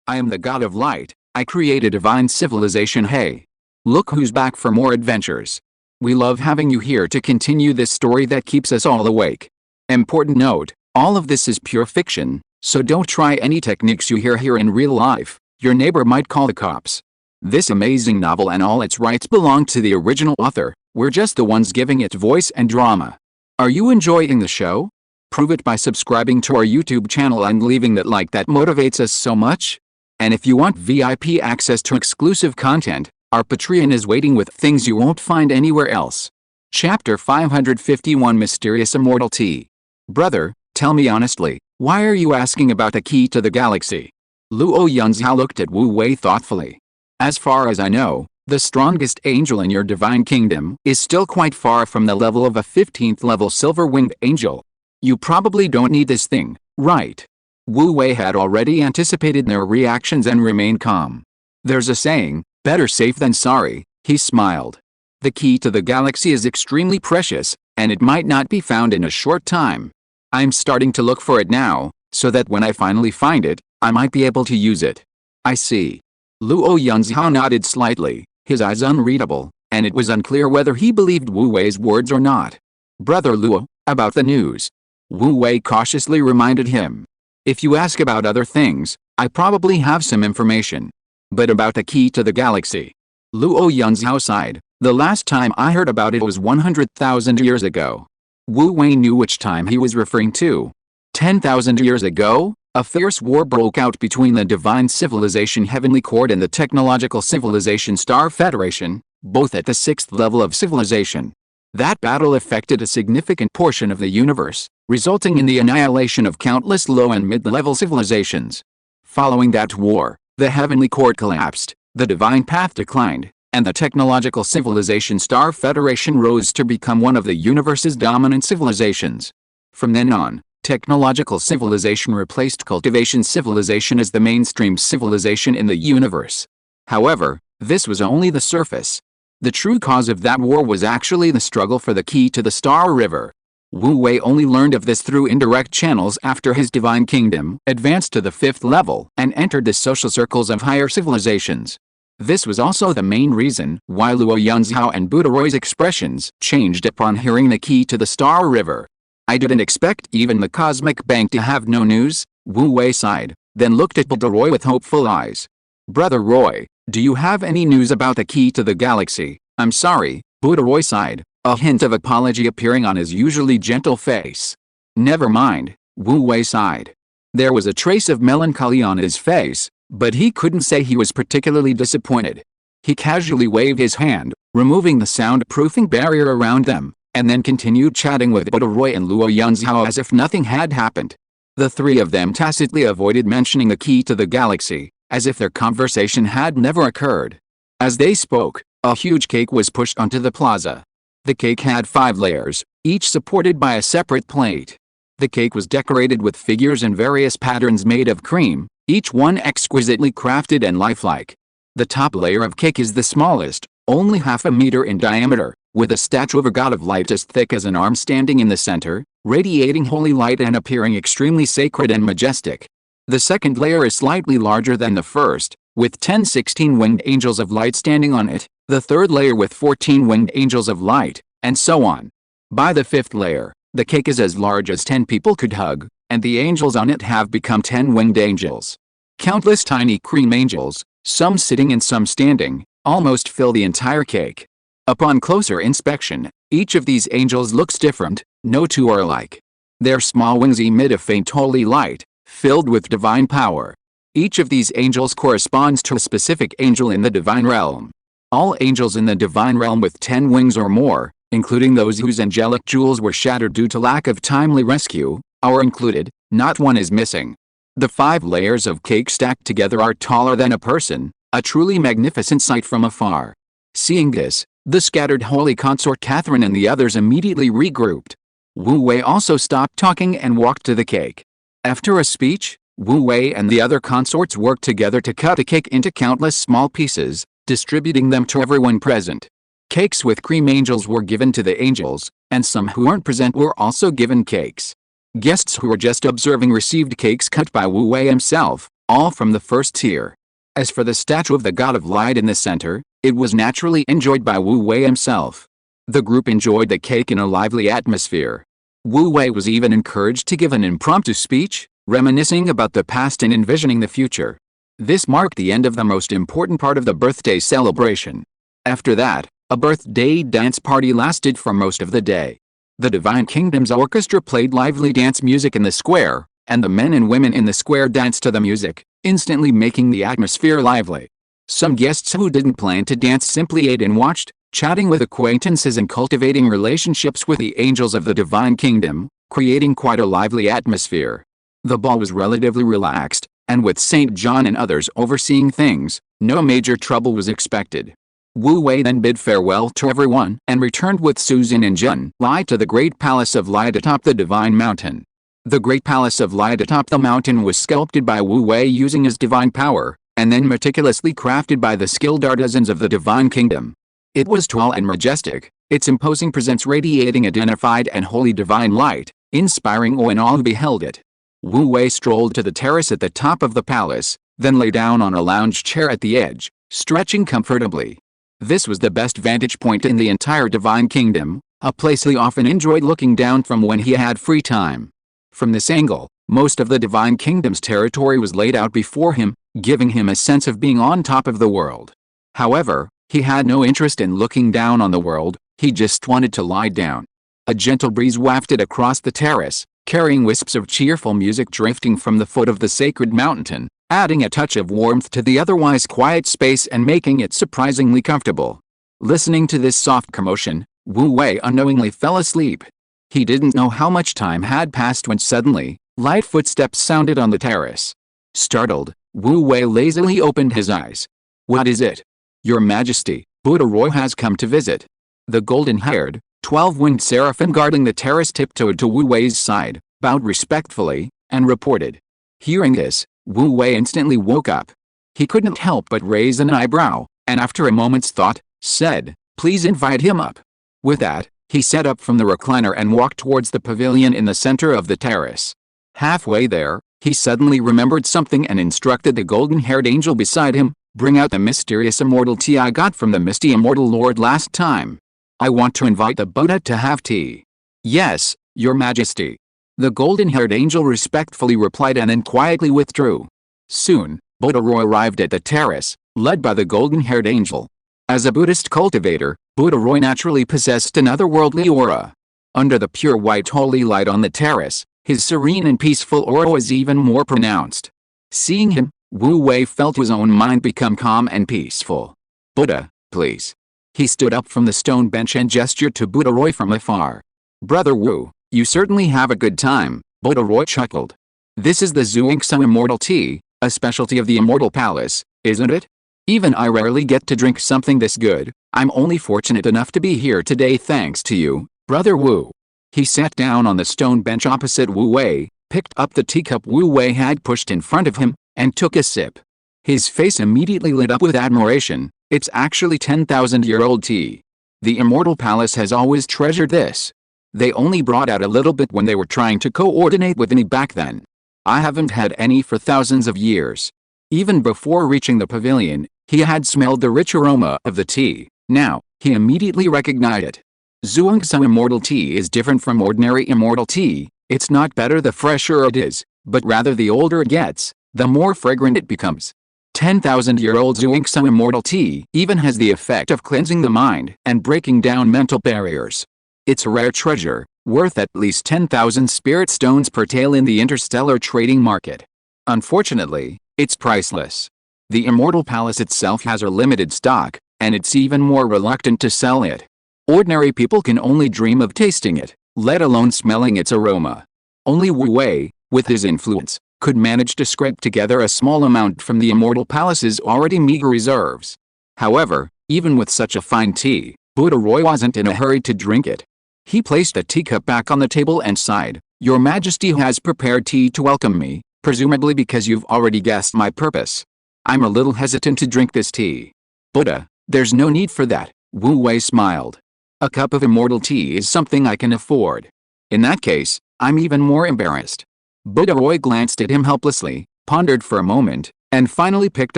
I am the god of light. I create a divine civilization. Hey, look who's back for more adventures. We love having you here to continue this story that keeps us all awake. Important note, all of this is pure fiction, so don't try any techniques you hear here in real life. Your neighbor might call the cops. This amazing novel and all its rights belong to the original author. We're just the ones giving it voice and drama. Are you enjoying the show? Prove it by subscribing to our YouTube channel and leaving that like that motivates us so much. And if you want VIP access to exclusive content, our Patreon is waiting with things you won't find anywhere else. Chapter 551 Mysterious Immortality. Brother, tell me honestly, why are you asking about the key to the galaxy? Luo Yunzhao looked at Wu Wei thoughtfully. As far as I know, the strongest angel in your divine kingdom is still quite far from the level of a 15th level silver-winged angel. You probably don't need this thing, right? Wu Wei had already anticipated their reactions and remained calm. There's a saying, better safe than sorry, he smiled. The key to the galaxy is extremely precious, and it might not be found in a short time. I'm starting to look for it now, so that when I finally find it, I might be able to use it. I see. Luo Yunzhao nodded slightly, his eyes unreadable, and it was unclear whether he believed Wu Wei's words or not. Brother Luo, about the news. Wu Wei cautiously reminded him. If you ask about other things, I probably have some information. But about the key to the galaxy. Luo Yunzhao sighed. The last time I heard about it was 100,000 years ago. Wu Wei knew which time he was referring to. 10,000 years ago, a fierce war broke out between the Divine Civilization Heavenly Court and the Technological Civilization Star Federation, both at the 6th level of civilization. That battle affected a significant portion of the universe, resulting in the annihilation of countless low and mid-level civilizations. Following that war, the Heavenly Court collapsed, the Divine Path declined, and the Technological Civilization Star Federation rose to become one of the universe's dominant civilizations. From then on, Technological Civilization replaced Cultivation Civilization as the mainstream civilization in the universe. However, this was only the surface. The true cause of that war was actually the struggle for the key to the Star River. Wu Wei only learned of this through indirect channels after his divine kingdom advanced to the 5th level and entered the social circles of higher civilizations. This was also the main reason why Luo Yunzhao and Budaroi's expressions changed upon hearing the key to the Star River. I didn't expect even the Cosmic Bank to have no news, Wu Wei sighed, then looked at Budaroi with hopeful eyes. Brother Roy, do you have any news about the key to the galaxy? I'm sorry, Budaroi sighed, a hint of apology appearing on his usually gentle face. Never mind, Wu Wei sighed. There was a trace of melancholy on his face, but he couldn't say he was particularly disappointed. He casually waved his hand, removing the soundproofing barrier around them, and then continued chatting with Budaroi and Luo Yunzhao as if nothing had happened. The three of them tacitly avoided mentioning the key to the galaxy, as if their conversation had never occurred. As they spoke, a huge cake was pushed onto the plaza. The cake had 5 layers, each supported by a separate plate. The cake was decorated with figures in various patterns made of cream, each one exquisitely crafted and lifelike. The top layer of cake is the smallest, only half a meter in diameter, with a statue of a god of light as thick as an arm standing in the center, radiating holy light and appearing extremely sacred and majestic. The second layer is slightly larger than the first, with 10 16-winged angels of light standing on it, the third layer with 14 winged angels of light, and so on. By the 5th layer, the cake is as large as 10 people could hug, and the angels on it have become 10 winged angels. Countless tiny cream angels, some sitting and some standing, almost fill the entire cake. Upon closer inspection, each of these angels looks different, no two are alike. Their small wings emit a faint holy light, filled with divine power. Each of these angels corresponds to a specific angel in the divine realm. All angels in the divine realm with 10 wings or more, including those whose angelic jewels were shattered due to lack of timely rescue, are included, not one is missing. The 5 layers of cake stacked together are taller than a person, a truly magnificent sight from afar. Seeing this, the scattered holy consort Catherine and the others immediately regrouped. Wu Wei also stopped talking and walked to the cake. After a speech, Wu Wei and the other consorts worked together to cut a cake into countless small pieces, distributing them to everyone present. Cakes with cream angels were given to the angels, and some who weren't present were also given cakes. Guests who were just observing received cakes cut by Wu Wei himself, all from the first tier. As for the statue of the god of light in the center, it was naturally enjoyed by Wu Wei himself. The group enjoyed the cake in a lively atmosphere. Wu Wei was even encouraged to give an impromptu speech, reminiscing about the past and envisioning the future. This marked the end of the most important part of the birthday celebration. After that, a birthday dance party lasted for most of the day. The Divine Kingdom's orchestra played lively dance music in the square, and the men and women in the square danced to the music, instantly making the atmosphere lively. Some guests who didn't plan to dance simply ate and watched, chatting with acquaintances and cultivating relationships with the angels of the Divine Kingdom, creating quite a lively atmosphere. The ball was relatively relaxed, and with St. John and others overseeing things, no major trouble was expected. Wu Wei then bid farewell to everyone and returned with Susan and Jun Lai to the Great Palace of Light atop the Divine Mountain. The Great Palace of Light atop the mountain was sculpted by Wu Wei using his divine power, and then meticulously crafted by the skilled artisans of the Divine Kingdom. It was tall and majestic, its imposing presence radiating a dignified and holy divine light, inspiring awe in all who beheld it. Wu Wei strolled to the terrace at the top of the palace, then lay down on a lounge chair at the edge, stretching comfortably. This was the best vantage point in the entire Divine Kingdom, a place he often enjoyed looking down from when he had free time. From this angle, most of the Divine Kingdom's territory was laid out before him, giving him a sense of being on top of the world. However, he had no interest in looking down on the world, he just wanted to lie down. A gentle breeze wafted across the terrace, carrying wisps of cheerful music drifting from the foot of the sacred mountain, adding a touch of warmth to the otherwise quiet space and making it surprisingly comfortable. Listening to this soft commotion, Wu Wei unknowingly fell asleep. He didn't know how much time had passed when suddenly, light footsteps sounded on the terrace. Startled, Wu Wei lazily opened his eyes. "What is it?" "Your Majesty, Buddha Roy has come to visit." The golden-haired, 12-winged seraphim guarding the terrace tiptoed to Wu Wei's side, bowed respectfully, and reported. Hearing this, Wu Wei instantly woke up. He couldn't help but raise an eyebrow, and after a moment's thought, said, "Please invite him up." With that, he sat up from the recliner and walked towards the pavilion in the center of the terrace. Halfway there, he suddenly remembered something and instructed the golden-haired angel beside him, "Bring out the mysterious immortal tea I got from the misty immortal lord last time. I want to invite the Buddha to have tea." "Yes, Your Majesty." The golden-haired angel respectfully replied and then quietly withdrew. Soon, Buddha Roy arrived at the terrace, led by the golden-haired angel. As a Buddhist cultivator, Buddha Roy naturally possessed an otherworldly aura. Under the pure white holy light on the terrace, his serene and peaceful aura was even more pronounced. Seeing him, Wu Wei felt his own mind become calm and peaceful. "Buddha, please." He stood up from the stone bench and gestured to Buddha Roy from afar. "Brother Wu, you certainly have a good time," Buddha Roy chuckled. "This is the Zhuangzi immortal tea, a specialty of the Immortal Palace, isn't it? Even I rarely get to drink something this good. I'm only fortunate enough to be here today thanks to you, Brother Wu." He sat down on the stone bench opposite Wu Wei, picked up the teacup Wu Wei had pushed in front of him, and took a sip. His face immediately lit up with admiration. "It's actually 10,000-year-old tea. The Immortal Palace has always treasured this. They only brought out a little bit when they were trying to coordinate with me back then. I haven't had any for thousands of years." Even before reaching the pavilion, he had smelled the rich aroma of the tea. Now, he immediately recognized it. Zhuangzi immortal tea is different from ordinary immortal tea. It's not better the fresher it is, but rather the older it gets, the more fragrant it becomes. 10,000-year-old Zhuangzi immortal tea even has the effect of cleansing the mind and breaking down mental barriers. It's a rare treasure, worth at least 10,000 spirit stones per tale in the interstellar trading market. Unfortunately, it's priceless. The Immortal Palace itself has a limited stock, and it's even more reluctant to sell it. Ordinary people can only dream of tasting it, let alone smelling its aroma. Only Wu Wei, with his influence, could manage to scrape together a small amount from the Immortal Palace's already meager reserves. However, even with such a fine tea, Buddha Roy wasn't in a hurry to drink it. He placed the teacup back on the table and sighed. "Your Majesty has prepared tea to welcome me, presumably because you've already guessed my purpose. I'm a little hesitant to drink this tea." "Buddha, there's no need for that," Wu Wei smiled. "A cup of immortal tea is something I can afford. In that case, I'm even more embarrassed." Buddha Roy glanced at him helplessly, pondered for a moment, and finally picked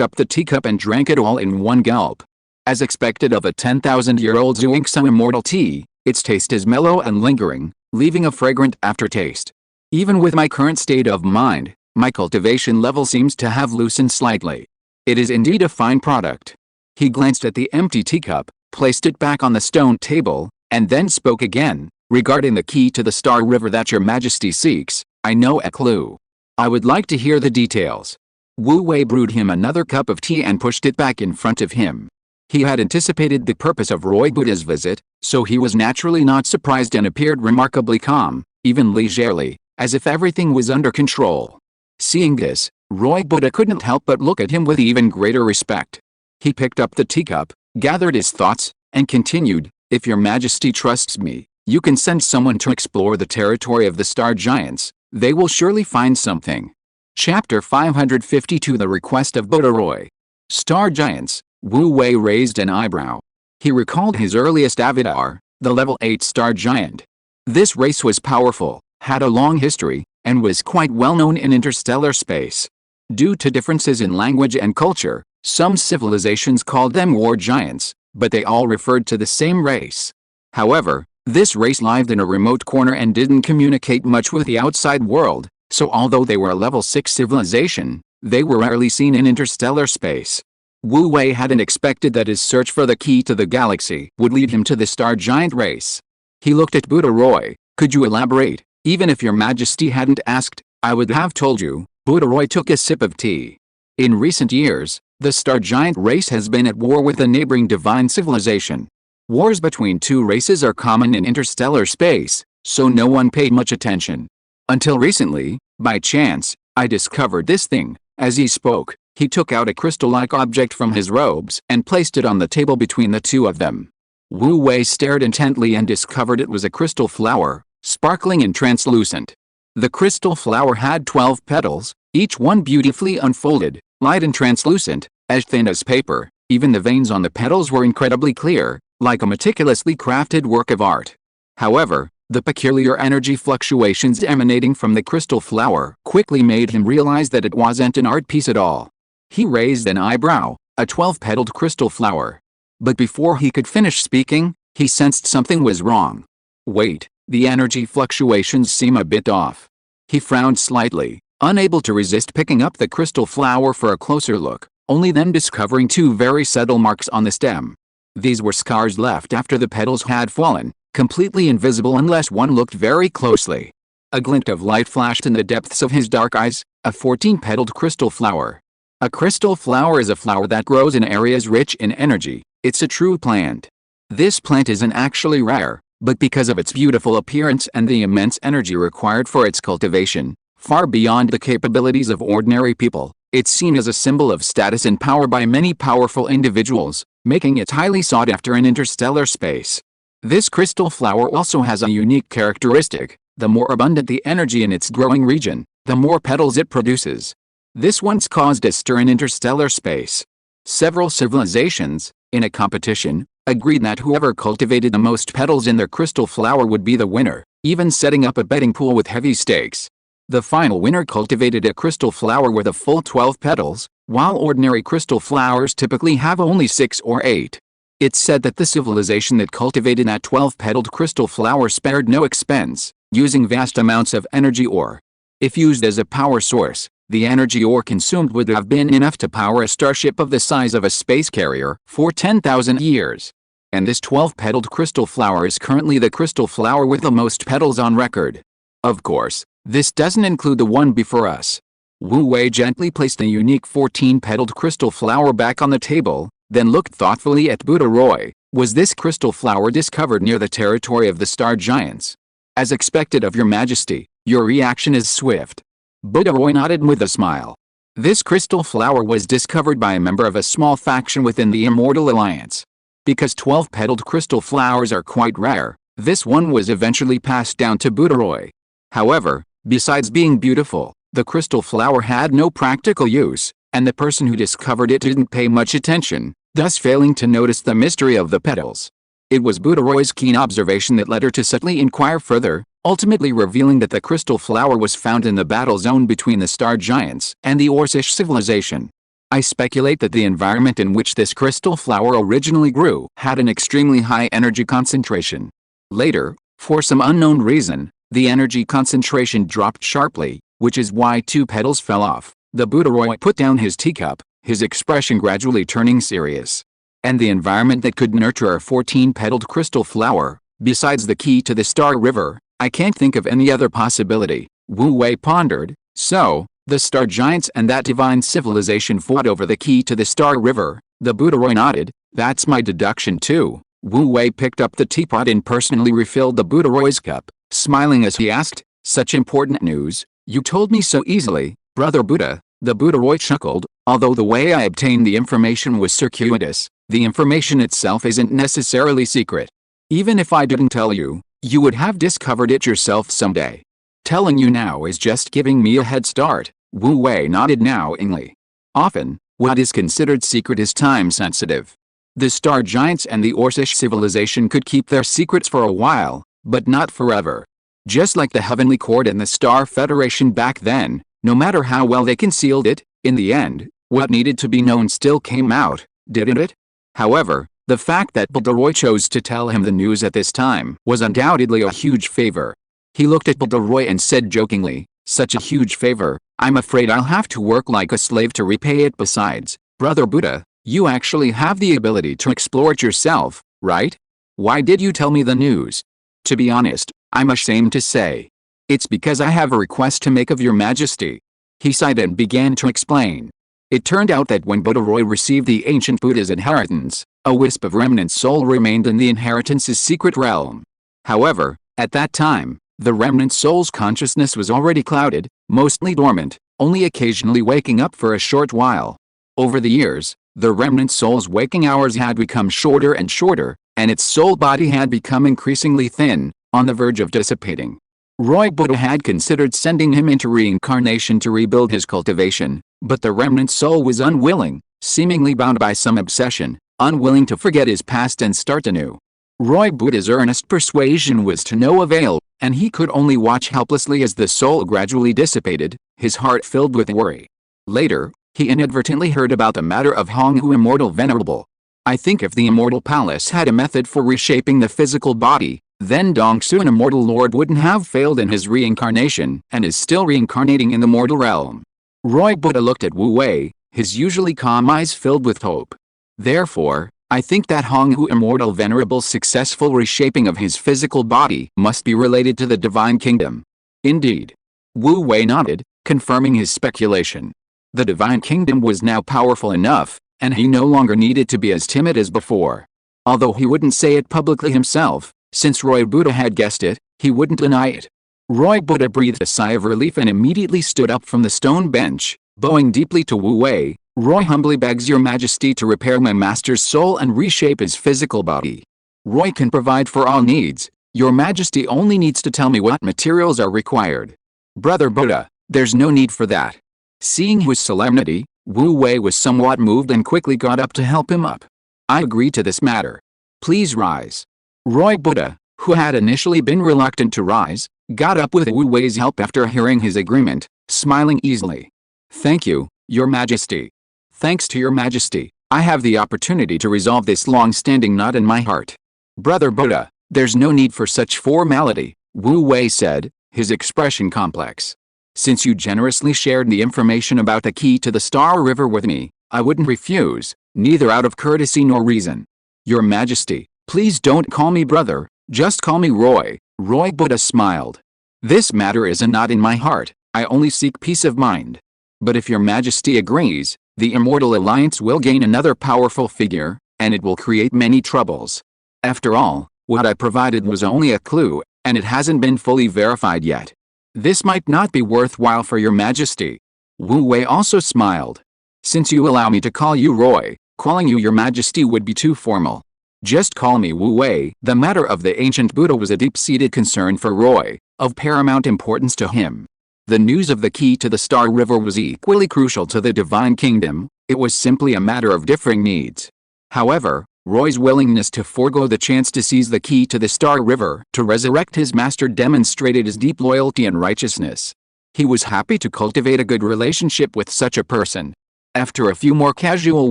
up the teacup and drank it all in one gulp. As expected of a 10,000-year-old Xuanxu immortal tea, its taste is mellow and lingering, leaving a fragrant aftertaste. Even with my current state of mind, my cultivation level seems to have loosened slightly. It is indeed a fine product. He glanced at the empty teacup, placed it back on the stone table, and then spoke again. Regarding the key to the Star River that your Majesty seeks, I know a clue. I would like to hear the details. Wu Wei brewed him another cup of tea and pushed it back in front of him. He had anticipated the purpose of Roy Buddha's visit, so he was naturally not surprised and appeared remarkably calm, even leisurely, as if everything was under control. Seeing this, Roy Buddha couldn't help but look at him with even greater respect. He picked up the teacup, gathered his thoughts, and continued, "If your Majesty trusts me, you can send someone to explore the territory of the Star Giants. They will surely find something." Chapter 552 The Request of Buddha Roy. Star Giants. Wu Wei raised an eyebrow. He recalled his earliest avatar, the level 8 Star Giant. This race was powerful, had a long history, and was quite well known in interstellar space. Due to differences in language and culture, some civilizations called them war giants, but they all referred to the same race. However, this race lived in a remote corner and didn't communicate much with the outside world, so although they were a level 6 civilization, they were rarely seen in interstellar space. Wu Wei hadn't expected that his search for the key to the galaxy would lead him to the Star Giant race. He looked at Buddha Roy. "Could you elaborate? Even if your Majesty hadn't asked, I would have told you." Buddha Roy took a sip of tea. In recent years, the Star Giant race has been at war with the neighboring divine civilization. Wars between two races are common in interstellar space, so no one paid much attention. Until recently, by chance, I discovered this thing. As he spoke, he took out a crystal-like object from his robes and placed it on the table between the two of them. Wu Wei stared intently and discovered it was a crystal flower, sparkling and translucent. The crystal flower had 12 petals, each one beautifully unfolded, light and translucent, as thin as paper. Even the veins on the petals were incredibly clear, like a meticulously crafted work of art. However, the peculiar energy fluctuations emanating from the crystal flower quickly made him realize that it wasn't an art piece at all. He raised an eyebrow. A 12-petaled crystal flower. But before he could finish speaking, he sensed something was wrong. Wait, the energy fluctuations seem a bit off. He frowned slightly, unable to resist picking up the crystal flower for a closer look, only then discovering two very subtle marks on the stem. These were scars left after the petals had fallen, completely invisible unless one looked very closely. A glint of light flashed in the depths of his dark eyes. A 14-petaled crystal flower. A crystal flower is a flower that grows in areas rich in energy. It's a true plant. This plant isn't actually rare, but because of its beautiful appearance and the immense energy required for its cultivation, far beyond the capabilities of ordinary people, it's seen as a symbol of status and power by many powerful individuals, making it highly sought after in interstellar space. This crystal flower also has a unique characteristic. The more abundant the energy in its growing region, the more petals it produces. This once caused a stir in interstellar space. Several civilizations, in a competition, agreed that whoever cultivated the most petals in their crystal flower would be the winner, even setting up a betting pool with heavy stakes. The final winner cultivated a crystal flower with a full 12 petals, while ordinary crystal flowers typically have only 6 or 8. It's said that the civilization that cultivated that 12-petaled crystal flower spared no expense, using vast amounts of energy ore. If used as a power source, the energy ore consumed would have been enough to power a starship of the size of a space carrier for 10,000 years. And this 12-petaled crystal flower is currently the crystal flower with the most petals on record. Of course, this doesn't include the one before us. Wu Wei gently placed the unique 14-petaled crystal flower back on the table, then looked thoughtfully at Buddha Roy. Was this crystal flower discovered near the territory of the Star Giants? As expected of your Majesty, your reaction is swift. Buddha Roy nodded with a smile. This crystal flower was discovered by a member of a small faction within the Immortal Alliance. Because 12-petaled crystal flowers are quite rare, this one was eventually passed down to Buddha Roy. However, besides being beautiful, the crystal flower had no practical use, and the person who discovered it didn't pay much attention, thus failing to notice the mystery of the petals. It was Buddha Roy's keen observation that led her to subtly inquire further. ultimately revealing that the crystal flower was found in the battle zone between the star giants and the Orcish civilization. I speculate that the environment in which this crystal flower originally grew had an extremely high energy concentration. Later, for some unknown reason, the energy concentration dropped sharply, which is why 2 petals fell off. The Budoroi put down his teacup, his expression gradually turning serious. And the environment that could nurture a 14-petaled crystal flower, besides the key to the Star River, I can't think of any other possibility. Wu Wei pondered. So, the star giants and that divine civilization fought over the key to the Star River. The Budoroi nodded. That's my deduction too. Wu Wei picked up the teapot and personally refilled the Budoroi's cup, smiling as he asked, "Such important news, you told me so easily, Brother Buddha." The Budoroi chuckled. "Although the way I obtained the information was circuitous, the information itself isn't necessarily secret. Even if I didn't tell you, you would have discovered it yourself someday. Telling you now is just giving me a head start." Wu Wei nodded knowingly. Often, what is considered secret is time-sensitive. The star giants and the Orcish civilization could keep their secrets for a while, but not forever. Just like the Heavenly Court and the Star Federation back then, no matter how well they concealed it, in the end, what needed to be known still came out, didn't it? However, the fact that Budoroi chose to tell him the news at this time was undoubtedly a huge favor. He looked at Budoroi and said jokingly, "Such a huge favor, I'm afraid I'll have to work like a slave to repay it. Besides, Brother Buddha, you actually have the ability to explore it yourself, right? Why did you tell me the news?" "To be honest, I'm ashamed to say. It's because I have a request to make of your majesty." He sighed and began to explain. It turned out that when Budoroi received the ancient Buddha's inheritance, a wisp of remnant soul remained in the inheritance's secret realm. However, at that time, the remnant soul's consciousness was already clouded, mostly dormant, only occasionally waking up for a short while. Over the years, the remnant soul's waking hours had become shorter and shorter, and its soul body had become increasingly thin, on the verge of dissipating. Roy Buddha had considered sending him into reincarnation to rebuild his cultivation, but the remnant soul was unwilling, seemingly bound by some obsession, unwilling to forget his past and start anew. Roy Buddha's earnest persuasion was to no avail, and he could only watch helplessly as the soul gradually dissipated, his heart filled with worry. Later, he inadvertently heard about the matter of Honghu Immortal Venerable. I think if the Immortal Palace had a method for reshaping the physical body, then Dongsu, an immortal lord, wouldn't have failed in his reincarnation and is still reincarnating in the mortal realm. Roy Buddha looked at Wu Wei, his usually calm eyes filled with hope. Therefore, I think that Honghu Immortal Venerable's successful reshaping of his physical body must be related to the Divine Kingdom. Indeed. Wu Wei nodded, confirming his speculation. The Divine Kingdom was now powerful enough, and he no longer needed to be as timid as before. Although he wouldn't say it publicly himself, since Roy Buddha had guessed it, he wouldn't deny it. Roy Buddha breathed a sigh of relief and immediately stood up from the stone bench, bowing deeply to Wu Wei. "Roy humbly begs your majesty to repair my master's soul and reshape his physical body. Roy can provide for all needs, your majesty only needs to tell me what materials are required." "Brother Buddha, there's no need for that." Seeing his solemnity, Wu Wei was somewhat moved and quickly got up to help him up. "I agree to this matter. Please rise." Roy Buddha, who had initially been reluctant to rise, got up with Wu Wei's help after hearing his agreement, smiling easily. "Thank you, your majesty. Thanks to your majesty, I have the opportunity to resolve this long-standing knot in my heart." "Brother Buddha, there's no need for such formality," Wu Wei said, his expression complex. "Since you generously shared the information about the key to the Star River with me, I wouldn't refuse, neither out of courtesy nor reason. Your majesty, please don't call me brother, just call me Roy." Roy Buddha smiled. "This matter is a knot in my heart, I only seek peace of mind. But if your majesty agrees, the Immortal Alliance will gain another powerful figure, and it will create many troubles. After all, what I provided was only a clue, and it hasn't been fully verified yet. This might not be worthwhile for your majesty." Wu Wei also smiled. "Since you allow me to call you Roy, calling you your majesty would be too formal. Just call me Wu Wei." The matter of the ancient Buddha was a deep-seated concern for Roy, of paramount importance to him. The news of the key to the Star River was equally crucial to the Divine Kingdom. It was simply a matter of differing needs. However, Roy's willingness to forego the chance to seize the key to the Star River to resurrect his master demonstrated his deep loyalty and righteousness. He was happy to cultivate a good relationship with such a person. After a few more casual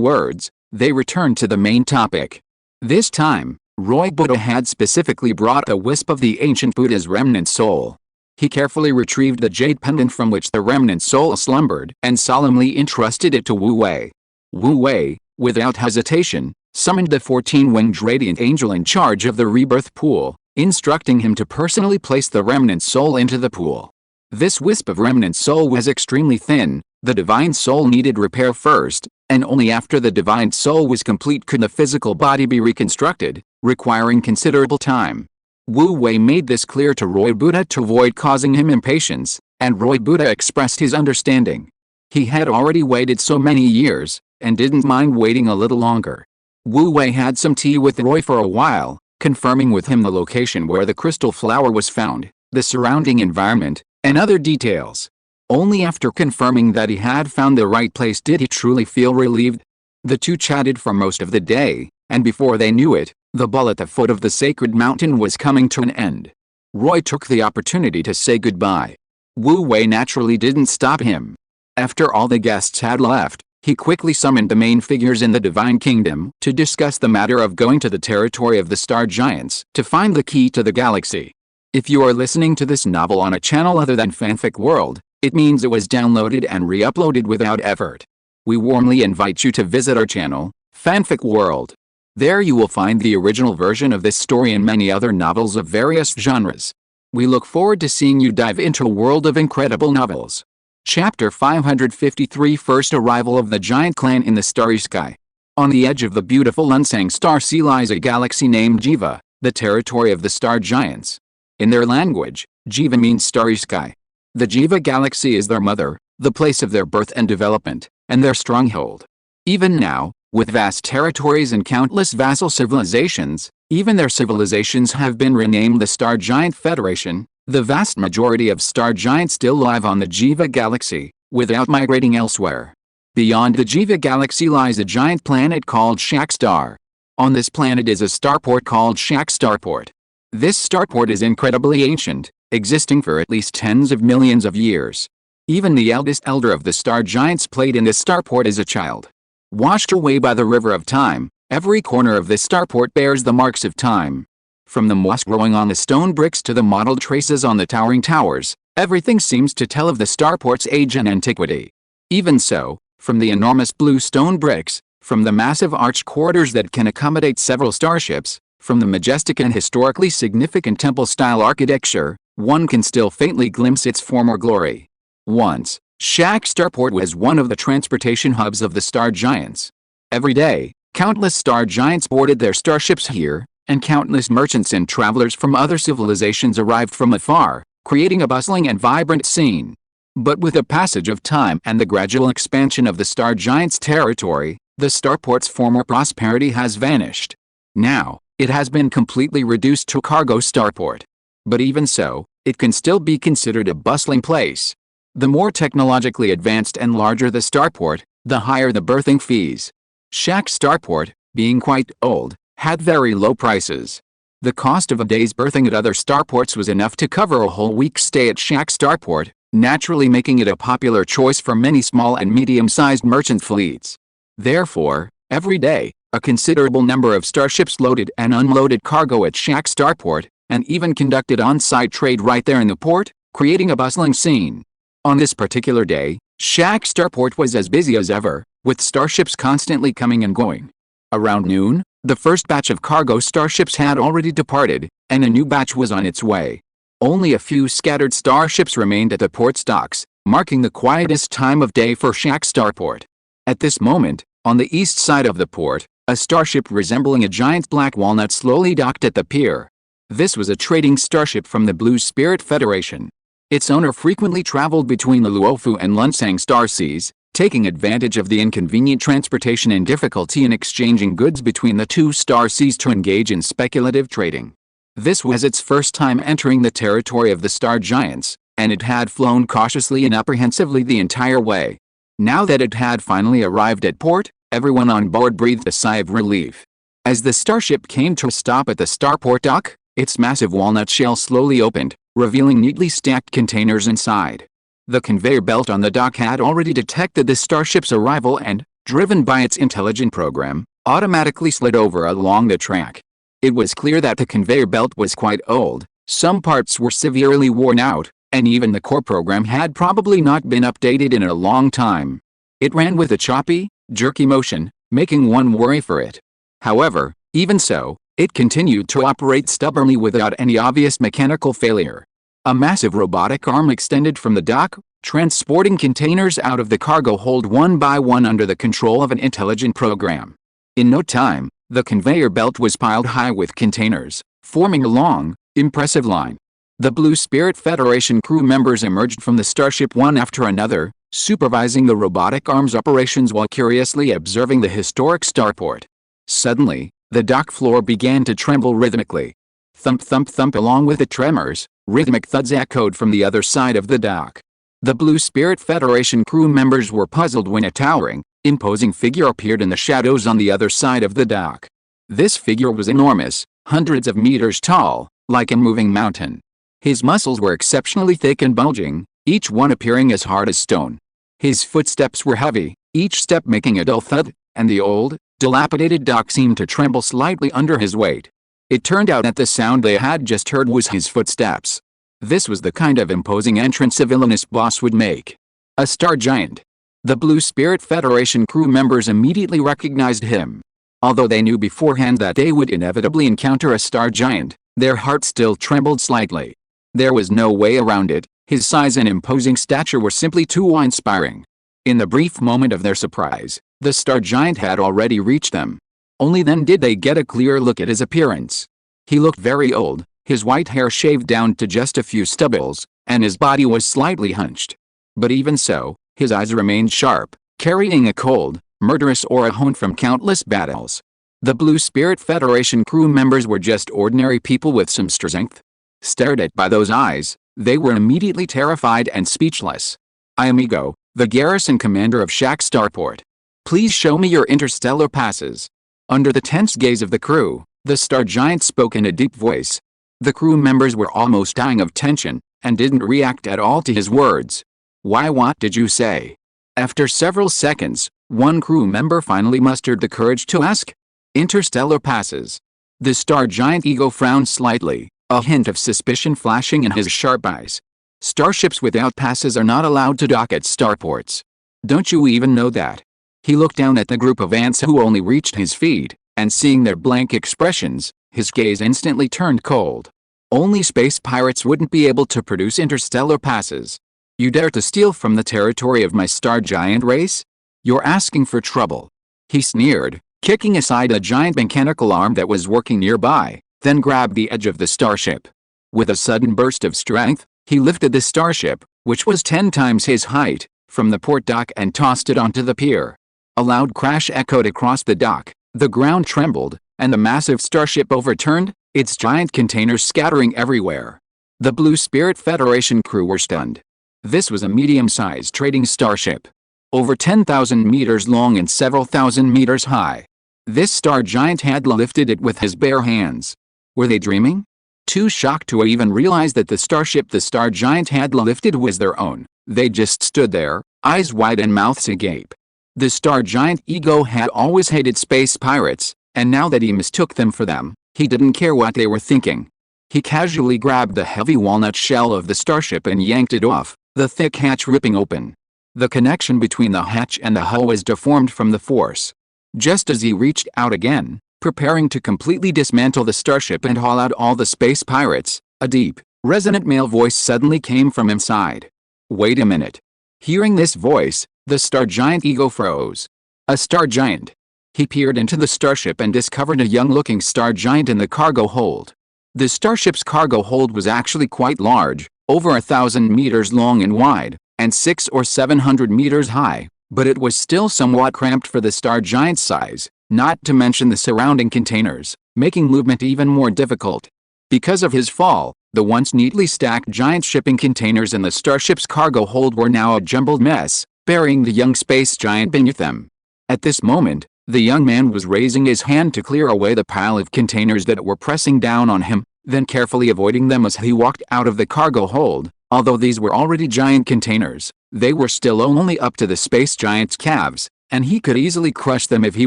words, they returned to the main topic. This time, Roy Buddha had specifically brought a wisp of the ancient Buddha's remnant soul. He carefully retrieved the jade pendant from which the remnant soul slumbered and solemnly entrusted it to Wu Wei. Wu Wei, without hesitation, summoned the 14-winged radiant angel in charge of the rebirth pool, instructing him to personally place the remnant soul into the pool. This wisp of remnant soul was extremely thin. The divine soul needed repair first, and only after the divine soul was complete could the physical body be reconstructed, requiring considerable time. Wu Wei made this clear to Roy Buddha to avoid causing him impatience, and Roy Buddha expressed his understanding. He had already waited so many years, and didn't mind waiting a little longer. Wu Wei had some tea with Roy for a while, confirming with him the location where the crystal flower was found, the surrounding environment, and other details. Only after confirming that he had found the right place did he truly feel relieved. The two chatted for most of the day, and before they knew it, the ball at the foot of the sacred mountain was coming to an end. Roy took the opportunity to say goodbye. Wu Wei naturally didn't stop him. After all the guests had left, he quickly summoned the main figures in the Divine Kingdom to discuss the matter of going to the territory of the Star Giants to find the key to the galaxy. If you are listening to this novel on a channel other than Fanfic World, it means it was downloaded and re-uploaded without effort. We warmly invite you to visit our channel, Fanfic World. There you will find the original version of this story and many other novels of various genres. We look forward to seeing you dive into a world of incredible novels. Chapter 553 First Arrival of the Giant Clan in the Starry Sky. On the edge of the beautiful Lunsang Star Sea lies a galaxy named Jiva, the territory of the Star Giants. In their language, Jiva means starry sky. The Jiva galaxy is their mother, the place of their birth and development, and their stronghold. Even now, with vast territories and countless vassal civilizations, even their civilizations have been renamed the Star Giant Federation. The vast majority of Star Giants still live on the Jiva galaxy, without migrating elsewhere. Beyond the Jiva galaxy lies a giant planet called Shak Star. On this planet is a starport called Shak Starport. This starport is incredibly ancient, existing for at least tens of millions of years. Even the eldest elder of the Star Giants played in this starport as a child. Washed away by the river of time, every corner of this starport bears the marks of time. From the moss growing on the stone bricks to the mottled traces on the towering towers, everything seems to tell of the starport's age and antiquity. Even so, from the enormous blue stone bricks, from the massive arched corridors that can accommodate several starships, from the majestic and historically significant temple-style architecture, one can still faintly glimpse its former glory. Once, Shak Starport was one of the transportation hubs of the Star Giants. Every day, countless Star Giants boarded their starships here, and countless merchants and travelers from other civilizations arrived from afar, creating a bustling and vibrant scene. But with the passage of time and the gradual expansion of the Star Giants' territory, the starport's former prosperity has vanished. Now, it has been completely reduced to a cargo starport. But even so, it can still be considered a bustling place. The more technologically advanced and larger the starport, the higher the berthing fees. Shak Starport, being quite old, had very low prices. The cost of a day's berthing at other starports was enough to cover a whole week's stay at Shak Starport, naturally making it a popular choice for many small and medium-sized merchant fleets. Therefore, every day, a considerable number of starships loaded and unloaded cargo at Shak Starport, and even conducted on-site trade right there in the port, creating a bustling scene. On this particular day, Shak Starport was as busy as ever, with starships constantly coming and going. Around noon, the first batch of cargo starships had already departed, and a new batch was on its way. Only a few scattered starships remained at the port's docks, marking the quietest time of day for Shak Starport. At this moment, on the east side of the port, a starship resembling a giant black walnut slowly docked at the pier. This was a trading starship from the Blue Spirit Federation. Its owner frequently traveled between the Luofu and Lunsang Star Seas, taking advantage of the inconvenient transportation and difficulty in exchanging goods between the two star seas to engage in speculative trading. This was its first time entering the territory of the Star Giants, and it had flown cautiously and apprehensively the entire way. Now that it had finally arrived at port, everyone on board breathed a sigh of relief. As the starship came to a stop at the starport dock, its massive walnut shell slowly opened, revealing neatly stacked containers inside. The conveyor belt on the dock had already detected the starship's arrival and, driven by its intelligent program, automatically slid over along the track. It was clear that the conveyor belt was quite old, some parts were severely worn out, and even the core program had probably not been updated in a long time. It ran with a choppy, jerky motion, making one worry for it. However, even so, it continued to operate stubbornly without any obvious mechanical failure. A massive robotic arm extended from the dock, transporting containers out of the cargo hold one by one under the control of an intelligent program. In no time, the conveyor belt was piled high with containers, forming a long, impressive line. The Blue Spirit Federation crew members emerged from the starship one after another, supervising the robotic arm's operations while curiously observing the historic starport. Suddenly, the dock floor began to tremble rhythmically. Thump thump thump. Along with the tremors, rhythmic thuds echoed from the other side of the dock. The Blue Spirit Federation crew members were puzzled when a towering, imposing figure appeared in the shadows on the other side of the dock. This figure was enormous, hundreds of meters tall, like a moving mountain. His muscles were exceptionally thick and bulging, each one appearing as hard as stone. His footsteps were heavy, each step making a dull thud, and the old, dilapidated dock seemed to tremble slightly under his weight. It turned out that the sound they had just heard was his footsteps. This was the kind of imposing entrance a villainous boss would make. A star giant. The Blue Spirit Federation crew members immediately recognized him. Although they knew beforehand that they would inevitably encounter a star giant, their hearts still trembled slightly. There was no way around it, his size and imposing stature were simply too awe-inspiring. In the brief moment of their surprise, the star giant had already reached them. Only then did they get a clear look at his appearance. He looked very old, his white hair shaved down to just a few stubbles, and his body was slightly hunched. But even so, his eyes remained sharp, carrying a cold, murderous aura honed from countless battles. The Blue Spirit Federation crew members were just ordinary people with some strength. Stared at by those eyes, they were immediately terrified and speechless. "I am Ego, the garrison commander of Shack Starport. Please show me your interstellar passes." Under the tense gaze of the crew, the star giant spoke in a deep voice. The crew members were almost dying of tension, and didn't react at all to his words. "Why, what did you say?" After several seconds, one crew member finally mustered the courage to ask. "Interstellar passes." The star giant Ego frowned slightly, a hint of suspicion flashing in his sharp eyes. "Starships without passes are not allowed to dock at starports. Don't you even know that?" He looked down at the group of ants who only reached his feet, and seeing their blank expressions, his gaze instantly turned cold. "Only space pirates wouldn't be able to produce interstellar passes. You dare to steal from the territory of my star giant race? You're asking for trouble." He sneered, kicking aside a giant mechanical arm that was working nearby, then grabbed the edge of the starship. With a sudden burst of strength, he lifted the starship, which was 10 times his height, from the port dock and tossed it onto the pier. A loud crash echoed across the dock, the ground trembled, and the massive starship overturned, its giant containers scattering everywhere. The Blue Spirit Federation crew were stunned. This was a medium-sized trading starship, over 10,000 meters long and several thousand meters high. This star giant had lifted it with his bare hands. Were they dreaming? Too shocked to even realize that the starship the star giant had lifted was their own, they just stood there, eyes wide and mouths agape. The star giant Ego had always hated space pirates, and now that he mistook them for them, he didn't care what they were thinking. He casually grabbed the heavy walnut shell of the starship and yanked it off, the thick hatch ripping open. The connection between the hatch and the hull was deformed from the force. Just as he reached out again, preparing to completely dismantle the starship and haul out all the space pirates, a deep, resonant male voice suddenly came from inside. "Wait a minute." Hearing this voice, the star giant Ego froze. A star giant. He peered into the starship and discovered a young-looking star giant in the cargo hold. The starship's cargo hold was actually quite large, over 1,000 meters long and wide, and 600 or 700 meters high, but it was still somewhat cramped for the star giant's size, not to mention the surrounding containers, making movement even more difficult. Because of his fall, the once neatly stacked giant shipping containers in the starship's cargo hold were now a jumbled mess, burying the young space giant beneath them. At this moment, The young man was raising his hand to clear away the pile of containers that were pressing down on him, then carefully avoiding them as he walked out of the cargo hold. Although these were already giant containers, they were still only up to the space giant's calves, and he could easily crush them if he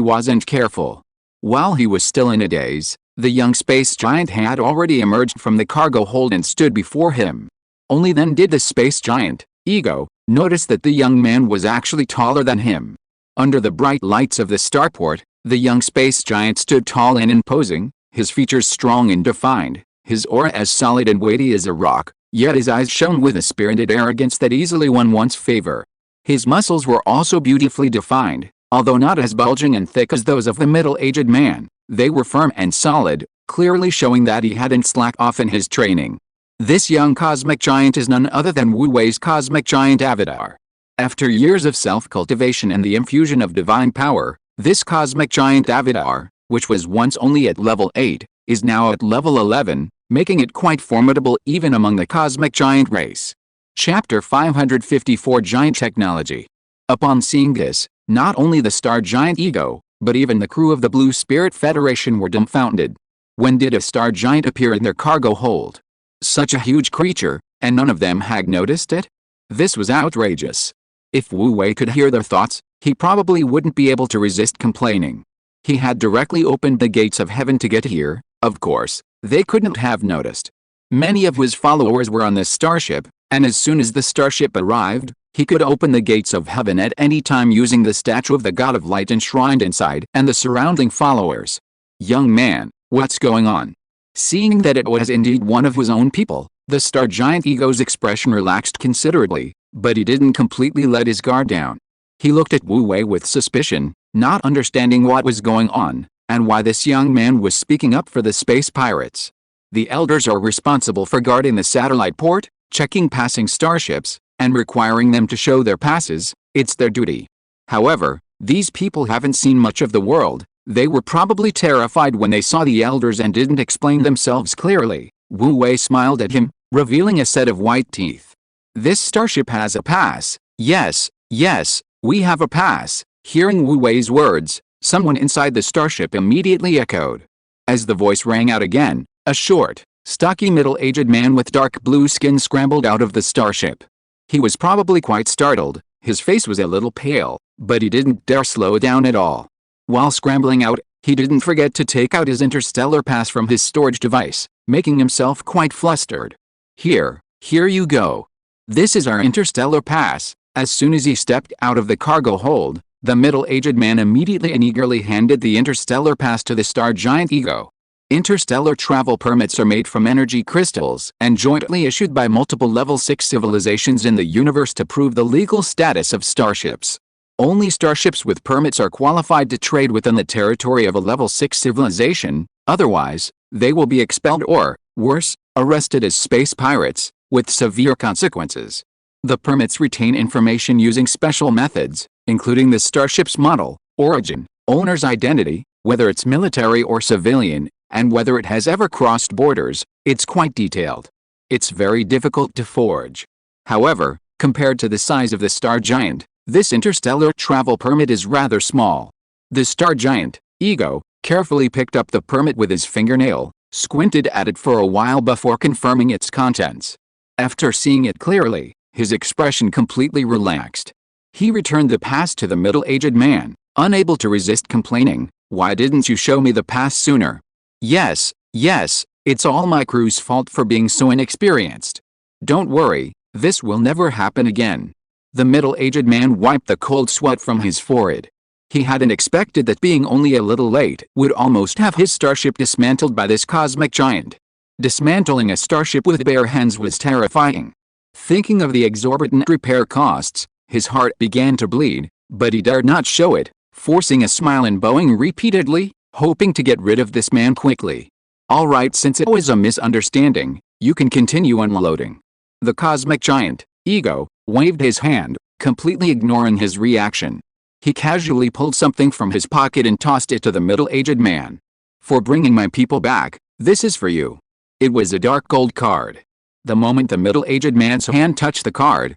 wasn't careful. While he was still in a daze, the young space giant had already emerged from the cargo hold and stood before him. Only then did the space giant, Ego, notice that the young man was actually taller than him. Under the bright lights of the starport, the young space giant stood tall and imposing, his features strong and defined, his aura as solid and weighty as a rock, yet his eyes shone with a spirited arrogance that easily won one's favor. His muscles were also beautifully defined, although not as bulging and thick as those of the middle-aged man. They were firm and solid, clearly showing that he hadn't slacked off in his training. This young cosmic giant is none other than Wu Wei's cosmic giant avatar. After years of self-cultivation and the infusion of divine power, this cosmic giant avatar, which was once only at level 8, is now at level 11, making it quite formidable even among the cosmic giant race. Chapter 554 Giant Technology. Upon seeing this, not only the star giant Ego, but even the crew of the Blue Spirit Federation were dumbfounded. When did a star giant appear in their cargo hold? Such a huge creature, and none of them had noticed it? This was outrageous. If Wu Wei could hear their thoughts, he probably wouldn't be able to resist complaining. He had directly opened the gates of heaven to get here. Of course, they couldn't have noticed. Many of his followers were on this starship, and as soon as the starship arrived, he could open the gates of heaven at any time using the statue of the God of Light enshrined inside and the surrounding followers. Young man, what's going on? Seeing that it was indeed one of his own people, the star giant Ego's expression relaxed considerably, but he didn't completely let his guard down. He looked at Wu Wei with suspicion, not understanding what was going on, and why this young man was speaking up for the space pirates. The elders are responsible for guarding the satellite port, checking passing starships, and requiring them to show their passes. It's their duty. However, these people haven't seen much of the world. They were probably terrified when they saw the elders and didn't explain themselves clearly. Wu Wei smiled at him, revealing a set of white teeth. This starship has a pass. Yes, we have a pass. Hearing Wu Wei's words, someone inside the starship immediately echoed. As the voice rang out again, a short, stocky middle-aged man with dark blue skin scrambled out of the starship. He was probably quite startled. His face was a little pale, but he didn't dare slow down at all. While scrambling out, he didn't forget to take out his interstellar pass from his storage device, making himself quite flustered. Here you go. This is our interstellar pass. As soon as he stepped out of the cargo hold, the middle-aged man immediately and eagerly handed the interstellar pass to the star giant Ego. Interstellar travel permits are made from energy crystals and jointly issued by multiple level 6 civilizations in the universe to prove the legal status of starships. Only starships with permits are qualified to trade within the territory of a level 6 civilization, otherwise, they will be expelled or, worse, arrested as space pirates, with severe consequences. The permits retain information using special methods, including the starship's model, origin, owner's identity, whether it's military or civilian, and whether it has ever crossed borders. It's quite detailed. It's very difficult to forge. However, compared to the size of the star giant, this interstellar travel permit is rather small. The star giant, Ego, carefully picked up the permit with his fingernail, squinted at it for a while before confirming its contents. After seeing it clearly, his expression completely relaxed. He returned the pass to the middle-aged man, unable to resist complaining. Why didn't you show me the pass sooner? Yes, it's all my crew's fault for being so inexperienced. Don't worry, this will never happen again. The middle-aged man wiped the cold sweat from his forehead. He hadn't expected that being only a little late would almost have his starship dismantled by this cosmic giant. Dismantling a starship with bare hands was terrifying. Thinking of the exorbitant repair costs, his heart began to bleed, but he dared not show it, forcing a smile and bowing repeatedly, hoping to get rid of this man quickly. All right, since it was a misunderstanding, you can continue unloading. The cosmic giant, Ego, waved his hand, completely ignoring his reaction. He casually pulled something from his pocket and tossed it to the middle-aged man. For bringing my people back, this is for you. It was a dark gold card. The moment the middle-aged man's hand touched the card,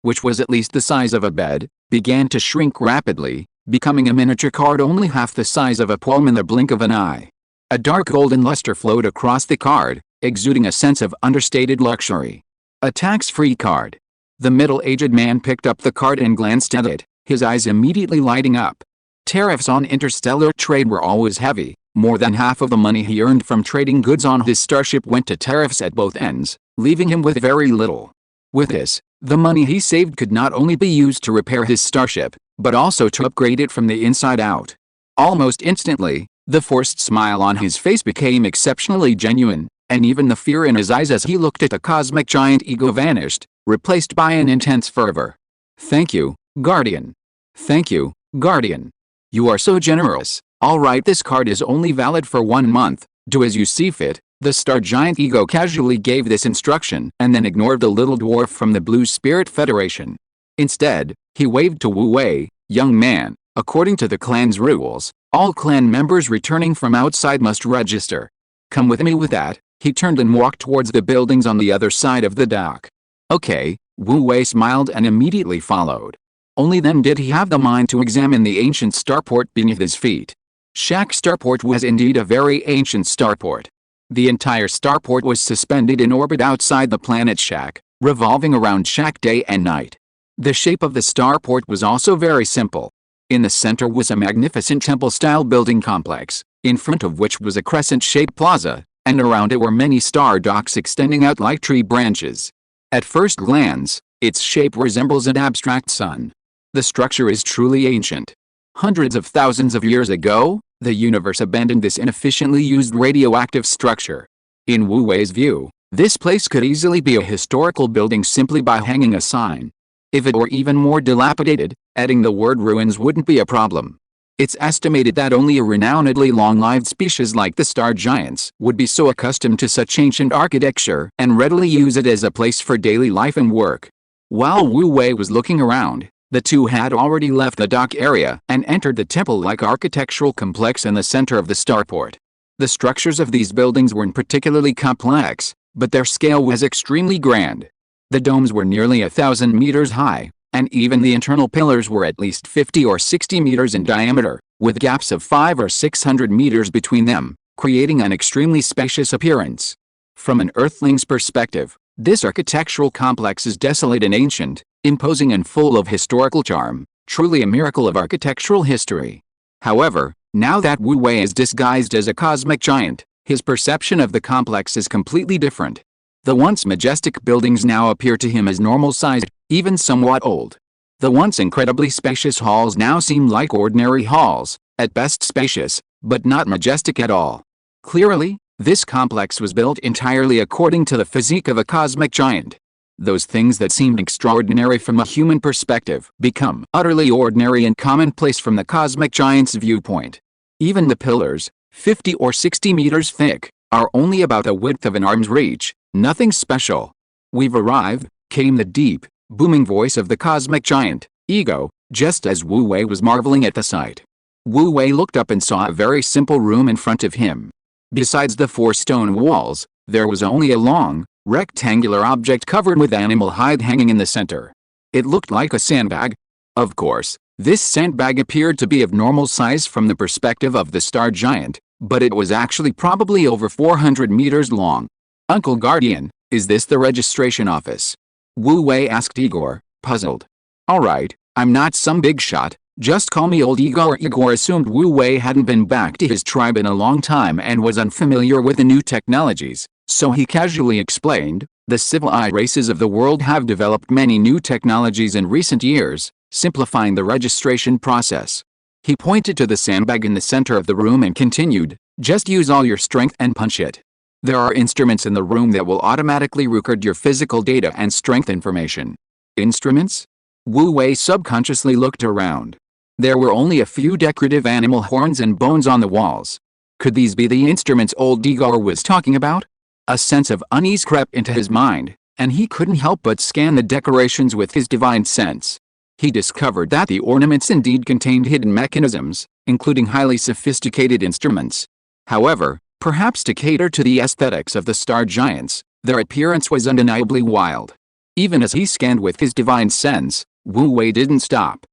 which was at least the size of a bed, began to shrink rapidly, becoming a miniature card only half the size of a palm in the blink of an eye. A dark golden luster flowed across the card, exuding a sense of understated luxury. A tax-free card. The middle-aged man picked up the card and glanced at it, his eyes immediately lighting up. Tariffs on interstellar trade were always heavy. More than half of the money he earned from trading goods on his starship went to tariffs at both ends, leaving him with very little. With this, the money he saved could not only be used to repair his starship, but also to upgrade it from the inside out. Almost instantly, the forced smile on his face became exceptionally genuine, and even the fear in his eyes as he looked at the cosmic giant ego vanished, replaced by an intense fervor. "Thank you, Guardian. Thank you, Guardian. You are so generous. All right, this card is only valid for 1 month. Do as you see fit." The star giant ego casually gave this instruction and then ignored the little dwarf from the Blue Spirit Federation. Instead, he waved to Wu Wei. "Young man, according to the clan's rules, all clan members returning from outside must register. Come with me." With that, he turned and walked towards the buildings on the other side of the dock. "Okay," Wu Wei smiled and immediately followed. Only then did he have the mind to examine the ancient starport beneath his feet. Shack Starport was indeed a very ancient starport. The entire starport was suspended in orbit outside the planet Shack, revolving around Shack day and night. The shape of the starport was also very simple. In the center was a magnificent temple-style building complex, in front of which was a crescent-shaped plaza, and around it were many star docks extending out like tree branches. At first glance, its shape resembles an abstract sun. The structure is truly ancient. Hundreds of thousands of years ago, the universe abandoned this inefficiently used radioactive structure. In Wu Wei's view, this place could easily be a historical building simply by hanging a sign. If it were even more dilapidated, adding the word ruins wouldn't be a problem. It's estimated that only a renownedly long-lived species like the star giants would be so accustomed to such ancient architecture and readily use it as a place for daily life and work. While Wu Wei was looking around, the two had already left the dock area and entered the temple-like architectural complex in the center of the starport. The structures of these buildings weren't particularly complex, but their scale was extremely grand. The domes were nearly 1,000 meters high, and even the internal pillars were at least 50 or 60 meters in diameter, with gaps of 500 or 600 meters between them, creating an extremely spacious appearance. From an Earthling's perspective, this architectural complex is desolate and ancient, imposing and full of historical charm, truly a miracle of architectural history. However, now that Wu Wei is disguised as a cosmic giant, his perception of the complex is completely different. The once majestic buildings now appear to him as normal-sized, even somewhat old. The once incredibly spacious halls now seem like ordinary halls, at best spacious, but not majestic at all. Clearly, this complex was built entirely according to the physique of a cosmic giant. Those things that seemed extraordinary from a human perspective become utterly ordinary and commonplace from the cosmic giant's viewpoint. Even the pillars, 50 or 60 meters thick, are only about the width of an arm's reach, nothing special. "We've arrived," came the deep, booming voice of the cosmic giant, Ego, just as Wu Wei was marveling at the sight. Wu Wei looked up and saw a very simple room in front of him. Besides the 4 stone walls, there was only a long, rectangular object covered with animal hide hanging in the center. It looked like a sandbag. Of course, this sandbag appeared to be of normal size from the perspective of the star giant, but it was actually probably over 400 meters long. "Uncle Guardian, is this the registration office?" Wu Wei asked Igor, puzzled. "All right, I'm not some big shot, just call me old Igor." Igor assumed Wu Wei hadn't been back to his tribe in a long time and was unfamiliar with the new technologies. So he casually explained, "The civilized races of the world have developed many new technologies in recent years, simplifying the registration process." He pointed to the sandbag in the center of the room and continued, "Just use all your strength and punch it. There are instruments in the room that will automatically record your physical data and strength information." "Instruments?" Wu Wei subconsciously looked around. There were only a few decorative animal horns and bones on the walls. Could these be the instruments old Igor was talking about? A sense of unease crept into his mind, and he couldn't help but scan the decorations with his divine sense. He discovered that the ornaments indeed contained hidden mechanisms, including highly sophisticated instruments. However, perhaps to cater to the aesthetics of the star giants, their appearance was undeniably wild. Even as he scanned with his divine sense, Wu Wei didn't stop.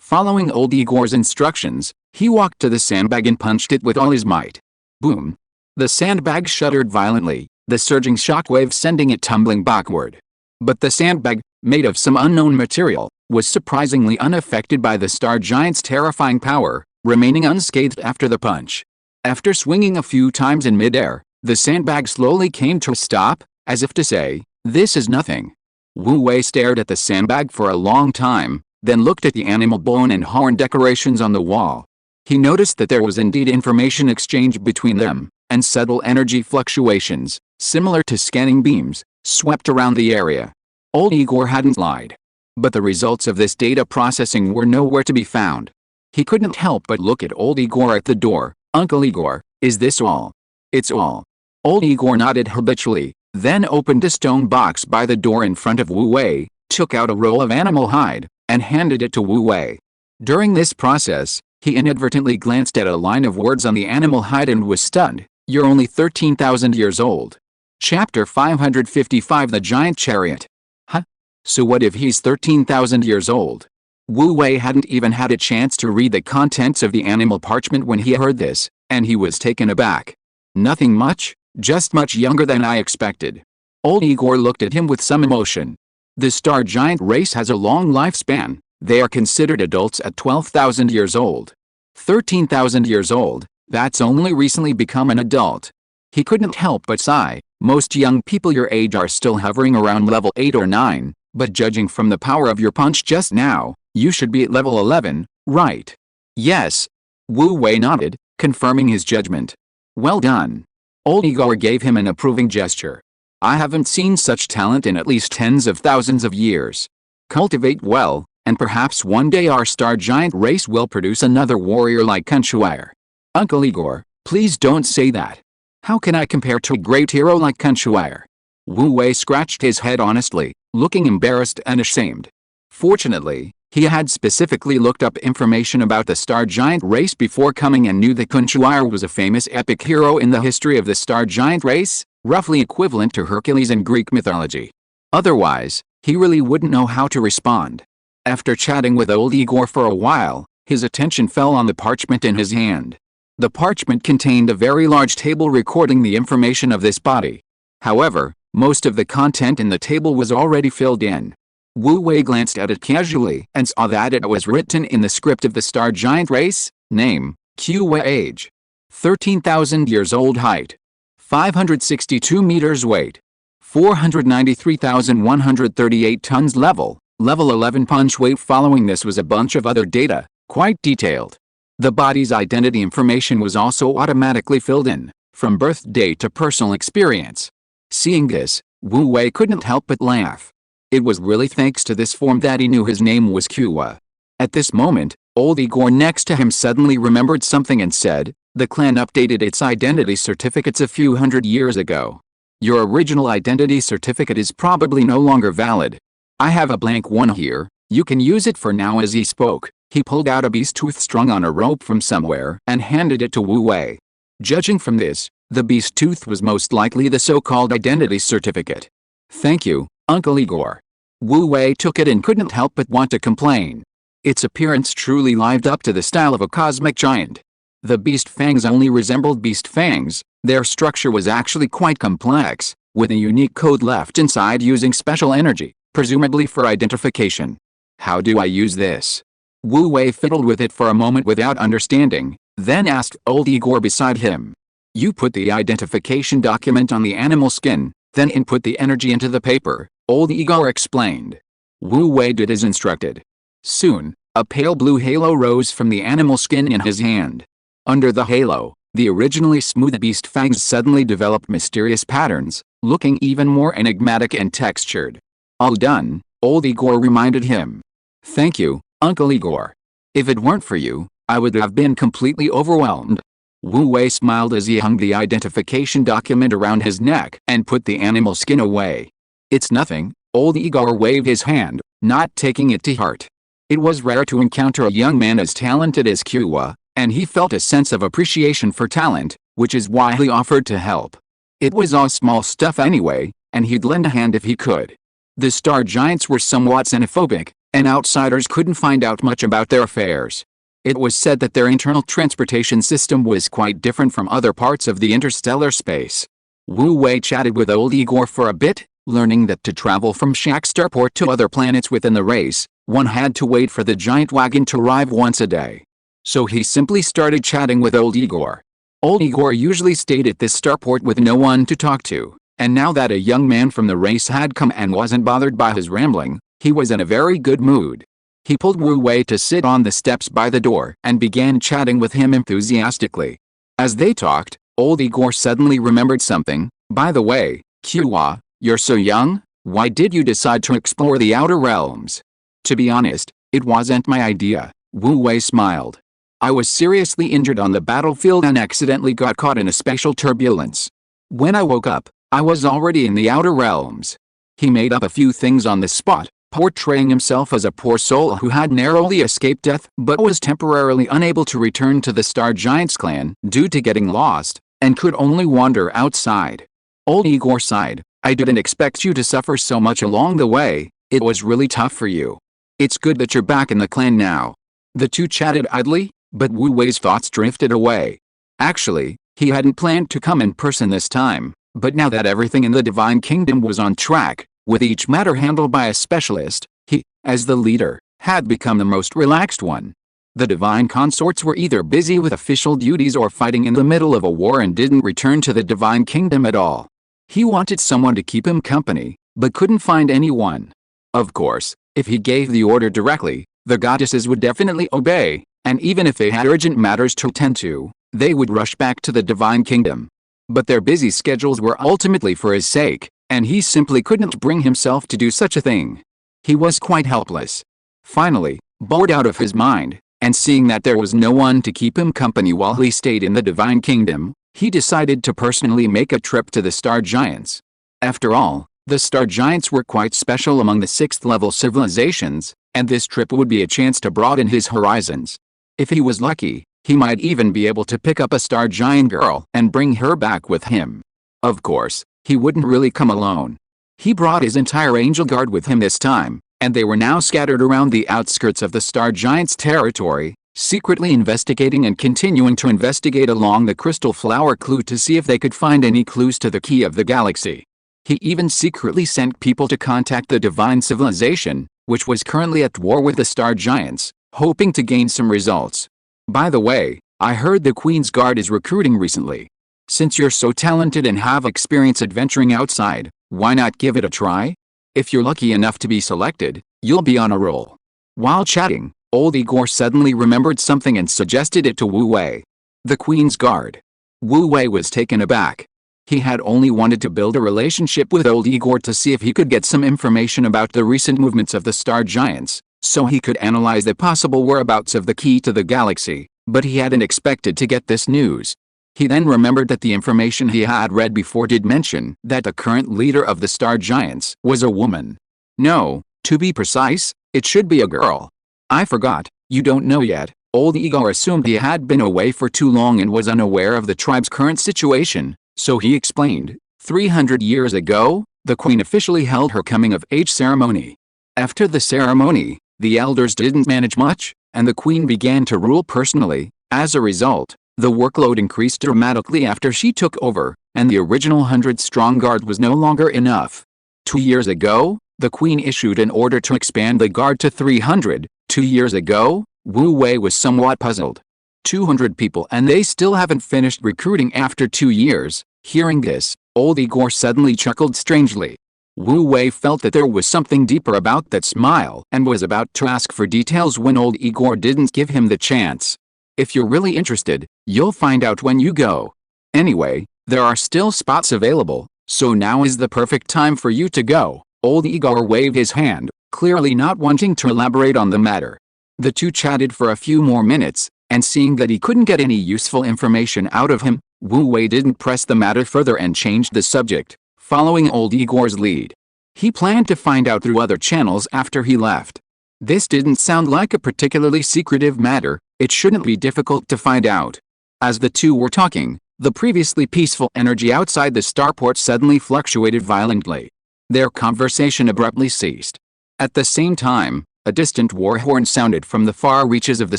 Following old Igor's instructions, he walked to the sandbag and punched it with all his might. Boom! The sandbag shuddered violently, the surging shockwave sending it tumbling backward. But the sandbag, made of some unknown material, was surprisingly unaffected by the star giant's terrifying power, remaining unscathed after the punch. After swinging a few times in midair, the sandbag slowly came to a stop, as if to say, "This is nothing." Wu Wei stared at the sandbag for a long time, then looked at the animal bone and horn decorations on the wall. He noticed that there was indeed information exchange between them, and subtle energy fluctuations, similar to scanning beams, swept around the area. Old Igor hadn't lied. But the results of this data processing were nowhere to be found. He couldn't help but look at old Igor at the door. "Uncle Igor, is this all?" "It's all." Old Igor nodded habitually, then opened a stone box by the door in front of Wu Wei, took out a roll of animal hide, and handed it to Wu Wei. During this process, he inadvertently glanced at a line of words on the animal hide and was stunned. "You're only 13,000 years old." Chapter 555 The Giant Chariot. Huh? So what if he's 13,000 years old? Wu Wei hadn't even had a chance to read the contents of the animal parchment when he heard this, and he was taken aback. "Nothing much, just much younger than I expected." Old Igor looked at him with some emotion. The star giant race has a long lifespan. They are considered adults at 12,000 years old. 13,000 years old, that's only recently become an adult. He couldn't help but sigh. Most young people your age are still hovering around level 8 or 9, but judging from the power of your punch just now, you should be at level 11, right? "Yes." Wu Wei nodded, confirming his judgment. "Well done." Old Igor gave him an approving gesture. "I haven't seen such talent in at least tens of thousands of years. Cultivate well, and perhaps one day our star giant race will produce another warrior like Kunshuire." "Uncle Igor, please don't say that. How can I compare to a great hero like Kunshuire?" Wu Wei scratched his head honestly, looking embarrassed and ashamed. Fortunately, he had specifically looked up information about the star giant race before coming and knew that Kunshuire was a famous epic hero in the history of the star giant race, roughly equivalent to Hercules in Greek mythology. Otherwise, he really wouldn't know how to respond. After chatting with old Igor for a while, his attention fell on the parchment in his hand. The parchment contained a very large table recording the information of this body. However, most of the content in the table was already filled in. Wu Wei glanced at it casually and saw that it was written in the script of the star giant race: name, Qa age, 13,000 years old, height, 562 meters, weight, 493,138 tons, level 11, punch weight. Following this was a bunch of other data, quite detailed. The body's identity information was also automatically filled in, from birth date to personal experience. Seeing this, Wu Wei couldn't help but laugh. It was really thanks to this form that he knew his name was Qa. At this moment, old Igor next to him suddenly remembered something and said, "The clan updated its identity certificates a few hundred years ago. Your original identity certificate is probably no longer valid. I have a blank one here, you can use it for now." As he spoke, he pulled out a beast tooth strung on a rope from somewhere and handed it to Wu Wei. Judging from this, the beast tooth was most likely the so-called identity certificate. "Thank you, Uncle Igor." Wu Wei took it and couldn't help but want to complain. Its appearance truly lived up to the style of a cosmic giant. The beast fangs only resembled beast fangs. Their structure was actually quite complex, with a unique code left inside using special energy, presumably for identification. "How do I use this?" Wu Wei fiddled with it for a moment without understanding, then asked old Igor beside him. "You put the identification document on the animal skin, then input the energy into the paper," old Igor explained. Wu Wei did as instructed. Soon, a pale blue halo rose from the animal skin in his hand. Under the halo, the originally smooth beast fangs suddenly developed mysterious patterns, looking even more enigmatic and textured. "All done," old Igor reminded him. "Thank you, Uncle Igor. If it weren't for you, I would have been completely overwhelmed." Wu Wei smiled as he hung the identification document around his neck and put the animal skin away. "It's nothing," old Igor waved his hand, not taking it to heart. It was rare to encounter a young man as talented as Qa, and he felt a sense of appreciation for talent, which is why he offered to help. It was all small stuff anyway, and he'd lend a hand if he could. The star giants were somewhat xenophobic, and outsiders couldn't find out much about their affairs. It was said that their internal transportation system was quite different from other parts of the interstellar space. Wu Wei chatted with old Igor for a bit, learning that to travel from Shak Starport to other planets within the race, one had to wait for the giant wagon to arrive once a day. So he simply started chatting with old Igor. Old Igor usually stayed at this starport with no one to talk to, and now that a young man from the race had come and wasn't bothered by his rambling, he was in a very good mood. He pulled Wu Wei to sit on the steps by the door and began chatting with him enthusiastically. As they talked, old Igor suddenly remembered something. By the way, Qiwa, you're so young, why did you decide to explore the outer realms? To be honest, it wasn't my idea, Wu Wei smiled. I was seriously injured on the battlefield and accidentally got caught in a spatial turbulence. When I woke up, I was already in the outer realms. He made up a few things on the spot, portraying himself as a poor soul who had narrowly escaped death but was temporarily unable to return to the Star Giants clan due to getting lost, and could only wander outside. Old Igor sighed. I didn't expect you to suffer so much along the way, it was really tough for you. It's good that you're back in the clan now. The two chatted idly, but Wu Wei's thoughts drifted away. Actually, he hadn't planned to come in person this time, but now that everything in the Divine Kingdom was on track, with each matter handled by a specialist, he, as the leader, had become the most relaxed one. The divine consorts were either busy with official duties or fighting in the middle of a war and didn't return to the Divine Kingdom at all. He wanted someone to keep him company, but couldn't find anyone. Of course, if he gave the order directly, the goddesses would definitely obey, and even if they had urgent matters to attend to, they would rush back to the Divine Kingdom. But their busy schedules were ultimately for his sake, and he simply couldn't bring himself to do such a thing. He was quite helpless. Finally, bored out of his mind, and seeing that there was no one to keep him company while he stayed in the Divine Kingdom, he decided to personally make a trip to the Star Giants. After all, the Star Giants were quite special among the 6th-level civilizations, and this trip would be a chance to broaden his horizons. If he was lucky, he might even be able to pick up a Star Giant girl and bring her back with him. Of course, he wouldn't really come alone. He brought his entire angel guard with him this time, and they were now scattered around the outskirts of the Star Giants' territory, secretly investigating and continuing to investigate along the Crystal Flower Clue to see if they could find any clues to the key of the galaxy. He even secretly sent people to contact the Divine Civilization, which was currently at war with the Star Giants, hoping to gain some results. By the way, I heard the Queen's Guard is recruiting recently. Since you're so talented and have experience adventuring outside, why not give it a try? If you're lucky enough to be selected, you'll be on a roll. While chatting, old Igor suddenly remembered something and suggested it to Wu Wei. The Queen's Guard. Wu Wei was taken aback. He had only wanted to build a relationship with old Igor to see if he could get some information about the recent movements of the Star Giants, so he could analyze the possible whereabouts of the key to the galaxy, but he hadn't expected to get this news. He then remembered that the information he had read before did mention that the current leader of the Star Giants was a woman. No, to be precise, it should be a girl. I forgot, you don't know yet. Old Igor assumed he had been away for too long and was unaware of the tribe's current situation, so he explained. 300 years ago, the queen officially held her coming-of-age ceremony. After the ceremony, the elders didn't manage much, and the queen began to rule personally. As a result, the workload increased dramatically after she took over, and the original 100-strong guard was no longer enough. 2 years ago, the queen issued an order to expand the guard to 300. 2 years ago, Wu Wei was somewhat puzzled. 200 people and they still haven't finished recruiting after 2 years. Hearing this, old Igor suddenly chuckled strangely. Wu Wei felt that there was something deeper about that smile and was about to ask for details when old Igor didn't give him the chance. If you're really interested, you'll find out when you go. Anyway, there are still spots available, so now is the perfect time for you to go. Old Igor waved his hand, clearly not wanting to elaborate on the matter. The two chatted for a few more minutes, and seeing that he couldn't get any useful information out of him, Wu Wei didn't press the matter further and changed the subject, following old Igor's lead. He planned to find out through other channels after he left. This didn't sound like a particularly secretive matter. It shouldn't be difficult to find out. As the two were talking, the previously peaceful energy outside the starport suddenly fluctuated violently. Their conversation abruptly ceased. At the same time, A distant war horn sounded from the far reaches of the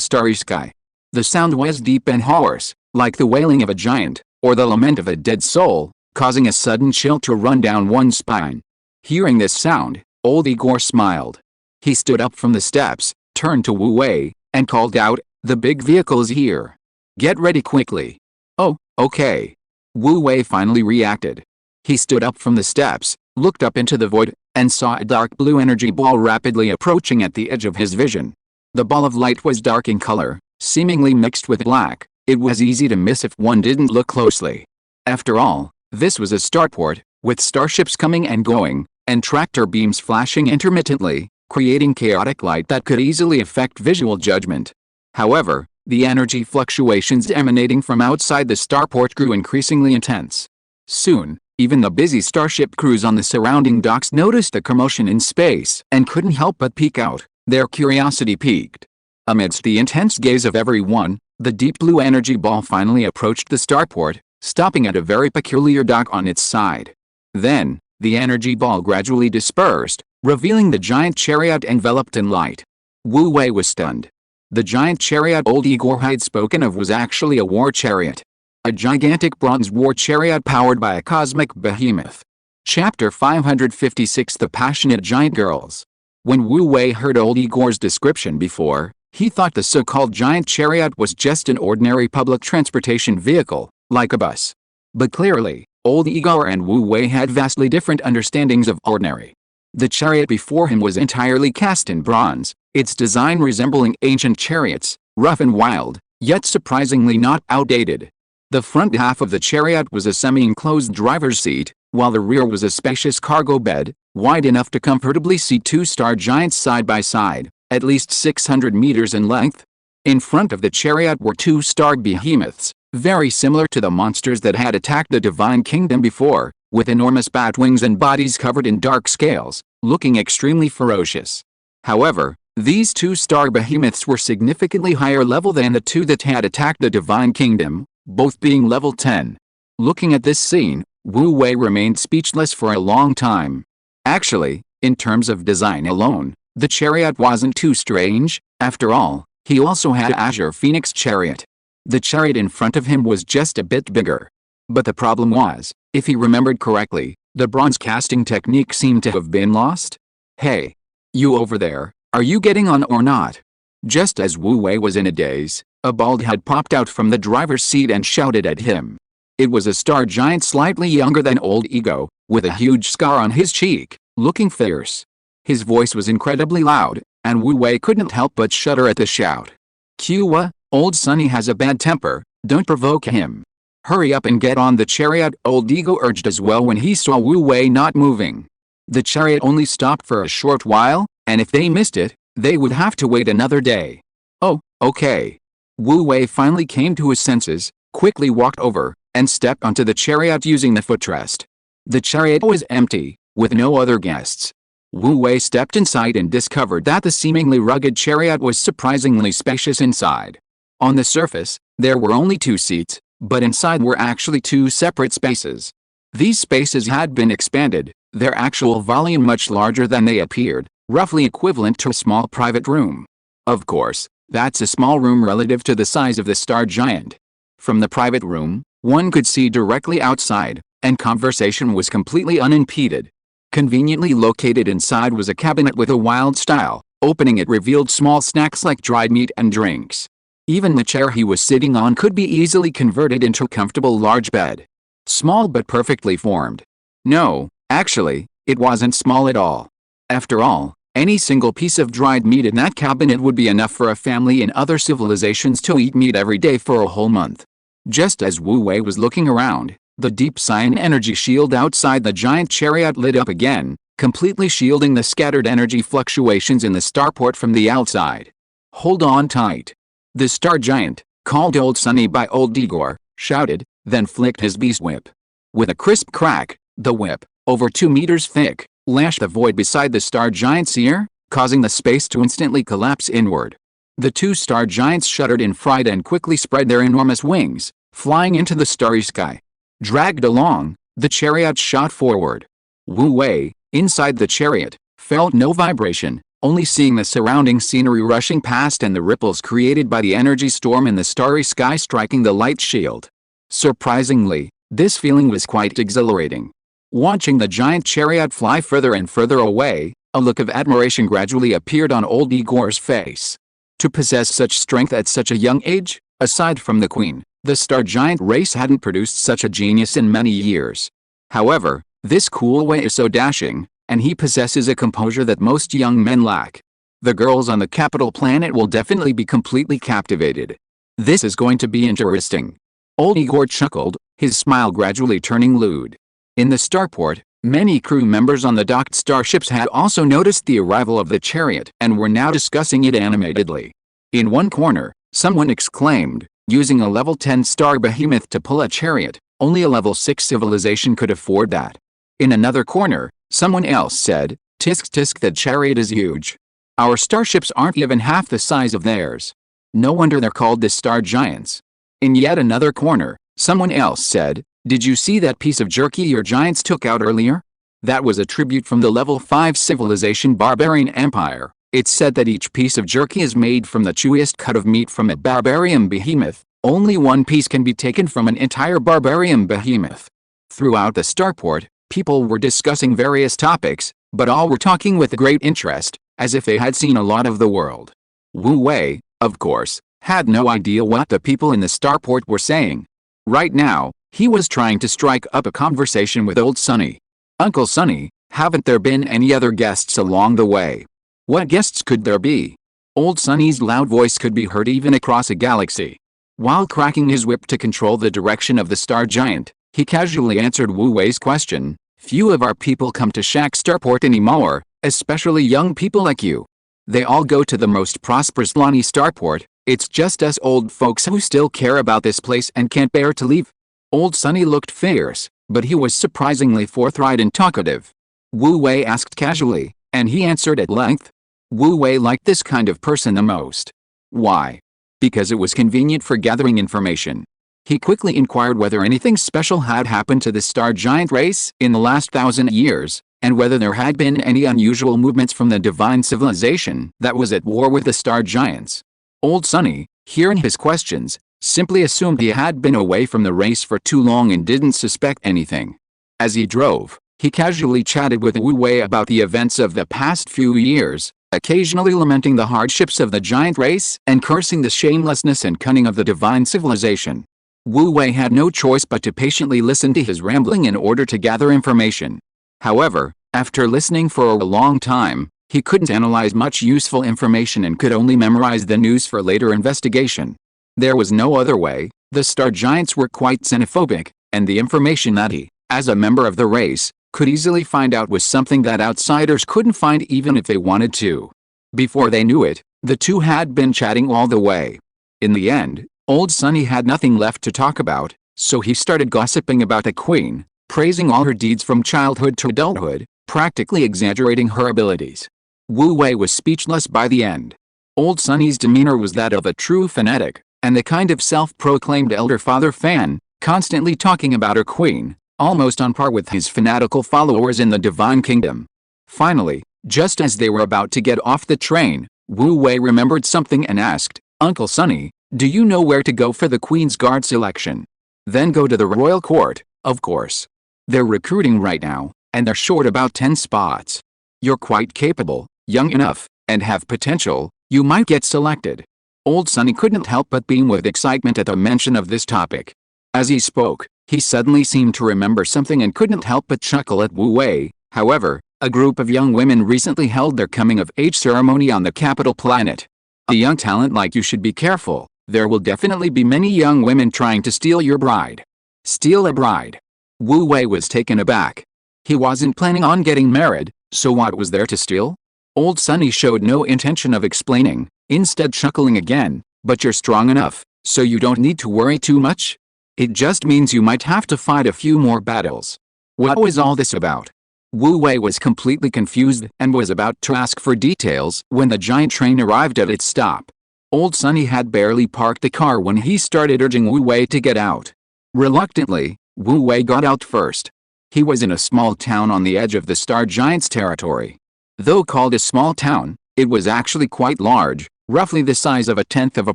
starry sky. The sound was deep and hoarse, like the wailing of a giant, or the lament of a dead soul, causing a sudden chill to run down one's spine. Hearing this sound, old Igor smiled. He stood up from the steps, turned to Wu Wei, and called out, "The big vehicle is here. Get ready quickly." "Oh, okay." Wu Wei finally reacted. He stood up from the steps, looked up into the void, and saw a dark blue energy ball rapidly approaching at the edge of his vision. The ball of light was dark in color, seemingly mixed with black. It was easy to miss if one didn't look closely. After all, this was a starport, with starships coming and going, and tractor beams flashing intermittently, creating chaotic light that could easily affect visual judgment. However, the energy fluctuations emanating from outside the starport grew increasingly intense. Soon, even the busy starship crews on the surrounding docks noticed the commotion in space and couldn't help but peek out. Their curiosity piqued. Amidst the intense gaze of everyone, the deep blue energy ball finally approached the starport, stopping at a very peculiar dock on its side. Then, the energy ball gradually dispersed, revealing the giant chariot enveloped in light. Wu Wei was stunned. The giant chariot old Igor had spoken of was actually a war chariot. A gigantic bronze war chariot powered by a cosmic behemoth. Chapter 556 The Passionate Giant Girls. When Wu Wei heard old Igor's description before, he thought the so-called giant chariot was just an ordinary public transportation vehicle, like a bus. But clearly, old Igor and Wu Wei had vastly different understandings of ordinary. The chariot before him was entirely cast in bronze, its design resembling ancient chariots, rough and wild, yet surprisingly not outdated. The front half of the chariot was a semi-enclosed driver's seat, while the rear was a spacious cargo bed, wide enough to comfortably seat two star giants side by side, at least 600 meters in length. In front of the chariot were two star behemoths, very similar to the monsters that had attacked the Divine Kingdom before, with enormous bat wings and bodies covered in dark scales, looking extremely ferocious. However, these two star behemoths were significantly higher level than the two that had attacked the Divine Kingdom, both being level 10. Looking at this scene, Wu Wei remained speechless for a long time. Actually, in terms of design alone, the chariot wasn't too strange. After all, he also had an Azure Phoenix chariot. The chariot in front of him was just a bit bigger. But the problem was, if he remembered correctly, the bronze casting technique seemed to have been lost. "Hey! You over there, are you getting on or not?" Just as Wu Wei was in a daze, a bald head popped out from the driver's seat and shouted at him. It was a star giant slightly younger than old Ego, with a huge scar on his cheek, looking fierce. His voice was incredibly loud, and Wu Wei couldn't help but shudder at the shout. "Qa, old Sonny has a bad temper, don't provoke him. Hurry up and get on the chariot," old Ego urged as well when he saw Wu Wei not moving. The chariot only stopped for a short while, and if they missed it, they would have to wait another day. "Oh, okay." Wu Wei finally came to his senses, quickly walked over, and stepped onto the chariot using the footrest. The chariot was empty, with no other guests. Wu Wei stepped inside and discovered that the seemingly rugged chariot was surprisingly spacious inside. On the surface, there were only two seats, but inside were actually two separate spaces. These spaces had been expanded, their actual volume much larger than they appeared, roughly equivalent to a small private room. Of course, that's a small room relative to the size of the star giant. From the private room, one could see directly outside, and conversation was completely unimpeded. Conveniently located inside was a cabinet with a wild style. Opening it revealed small snacks like dried meat and drinks. Even the chair he was sitting on could be easily converted into a comfortable large bed. Small but perfectly formed. No, actually, it wasn't small at all. After all, any single piece of dried meat in that cabinet would be enough for a family in other civilizations to eat meat every day for a whole month. Just as Wu Wei was looking around, the deep cyan energy shield outside the giant chariot lit up again, completely shielding the scattered energy fluctuations in the starport from the outside. "Hold on tight." The star giant, called Old Sonny by old Igor, shouted, then flicked his beast whip. With a crisp crack, the whip, over 2 meters thick, lashed the void beside the star giant's ear, causing the space to instantly collapse inward. The two star giants shuddered in fright and quickly spread their enormous wings, flying into the starry sky. Dragged along, the chariot shot forward. Wu Wei, inside the chariot, felt no vibration, only seeing the surrounding scenery rushing past and the ripples created by the energy storm in the starry sky striking the light shield. Surprisingly, this feeling was quite exhilarating. Watching the giant chariot fly further and further away, a look of admiration gradually appeared on old Igor's face. To possess such strength at such a young age, aside from the queen, the star giant race hadn't produced such a genius in many years. However, this cool way is so dashing, and he possesses a composure that most young men lack. The girls on the capital planet will definitely be completely captivated. This is going to be interesting. Old Igor chuckled, his smile gradually turning lewd. In the starport, many crew members on the docked starships had also noticed the arrival of the chariot and were now discussing it animatedly. In one corner, someone exclaimed, using a level 10 star behemoth to pull a chariot, only a level 6 civilization could afford that. In another corner, someone else said, tisk tisk, that chariot is huge. Our starships aren't even half the size of theirs. No wonder they're called the star giants. In yet another corner, someone else said, did you see that piece of jerky your giants took out earlier? That was a tribute from the level 5 civilization barbarian empire. It's said that each piece of jerky is made from the chewiest cut of meat from a barbarian behemoth. Only one piece can be taken from an entire barbarian behemoth. Throughout the starport, people were discussing various topics, but all were talking with great interest, as if they had seen a lot of the world. Wu Wei, of course, had no idea what the people in the starport were saying. Right now, he was trying to strike up a conversation with old Sonny. Uncle Sonny, haven't there been any other guests along the way? What guests could there be? Old Sonny's loud voice could be heard even across a galaxy. While cracking his whip to control the direction of the star giant, he casually answered Wu Wei's question, few of our people come to Shaq Starport anymore, especially young people like you. They all go to the most prosperous Lonnie Starport. It's just us old folks who still care about this place and can't bear to leave. Old Sonny looked fierce, but he was surprisingly forthright and talkative. Wu Wei asked casually, and he answered at length. Wu Wei liked this kind of person the most. Why? Because it was convenient for gathering information. He quickly inquired whether anything special had happened to the star giant race in the last 1,000 years, and whether there had been any unusual movements from the divine civilization that was at war with the star giants. Old Sonny, hearing his questions, simply assumed he had been away from the race for too long and didn't suspect anything. As he drove, he casually chatted with Wu Wei about the events of the past few years, occasionally lamenting the hardships of the giant race and cursing the shamelessness and cunning of the divine civilization. Wu Wei had no choice but to patiently listen to his rambling in order to gather information. However, after listening for a long time, he couldn't analyze much useful information and could only memorize the news for later investigation. There was no other way. The star giants were quite xenophobic, and the information that he, as a member of the race, could easily find out was something that outsiders couldn't find even if they wanted to. Before they knew it, the two had been chatting all the way. In the end, old Sonny had nothing left to talk about, so he started gossiping about the queen, praising all her deeds from childhood to adulthood, practically exaggerating her abilities. Wu Wei was speechless by the end. Old Sonny's demeanor was that of a true fanatic, and the kind of self-proclaimed elder father fan, constantly talking about her queen, almost on par with his fanatical followers in the Divine Kingdom. Finally, just as they were about to get off the train, Wu Wei remembered something and asked, Uncle Sonny, do you know where to go for the Queen's Guard selection? Then go to the royal court, of course. They're recruiting right now, and they're short about 10 spots. You're quite capable, young enough, and have potential. You might get selected. Old Sonny couldn't help but beam with excitement at the mention of this topic. As he spoke, he suddenly seemed to remember something and couldn't help but chuckle at Wu Wei. However, a group of young women recently held their coming-of-age ceremony on the capital planet. A young talent like you should be careful. There will definitely be many young women trying to steal your bride. Steal a bride? Wu Wei was taken aback. He wasn't planning on getting married, so what was there to steal? Old Sonny showed no intention of explaining, instead chuckling again, but you're strong enough, so you don't need to worry too much. It just means you might have to fight a few more battles. What was all this about? Wu Wei was completely confused and was about to ask for details when the giant train arrived at its stop. Old Sonny had barely parked the car when he started urging Wu Wei to get out. Reluctantly, Wu Wei got out first. He was in a small town on the edge of the Star Giant's territory. Though called a small town, It was actually quite large, roughly the size of a tenth of a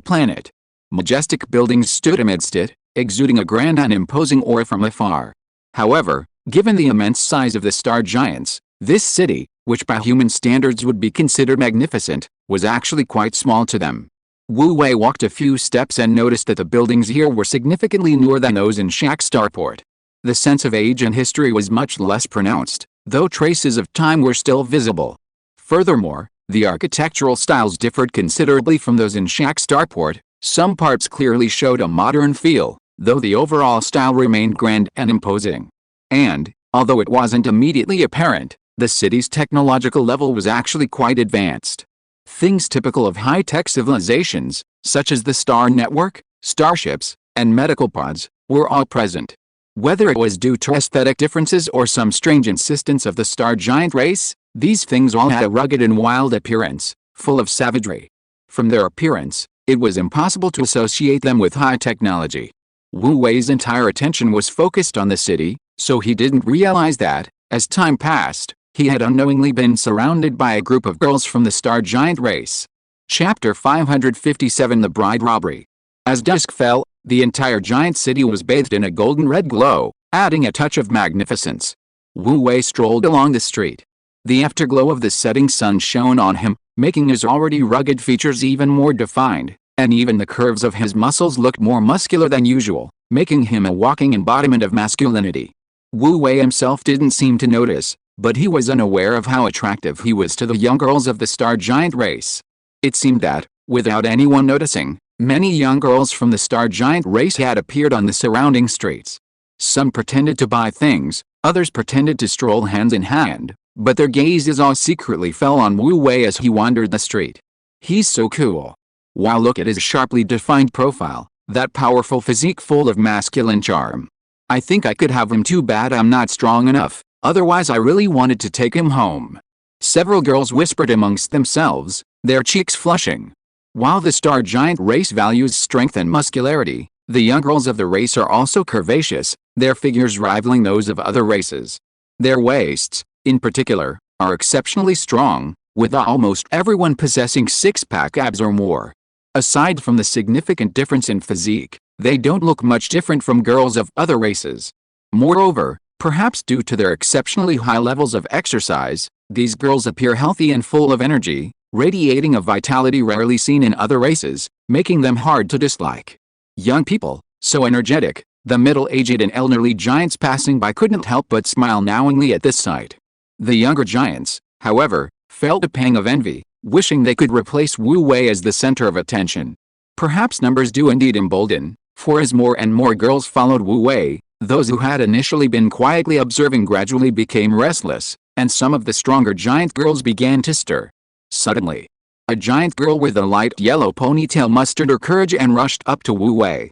planet. Majestic buildings stood amidst it, exuding a grand and imposing aura from afar. However, given the immense size of the star giants, this city, which by human standards would be considered magnificent, was actually quite small to them. Wu Wei walked a few steps and noticed that the buildings here were significantly newer than those in Shaq Starport. The sense of age and history was much less pronounced, though traces of time were still visible. Furthermore, the architectural styles differed considerably from those in Shaq Starport. Some parts clearly showed a modern feel, though the overall style remained grand and imposing. And, although it wasn't immediately apparent, the city's technological level was actually quite advanced. Things typical of high-tech civilizations, such as the star network, starships, and medical pods, were all present. Whether it was due to aesthetic differences or some strange insistence of the star giant race, these things all had a rugged and wild appearance, full of savagery. From their appearance, it was impossible to associate them with high technology. Wu Wei's entire attention was focused on the city, so he didn't realize that, as time passed, he had unknowingly been surrounded by a group of girls from the star giant race. Chapter 557 The Bride Robbery. As dusk fell, the entire giant city was bathed in a golden red glow, adding a touch of magnificence. Wu Wei strolled along the street. The afterglow of the setting sun shone on him, making his already rugged features even more defined, and even the curves of his muscles looked more muscular than usual, making him a walking embodiment of masculinity. Wu Wei himself didn't seem to notice, but he was unaware of how attractive he was to the young girls of the star giant race. It seemed that, without anyone noticing, many young girls from the star giant race had appeared on the surrounding streets. Some pretended to buy things, others pretended to stroll hands in hand, but their gazes all secretly fell on Wu Wei as he wandered the street. He's so cool. Wow, look at his sharply defined profile, that powerful physique full of masculine charm. I think I could have him, too bad I'm not strong enough, otherwise I really wanted to take him home. Several girls whispered amongst themselves, their cheeks flushing. While the star giant race values strength and muscularity, the young girls of the race are also curvaceous, their figures rivaling those of other races. Their waists, in particular, are exceptionally strong, with almost everyone possessing six-pack abs or more. Aside from the significant difference in physique, they don't look much different from girls of other races. Moreover, perhaps due to their exceptionally high levels of exercise, these girls appear healthy and full of energy, radiating a vitality rarely seen in other races, making them hard to dislike. Young people, so energetic, the middle-aged and elderly giants passing by couldn't help but smile knowingly at this sight. The younger giants, however, felt a pang of envy, wishing they could replace Wu Wei as the center of attention. Perhaps numbers do indeed embolden, for as more and more girls followed Wu Wei, those who had initially been quietly observing gradually became restless, and some of the stronger giant girls began to stir. Suddenly, a giant girl with a light yellow ponytail mustered her courage and rushed up to Wu Wei.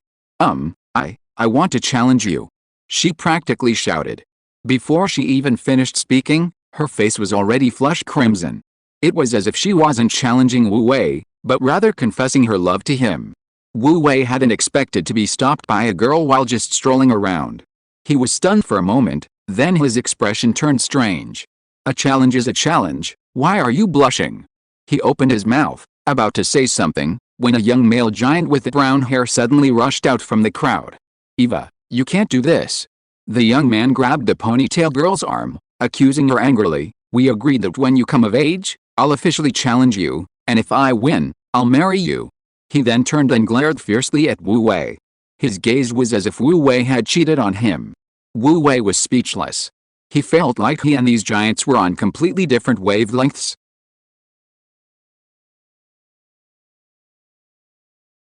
I want to challenge you," she practically shouted. Before she even finished speaking, her face was already flushed crimson. It was as if she wasn't challenging Wu Wei, but rather confessing her love to him. Wu Wei hadn't expected to be stopped by a girl while just strolling around. He was stunned for a moment, then his expression turned strange. "A challenge is a challenge, why are you blushing?" He opened his mouth, about to say something, when a young male giant with brown hair suddenly rushed out from the crowd. "Eva, you can't do this." The young man grabbed the ponytail girl's arm, accusing her angrily. "We agreed that when you come of age, I'll officially challenge you, and if I win, I'll marry you." He then turned and glared fiercely at Wu Wei. His gaze was as if Wu Wei had cheated on him. Wu Wei was speechless. He felt like he and these giants were on completely different wavelengths.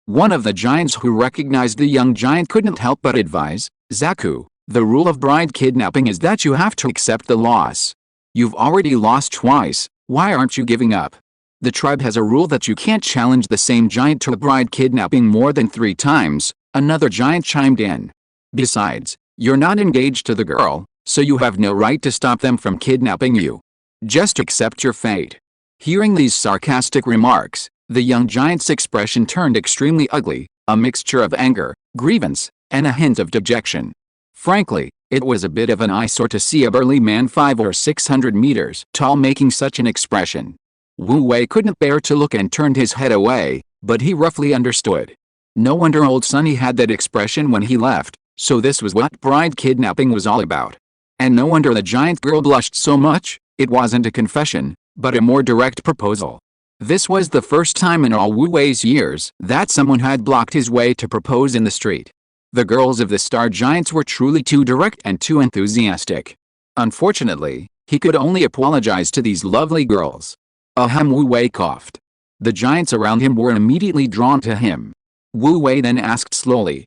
One of the giants who recognized the young giant couldn't help but advise, "Zaku, the rule of bride kidnapping is that you have to accept the loss. You've already lost twice, why aren't you giving up? The tribe has a rule that you can't challenge the same giant to a bride kidnapping more than 3 times, another giant chimed in. "Besides, you're not engaged to the girl, so you have no right to stop them from kidnapping you. Just accept your fate." Hearing these sarcastic remarks, the young giant's expression turned extremely ugly, a mixture of anger, grievance, and a hint of dejection. Frankly, it was a bit of an eyesore to see a burly man 500 or 600 meters tall making such an expression. Wu Wei couldn't bear to look and turned his head away, but he roughly understood. No wonder old Sonny had that expression when he left, so this was what bride kidnapping was all about. And no wonder the giant girl blushed so much. It wasn't a confession, but a more direct proposal. This was the first time in all Wu Wei's years that someone had blocked his way to propose in the street. The girls of the Star Giants were truly too direct and too enthusiastic. Unfortunately, he could only apologize to these lovely girls. Ahem, Wu Wei coughed. The giants around him were immediately drawn to him. Wu Wei then asked slowly,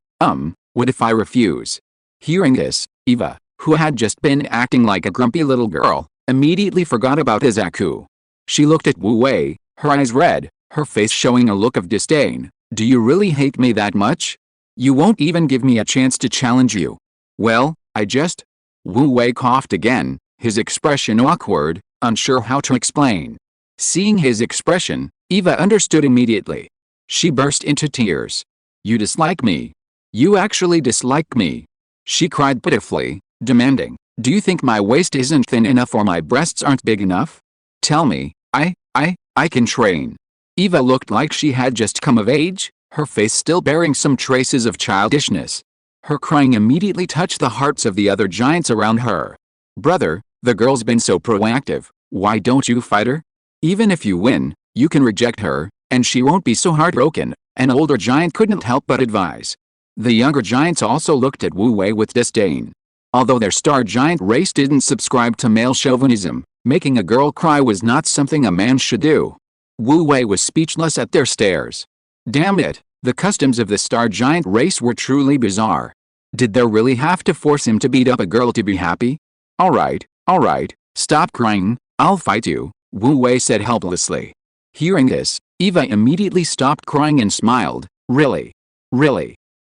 what if I refuse? Hearing this, Eva, who had just been acting like a grumpy little girl, immediately forgot about Izaku. She looked at Wu Wei, her eyes red, her face showing a look of disdain. Do you really hate me that much? You won't even give me a chance to challenge you. Well, Wu Wei coughed again, his expression awkward, unsure how to explain. Seeing his expression, Eva understood immediately. She burst into tears. You dislike me. You actually dislike me. She cried pitifully, demanding, do you think my waist isn't thin enough or my breasts aren't big enough? Tell me, I can train. Eva looked like she had just come of age, her face still bearing some traces of childishness. Her crying immediately touched the hearts of the other giants around her. Brother, the girl's been so proactive, why don't you fight her? Even if you win, you can reject her, and she won't be so heartbroken, an older giant couldn't help but advise. The younger giants also looked at Wu Wei with disdain. Although their Star Giant race didn't subscribe to male chauvinism, making a girl cry was not something a man should do. Wu Wei was speechless at their stares. Damn it, the customs of the Star Giant race were truly bizarre. Did they really have to force him to beat up a girl to be happy? Alright, stop crying, I'll fight you, Wu Wei said helplessly. Hearing this, Eva immediately stopped crying and smiled. Really?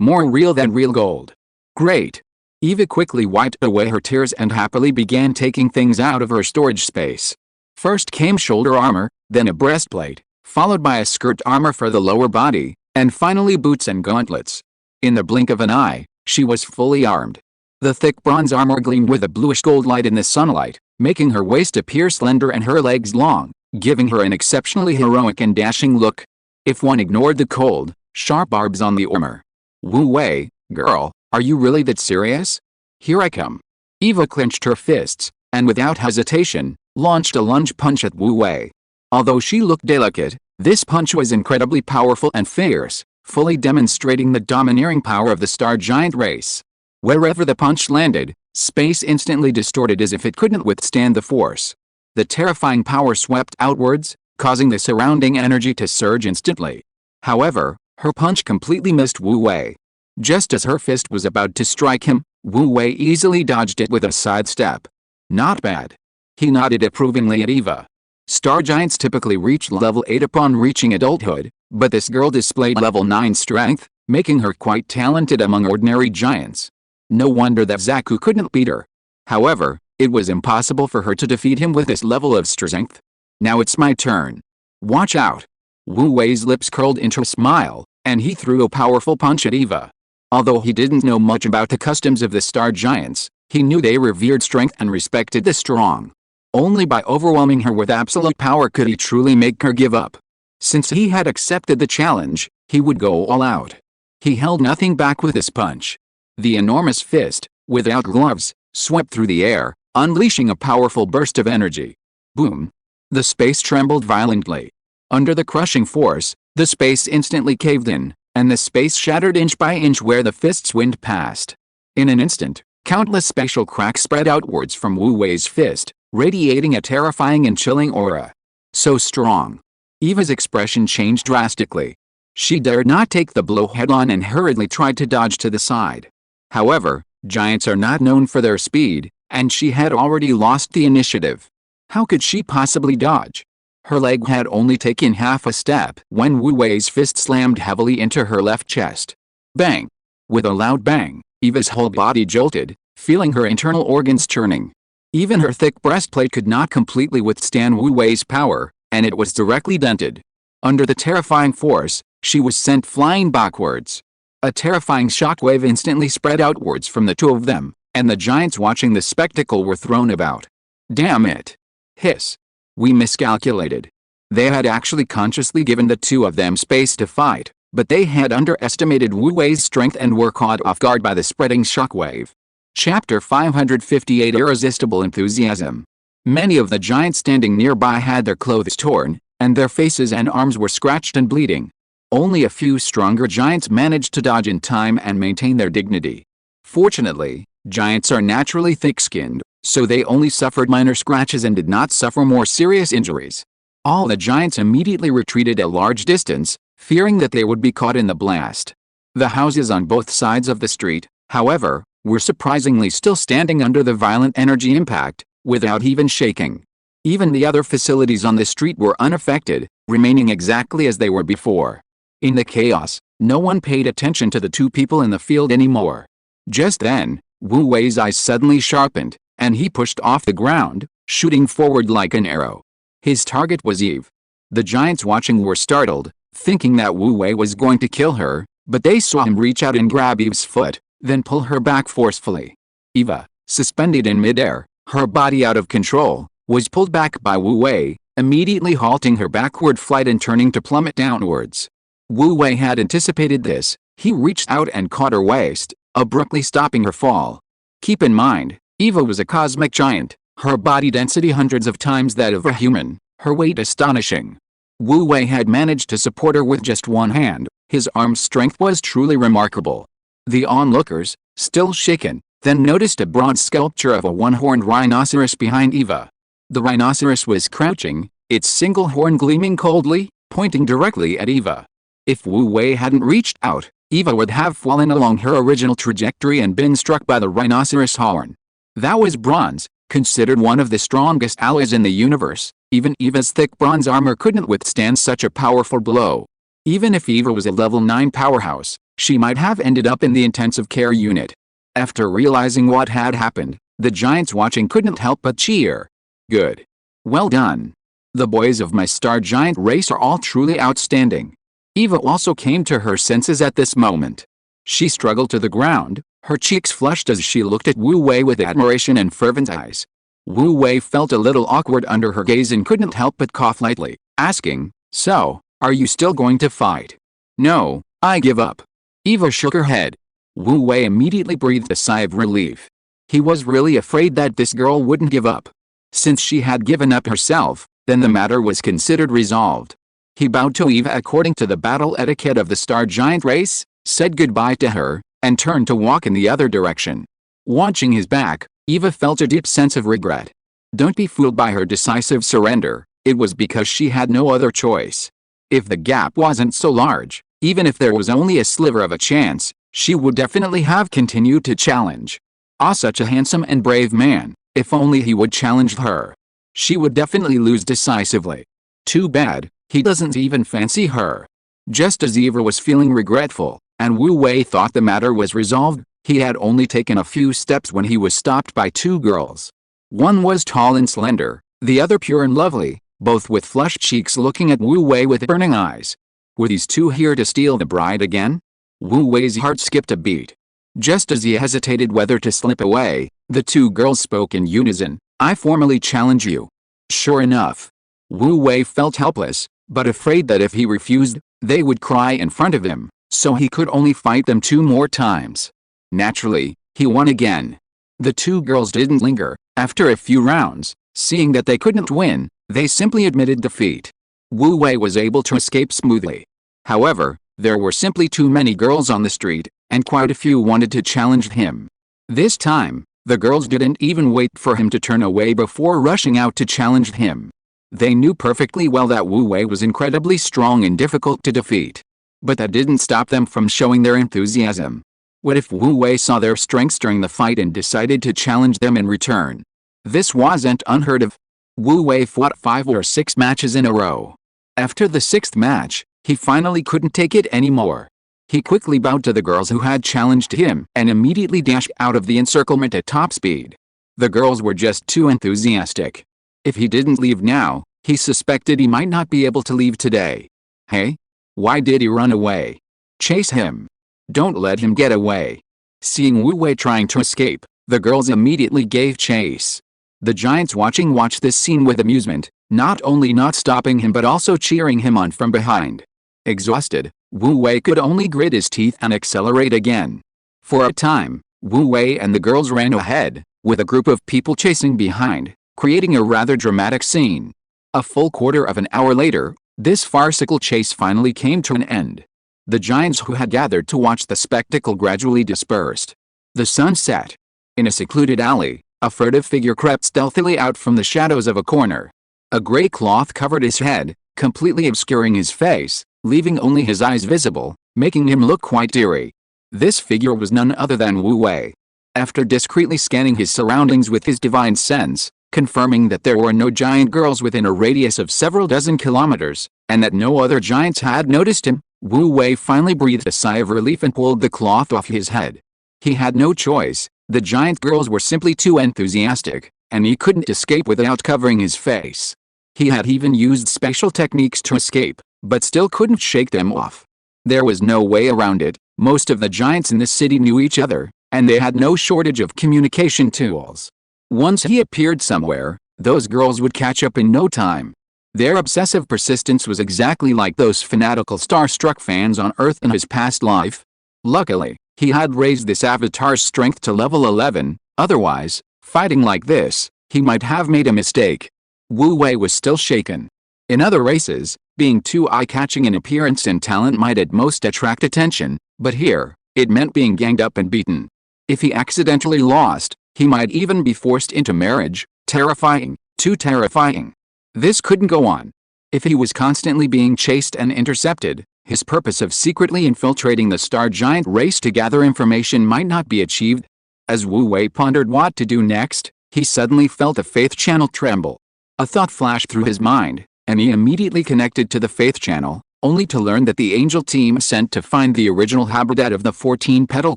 More real than real gold. Great. Eva quickly wiped away her tears and happily began taking things out of her storage space. First came shoulder armor, then a breastplate, followed by a skirt armor for the lower body, and finally boots and gauntlets. In the blink of an eye, she was fully armed. The thick bronze armor gleamed with a bluish gold light in the sunlight, making her waist appear slender and her legs long, giving her an exceptionally heroic and dashing look. If one ignored the cold, sharp barbs on the armor. Wu Wei, girl, are you really that serious? Here I come. Eva clenched her fists, and without hesitation, launched a lunge punch at Wu Wei. Although she looked delicate, this punch was incredibly powerful and fierce, fully demonstrating the domineering power of the Star Giant race. Wherever the punch landed, space instantly distorted as if it couldn't withstand the force. The terrifying power swept outwards, causing the surrounding energy to surge instantly. However, her punch completely missed Wu Wei. Just as her fist was about to strike him, Wu Wei easily dodged it with a sidestep. Not bad. He nodded approvingly at Eva. Star Giants typically reach level 8 upon reaching adulthood, but this girl displayed level 9 strength, making her quite talented among ordinary giants. No wonder that Zaku couldn't beat her. However, it was impossible for her to defeat him with this level of strength. Now it's my turn. Watch out. Wu Wei's lips curled into a smile, and he threw a powerful punch at Eva. Although he didn't know much about the customs of the Star Giants, he knew they revered strength and respected the strong. Only by overwhelming her with absolute power could he truly make her give up. Since he had accepted the challenge, he would go all out. He held nothing back with his punch. The enormous fist, without gloves, swept through the air, unleashing a powerful burst of energy. Boom! The space trembled violently. Under the crushing force, the space instantly caved in, and the space shattered inch by inch where the fist's wind passed. In an instant, countless spatial cracks spread outwards from Wu Wei's fist, radiating a terrifying and chilling aura. So strong. Eva's expression changed drastically. She dared not take the blow head-on and hurriedly tried to dodge to the side. However, giants are not known for their speed, and she had already lost the initiative. How could she possibly dodge? Her leg had only taken half a step when Wu Wei's fist slammed heavily into her left chest. Bang! With a loud bang, Eva's whole body jolted, feeling her internal organs churning. Even her thick breastplate could not completely withstand Wu Wei's power, and it was directly dented. Under the terrifying force, she was sent flying backwards. A terrifying shockwave instantly spread outwards from the two of them, and the giants watching the spectacle were thrown about. Damn it! Hiss! We miscalculated. They had actually consciously given the two of them space to fight, but they had underestimated Wu Wei's strength and were caught off guard by the spreading shockwave. Chapter 558 Irresistible Enthusiasm. Many of the giants standing nearby had their clothes torn, and their faces and arms were scratched and bleeding. Only a few stronger giants managed to dodge in time and maintain their dignity. Fortunately, giants are naturally thick-skinned, so they only suffered minor scratches and did not suffer more serious injuries. All the giants immediately retreated a large distance, fearing that they would be caught in the blast. The houses on both sides of the street, however, were surprisingly still standing under the violent energy impact, without even shaking. Even the other facilities on the street were unaffected, remaining exactly as they were before. In the chaos, no one paid attention to the two people in the field anymore. Just then, Wu Wei's eyes suddenly sharpened, and he pushed off the ground, shooting forward like an arrow. His target was Eve. The giants watching were startled, thinking that Wu Wei was going to kill her, but they saw him reach out and grab Eve's foot, then pull her back forcefully. Eva, suspended in midair, her body out of control, was pulled back by Wu Wei, immediately halting her backward flight and turning to plummet downwards. Wu Wei had anticipated this. He reached out and caught her waist, abruptly stopping her fall. Keep in mind, Eva was a cosmic giant, her body density hundreds of times that of a human, her weight astonishing. Wu Wei had managed to support her with just one hand. His arm strength was truly remarkable. The onlookers, still shaken, then noticed a bronze sculpture of a one-horned rhinoceros behind Eva. The rhinoceros was crouching, its single horn gleaming coldly, pointing directly at Eva. If Wu Wei hadn't reached out, Eva would have fallen along her original trajectory and been struck by the rhinoceros horn. That was bronze, considered one of the strongest alloys in the universe. Even Eva's thick bronze armor couldn't withstand such a powerful blow. Even if Eva was a level 9 powerhouse, she might have ended up in the intensive care unit. After realizing what had happened, the giants watching couldn't help but cheer. Good. Well done. The boys of my star giant race are all truly outstanding. Eva also came to her senses at this moment. She struggled to the ground, her cheeks flushed as she looked at Wu Wei with admiration and fervent eyes. Wu Wei felt a little awkward under her gaze and couldn't help but cough lightly, asking, "So, are you still going to fight?" "No, I give up." Eva shook her head. Wu Wei immediately breathed a sigh of relief. He was really afraid that this girl wouldn't give up. Since she had given up herself, then the matter was considered resolved. He bowed to Eva according to the battle etiquette of the Star Giant race, said goodbye to her, and turned to walk in the other direction. Watching his back, Eva felt a deep sense of regret. Don't be fooled by her decisive surrender, it was because she had no other choice. If the gap wasn't so large, even if there was only a sliver of a chance, she would definitely have continued to challenge. Ah, such a handsome and brave man, if only he would challenge her. She would definitely lose decisively. Too bad, he doesn't even fancy her. Just as Eva was feeling regretful, and Wu Wei thought the matter was resolved, he had only taken a few steps when he was stopped by two girls. One was tall and slender, the other pure and lovely, both with flushed cheeks looking at Wu Wei with burning eyes. Were these two here to steal the bride again? Wu Wei's heart skipped a beat. Just as he hesitated whether to slip away, the two girls spoke in unison, "I formally challenge you." Sure enough, Wu Wei felt helpless, but afraid that if he refused, they would cry in front of him, so he could only fight them 2 more times. Naturally, he won again. The two girls didn't linger. After a few rounds, seeing that they couldn't win, they simply admitted defeat. Wu Wei was able to escape smoothly. However, there were simply too many girls on the street, and quite a few wanted to challenge him. This time, the girls didn't even wait for him to turn away before rushing out to challenge him. They knew perfectly well that Wu Wei was incredibly strong and difficult to defeat. But that didn't stop them from showing their enthusiasm. What if Wu Wei saw their strengths during the fight and decided to challenge them in return? This wasn't unheard of. Wu Wei fought 5 or 6 matches in a row. After the 6th match, he finally couldn't take it anymore. He quickly bowed to the girls who had challenged him and immediately dashed out of the encirclement at top speed. The girls were just too enthusiastic. If he didn't leave now, he suspected he might not be able to leave today. Hey? Why did he run away? Chase him. Don't let him get away. Seeing Wu Wei trying to escape, the girls immediately gave chase. The giants watched this scene with amusement, not only not stopping him but also cheering him on from behind. Exhausted, Wu Wei could only grit his teeth and accelerate again. For a time, Wu Wei and the girls ran ahead, with a group of people chasing behind, creating a rather dramatic scene. A full quarter of an hour later, this farcical chase finally came to an end. The giants who had gathered to watch the spectacle gradually dispersed. The sun set. In a secluded alley, a furtive figure crept stealthily out from the shadows of a corner. A gray cloth covered his head, completely obscuring his face, leaving only his eyes visible, making him look quite eerie. This figure was none other than Wu Wei. After discreetly scanning his surroundings with his divine sense, confirming that there were no giant girls within a radius of several dozen kilometers, and that no other giants had noticed him, Wu Wei finally breathed a sigh of relief and pulled the cloth off his head. He had no choice, the giant girls were simply too enthusiastic, and he couldn't escape without covering his face. He had even used special techniques to escape, but still couldn't shake them off. There was no way around it. Most of the giants in the city knew each other, and they had no shortage of communication tools. Once he appeared somewhere, those girls would catch up in no time. Their obsessive persistence was exactly like those fanatical starstruck fans on Earth in his past life. Luckily, he had raised this avatar's strength to level 11, otherwise, fighting like this, he might have made a mistake. Wu Wei was still shaken. In other races, being too eye-catching in appearance and talent might at most attract attention, but here, it meant being ganged up and beaten. If he accidentally lost, he might even be forced into marriage. Terrifying, too terrifying. This couldn't go on. If he was constantly being chased and intercepted, his purpose of secretly infiltrating the Star Giant race to gather information might not be achieved. As Wu Wei pondered what to do next, he suddenly felt a faith channel tremble. A thought flashed through his mind, and he immediately connected to the faith channel, only to learn that the angel team sent to find the original habitat of the 14-petal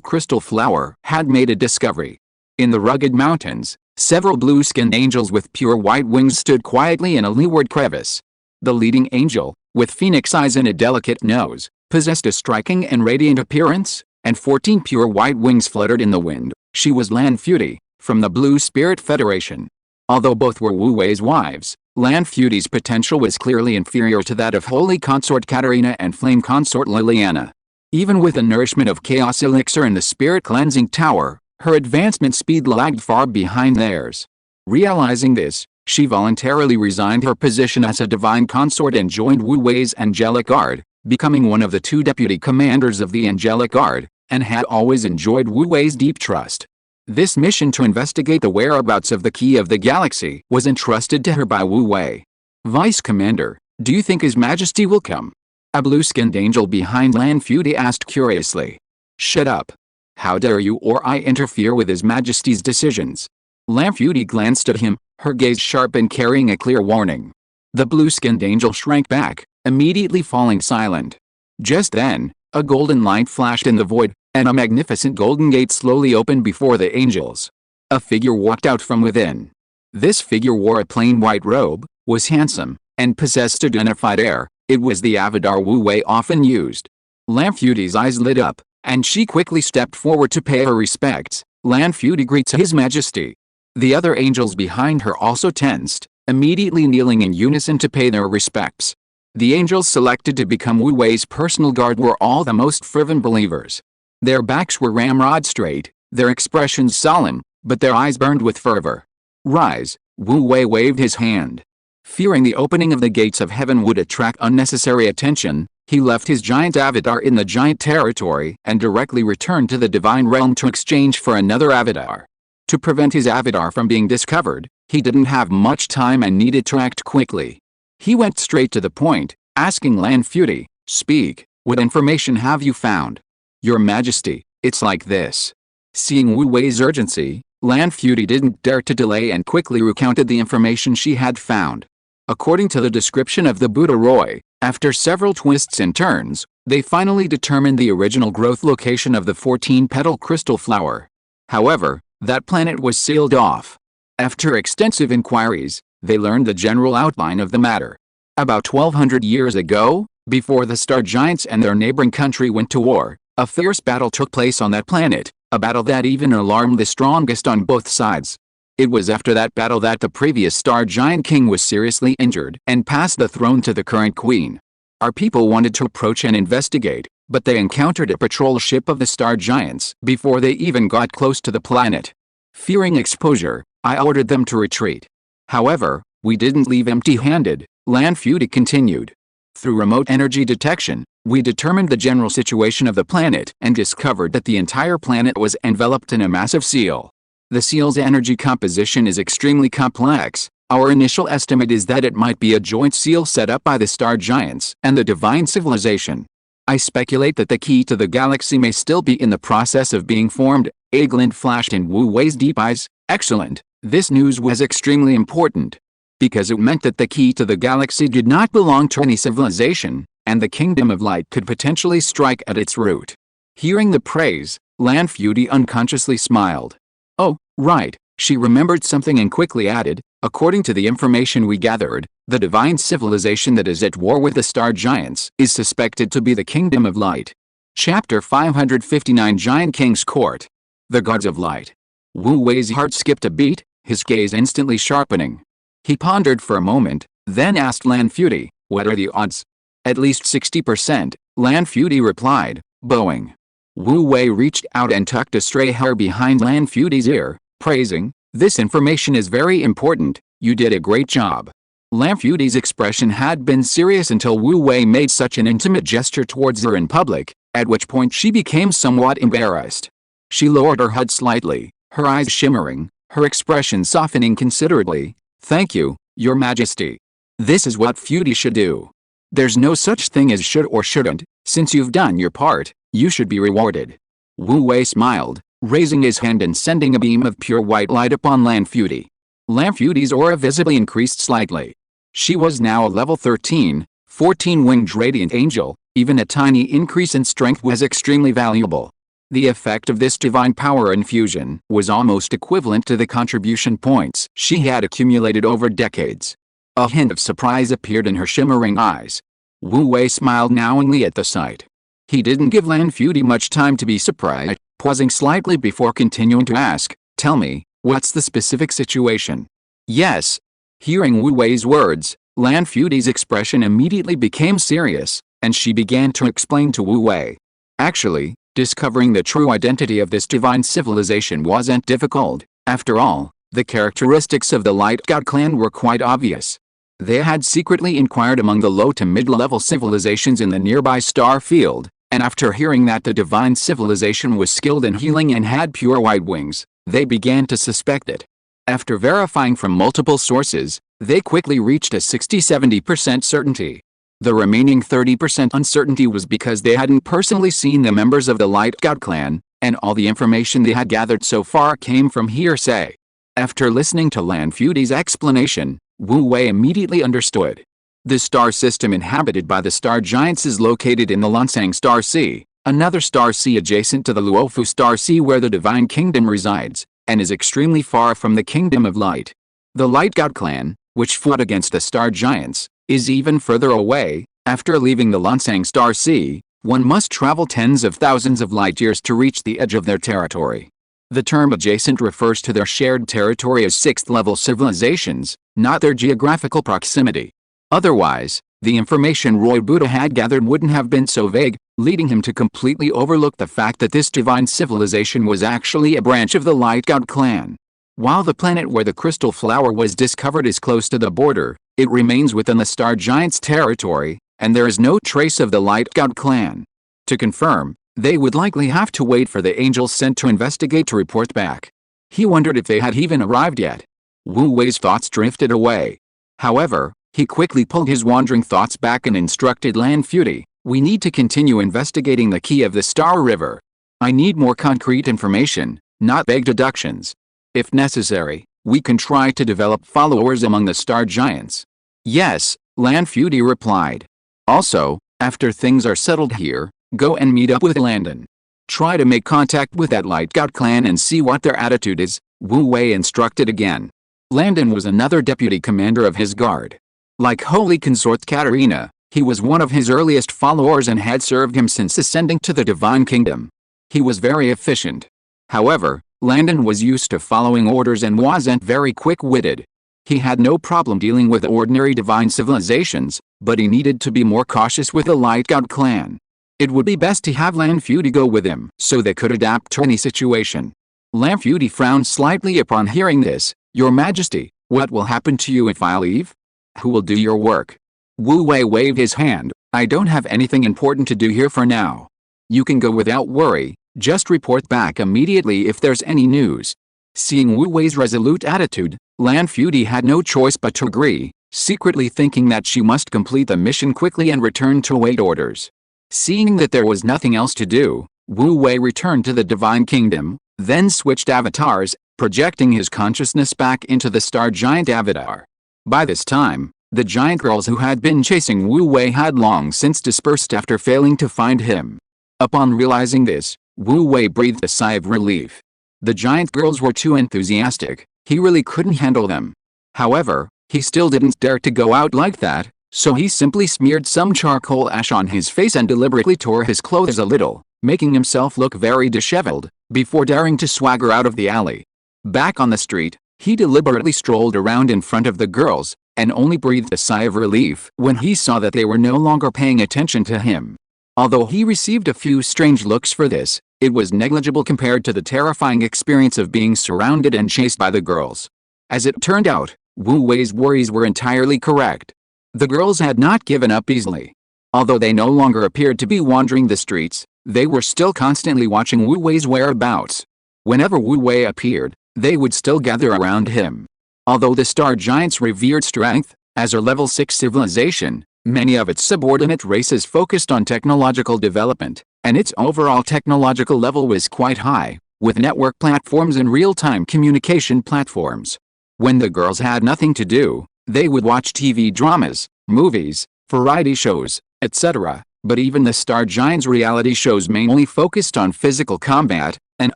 crystal flower had made a discovery. In the rugged mountains, several blue-skinned angels with pure white wings stood quietly in a leeward crevice. The leading angel, with phoenix eyes and a delicate nose, possessed a striking and radiant appearance, and 14 pure white wings fluttered in the wind. She was Lan Futi, from the Blue Spirit Federation. Although both were Wu Wei's wives, Lan Futi's potential was clearly inferior to that of Holy Consort Katarina and Flame Consort Liliana. Even with the nourishment of Chaos Elixir and the Spirit Cleansing Tower, her advancement speed lagged far behind theirs. Realizing this, she voluntarily resigned her position as a divine consort and joined Wu Wei's Angelic Guard, becoming one of the 2 deputy commanders of the Angelic Guard, and had always enjoyed Wu Wei's deep trust. This mission to investigate the whereabouts of the Key of the Galaxy was entrusted to her by Wu Wei. Vice Commander, do you think His Majesty will come? A blue-skinned angel behind Lan Futi asked curiously. Shut up. How dare you or I interfere with His Majesty's decisions? Lan Futi glanced at him, her gaze sharp and carrying a clear warning. The blue-skinned angel shrank back, immediately falling silent. Just then, a golden light flashed in the void, and a magnificent golden gate slowly opened before the angels. A figure walked out from within. This figure wore a plain white robe, was handsome, and possessed a dignified air. It was the avatar Wu Wei often used. Lan Futi's eyes lit up, and she quickly stepped forward to pay her respects. Lan Futi greets His Majesty. The other angels behind her also tensed, immediately kneeling in unison to pay their respects. The angels selected to become Wu Wei's personal guard were all the most fervent believers. Their backs were ramrod straight, their expressions solemn, but their eyes burned with fervor. Rise, Wu Wei waved his hand. Fearing the opening of the gates of heaven would attract unnecessary attention, he left his giant avatar in the giant territory and directly returned to the divine realm to exchange for another avatar. To prevent his avatar from being discovered, he didn't have much time and needed to act quickly. He went straight to the point, asking Lan Futi, speak, what information have you found? Your Majesty, it's like this. Seeing Wu Wei's urgency, Lan Futi didn't dare to delay and quickly recounted the information she had found. According to the description of the Buddha Roy, after several twists and turns, they finally determined the original growth location of the 14-petal crystal flower. However, that planet was sealed off. After extensive inquiries, they learned the general outline of the matter. About 1200 years ago, before the Star Giants and their neighboring country went to war, a fierce battle took place on that planet, a battle that even alarmed the strongest on both sides. It was after that battle that the previous star giant king was seriously injured and passed the throne to the current queen. Our people wanted to approach and investigate, but they encountered a patrol ship of the star giants before they even got close to the planet. Fearing exposure, I ordered them to retreat. However, we didn't leave empty-handed, Lanfeudi continued. Through remote energy detection, we determined the general situation of the planet and discovered that the entire planet was enveloped in a massive seal. The seal's energy composition is extremely complex. Our initial estimate is that it might be a joint seal set up by the star giants and the divine civilization. I speculate that the key to the galaxy may still be in the process of being formed. A glint flashed in Wu Wei's deep eyes. Excellent. This news was extremely important, because it meant that the key to the galaxy did not belong to any civilization, and the Kingdom of Light could potentially strike at its root. Hearing the praise, Lanfeudi unconsciously smiled. Oh, right, she remembered something and quickly added, according to the information we gathered, the divine civilization that is at war with the star giants is suspected to be the Kingdom of Light. Chapter 559 Giant King's Court. The Gods of Light. Wu Wei's heart skipped a beat, his gaze instantly sharpening. He pondered for a moment, then asked Lanfeudi, what are the odds? At least 60%, Lanfeudi replied, bowing. Wu Wei reached out and tucked a stray hair behind Lanfeudi's ear, praising, this information is very important, you did a great job. Lanfeudi's expression had been serious until Wu Wei made such an intimate gesture towards her in public, at which point she became somewhat embarrassed. She lowered her head slightly, her eyes shimmering, her expression softening considerably. Thank you, Your Majesty. This is what feudi should do. There's no such thing as should or shouldn't, since you've done your part, you should be rewarded. Wu Wei smiled, raising his hand and sending a beam of pure white light upon Lanfeudi. Lanfeudi's aura visibly increased slightly. She was now a level 13, 14-winged radiant angel. Even a tiny increase in strength was extremely valuable. The effect of this divine power infusion was almost equivalent to the contribution points she had accumulated over decades. A hint of surprise appeared in her shimmering eyes. Wu Wei smiled knowingly at the sight. He didn't give Lanfeudi much time to be surprised, pausing slightly before continuing to ask, tell me, what's the specific situation? Yes. Hearing Wu Wei's words, Lanfeudi's expression immediately became serious, and she began to explain to Wu Wei. Actually, discovering the true identity of this divine civilization wasn't difficult. After all, the characteristics of the Light God clan were quite obvious. They had secretly inquired among the low to mid-level civilizations in the nearby star field, and after hearing that the divine civilization was skilled in healing and had pure white wings, they began to suspect it. After verifying from multiple sources, they quickly reached a 60–70% certainty. The remaining 30% uncertainty was because they hadn't personally seen the members of the Light God clan, and all the information they had gathered so far came from hearsay. After listening to Lanfeudi's explanation, Wu Wei immediately understood. The star system inhabited by the star giants is located in the Lansang Star Sea, another star sea adjacent to the Luofu Star Sea where the Divine Kingdom resides, and is extremely far from the Kingdom of Light. The Light God clan, which fought against the star giants, is even further away. After leaving the Lansang Star Sea, one must travel tens of thousands of light years to reach the edge of their territory. The term adjacent refers to their shared territory as sixth-level civilizations, not their geographical proximity. Otherwise, the information Roy Buddha had gathered wouldn't have been so vague, leading him to completely overlook the fact that this divine civilization was actually a branch of the Light God clan. While the planet where the crystal flower was discovered is close to the border, it remains within the star giants' territory, and there is no trace of the Light God clan. To confirm, they would likely have to wait for the angels sent to investigate to report back. He wondered if they had even arrived yet. Wu Wei's thoughts drifted away. However, he quickly pulled his wandering thoughts back and instructed Lanfeudi, we need to continue investigating the key of the Star River. I need more concrete information, not vague deductions. If necessary, we can try to develop followers among the star giants. Yes, Lanfeudi replied. Also, after things are settled here, go and meet up with Landon. Try to make contact with that Light God clan and see what their attitude is, Wu Wei instructed again. Landon was another deputy commander of his guard. Like Holy Consort Katarina, he was one of his earliest followers and had served him since ascending to the Divine Kingdom. He was very efficient. However, Landon was used to following orders and wasn't very quick-witted. He had no problem dealing with ordinary divine civilizations, but he needed to be more cautious with the Light God clan. It would be best to have Lanfeudi go with him so they could adapt to any situation. Lanfeudi frowned slightly upon hearing this. "Your Majesty, what will happen to you if I leave? Who will do your work?" Wu Wei waved his hand. "I don't have anything important to do here for now. You can go without worry, just report back immediately if there's any news." Seeing Wu Wei's resolute attitude, Lanfeudi had no choice but to agree, secretly thinking that she must complete the mission quickly and return to await orders. Seeing that there was nothing else to do, Wu Wei returned to the Divine Kingdom, then switched avatars, projecting his consciousness back into the Star Giant avatar. By this time, the giant girls who had been chasing Wu Wei had long since dispersed after failing to find him. Upon realizing this, Wu Wei breathed a sigh of relief. The giant girls were too enthusiastic, he really couldn't handle them. However, he still didn't dare to go out like that, so he simply smeared some charcoal ash on his face and deliberately tore his clothes a little, making himself look very disheveled, before daring to swagger out of the alley. Back on the street, he deliberately strolled around in front of the girls, and only breathed a sigh of relief when he saw that they were no longer paying attention to him. Although he received a few strange looks for this, it was negligible compared to the terrifying experience of being surrounded and chased by the girls. As it turned out, Wu Wei's worries were entirely correct. The girls had not given up easily. Although they no longer appeared to be wandering the streets, they were still constantly watching Wu Wei's whereabouts. Whenever Wu Wei appeared, they would still gather around him. Although the Star Giant's revered strength, as a level 6 civilization, many of its subordinate races focused on technological development, and its overall technological level was quite high, with network platforms and real-time communication platforms. When the girls had nothing to do, they would watch TV dramas, movies, variety shows, etc., but even the Star Giant's reality shows mainly focused on physical combat, and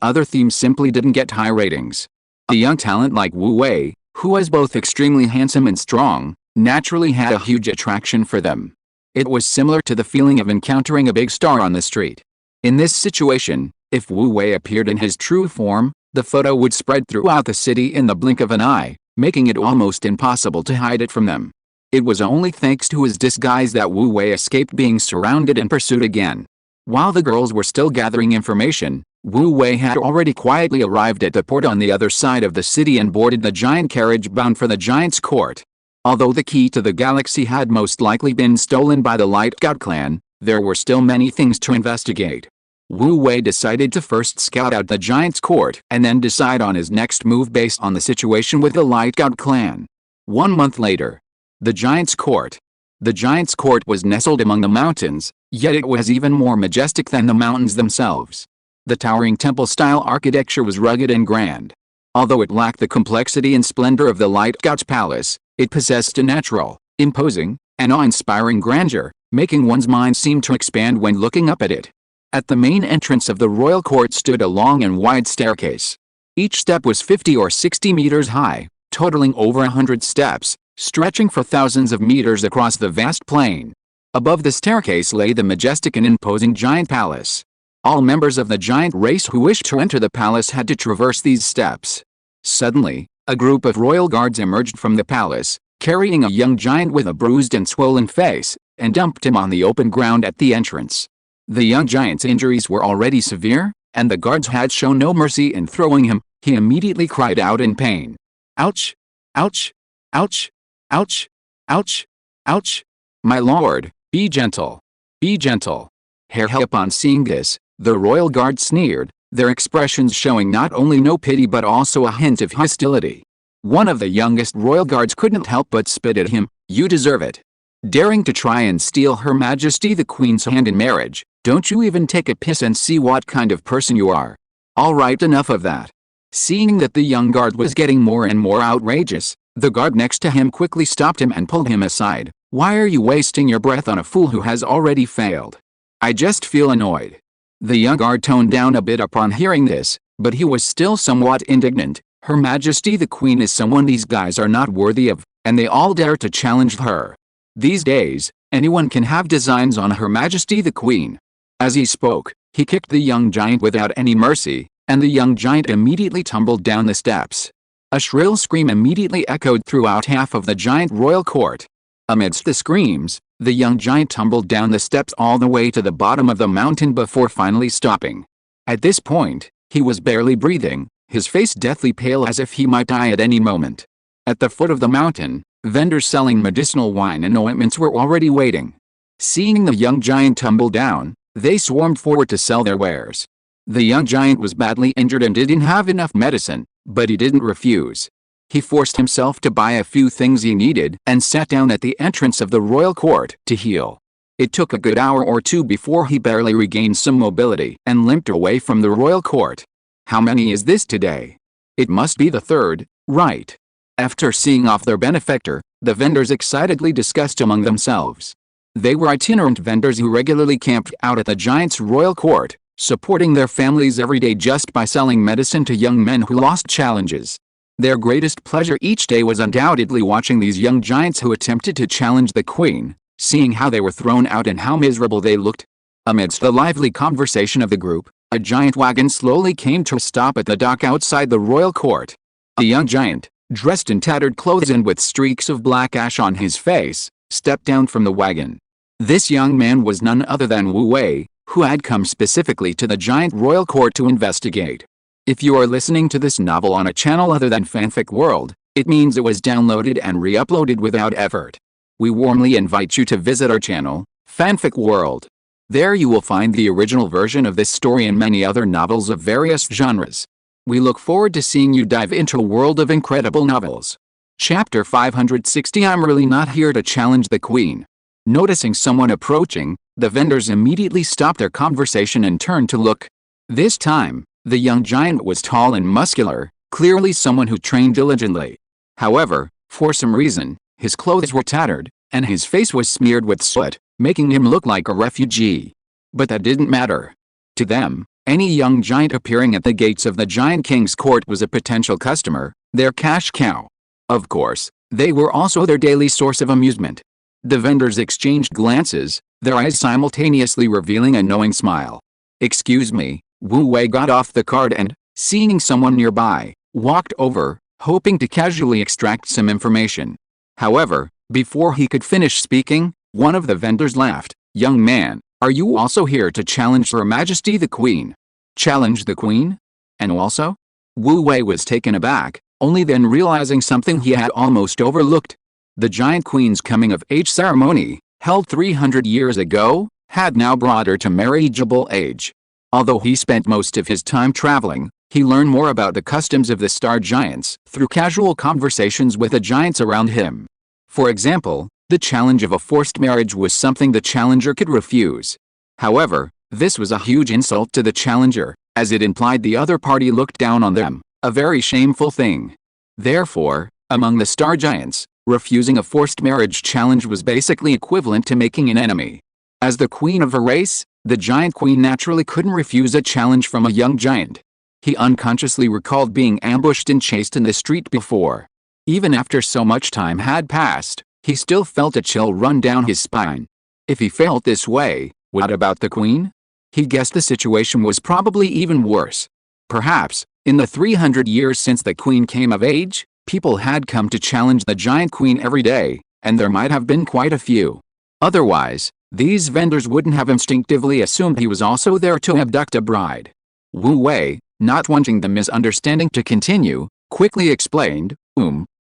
other themes simply didn't get high ratings. A young talent like Wu Wei, who was both extremely handsome and strong, naturally had a huge attraction for them. It was similar to the feeling of encountering a big star on the street. In this situation, if Wu Wei appeared in his true form, the photo would spread throughout the city in the blink of an eye, making it almost impossible to hide it from them. It was only thanks to his disguise that Wu Wei escaped being surrounded and pursued again. While the girls were still gathering information, Wu Wei had already quietly arrived at the port on the other side of the city and boarded the giant carriage bound for the Giant's court. Although the key to the galaxy had most likely been stolen by the Light God clan, there were still many things to investigate. Wu Wei decided to first scout out the Giant's court and then decide on his next move based on the situation with the Light God clan. 1 month later. The Giant's court. The Giant's court was nestled among the mountains, yet it was even more majestic than the mountains themselves. The towering temple-style architecture was rugged and grand. Although it lacked the complexity and splendor of the Light God's palace, it possessed a natural, imposing, and awe-inspiring grandeur, making one's mind seem to expand when looking up at it. At the main entrance of the royal court stood a long and wide staircase. Each step was 50 or 60 meters high, totaling over 100 steps, stretching for thousands of meters across the vast plain. Above the staircase lay the majestic and imposing giant palace. All members of the giant race who wished to enter the palace had to traverse these steps. Suddenly, a group of royal guards emerged from the palace, carrying a young giant with a bruised and swollen face, and dumped him on the open ground at the entrance. The young giant's injuries were already severe, and the guards had shown no mercy in throwing him. He immediately cried out in pain. "Ouch! Ouch! Ouch! Ouch! Ouch! Ouch! My lord, be gentle. Be gentle." Upon seeing this, the royal guard sneered, their expressions showing not only no pity but also a hint of hostility. One of the youngest royal guards couldn't help but spit at him. "You deserve it. Daring to try and steal Her Majesty the Queen's hand in marriage, don't you even take a piss and see what kind of person you are? All right, enough of that." Seeing that the young guard was getting more and more outrageous, the guard next to him quickly stopped him and pulled him aside. "Why are you wasting your breath on a fool who has already failed? I just feel annoyed." The young guard toned down a bit upon hearing this, but he was still somewhat indignant. Her Majesty the Queen is someone these guys are not worthy of, and they all dare to challenge her. These days, anyone can have designs on Her Majesty the Queen. As he spoke, he kicked the young giant without any mercy, and the young giant immediately tumbled down the steps. A shrill scream immediately echoed throughout half of the giant royal court. Amidst the screams, the young giant tumbled down the steps all the way to the bottom of the mountain before finally stopping. At this point, he was barely breathing, his face deathly pale as if he might die at any moment. At the foot of the mountain, vendors selling medicinal wine and ointments were already waiting. Seeing the young giant tumble down, they swarmed forward to sell their wares. The young giant was badly injured and didn't have enough medicine, but he didn't refuse. He forced himself to buy a few things he needed and sat down at the entrance of the royal court to heal. It took a good hour or two before he barely regained some mobility and limped away from the royal court. How many is this today? It must be the third, right? After seeing off their benefactor, the vendors excitedly discussed among themselves. They were itinerant vendors who regularly camped out at the giant's royal court, supporting their families every day just by selling medicine to young men who lost challenges. Their greatest pleasure each day was undoubtedly watching these young giants who attempted to challenge the queen, seeing how they were thrown out and how miserable they looked. Amidst the lively conversation of the group, a giant wagon slowly came to a stop at the dock outside the royal court. A young giant, dressed in tattered clothes and with streaks of black ash on his face, stepped down from the wagon. This young man was none other than Wu Wei, who had come specifically to the giant royal court to investigate. If you are listening to this novel on a channel other than Fanfic World, it means it was downloaded and re-uploaded without effort. We warmly invite you to visit our channel, Fanfic World. There you will find the original version of this story and many other novels of various genres. We look forward to seeing you dive into a world of incredible novels. Chapter 560. I'm really not here to challenge the queen. Noticing someone approaching, the vendors immediately stopped their conversation and turned to look. This time, the young giant was tall and muscular, clearly someone who trained diligently. However, for some reason, his clothes were tattered, and his face was smeared with soot, making him look like a refugee. But that didn't matter. To them, any young giant appearing at the gates of the giant king's court was a potential customer, their cash cow. Of course, they were also their daily source of amusement. The vendors exchanged glances, their eyes simultaneously revealing a knowing smile. "Excuse me." Wu Wei got off the cart and, seeing someone nearby, walked over, hoping to casually extract some information. However, before he could finish speaking, one of the vendors laughed. "Young man, are you also here to challenge Her Majesty the Queen?" "Challenge the Queen? And also?" Wu Wei was taken aback, only then realizing something he had almost overlooked. The giant queen's coming-of-age ceremony, held 300 years ago, had now brought her to marriageable age. Although he spent most of his time traveling, he learned more about the customs of the star giants through casual conversations with the giants around him. For example, the challenge of a forced marriage was something the challenger could refuse. However, this was a huge insult to the challenger, as it implied the other party looked down on them, a very shameful thing. Therefore, among the star giants, refusing a forced marriage challenge was basically equivalent to making an enemy. As the queen of a race, the giant queen naturally couldn't refuse a challenge from a young giant. He unconsciously recalled being ambushed and chased in the street before. Even after so much time had passed, he still felt a chill run down his spine. If he felt this way, what about the queen? He guessed the situation was probably even worse. Perhaps, in the 300 years since the queen came of age, people had come to challenge the giant queen every day, and there might have been quite a few. Otherwise, these vendors wouldn't have instinctively assumed he was also there to abduct a bride. Wu Wei, not wanting the misunderstanding to continue, quickly explained,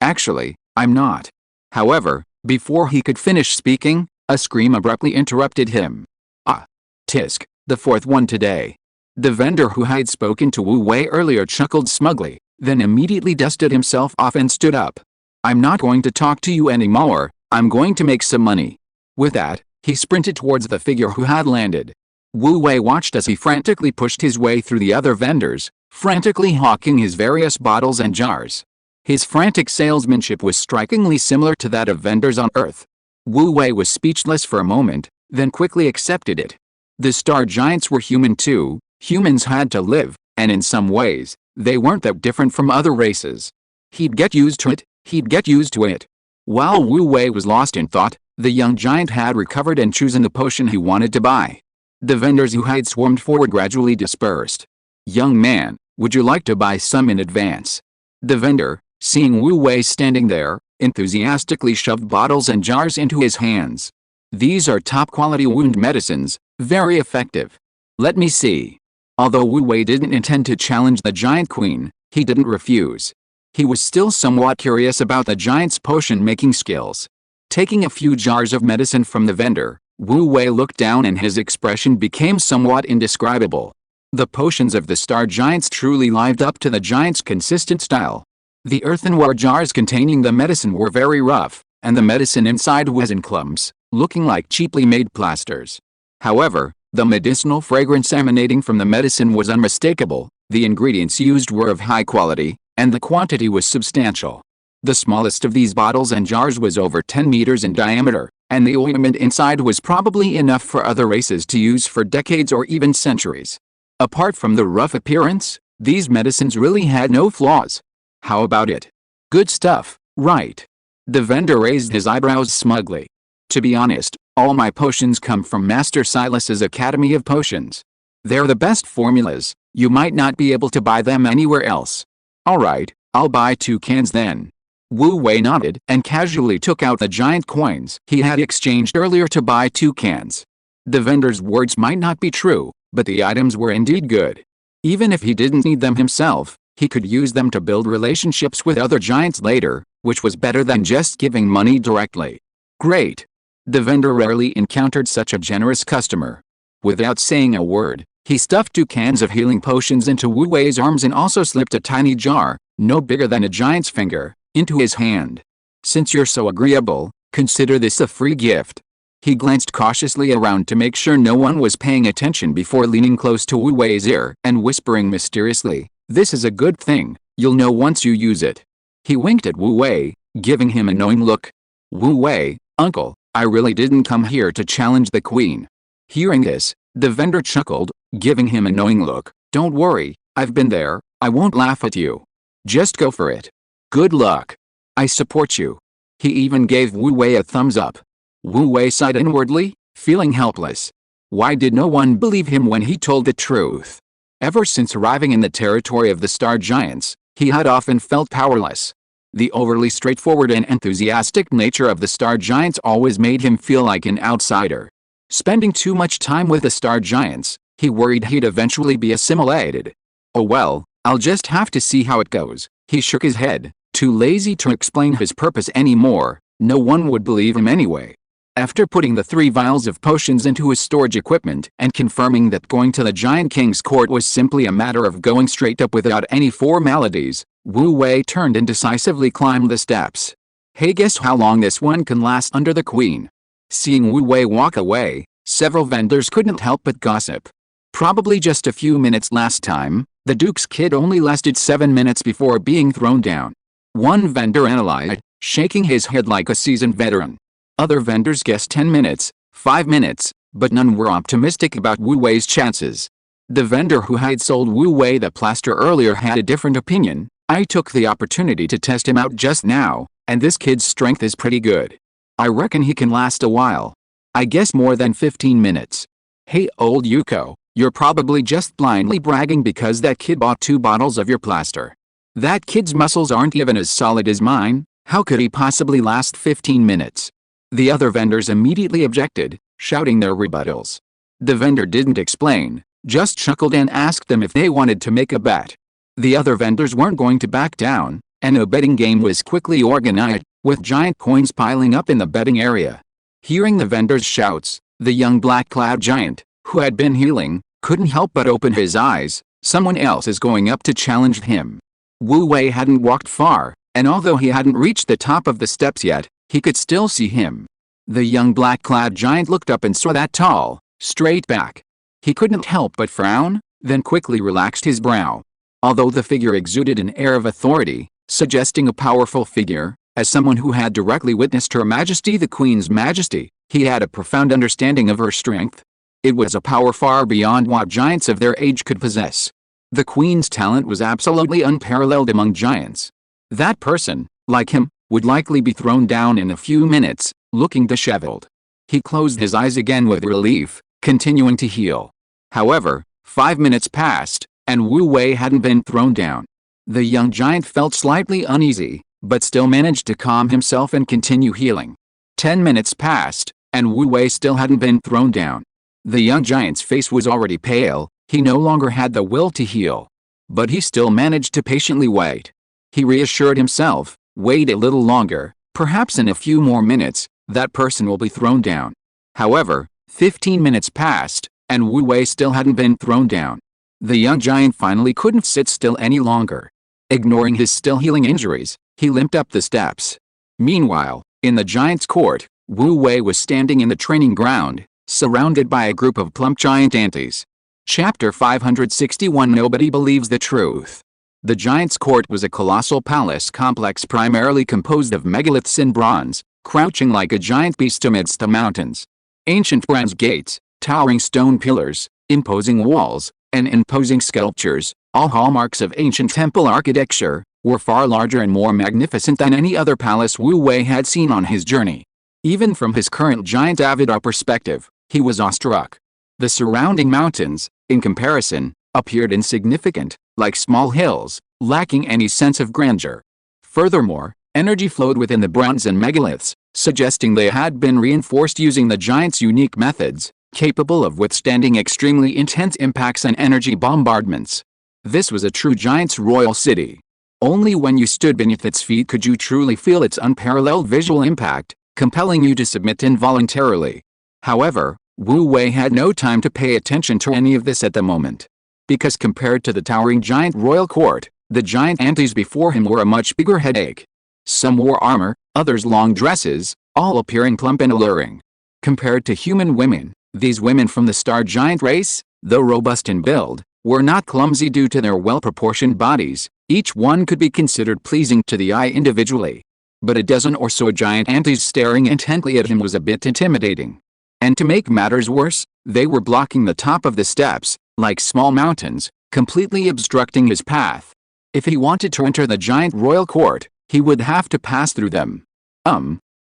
Actually, I'm not." However, before he could finish speaking, a scream abruptly interrupted him. "Ah! Tisk, the fourth one today." The vendor who had spoken to Wu Wei earlier chuckled smugly, then immediately dusted himself off and stood up. "I'm not going to talk to you anymore, I'm going to make some money." With that, he sprinted towards the figure who had landed. Wu Wei watched as he frantically pushed his way through the other vendors, frantically hawking his various bottles and jars. His frantic salesmanship was strikingly similar to that of vendors on Earth. Wu Wei was speechless for a moment, then quickly accepted it. The star giants were human too, humans had to live, and in some ways, they weren't that different from other races. He'd get used to it. While Wu Wei was lost in thought, the young giant had recovered and chosen the potion he wanted to buy. The vendors who had swarmed forward gradually dispersed. "Young man, Would you like to buy some in advance? The vendor, seeing Wu Wei standing there, enthusiastically shoved bottles and jars into his hands. These are top-quality wound medicines, very effective. Let me see. Although Wu Wei didn't intend to challenge the giant queen, he didn't refuse. He was still somewhat curious about the giant's potion-making skills. Taking a few jars of medicine from the vendor, Wu Wei looked down and his expression became somewhat indescribable. The potions of the star giants truly lived up to the giant's consistent style. The earthenware jars containing the medicine were very rough, and the medicine inside was in clumps, looking like cheaply made plasters. However, the medicinal fragrance emanating from the medicine was unmistakable, the ingredients used were of high quality, and the quantity was substantial. The smallest of these bottles and jars was over 10 meters in diameter, and the ointment inside was probably enough for other races to use for decades or even centuries. Apart from the rough appearance, these medicines really had no flaws. How about it? Good stuff, right? The vendor raised his eyebrows smugly. To be honest, all my potions come from Master Silas's Academy of Potions. They're the best formulas, you might not be able to buy them anywhere else. Alright, I'll buy 2 cans then. Wu Wei nodded and casually took out the giant coins he had exchanged earlier to buy 2 cans. The vendor's words might not be true, but the items were indeed good. Even if he didn't need them himself, he could use them to build relationships with other giants later, which was better than just giving money directly. Great. The vendor rarely encountered such a generous customer. Without saying a word, he stuffed 2 cans of healing potions into Wu Wei's arms and also slipped a tiny jar, no bigger than a giant's finger, into his hand. Since you're so agreeable, consider this a free gift. He glanced cautiously around to make sure no one was paying attention before leaning close to Wu Wei's ear and whispering mysteriously, "This is a good thing, you'll know once you use it." He winked at Wu Wei, giving him a knowing look. "Wu Wei, uncle, I really didn't come here to challenge the queen." Hearing this, the vendor chuckled, giving him a knowing look. "Don't worry, I've been there, I won't laugh at you. Just go for it. Good luck. I support you." He even gave Wu Wei a thumbs up. Wu Wei sighed inwardly, feeling helpless. Why did no one believe him when he told the truth? Ever since arriving in the territory of the Star Giants, he had often felt powerless. The overly straightforward and enthusiastic nature of the Star Giants always made him feel like an outsider. Spending too much time with the Star Giants, he worried he'd eventually be assimilated. "Oh well, I'll just have to see how it goes." He shook his head, too lazy to explain his purpose anymore. No one would believe him anyway. After putting the 3 vials of potions into his storage equipment and confirming that going to the Giant King's court was simply a matter of going straight up without any formalities, Wu Wei turned and decisively climbed the steps. "Hey, guess how long this one can last under the queen?" Seeing Wu Wei walk away, several vendors couldn't help but gossip. "Probably just a few minutes last time. The Duke's kid only lasted 7 minutes before being thrown down." One vendor analyzed, shaking his head like a seasoned veteran. Other vendors guessed 10 minutes, 5 minutes, but none were optimistic about Wu Wei's chances. The vendor who had sold Wu Wei the plaster earlier had a different opinion. "I took the opportunity to test him out just now, and this kid's strength is pretty good. I reckon he can last a while. I guess more than 15 minutes. Hey old Yuko, you're probably just blindly bragging because that kid bought 2 bottles of your plaster. That kid's muscles aren't even as solid as mine, how could he possibly last 15 minutes? The other vendors immediately objected, shouting their rebuttals. The vendor didn't explain, just chuckled and asked them if they wanted to make a bet. The other vendors weren't going to back down, and a betting game was quickly organized, with giant coins piling up in the betting area. Hearing the vendors' shouts, the young black-clad giant, who had been healing, couldn't help but open his eyes. Someone else is going up to challenge him. Wu Wei hadn't walked far, and although he hadn't reached the top of the steps yet, he could still see him. The young black-clad giant looked up and saw that tall, straight back. He couldn't help but frown, then quickly relaxed his brow. Although the figure exuded an air of authority, suggesting a powerful figure, as someone who had directly witnessed Her Majesty the Queen's majesty, he had a profound understanding of her strength. It was a power far beyond what giants of their age could possess. The Queen's talent was absolutely unparalleled among giants. That person, like him, would likely be thrown down in a few minutes, looking disheveled. He closed his eyes again with relief, continuing to heal. However, 5 minutes passed, and Wu Wei hadn't been thrown down. The young giant felt slightly uneasy, but still managed to calm himself and continue healing. 10 minutes passed, and Wu Wei still hadn't been thrown down. The young giant's face was already pale, he no longer had the will to heal. But he still managed to patiently wait. He reassured himself, wait a little longer, perhaps in a few more minutes, that person will be thrown down. However, 15 minutes passed, and Wu Wei still hadn't been thrown down. The young giant finally couldn't sit still any longer. Ignoring his still healing injuries, he limped up the steps. Meanwhile, in the giant's court, Wu Wei was standing in the training ground, surrounded by a group of plump giant antis. Chapter 561 Nobody believes the truth. The giant's court was a colossal palace complex primarily composed of megaliths in bronze, crouching like a giant beast amidst the mountains. Ancient bronze gates, towering stone pillars, imposing walls, and imposing sculptures, all hallmarks of ancient temple architecture, were far larger and more magnificent than any other palace Wu Wei had seen on his journey. Even from his current giant avatar perspective, he was awestruck. The surrounding mountains, in comparison, appeared insignificant, like small hills, lacking any sense of grandeur. Furthermore, energy flowed within the bronze and megaliths, suggesting they had been reinforced using the giant's unique methods, capable of withstanding extremely intense impacts and energy bombardments. This was a true giant's royal city. Only when you stood beneath its feet could you truly feel its unparalleled visual impact, compelling you to submit involuntarily. However, Wu Wei had no time to pay attention to any of this at the moment. Because compared to the towering giant royal court, the giant antis before him were a much bigger headache. Some wore armor, others long dresses, all appearing plump and alluring. Compared to human women, these women from the star giant race, though robust in build, were not clumsy due to their well-proportioned bodies. Each one could be considered pleasing to the eye individually. But a dozen or so giant antis staring intently at him was a bit intimidating. And to make matters worse, they were blocking the top of the steps, like small mountains, completely obstructing his path. If he wanted to enter the giant royal court, he would have to pass through them.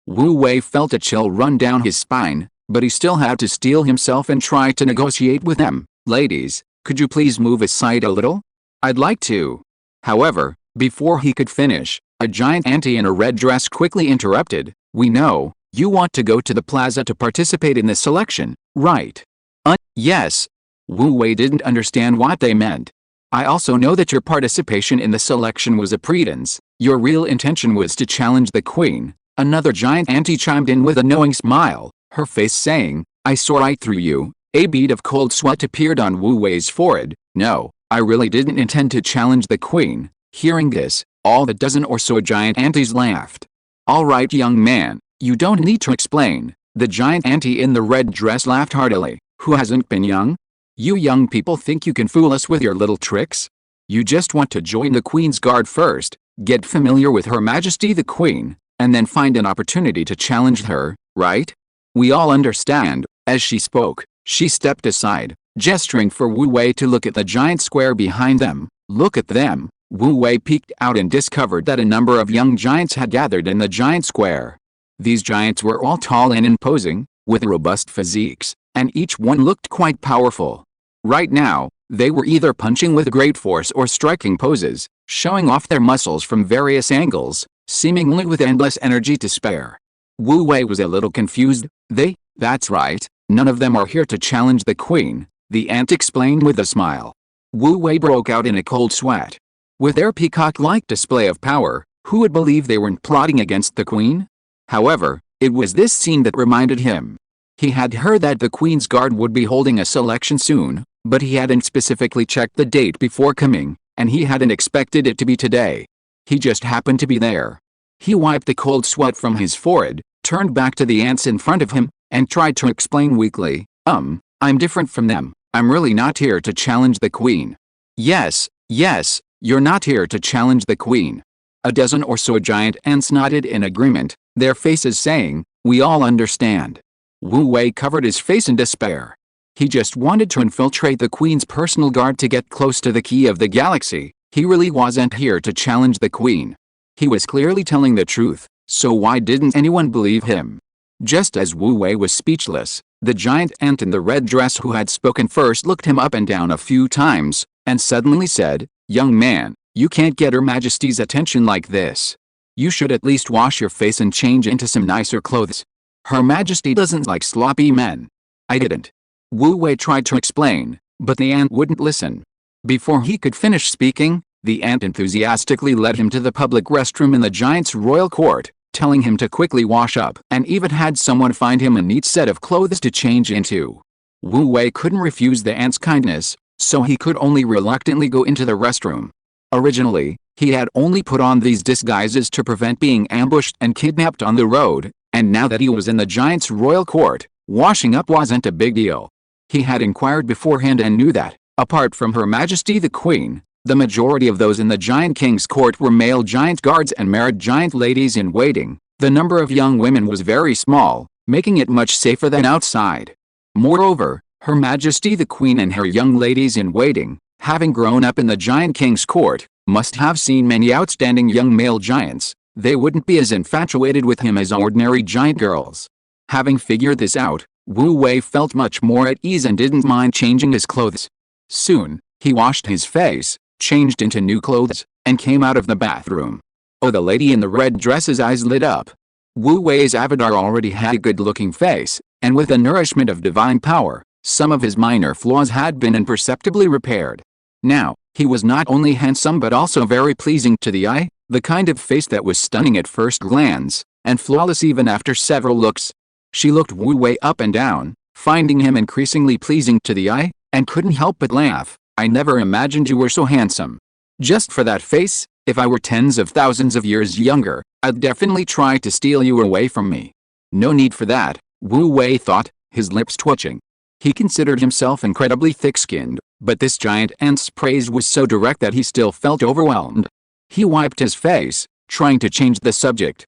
Wu Wei felt a chill run down his spine, but he still had to steel himself and try to negotiate with them. Ladies, could you please move aside a little? I'd like to. However, before he could finish, a giant anti in a red dress quickly interrupted. We know, you want to go to the plaza to participate in the selection, right? Yes. Wu Wei didn't understand what they meant. I also know that your participation in the selection was a pretense. Your real intention was to challenge the queen. Another giant anti chimed in with a knowing smile, her face saying, I saw right through you. A bead of cold sweat appeared on Wu Wei's forehead. No, I really didn't intend to challenge the queen. Hearing this, all the dozen or so giant antis laughed. All right, young man, you don't need to explain. The giant anti in the red dress laughed heartily. Who hasn't been young? You young people think you can fool us with your little tricks? You just want to join the Queen's Guard first, get familiar with Her Majesty the Queen, and then find an opportunity to challenge her, right? We all understand. As she spoke, she stepped aside, gesturing for Wu Wei to look at the giant square behind them. Look at them. Wu Wei peeked out and discovered that a number of young giants had gathered in the giant square. These giants were all tall and imposing, with robust physiques, and each one looked quite powerful. Right now, they were either punching with great force or striking poses, showing off their muscles from various angles, seemingly with endless energy to spare. Wu Wei was a little confused. That's right, none of them are here to challenge the queen, the ant explained with a smile. Wu Wei broke out in a cold sweat. With their peacock-like display of power, who would believe they weren't plotting against the queen? However, it was this scene that reminded him. He had heard that the Queen's Guard would be holding a selection soon, but he hadn't specifically checked the date before coming, and he hadn't expected it to be today. He just happened to be there. He wiped the cold sweat from his forehead, turned back to the ants in front of him, and tried to explain weakly, I'm different from them. I'm really not here to challenge the queen. Yes, you're not here to challenge the queen. A dozen or so giant ants nodded in agreement, their faces saying, we all understand. Wu Wei covered his face in despair. He just wanted to infiltrate the queen's personal guard to get close to the key of the galaxy. He really wasn't here to challenge the queen. He was clearly telling the truth, so why didn't anyone believe him? Just as Wu Wei was speechless, The giant ant in the red dress who had spoken first looked him up and down a few times, and suddenly said, "Young man, you can't get Her Majesty's attention like this. You should at least wash your face and change into some nicer clothes. Her Majesty doesn't like sloppy men." "I didn't." Wu Wei tried to explain, but the ant wouldn't listen. Before he could finish speaking, the ant enthusiastically led him to the public restroom in the giant's royal court, telling him to quickly wash up and even had someone find him a neat set of clothes to change into. Wu Wei couldn't refuse the ant's kindness, so he could only reluctantly go into the restroom. Originally, he had only put on these disguises to prevent being ambushed and kidnapped on the road, and now that he was in the giant's royal court, washing up wasn't a big deal. He had inquired beforehand and knew that, apart from Her Majesty the Queen, the majority of those in the giant king's court were male giant guards and married giant ladies in waiting. The number of young women was very small, making it much safer than outside. Moreover, Her Majesty the Queen and her young ladies in waiting, having grown up in the giant king's court, must have seen many outstanding young male giants. They wouldn't be as infatuated with him as ordinary giant girls. Having figured this out, Wu Wei felt much more at ease and didn't mind changing his clothes. Soon, he washed his face, changed into new clothes, and came out of the bathroom. Oh, the lady in the red dress's eyes lit up. Wu Wei's avatar already had a good-looking face, and with the nourishment of divine power, some of his minor flaws had been imperceptibly repaired. Now, he was not only handsome but also very pleasing to the eye, the kind of face that was stunning at first glance, and flawless even after several looks. She looked Wu Wei up and down, finding him increasingly pleasing to the eye, and couldn't help but laugh. "I never imagined you were so handsome. Just for that face, if I were tens of thousands of years younger, I'd definitely try to steal you away from me." No need for that, Wu Wei thought, his lips twitching. He considered himself incredibly thick-skinned, but this giant ant's praise was so direct that he still felt overwhelmed. He wiped his face, trying to change the subject.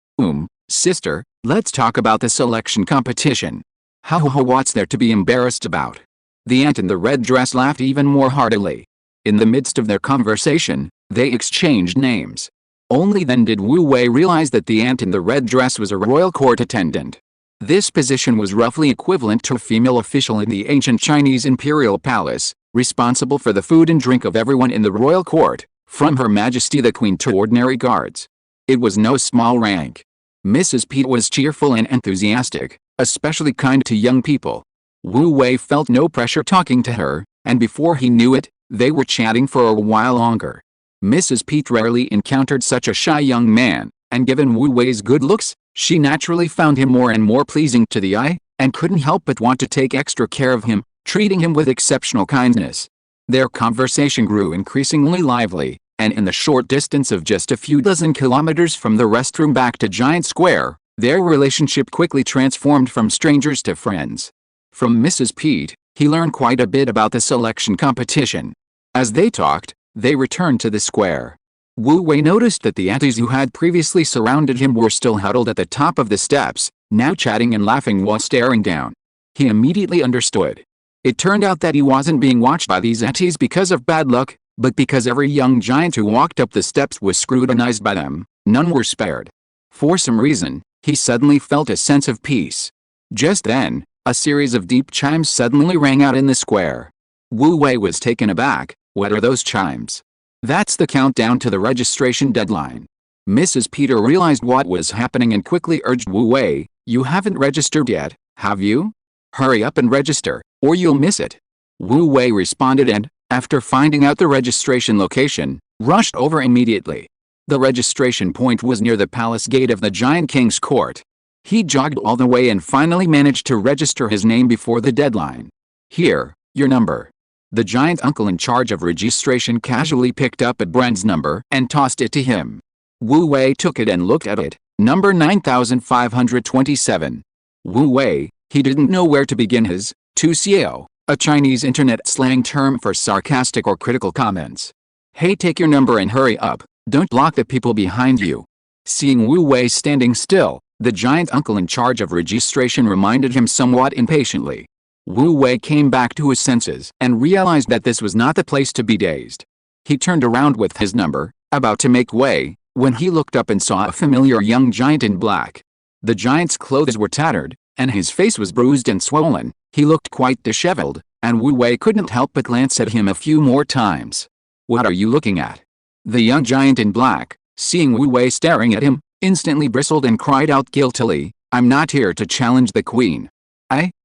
Sister, let's talk about the selection competition." What's there to be embarrassed about?" The ant in the red dress laughed even more heartily. In the midst of their conversation, they exchanged names. Only then did Wu Wei realize that the ant in the red dress was a royal court attendant. This position was roughly equivalent to a female official in the ancient Chinese imperial palace, responsible for the food and drink of everyone in the royal court, from Her Majesty the Queen to ordinary guards. It was no small rank. Mrs. Pete was cheerful and enthusiastic, especially kind to young people. Wu Wei felt no pressure talking to her, and before he knew it, they were chatting for a while longer. Mrs. Pete rarely encountered such a shy young man, and given Wu Wei's good looks, she naturally found him more and more pleasing to the eye, and couldn't help but want to take extra care of him, treating him with exceptional kindness. Their conversation grew increasingly lively, and in the short distance of just a few dozen kilometers from the restroom back to Giant Square, their relationship quickly transformed from strangers to friends. From Mrs. Pete, he learned quite a bit about the selection competition. As they talked, they returned to the square. Wu Wei noticed that the aunties who had previously surrounded him were still huddled at the top of the steps, now chatting and laughing while staring down. He immediately understood. It turned out that he wasn't being watched by these aunties because of bad luck, but because every young giant who walked up the steps was scrutinized by them. None were spared. For some reason, he suddenly felt a sense of peace. Just then, a series of deep chimes suddenly rang out in the square. Wu Wei was taken aback. "What are those chimes?" "That's the countdown to the registration deadline." Mrs. Peter realized what was happening and quickly urged Wu Wei, "You haven't registered yet, have you? Hurry up and register, or you'll miss it." Wu Wei responded and, after finding out the registration location, rushed over immediately. The registration point was near the palace gate of the Giant King's court. He jogged all the way and finally managed to register his name before the deadline. "Here, your number." The giant uncle in charge of registration casually picked up a Brand's number and tossed it to him. Wu Wei took it and looked at it, number 9527. Wu Wei, he didn't know where to begin his, tu xiao, a Chinese internet slang term for sarcastic or critical comments. "Hey, take your number and hurry up, don't block the people behind you." Seeing Wu Wei standing still, the giant uncle in charge of registration reminded him somewhat impatiently. Wu Wei came back to his senses and realized that this was not the place to be dazed. He turned around with his number, about to make way, when he looked up and saw a familiar young giant in black. The giant's clothes were tattered, and his face was bruised and swollen. He looked quite disheveled, and Wu Wei couldn't help but glance at him a few more times. "What are you looking at?" The young giant in black, seeing Wu Wei staring at him, instantly bristled and cried out guiltily, "I'm not here to challenge the queen.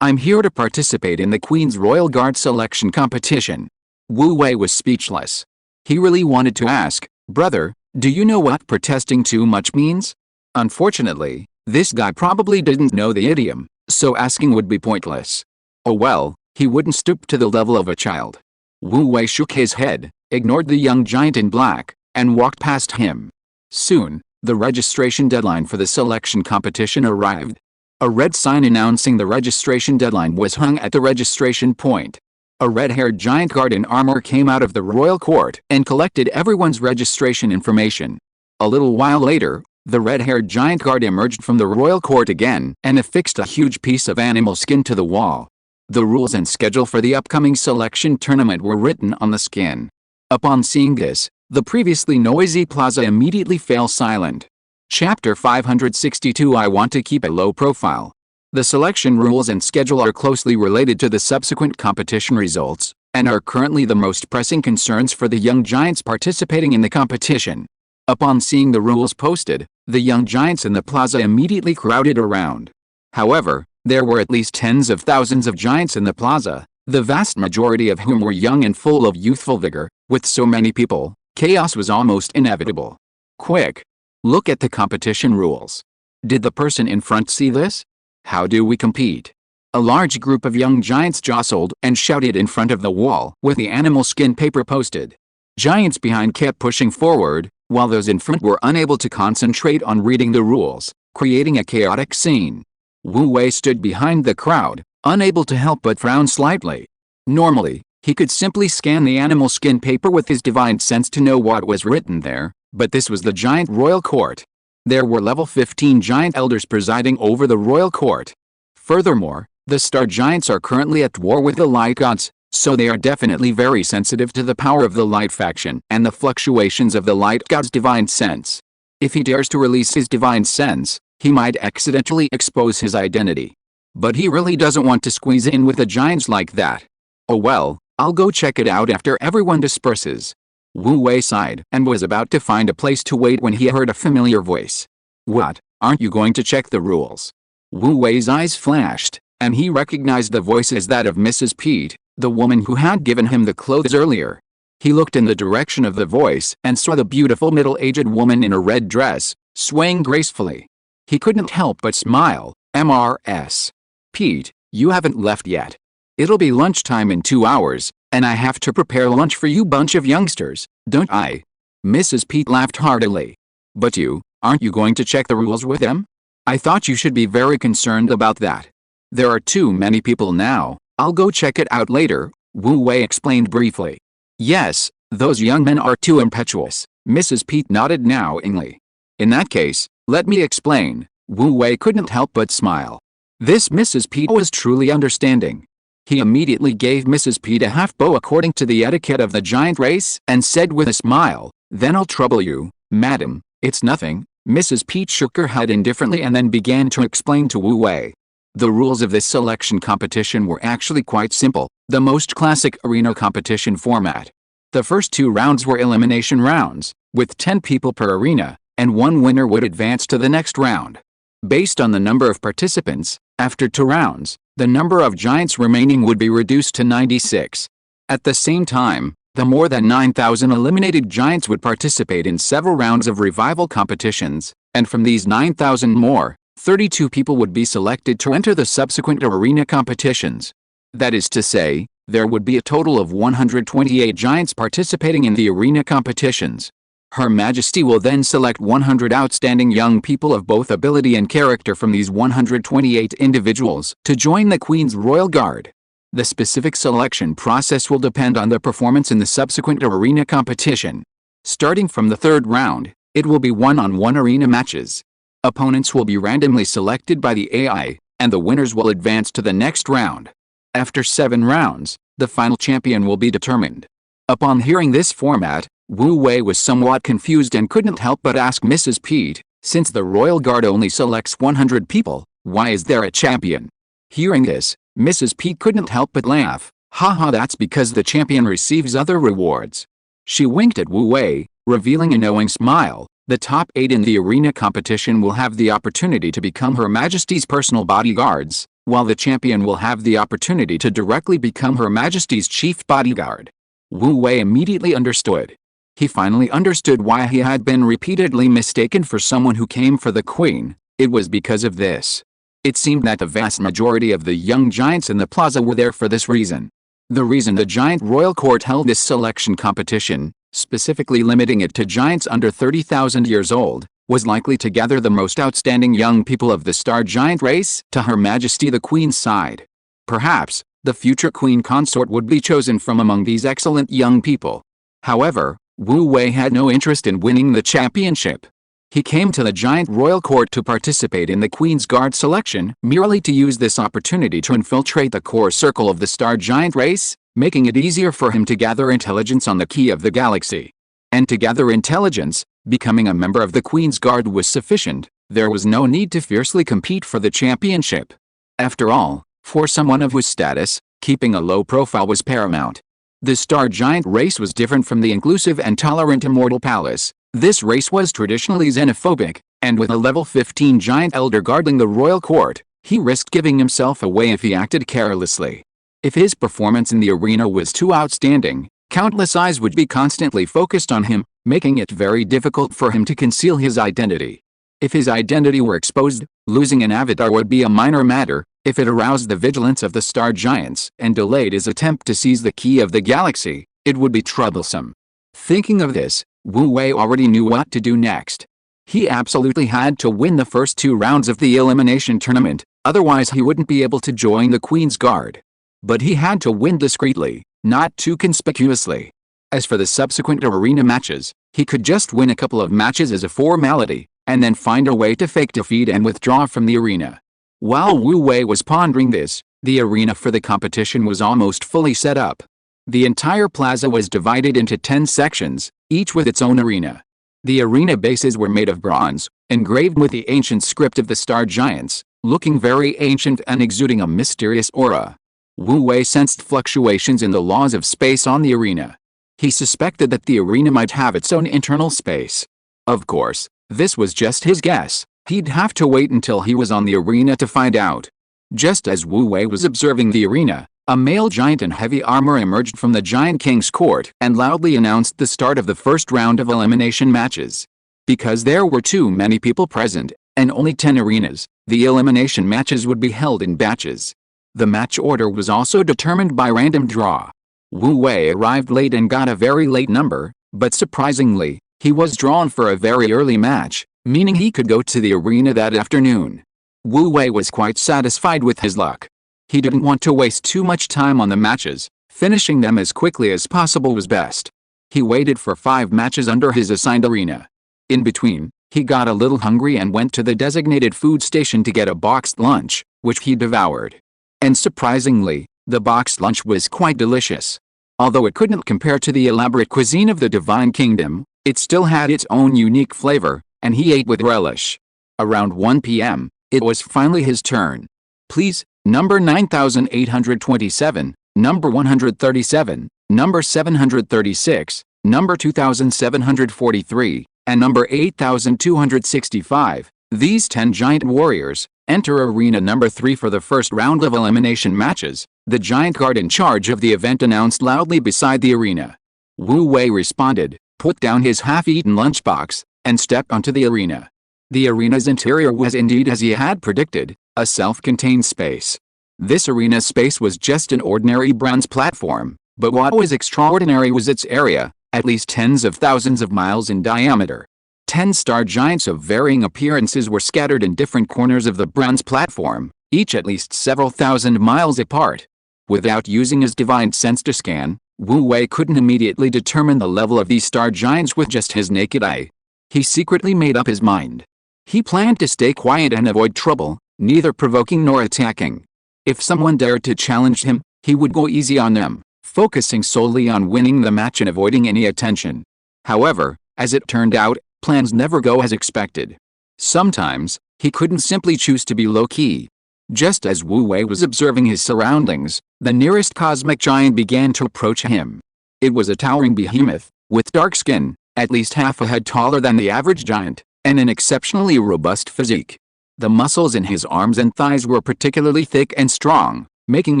I'm here to participate in the Queen's Royal Guard selection competition." Wu Wei was speechless. He really wanted to ask, "Brother, do you know what protesting too much means?" Unfortunately, this guy probably didn't know the idiom, so asking would be pointless. Oh well, he wouldn't stoop to the level of a child. Wu Wei shook his head, ignored the young giant in black, and walked past him. Soon, the registration deadline for the selection competition arrived. A red sign announcing the registration deadline was hung at the registration point. A red-haired giant guard in armor came out of the royal court and collected everyone's registration information. A little while later, the red-haired giant guard emerged from the royal court again and affixed a huge piece of animal skin to the wall. The rules and schedule for the upcoming selection tournament were written on the skin. Upon seeing this, the previously noisy plaza immediately fell silent. Chapter 562. I want to keep a low profile. The selection rules and schedule are closely related to the subsequent competition results, and are currently the most pressing concerns for the young giants participating in the competition. Upon seeing the rules posted, the young giants in the plaza immediately crowded around. However, there were at least tens of thousands of giants in the plaza, the vast majority of whom were young and full of youthful vigor. With so many people, chaos was almost inevitable. Quick! Look at the competition rules. Did the person in front see this? How do we compete? A large group of young giants jostled and shouted in front of the wall with the animal skin paper posted. Giants behind kept pushing forward, while those in front were unable to concentrate on reading the rules, creating a chaotic scene. Wu Wei stood behind the crowd, unable to help but frown slightly. Normally, he could simply scan the animal skin paper with his divine sense to know what was written there, but this was the giant royal court. There were level 15 giant elders presiding over the royal court. Furthermore, the star giants are currently at war with the light gods, so they are definitely very sensitive to the power of the light faction and the fluctuations of the light god's divine sense. If he dares to release his divine sense, he might accidentally expose his identity. But he really doesn't want to squeeze in with the giants like that. Oh well, I'll go check it out after everyone disperses. Wu Wei sighed and was about to find a place to wait when he heard a familiar voice. What, aren't you going to check the rules? Wu Wei's eyes flashed, and he recognized the voice as that of Mrs. Pete, the woman who had given him the clothes earlier. He looked in the direction of the voice and saw the beautiful middle-aged woman in a red dress, swaying gracefully. He couldn't help but smile. "MRS. Pete, you haven't left yet. It'll be lunchtime in 2 hours, and I have to prepare lunch for you bunch of youngsters, don't I?" Mrs. Pete laughed heartily. "But aren't you going to check the rules with them? I thought you should be very concerned about that." "There are too many people now, I'll go check it out later," Wu Wei explained briefly. "Yes, those young men are too impetuous," Mrs. Pete nodded knowingly. "In that case, let me explain." Wu Wei couldn't help but smile. This Mrs. Pete was truly understanding. He immediately gave Mrs. Pete a half bow according to the etiquette of the giant race and said with a smile, "Then I'll trouble you, madam." "It's nothing." Mrs. Pete shook her head indifferently and then began to explain to Wu Wei. The rules of this selection competition were actually quite simple, the most classic arena competition format. The first 2 rounds were elimination rounds, with 10 people per arena, and one winner would advance to the next round. Based on the number of participants, after 2 rounds, the number of giants remaining would be reduced to 96. At the same time, the more than 9,000 eliminated giants would participate in several rounds of revival competitions, and from these 9,000 more, 32 people would be selected to enter the subsequent arena competitions. That is to say, there would be a total of 128 giants participating in the arena competitions. Her Majesty will then select 100 outstanding young people of both ability and character from these 128 individuals to join the Queen's Royal Guard. The specific selection process will depend on the performance in the subsequent arena competition. Starting from the 3rd round, it will be one-on-one arena matches. Opponents will be randomly selected by the AI, and the winners will advance to the next round. After 7 rounds, the final champion will be determined. Upon hearing this format, Wu Wei was somewhat confused and couldn't help but ask Mrs. Pete, since the Royal Guard only selects 100 people, Why is there a champion? Hearing this, Mrs. P couldn't help but laugh. Haha, that's because the champion receives other rewards. She winked at Wu Wei, revealing a knowing smile. The top 8 in the arena competition will have the opportunity to become Her Majesty's personal bodyguards, while the champion will have the opportunity to directly become Her Majesty's chief bodyguard. Wu Wei immediately understood. He finally understood why he had been repeatedly mistaken for someone who came for the queen. It was because of this. It seemed that the vast majority of the young giants in the plaza were there for this reason. The reason the Giant Royal Court held this selection competition, specifically limiting it to giants under 30,000 years old, was likely to gather the most outstanding young people of the Star Giant race to Her Majesty the Queen's side. Perhaps, the future queen consort would be chosen from among these excellent young people. However, Wu Wei had no interest in winning the championship. He came to the Giant Royal Court to participate in the Queen's Guard selection, merely to use this opportunity to infiltrate the core circle of the Star Giant race, making it easier for him to gather intelligence on the key of the galaxy. And to gather intelligence, becoming a member of the Queen's Guard was sufficient. There was no need to fiercely compete for the championship. After all, for someone of his status, keeping a low profile was paramount. The Star Giant race was different from the inclusive and tolerant Immortal Palace. This race was traditionally xenophobic, and with a level 15 giant elder guarding the royal court, he risked giving himself away if he acted carelessly. If his performance in the arena was too outstanding, countless eyes would be constantly focused on him, making it very difficult for him to conceal his identity. If his identity were exposed, losing an avatar would be a minor matter. If it aroused the vigilance of the Star Giants and delayed his attempt to seize the key of the galaxy, it would be troublesome. Thinking of this, Wu Wei already knew what to do next. He absolutely had to win the first 2 rounds of the elimination tournament, otherwise he wouldn't be able to join the Queen's Guard. But he had to win discreetly, not too conspicuously. As for the subsequent arena matches, he could just win a couple of matches as a formality, and then find a way to fake defeat and withdraw from the arena. While Wu Wei was pondering this, the arena for the competition was almost fully set up. The entire plaza was divided into 10 sections, each with its own arena. The arena bases were made of bronze, engraved with the ancient script of the Star Giants, looking very ancient and exuding a mysterious aura. Wu Wei sensed fluctuations in the laws of space on the arena. He suspected that the arena might have its own internal space. Of course, this was just his guess. He'd have to wait until he was on the arena to find out. Just as Wu Wei was observing the arena, a male giant in heavy armor emerged from the Giant King's court and loudly announced the start of the first round of elimination matches. Because there were too many people present, and only 10 arenas, the elimination matches would be held in batches. The match order was also determined by random draw. Wu Wei arrived late and got a very late number, but surprisingly, he was drawn for a very early match, meaning he could go to the arena that afternoon. Wu Wei was quite satisfied with his luck. He didn't want to waste too much time on the matches, finishing them as quickly as possible was best. He waited for 5 matches under his assigned arena. In between, he got a little hungry and went to the designated food station to get a boxed lunch, which he devoured. And surprisingly, the boxed lunch was quite delicious. Although it couldn't compare to the elaborate cuisine of the Divine Kingdom, it still had its own unique flavor, and he ate with relish. Around 1 p.m., it was finally his turn. Please, number 9827, number 137, number 736, number 2743, and number 8265, these 10 giant warriors, enter arena number 3 for the first round of elimination matches, the giant guard in charge of the event announced loudly beside the arena. Wu Wei responded, put down his half-eaten lunchbox, and stepped onto the arena. The arena's interior was indeed as he had predicted, a self-contained space. This arena space was just an ordinary bronze platform, but what was extraordinary was its area, at least tens of thousands of miles in diameter. 10 star giants of varying appearances were scattered in different corners of the bronze platform, each at least several thousand miles apart. Without using his divine sense to scan, Wu Wei couldn't immediately determine the level of these star giants with just his naked eye. He secretly made up his mind. He planned to stay quiet and avoid trouble, neither provoking nor attacking. If someone dared to challenge him, he would go easy on them, focusing solely on winning the match and avoiding any attention. However, as it turned out, plans never go as expected. Sometimes, He couldn't simply choose to be low-key. Just as Wu Wei was observing his surroundings, the nearest cosmic giant began to approach him. It was a towering behemoth, with dark skin, at least half a head taller than the average giant, and an exceptionally robust physique. The muscles in his arms and thighs were particularly thick and strong, making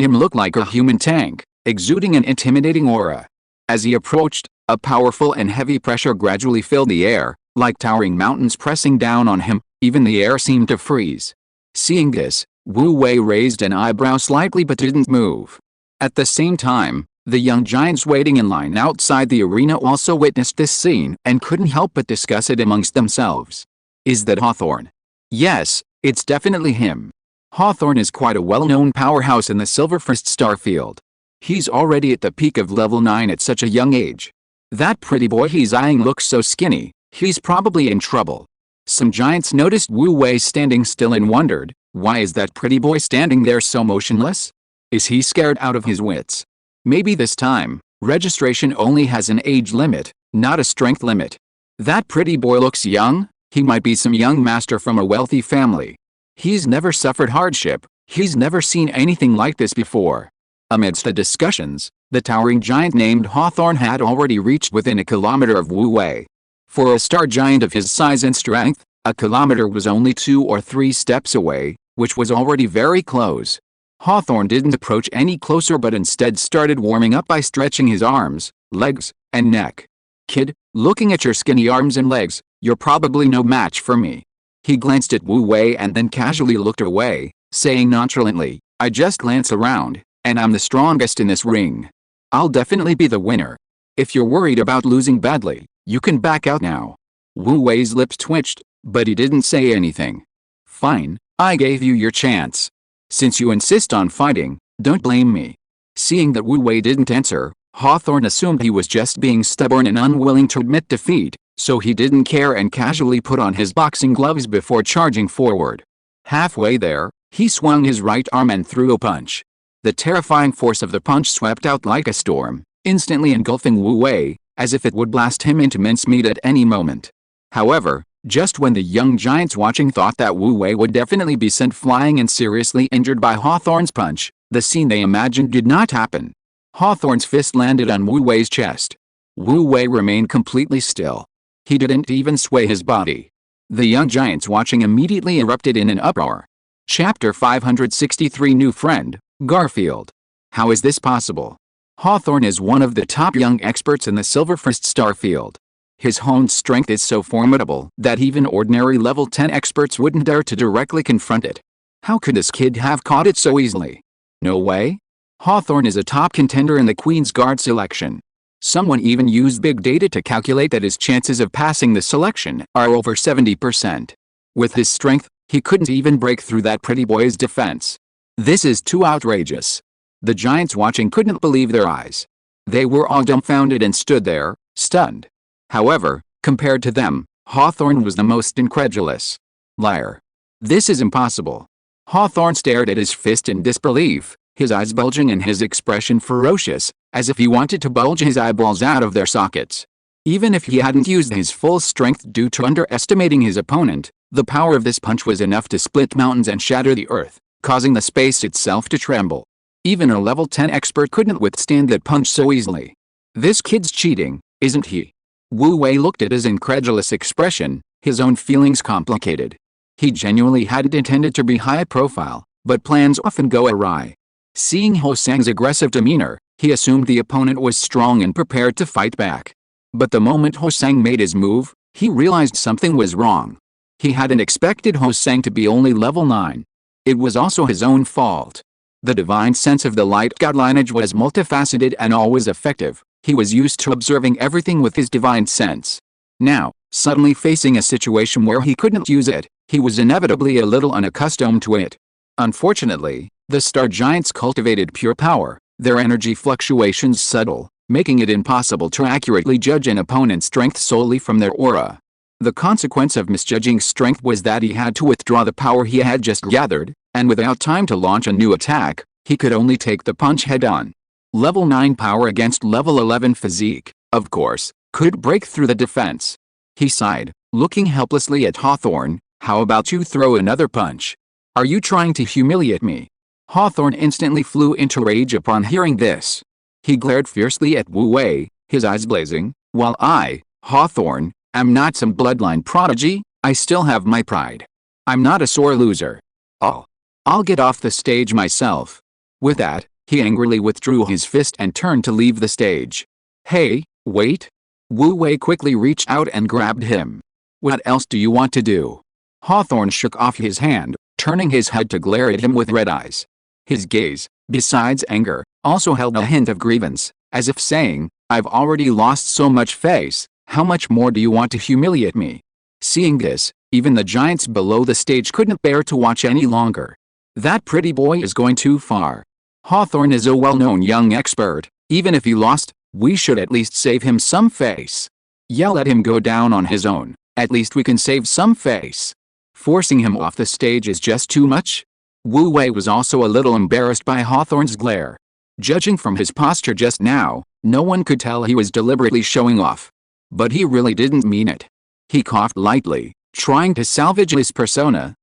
him look like a human tank, exuding an intimidating aura. As he approached, a powerful and heavy pressure gradually filled the air, like towering mountains pressing down on him. Even the air seemed to freeze. Seeing this, Wu Wei raised an eyebrow slightly but didn't move. At the same time, the young giants waiting in line outside the arena also witnessed this scene and couldn't help but discuss it amongst themselves. Is that Hawthorne? Yes, it's definitely him. Hawthorne is quite a well-known powerhouse in the Silverfist Starfield. He's already at the peak of level 9 at such a young age. That pretty boy he's eyeing looks so skinny, he's probably in trouble. Some giants noticed Wu Wei standing still and wondered, why is that pretty boy standing there so motionless? Is he scared out of his wits? Maybe this time, registration only has an age limit, not a strength limit. That pretty boy looks young, he might be some young master from a wealthy family. He's never suffered hardship, he's never seen anything like this before. Amidst the discussions, the towering giant named Hawthorne had already reached within a kilometer of Wu Wei. For a star giant of his size and strength, a kilometer was only 2 or 3 steps away, which was already very close. Hawthorne didn't approach any closer but instead started warming up by stretching his arms, legs, and neck. Kid, looking at your skinny arms and legs, you're probably no match for me. He glanced at Wu Wei and then casually looked away, saying nonchalantly, I just glance around, and I'm the strongest in this ring. I'll definitely be the winner. If you're worried about losing badly, you can back out now. Wu Wei's lips twitched, but he didn't say anything. Fine, I gave you your chance. Since you insist on fighting, don't blame me. Seeing that Wu Wei didn't answer, Hawthorne assumed he was just being stubborn and unwilling to admit defeat, so he didn't care and casually put on his boxing gloves before charging forward. Halfway there, he swung his right arm and threw a punch. The terrifying force of the punch swept out like a storm, instantly engulfing Wu Wei, as if it would blast him into mincemeat at any moment. However, just when the young giants watching thought that Wu Wei would definitely be sent flying and seriously injured by Hawthorne's punch, the scene they imagined did not happen. Hawthorne's fist landed on Wu Wei's chest. Wu Wei remained completely still. He didn't even sway his body. The young giants watching immediately erupted in an uproar. Chapter 563 New Friend, Garfield. How is this possible? Hawthorne is one of the top young experts in the Silverfist Starfield. His honed strength is so formidable that even ordinary level 10 experts wouldn't dare to directly confront it. How could this kid have caught it so easily? No way. Hawthorne is a top contender in the Queen's Guard selection. Someone even used big data to calculate that his chances of passing the selection are over 70%. With his strength, he couldn't even break through that pretty boy's defense. This is too outrageous. The giants watching couldn't believe their eyes. They were all dumbfounded and stood there, stunned. However, compared to them, Hawthorne was the most incredulous. Liar. This is impossible. Hawthorne stared at his fist in disbelief, his eyes bulging and his expression ferocious, as if he wanted to bulge his eyeballs out of their sockets. Even if he hadn't used his full strength due to underestimating his opponent, the power of this punch was enough to split mountains and shatter the earth, causing the space itself to tremble. Even a level 10 expert couldn't withstand that punch so easily. This kid's cheating, isn't he? Wu Wei looked at his incredulous expression, his own feelings complicated. He genuinely hadn't intended to be high profile, but plans often go awry. Seeing Hosang's aggressive demeanor, he assumed the opponent was strong and prepared to fight back. But the moment Hosang made his move, he realized something was wrong. He hadn't expected Hosang to be only level 9. It was also his own fault. The divine sense of the light god lineage was multifaceted and always effective. He was used to observing everything with his divine sense. Now, suddenly facing a situation where he couldn't use it, he was inevitably a little unaccustomed to it. Unfortunately, the star giants cultivated pure power, their energy fluctuations subtle, making it impossible to accurately judge an opponent's strength solely from their aura. The consequence of misjudging strength was that he had to withdraw the power he had just gathered, and without time to launch a new attack, he could only take the punch head-on. Level 9 power against level 11 physique, of course, could break through the defense. He sighed, looking helplessly at Hawthorne, How about you throw another punch? Are you trying to humiliate me? Hawthorne instantly flew into rage upon hearing this. He glared fiercely at Wu Wei, his eyes blazing, while I, Hawthorne, am not some bloodline prodigy. I still have my pride. I'm not a sore loser. I'll get off the stage myself. With that, he angrily withdrew his fist and turned to leave the stage. Hey, wait! Wu Wei quickly reached out and grabbed him. What else do you want to do? Hawthorne shook off his hand, turning his head to glare at him with red eyes. His gaze, besides anger, also held a hint of grievance, as if saying, I've already lost so much face, how much more do you want to humiliate me? Seeing this, even the giants below the stage couldn't bear to watch any longer. That pretty boy is going too far. Hawthorne is a well-known young expert. Even if he lost, we should at least save him some face. Yeah, let him go down on his own. At least we can save some face. Forcing him off the stage is just too much. Wu Wei was also a little embarrassed by Hawthorne's glare. Judging from his posture just now, no one could tell he was deliberately showing off. But he really didn't mean it. He coughed lightly, trying to salvage his persona.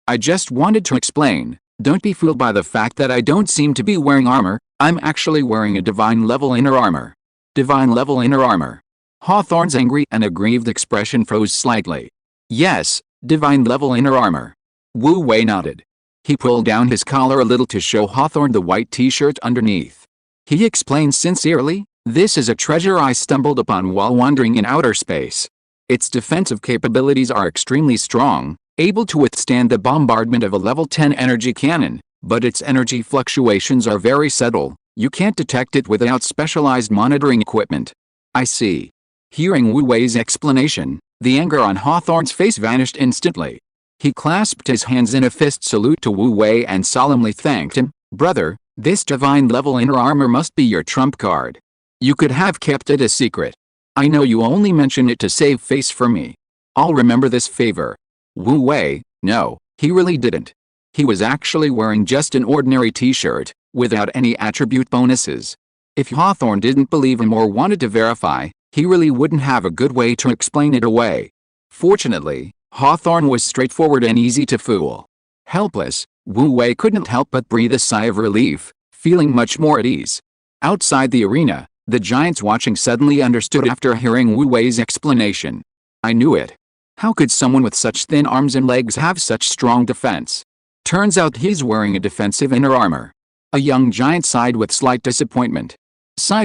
I just wanted to explain. Don't be fooled by the fact that I don't seem to be wearing armor. I'm actually wearing a divine level inner armor. Divine level inner armor. Hawthorne's angry and aggrieved expression froze slightly. Yes, divine level inner armor. Wu Wei nodded. He pulled down his collar a little to show Hawthorne the white t-shirt underneath. He explained sincerely, this is a treasure I stumbled upon while wandering in outer space. Its defensive capabilities are extremely strong, able to withstand the bombardment of a level 10 energy cannon, but its energy fluctuations are very subtle. You can't detect it without specialized monitoring equipment. I see. Hearing Wu Wei's explanation, the anger on Hawthorne's face vanished instantly. He clasped his hands in a fist salute to Wu Wei and solemnly thanked him. Brother, this divine level inner armor must be your trump card. You could have kept it a secret. I know you only mentioned it to save face for me. I'll remember this favor. Wu Wei, no, he really didn't. He was actually wearing just an ordinary t-shirt, without any attribute bonuses. If Hawthorne didn't believe him or wanted to verify, he really wouldn't have a good way to explain it away. Fortunately, Hawthorne was straightforward and easy to fool. Helpless, Wu Wei couldn't help but breathe a sigh of relief, feeling much more at ease. Outside the arena, the giants watching suddenly understood after hearing Wu Wei's explanation. I knew it. How could someone with such thin arms and legs have such strong defense? Turns out he's wearing a defensive inner armor. A young giant sighed with slight disappointment.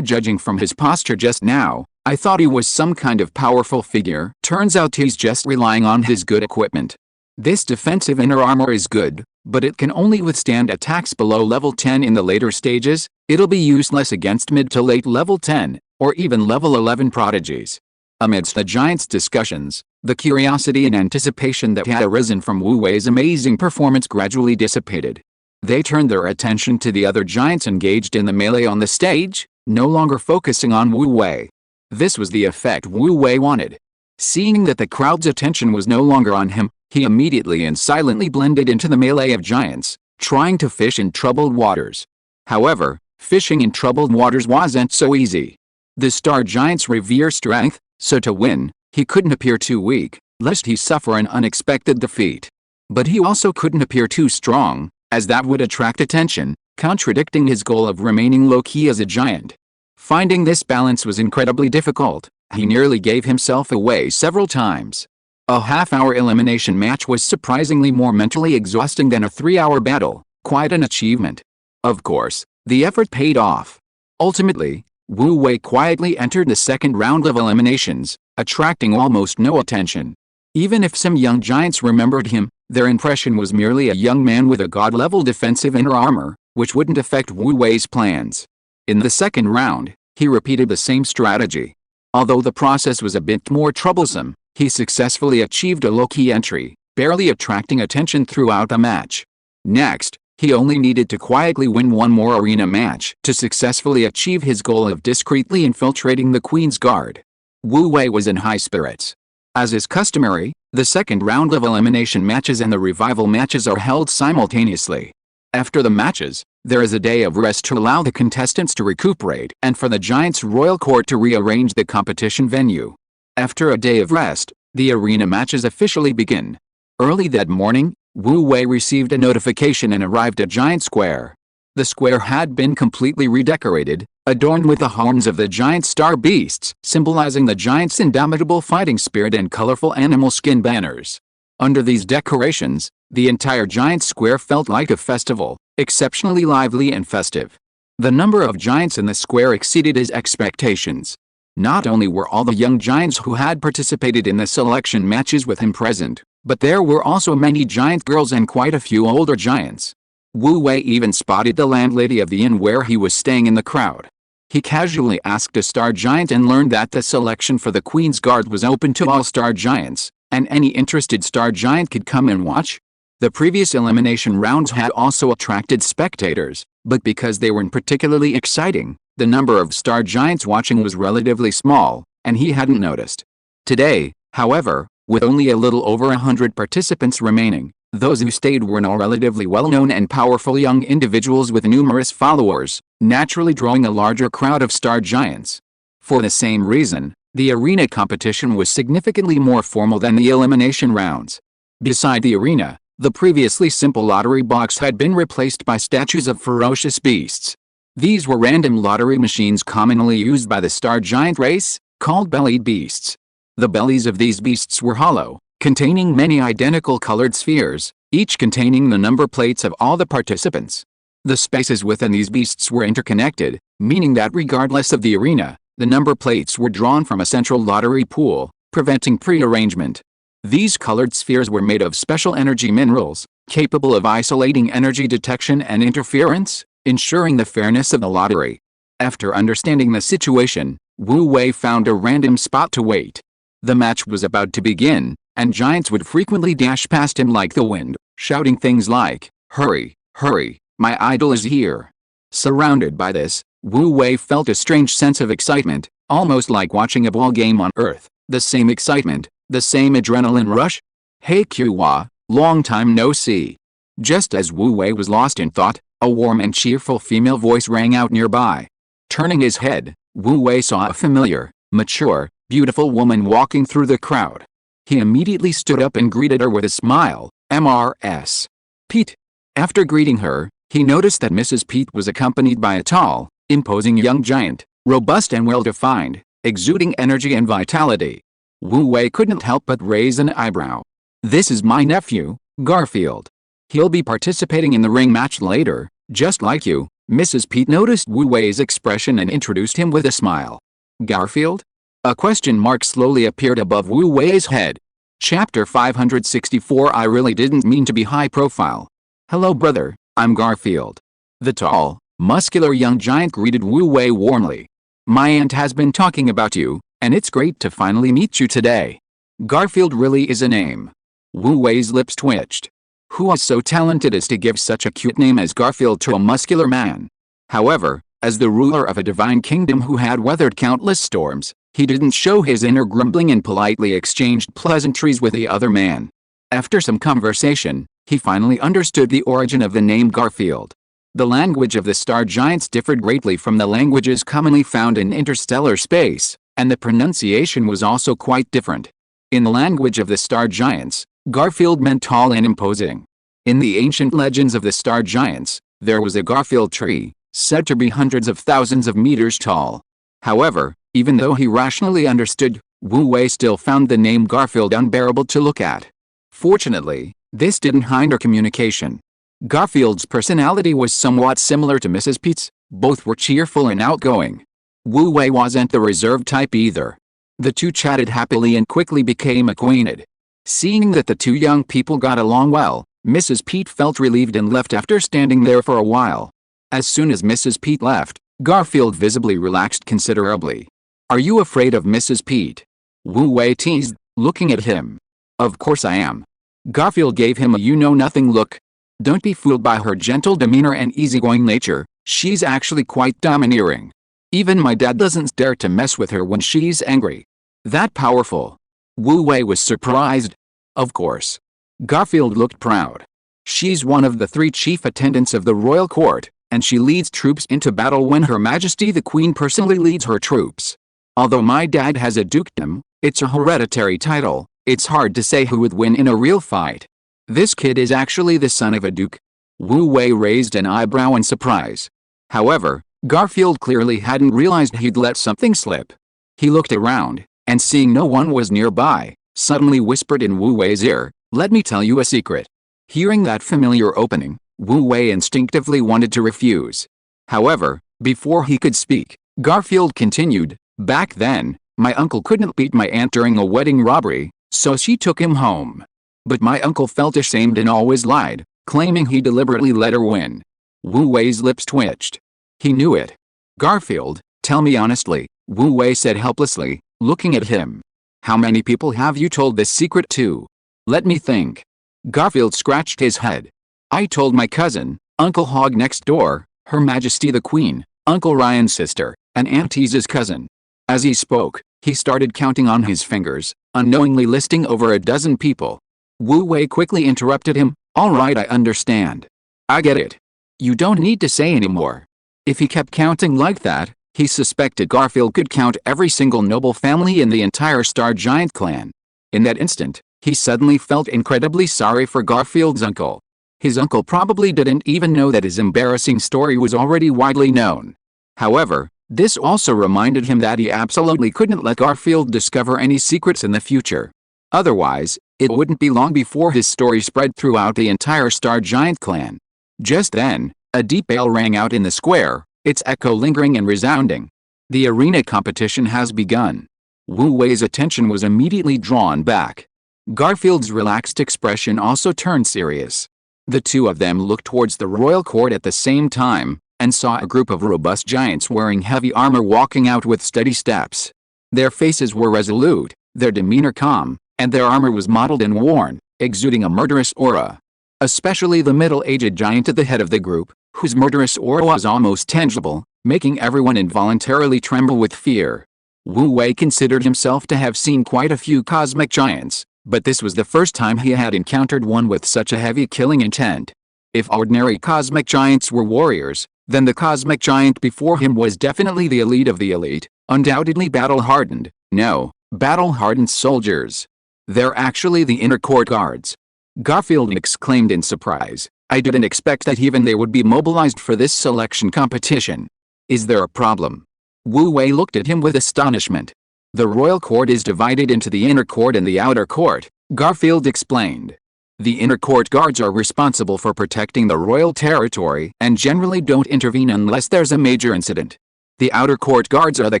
Judging from his posture just now, I thought he was some kind of powerful figure. Turns out he's just relying on his good equipment. This defensive inner armor is good, but it can only withstand attacks below level 10 in the later stages. It'll be useless against mid to late level 10, or even level 11 prodigies. Amidst the giants' discussions, the curiosity and anticipation that had arisen from Wu Wei's amazing performance gradually dissipated. They turned their attention to the other giants engaged in the melee on the stage, no longer focusing on Wu Wei. This was the effect Wu Wei wanted. Seeing that the crowd's attention was no longer on him, he immediately and silently blended into the melee of giants, trying to fish in troubled waters. However, fishing in troubled waters wasn't so easy. The star giants revere strength, so to win, he couldn't appear too weak, lest he suffer an unexpected defeat. But he also couldn't appear too strong, as that would attract attention, contradicting his goal of remaining low-key as a giant. Finding this balance was incredibly difficult. He nearly gave himself away several times. A half-hour elimination match was surprisingly more mentally exhausting than a 3-hour battle, quite an achievement. Of course, the effort paid off. Ultimately, Wu Wei quietly entered the second round of eliminations, attracting almost no attention. Even if some young giants remembered him, their impression was merely a young man with a god-level defensive inner armor, which wouldn't affect Wu Wei's plans. In the second round, he repeated the same strategy. Although the process was a bit more troublesome, he successfully achieved a low-key entry, barely attracting attention throughout the match. Next, he only needed to quietly win one more arena match to successfully achieve his goal of discreetly infiltrating the Queen's Guard. Wu Wei was in high spirits. As is customary, the second round of elimination matches and the revival matches are held simultaneously. After the matches, there is a day of rest to allow the contestants to recuperate and for the Giants' royal court to rearrange the competition venue. After a day of rest, the arena matches officially begin. Early that morning, Wu Wei received a notification and arrived at Giant Square. The square had been completely redecorated, adorned with the horns of the giant star beasts, symbolizing the giant's indomitable fighting spirit, and colorful animal skin banners. Under these decorations, the entire giant square felt like a festival, exceptionally lively and festive. The number of giants in the square exceeded his expectations. Not only were all the young giants who had participated in the selection matches with him present, but there were also many giant girls and quite a few older giants. Wu Wei even spotted the landlady of the inn where he was staying in the crowd. He casually asked a star giant and learned that the selection for the Queen's Guard was open to all star giants, and any interested star giant could come and watch. The previous elimination rounds had also attracted spectators, but because they weren't particularly exciting, the number of star giants watching was relatively small, and he hadn't noticed. Today, however, with only a little over 100 participants remaining, those who stayed were now relatively well-known and powerful young individuals with numerous followers, naturally drawing a larger crowd of star giants. For the same reason, the arena competition was significantly more formal than the elimination rounds. Beside the arena, the previously simple lottery box had been replaced by statues of ferocious beasts. These were random lottery machines commonly used by the star giant race, called bellied beasts. The bellies of these beasts were hollow, containing many identical colored spheres, each containing the number plates of all the participants. The spaces within these beasts were interconnected, meaning that regardless of the arena, the number plates were drawn from a central lottery pool, preventing prearrangement. These colored spheres were made of special energy minerals, capable of isolating energy detection and interference, ensuring the fairness of the lottery. After understanding the situation, Wu Wei found a random spot to wait. The match was about to begin, and giants would frequently dash past him like the wind, shouting things like, "Hurry, hurry, my idol is here." Surrounded by this, Wu Wei felt a strange sense of excitement, almost like watching a ball game on Earth. The same excitement, the same adrenaline rush. "Hey Qiwa, long time no see." Just as Wu Wei was lost in thought, a warm and cheerful female voice rang out nearby. Turning his head, Wu Wei saw a familiar, mature, beautiful woman walking through the crowd. He immediately stood up and greeted her with a smile. "Mrs. Pete." After greeting her, he noticed that Mrs. Pete was accompanied by a tall, imposing young giant, robust and well-defined, exuding energy and vitality. Wu Wei couldn't help but raise an eyebrow. "This is my nephew, Garfield. He'll be participating in the ring match later, just like you." Mrs. Pete noticed Wu Wei's expression and introduced him with a smile. "Garfield?" A question mark slowly appeared above Wu Wei's head. Chapter 564. I really didn't mean to be high profile. "Hello brother, I'm Garfield." The tall, muscular young giant greeted Wu Wei warmly. "My aunt has been talking about you, and it's great to finally meet you today." Garfield really is a name. Wu Wei's lips twitched. Who was so talented as to give such a cute name as Garfield to a muscular man? However, as the ruler of a divine kingdom who had weathered countless storms, he didn't show his inner grumbling and politely exchanged pleasantries with the other man. After some conversation, he finally understood the origin of the name Garfield. The language of the star giants differed greatly from the languages commonly found in interstellar space, and the pronunciation was also quite different. In the language of the star giants, Garfield meant tall and imposing. In the ancient legends of the star giants, there was a Garfield tree, said to be hundreds of thousands of meters tall. However, even though he rationally understood, Wu Wei still found the name Garfield unbearable to look at. Fortunately, this didn't hinder communication. Garfield's personality was somewhat similar to Mrs. Pete's. Both were cheerful and outgoing. Wu Wei wasn't the reserved type either. The two chatted happily and quickly became acquainted. Seeing that the two young people got along well, Mrs. Pete felt relieved and left after standing there for a while. As soon as Mrs. Pete left, Garfield visibly relaxed considerably. "Are you afraid of Mrs. Pete?" Wu Wei teased, looking at him. "Of course I am." Garfield gave him a you-know-nothing look. "Don't be fooled by her gentle demeanor and easygoing nature, she's actually quite domineering. Even my dad doesn't dare to mess with her when she's angry." "That powerful?" Wu Wei was surprised. "Of course." Garfield looked proud. "She's one of the 3 chief attendants of the royal court, and she leads troops into battle when Her Majesty the Queen personally leads her troops. Although my dad has a dukedom, it's a hereditary title, it's hard to say who would win in a real fight. This kid is actually the son of a duke. Wu Wei raised an eyebrow in surprise. However, Garfield clearly hadn't realized he'd let something slip. He looked around, and seeing no one was nearby, suddenly whispered in Wu Wei's ear, "Let me tell you a secret." Hearing that familiar opening, Wu Wei instinctively wanted to refuse. However, before he could speak, Garfield continued, "Back then, my uncle couldn't beat my aunt during a wedding robbery, so she took him home. But my uncle felt ashamed and always lied, claiming he deliberately let her win." Wu Wei's lips twitched. He knew it. "Garfield, tell me honestly," Wu Wei said helplessly, looking at him. "How many people have you told this secret to?" "Let me think." Garfield scratched his head. "I told my cousin, Uncle Hog next door, Her Majesty the Queen, Uncle Ryan's sister, and Aunt Tease's cousin." As he spoke, he started counting on his fingers, unknowingly listing over a dozen people. Wu Wei quickly interrupted him, "All right, I understand. I get it. You don't need to say anymore." If he kept counting like that, he suspected Garfield could count every single noble family in the entire Star Giant clan. In that instant, he suddenly felt incredibly sorry for Garfield's uncle. His uncle probably didn't even know that his embarrassing story was already widely known. However, this also reminded him that he absolutely couldn't let Garfield discover any secrets in the future. Otherwise, it wouldn't be long before his story spread throughout the entire Star Giant clan. Just then, a deep bell rang out in the square, its echo lingering and resounding. The arena competition has begun. Wu Wei's attention was immediately drawn back. Garfield's relaxed expression also turned serious. The two of them looked towards the royal court at the same time, and saw a group of robust giants wearing heavy armor walking out with steady steps. Their faces were resolute, their demeanor calm, and their armor was mottled and worn, exuding a murderous aura. Especially the middle-aged giant at the head of the group, whose murderous aura was almost tangible, making everyone involuntarily tremble with fear. Wu Wei considered himself to have seen quite a few cosmic giants, but this was the first time he had encountered one with such a heavy killing intent. If ordinary cosmic giants were warriors, then the cosmic giant before him was definitely the elite of the elite, undoubtedly battle-hardened. No, battle-hardened soldiers. They're actually the inner court guards. Garfield exclaimed in surprise. "I didn't expect that even they would be mobilized for this selection competition. Is there a problem?" Wu Wei looked at him with astonishment. "The royal court is divided into the inner court and the outer court," Garfield explained. "The inner court guards are responsible for protecting the royal territory and generally don't intervene unless there's a major incident. The outer court guards are the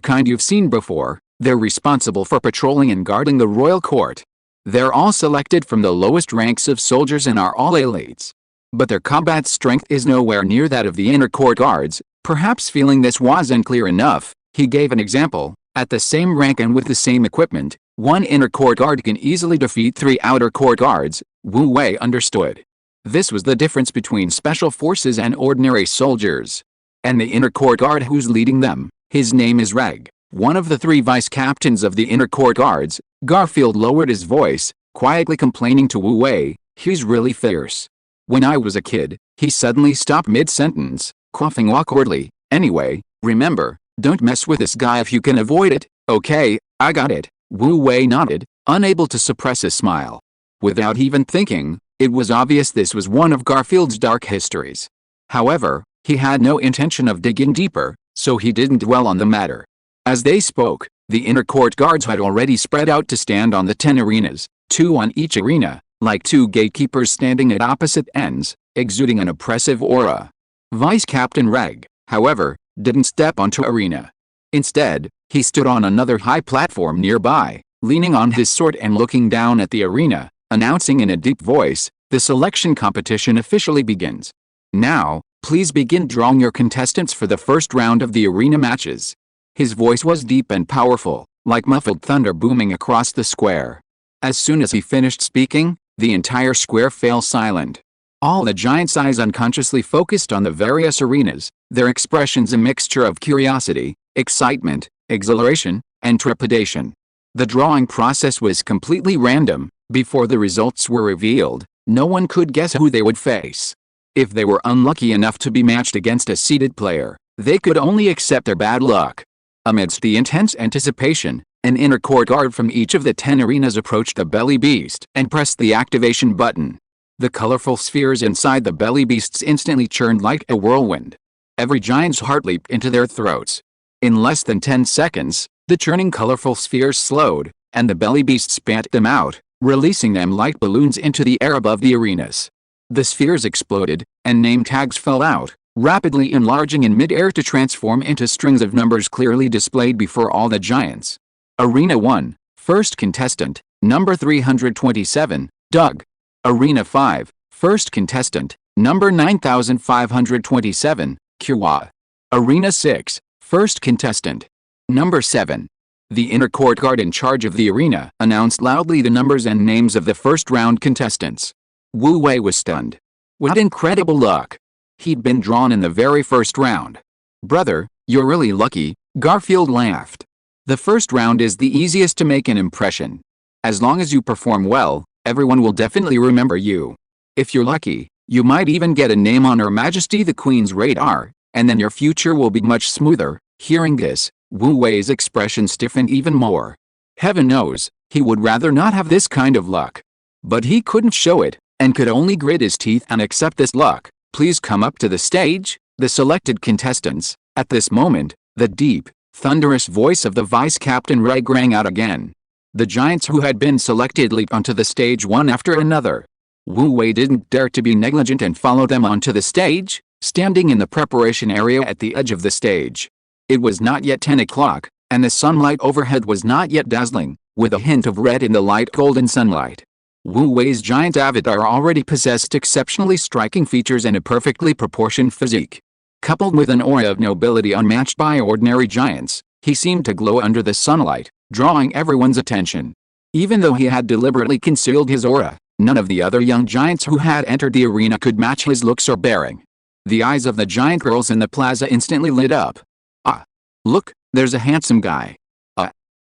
kind you've seen before. They're responsible for patrolling and guarding the royal court. They're all selected from the lowest ranks of soldiers and are all elites. But their combat strength is nowhere near that of the inner court guards." Perhaps feeling this wasn't clear enough, he gave an example. "At the same rank and with the same equipment, one inner court guard can easily defeat 3 outer court guards." Wu Wei understood. This was the difference between special forces and ordinary soldiers. And the inner court guard who's leading them, his name is Reg, one of the 3 vice captains of the inner court guards. Garfield lowered his voice, quietly complaining to Wu Wei, "He's really fierce. When I was a kid," he suddenly stopped mid-sentence, coughing awkwardly. "Anyway, remember, don't mess with this guy if you can avoid it." "Okay, I got it." Wu Wei nodded, unable to suppress a smile. Without even thinking, it was obvious this was one of Garfield's dark histories. However, he had no intention of digging deeper, so he didn't dwell on the matter. As they spoke, the inner court guards had already spread out to stand on the 10 arenas, 2 on each arena, like 2 gatekeepers standing at opposite ends, exuding an oppressive aura. Vice Captain Reg, however, didn't step onto arena. Instead, he stood on another high platform nearby, leaning on his sword and looking down at the arena, announcing in a deep voice, "The selection competition officially begins. Now, please begin drawing your contestants for the first round of the arena matches." His voice was deep and powerful, like muffled thunder booming across the square. As soon as he finished speaking, the entire square fell silent. All the giants' eyes unconsciously focused on the various arenas, their expressions a mixture of curiosity, excitement, exhilaration, and trepidation. The drawing process was completely random. Before the results were revealed, no one could guess who they would face. If they were unlucky enough to be matched against a seeded player, they could only accept their bad luck. Amidst the intense anticipation, an inner court guard from each of the 10 arenas approached the belly beast and pressed the activation button. The colorful spheres inside the belly beasts instantly churned like a whirlwind. Every giant's heart leaped into their throats. In less than 10 seconds, the churning colorful spheres slowed, and the belly beasts spat them out, releasing them like balloons into the air above the arenas. The spheres exploded, and name tags fell out, rapidly enlarging in mid-air to transform into strings of numbers clearly displayed before all the giants. Arena 1, first contestant, number 327, Doug. Arena 5, first contestant, number 9527, Kira. Arena 6, first contestant, number 7. The inner court guard in charge of the arena announced loudly the numbers and names of the first-round contestants. Wu Wei was stunned. What incredible luck! He'd been drawn in the very first round. Brother, you're really lucky, Garfield laughed. The first round is the easiest to make an impression. As long as you perform well, everyone will definitely remember you. If you're lucky, you might even get a name on Her Majesty the Queen's radar, and then your future will be much smoother. Hearing this, Wu Wei's expression stiffened even more. Heaven knows, he would rather not have this kind of luck. But he couldn't show it, and could only grit his teeth and accept this luck. Please come up to the stage, the selected contestants. At this moment, the deep, thunderous voice of the vice-captain rang out again. The giants who had been selected leaped onto the stage one after another. Wu Wei didn't dare to be negligent and follow them onto the stage, standing in the preparation area at the edge of the stage. It was not yet 10 o'clock, and the sunlight overhead was not yet dazzling, with a hint of red in the light golden sunlight. Wu Wei's giant avatar already possessed exceptionally striking features and a perfectly proportioned physique. Coupled with an aura of nobility unmatched by ordinary giants, he seemed to glow under the sunlight, drawing everyone's attention. Even though he had deliberately concealed his aura, none of the other young giants who had entered the arena could match his looks or bearing. The eyes of the giant girls in the plaza instantly lit up. Ah! Look, there's a handsome guy.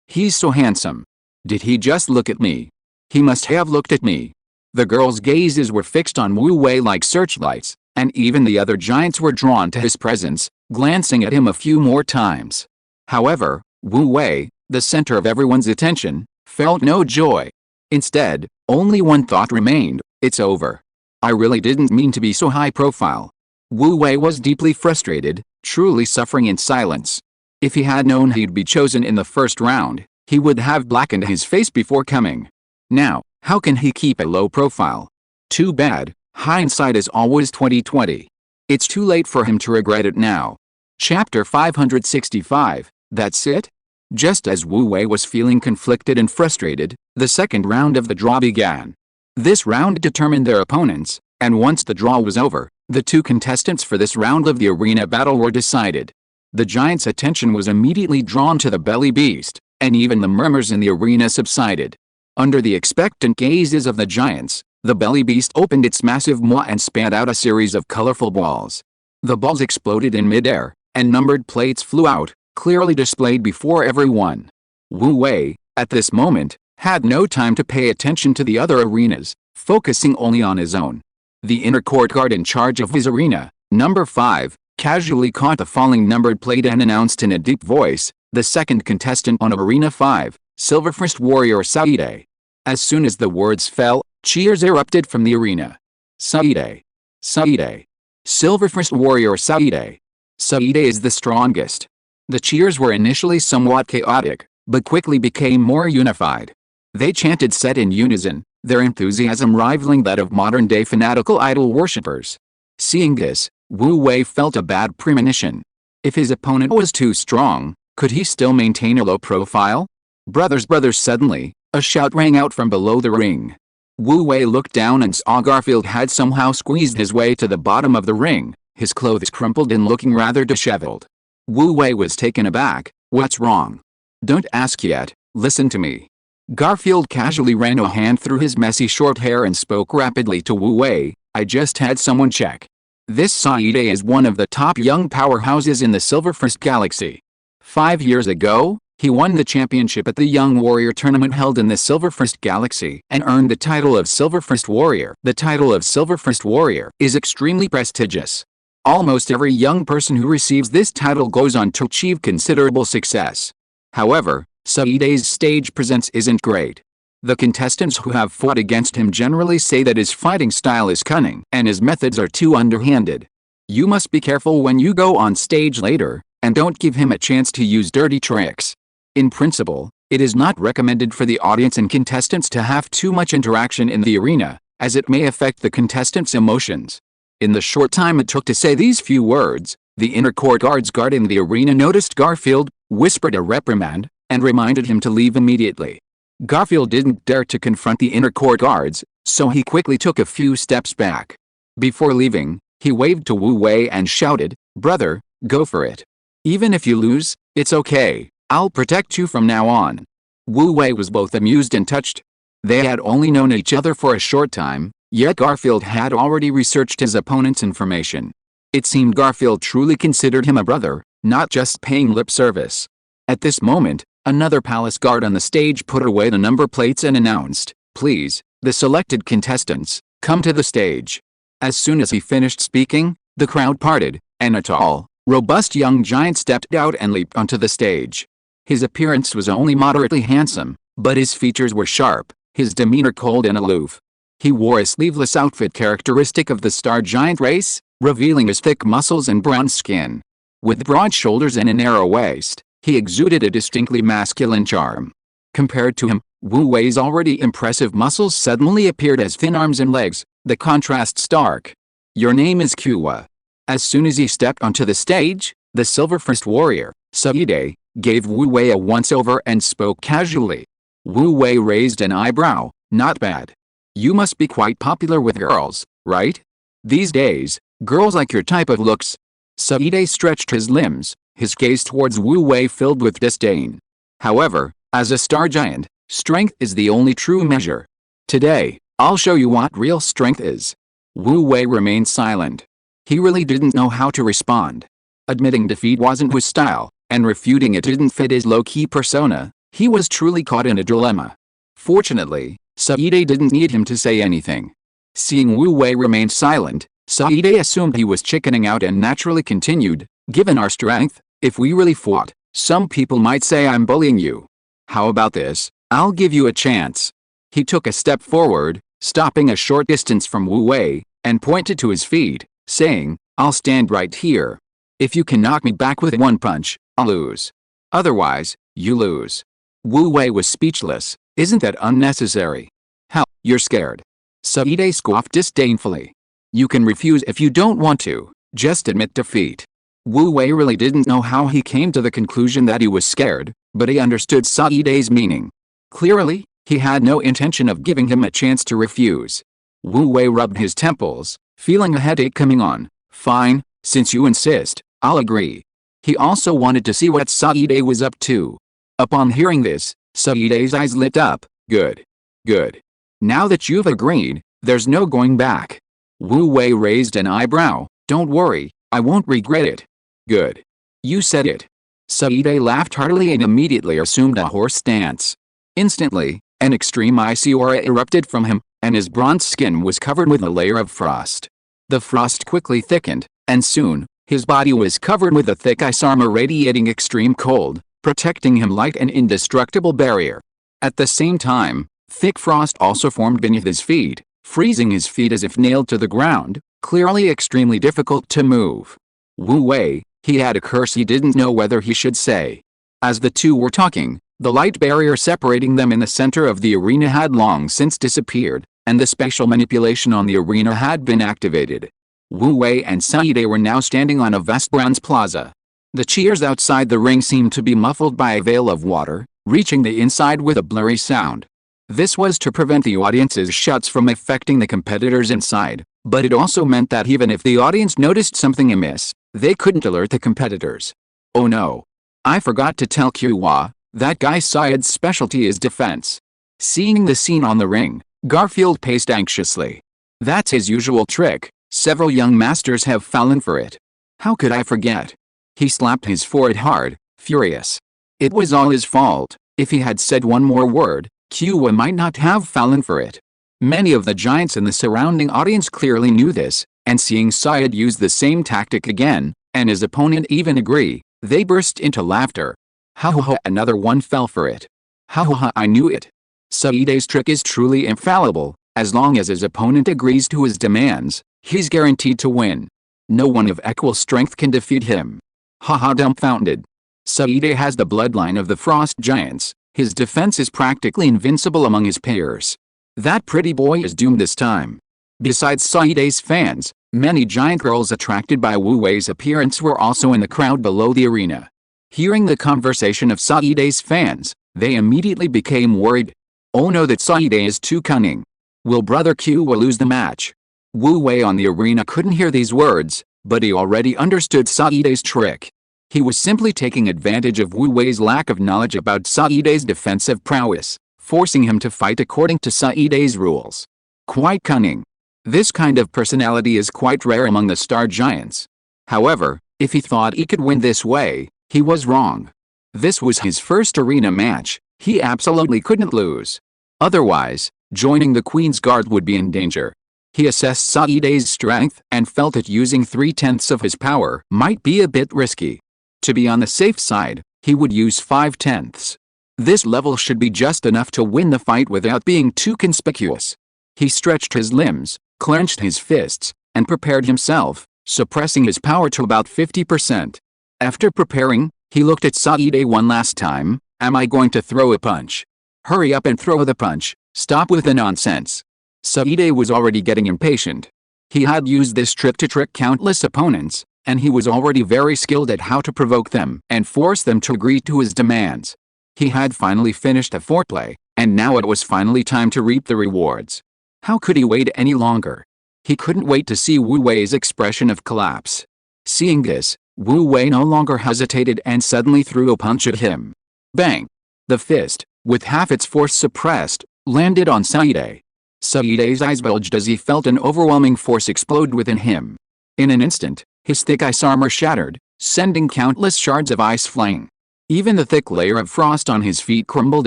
He's so handsome. Did he just look at me? He must have looked at me. The girls' gazes were fixed on Wu Wei like searchlights, and even the other giants were drawn to his presence, glancing at him a few more times. However, Wu Wei, the center of everyone's attention, felt no joy. Instead, only one thought remained: it's over. I really didn't mean to be so high profile. Wu Wei was deeply frustrated, truly suffering in silence. If he had known he'd be chosen in the first round, he would have blackened his face before coming. Now, how can he keep a low profile? Too bad, hindsight is always 20/20. It's too late for him to regret it now. Chapter 565, that's it? Just as Wu Wei was feeling conflicted and frustrated, the second round of the draw began. This round determined their opponents, and once the draw was over, the two contestants for this round of the arena battle were decided. The giant's attention was immediately drawn to the belly beast, and even the murmurs in the arena subsided. Under the expectant gazes of the giants, the belly beast opened its massive maw and spat out a series of colorful balls. The balls exploded in midair, and numbered plates flew out, clearly displayed before everyone. Wu Wei, at this moment, had no time to pay attention to the other arenas, focusing only on his own. The inner court guard in charge of his arena, number 5, casually caught the falling numbered plate and announced in a deep voice, the second contestant on Arena 5, Silverfist Warrior Saide. As soon as the words fell, cheers erupted from the arena. Saide. Saide. Silverfist Warrior Saide. Saide is the strongest. The cheers were initially somewhat chaotic, but quickly became more unified. They chanted set in unison, their enthusiasm rivaling that of modern-day fanatical idol worshippers. Seeing this, Wu Wei felt a bad premonition. If his opponent was too strong, could he still maintain a low profile? Brothers, suddenly, a shout rang out from below the ring. Wu Wei looked down and saw Garfield had somehow squeezed his way to the bottom of the ring, his clothes crumpled and looking rather disheveled. Wu Wei was taken aback. What's wrong? Don't ask yet, listen to me. Garfield casually ran a hand through his messy short hair and spoke rapidly to Wu Wei. I just had someone check. This Saide is one of the top young powerhouses in the Silverfist Galaxy. 5 years ago, he won the championship at the Young Warrior tournament held in the Silverfist Galaxy and earned the title of Silverfist Warrior. The title of Silverfist Warrior is extremely prestigious. Almost every young person who receives this title goes on to achieve considerable success. However, Saide's stage presence isn't great. The contestants who have fought against him generally say that his fighting style is cunning and his methods are too underhanded. You must be careful when you go on stage later, and don't give him a chance to use dirty tricks. In principle, it is not recommended for the audience and contestants to have too much interaction in the arena, as it may affect the contestants' emotions. In the short time it took to say these few words, the inner court guards guarding the arena noticed Garfield, whispered a reprimand, and reminded him to leave immediately. Garfield didn't dare to confront the inner court guards, so he quickly took a few steps back. Before leaving, he waved to Wu Wei and shouted, "Brother, go for it. Even if you lose, it's okay, I'll protect you from now on." Wu Wei was both amused and touched. They had only known each other for a short time, yet Garfield had already researched his opponent's information. It seemed Garfield truly considered him a brother, not just paying lip service. At this moment, another palace guard on the stage put away the number plates and announced, "Please, the selected contestants, come to the stage." As soon as he finished speaking, the crowd parted, and a tall, robust young giant stepped out and leaped onto the stage. His appearance was only moderately handsome, but his features were sharp, his demeanor cold and aloof. He wore a sleeveless outfit characteristic of the star giant race, revealing his thick muscles and brown skin. With broad shoulders and a narrow waist, he exuded a distinctly masculine charm. Compared to him, Wu Wei's already impressive muscles suddenly appeared as thin arms and legs, the contrast stark. "Your name is Kiwa." As soon as he stepped onto the stage, the silver-faced warrior, Saide, gave Wu Wei a once-over and spoke casually. Wu Wei raised an eyebrow. "Not bad. You must be quite popular with girls, right? These days, girls like your type of looks." Saide stretched his limbs, his gaze towards Wu Wei filled with disdain. "However, as a star giant, strength is the only true measure. Today, I'll show you what real strength is." Wu Wei remained silent. He really didn't know how to respond. Admitting defeat wasn't his style, and refuting it didn't fit his low-key persona. He was truly caught in a dilemma. Fortunately, Saide didn't need him to say anything. Seeing Wu Wei remain silent, Saide assumed he was chickening out and naturally continued, "Given our strength, if we really fought, some people might say I'm bullying you. How about this? I'll give you a chance." He took a step forward, stopping a short distance from Wu Wei, and pointed to his feet, saying, "I'll stand right here. If you can knock me back with one punch, I'll lose. Otherwise, you lose." Wu Wei was speechless. "Isn't that unnecessary?" "Hell, you're scared." Saide scoffed disdainfully. "You can refuse if you don't want to, just admit defeat." Wu Wei really didn't know how he came to the conclusion that he was scared, but he understood Saide's meaning. Clearly, he had no intention of giving him a chance to refuse. Wu Wei rubbed his temples, feeling a headache coming on. "Fine, since you insist, I'll agree." He also wanted to see what Saide was up to. Upon hearing this, Saide's eyes lit up. "Good. Good. Now that you've agreed, there's no going back." Wu Wei raised an eyebrow. "Don't worry, I won't regret it." "Good. You said it." Saide laughed heartily and immediately assumed a horse stance. Instantly, an extreme icy aura erupted from him, and his bronze skin was covered with a layer of frost. The frost quickly thickened, and soon, his body was covered with a thick ice armor radiating extreme cold, protecting him like an indestructible barrier. At the same time, thick frost also formed beneath his feet, freezing his feet as if nailed to the ground, clearly extremely difficult to move. Wu Wei, he had a curse he didn't know whether he should say. As the two were talking, the light barrier separating them in the center of the arena had long since disappeared, and the special manipulation on the arena had been activated. Wu Wei and Saide were now standing on a vast bronze plaza. The cheers outside the ring seemed to be muffled by a veil of water, reaching the inside with a blurry sound. This was to prevent the audience's shouts from affecting the competitors inside, but it also meant that even if the audience noticed something amiss, they couldn't alert the competitors. "Oh no. I forgot to tell Kiwa, that guy Syed's specialty is defense." Seeing the scene on the ring, Garfield paced anxiously. "That's his usual trick. Several young masters have fallen for it. How could I forget?" He slapped his forehead hard, furious. It was all his fault. If he had said one more word, Kiwa might not have fallen for it. Many of the giants in the surrounding audience clearly knew this, and seeing Syed use the same tactic again, and his opponent even agree, they burst into laughter. "Ha ha ha, another one fell for it. Ha ha ha, I knew it." Saide's trick is truly infallible. As long as his opponent agrees to his demands, he's guaranteed to win. No one of equal strength can defeat him. Haha, dumbfounded. Saide has the bloodline of the frost giants. His defense is practically invincible among his peers. That pretty boy is doomed this time. Besides Saide's fans, many giant girls attracted by Wu Wei's appearance were also in the crowd below the arena. Hearing the conversation of Saide's fans, they immediately became worried. Oh no, that Saide is too cunning. Will Brother Q lose the match? Wu Wei on the arena couldn't hear these words, but he already understood Saide's trick. He was simply taking advantage of Wu Wei's lack of knowledge about Saide's defensive prowess, forcing him to fight according to Saide's rules. Quite cunning. This kind of personality is quite rare among the star giants. However, if he thought he could win this way, he was wrong. This was his first arena match. He absolutely couldn't lose. Otherwise, joining the Queen's Guard would be in danger. He assessed Saide's strength and felt that using 3/10 of his power might be a bit risky. To be on the safe side, he would use 5/10. This level should be just enough to win the fight without being too conspicuous. He stretched his limbs, clenched his fists, and prepared himself, suppressing his power to about 50%. After preparing, he looked at Saide one last time. Am I going to throw a punch? Hurry up and throw the punch. Stop with the nonsense. Saide was already getting impatient. He had used this trick to trick countless opponents, and he was already very skilled at how to provoke them and force them to agree to his demands. He had finally finished a foreplay, and now it was finally time to reap the rewards. How could he wait any longer? He couldn't wait to see Wu Wei's expression of collapse. Seeing this, Wu Wei no longer hesitated and suddenly threw a punch at him. Bang! The fist, with half its force suppressed, landed on Saide. Saide's eyes bulged as he felt an overwhelming force explode within him. In an instant, his thick ice armor shattered, sending countless shards of ice flying. Even the thick layer of frost on his feet crumbled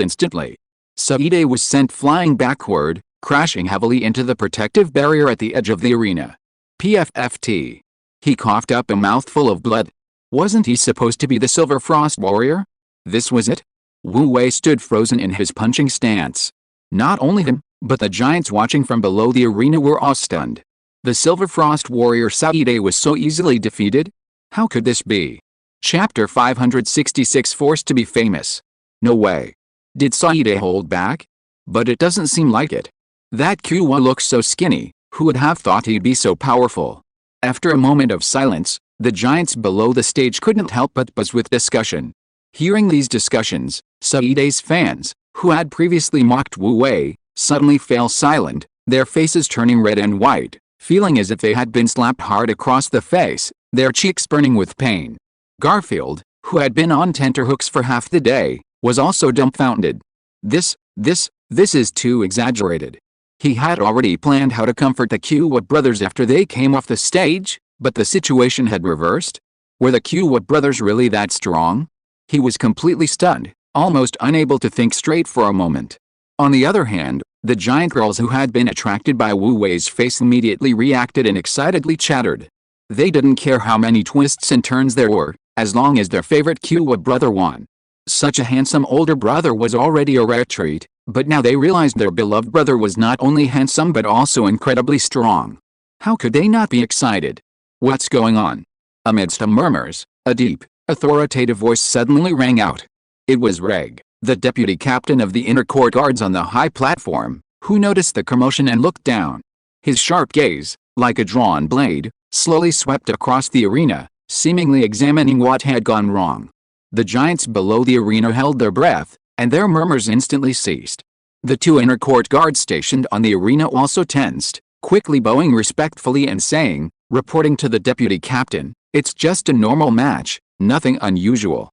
instantly. Saide was sent flying backward, crashing heavily into the protective barrier at the edge of the arena. PFFT. He coughed up a mouthful of blood. Wasn't he supposed to be the Silver Frost Warrior? This was it? Wu Wei stood frozen in his punching stance. Not only him, but the giants watching from below the arena were all stunned. The Silver Frost Warrior Saide was so easily defeated? How could this be? Chapter 566 Forced to be famous. No way. Did Saide hold back? But it doesn't seem like it. That Q1 looks so skinny, who would have thought he'd be so powerful? After a moment of silence, the giants below the stage couldn't help but buzz with discussion. Hearing these discussions, Saide's fans, who had previously mocked Wu Wei, suddenly fell silent, their faces turning red and white, feeling as if they had been slapped hard across the face, their cheeks burning with pain. Garfield, who had been on tenterhooks for half the day, was also dumbfounded. This is too exaggerated. He had already planned how to comfort the Q brothers after they came off the stage, but the situation had reversed. Were the Q brothers really that strong? He was completely stunned, almost unable to think straight for a moment. On the other hand, the giant girls who had been attracted by Wu Wei's face immediately reacted and excitedly chattered. They didn't care how many twists and turns there were, as long as their favorite Q brother won. Such a handsome older brother was already a rare treat, but now they realized their beloved brother was not only handsome but also incredibly strong. How could they not be excited? What's going on? Amidst the murmurs, a deep, authoritative voice suddenly rang out. It was Reg, the deputy captain of the inner court guards on the high platform, who noticed the commotion and looked down. His sharp gaze, like a drawn blade, slowly swept across the arena, seemingly examining what had gone wrong. The giants below the arena held their breath, and their murmurs instantly ceased. The two inner court guards stationed on the arena also tensed, quickly bowing respectfully and saying, reporting to the deputy captain, "It's just a normal match, nothing unusual."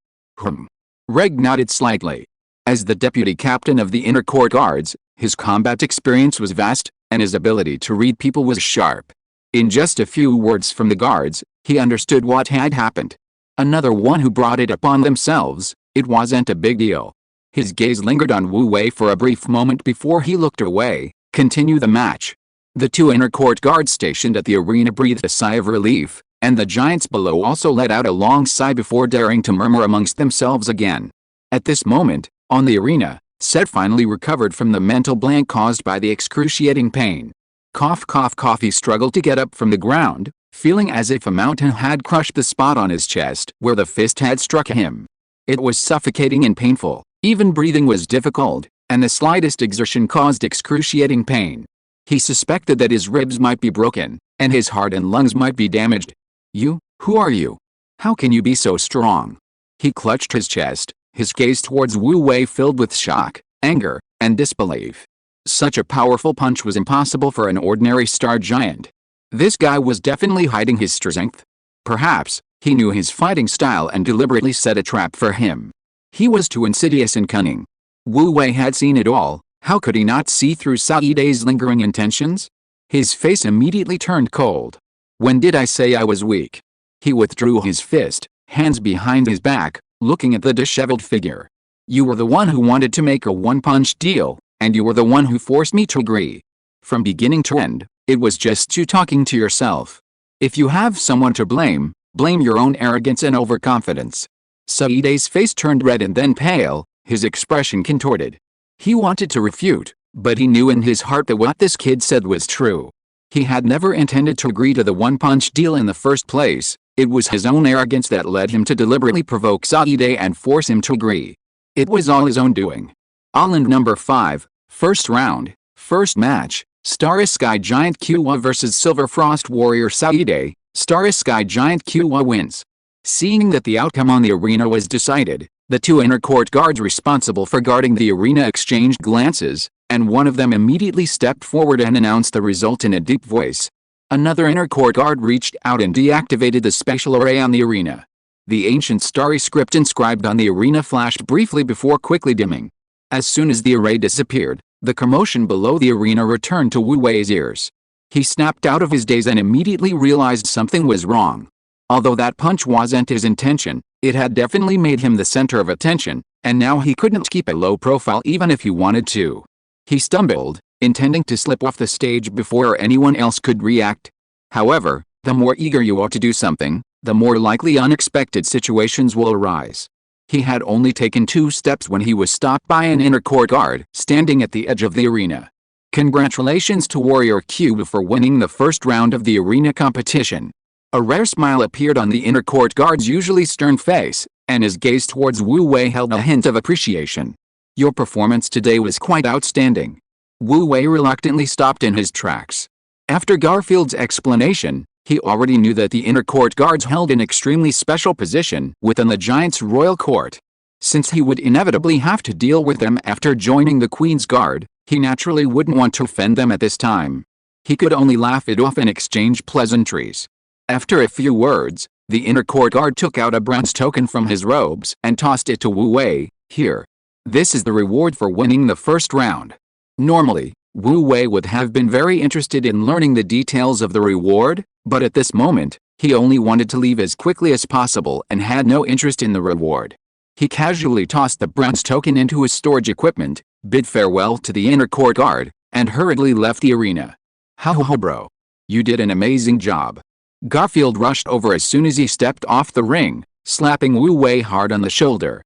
Reg nodded slightly. As the deputy captain of the inner court guards, his combat experience was vast, and his ability to read people was sharp. In just a few words from the guards, he understood what had happened. Another one who brought it upon themselves. It wasn't a big deal. His gaze lingered on Wu Wei for a brief moment before he looked away. Continue the match. The two inner court guards stationed at the arena breathed a sigh of relief, and the giants below also let out a long sigh before daring to murmur amongst themselves again. At this moment, on the arena, Set finally recovered from the mental blank caused by the excruciating pain. Cough cough cough. He struggled to get up from the ground, feeling as if a mountain had crushed the spot on his chest where the fist had struck him. It was suffocating and painful, even breathing was difficult, and the slightest exertion caused excruciating pain. He suspected that his ribs might be broken, and his heart and lungs might be damaged. You? Who are you? How can you be so strong? He clutched his chest, his gaze towards Wu Wei filled with shock, anger, and disbelief. Such a powerful punch was impossible for an ordinary star giant. This guy was definitely hiding his strength. Perhaps, he knew his fighting style and deliberately set a trap for him. He was too insidious and cunning. Wu Wei had seen it all. How could he not see through Cao Yi's lingering intentions? His face immediately turned cold. When did I say I was weak? He withdrew his fist, hands behind his back, looking at the disheveled figure. You were the one who wanted to make a one-punch deal, and you were the one who forced me to agree. From beginning to end, it was just you talking to yourself. If you have someone to blame, blame your own arrogance and overconfidence. Cao Yi's face turned red and then pale, his expression contorted. He wanted to refute, but he knew in his heart that what this kid said was true. He had never intended to agree to the one-punch deal in the first place. It was his own arrogance that led him to deliberately provoke Cao Yi and force him to agree. It was all his own doing. All in number 5, first round, first match, Starry Sky Giant Qiwa vs Silver Frost Warrior Cao Yi. Starry Sky Giant Qiwa wins. Seeing that the outcome on the arena was decided, the two inner court guards responsible for guarding the arena exchanged glances, and one of them immediately stepped forward and announced the result in a deep voice. Another inner court guard reached out and deactivated the special array on the arena. The ancient starry script inscribed on the arena flashed briefly before quickly dimming. As soon as the array disappeared, the commotion below the arena returned to Wu Wei's ears. He snapped out of his daze and immediately realized something was wrong. Although that punch wasn't his intention, it had definitely made him the center of attention, and now he couldn't keep a low profile even if he wanted to. He stumbled, intending to slip off the stage before anyone else could react. However, the more eager you are to do something, the more likely unexpected situations will arise. He had only taken 2 steps when he was stopped by an inner court guard standing at the edge of the arena. Congratulations to Warrior Q for winning the first round of the arena competition. A rare smile appeared on the inner court guard's usually stern face, and his gaze towards Wu Wei held a hint of appreciation. Your performance today was quite outstanding. Wu Wei reluctantly stopped in his tracks. After Garfield's explanation, he already knew that the inner court guards held an extremely special position within the Giant's royal court. Since he would inevitably have to deal with them after joining the Queen's Guard, he naturally wouldn't want to offend them at this time. He could only laugh it off and exchange pleasantries. After a few words, the inner court guard took out a bronze token from his robes and tossed it to Wu Wei. Here. This is the reward for winning the first round. Normally, Wu Wei would have been very interested in learning the details of the reward, but at this moment, he only wanted to leave as quickly as possible and had no interest in the reward. He casually tossed the bronze token into his storage equipment, bid farewell to the inner court guard, and hurriedly left the arena. Ho bro. You did an amazing job. Garfield rushed over as soon as he stepped off the ring, slapping Wu Wei hard on the shoulder.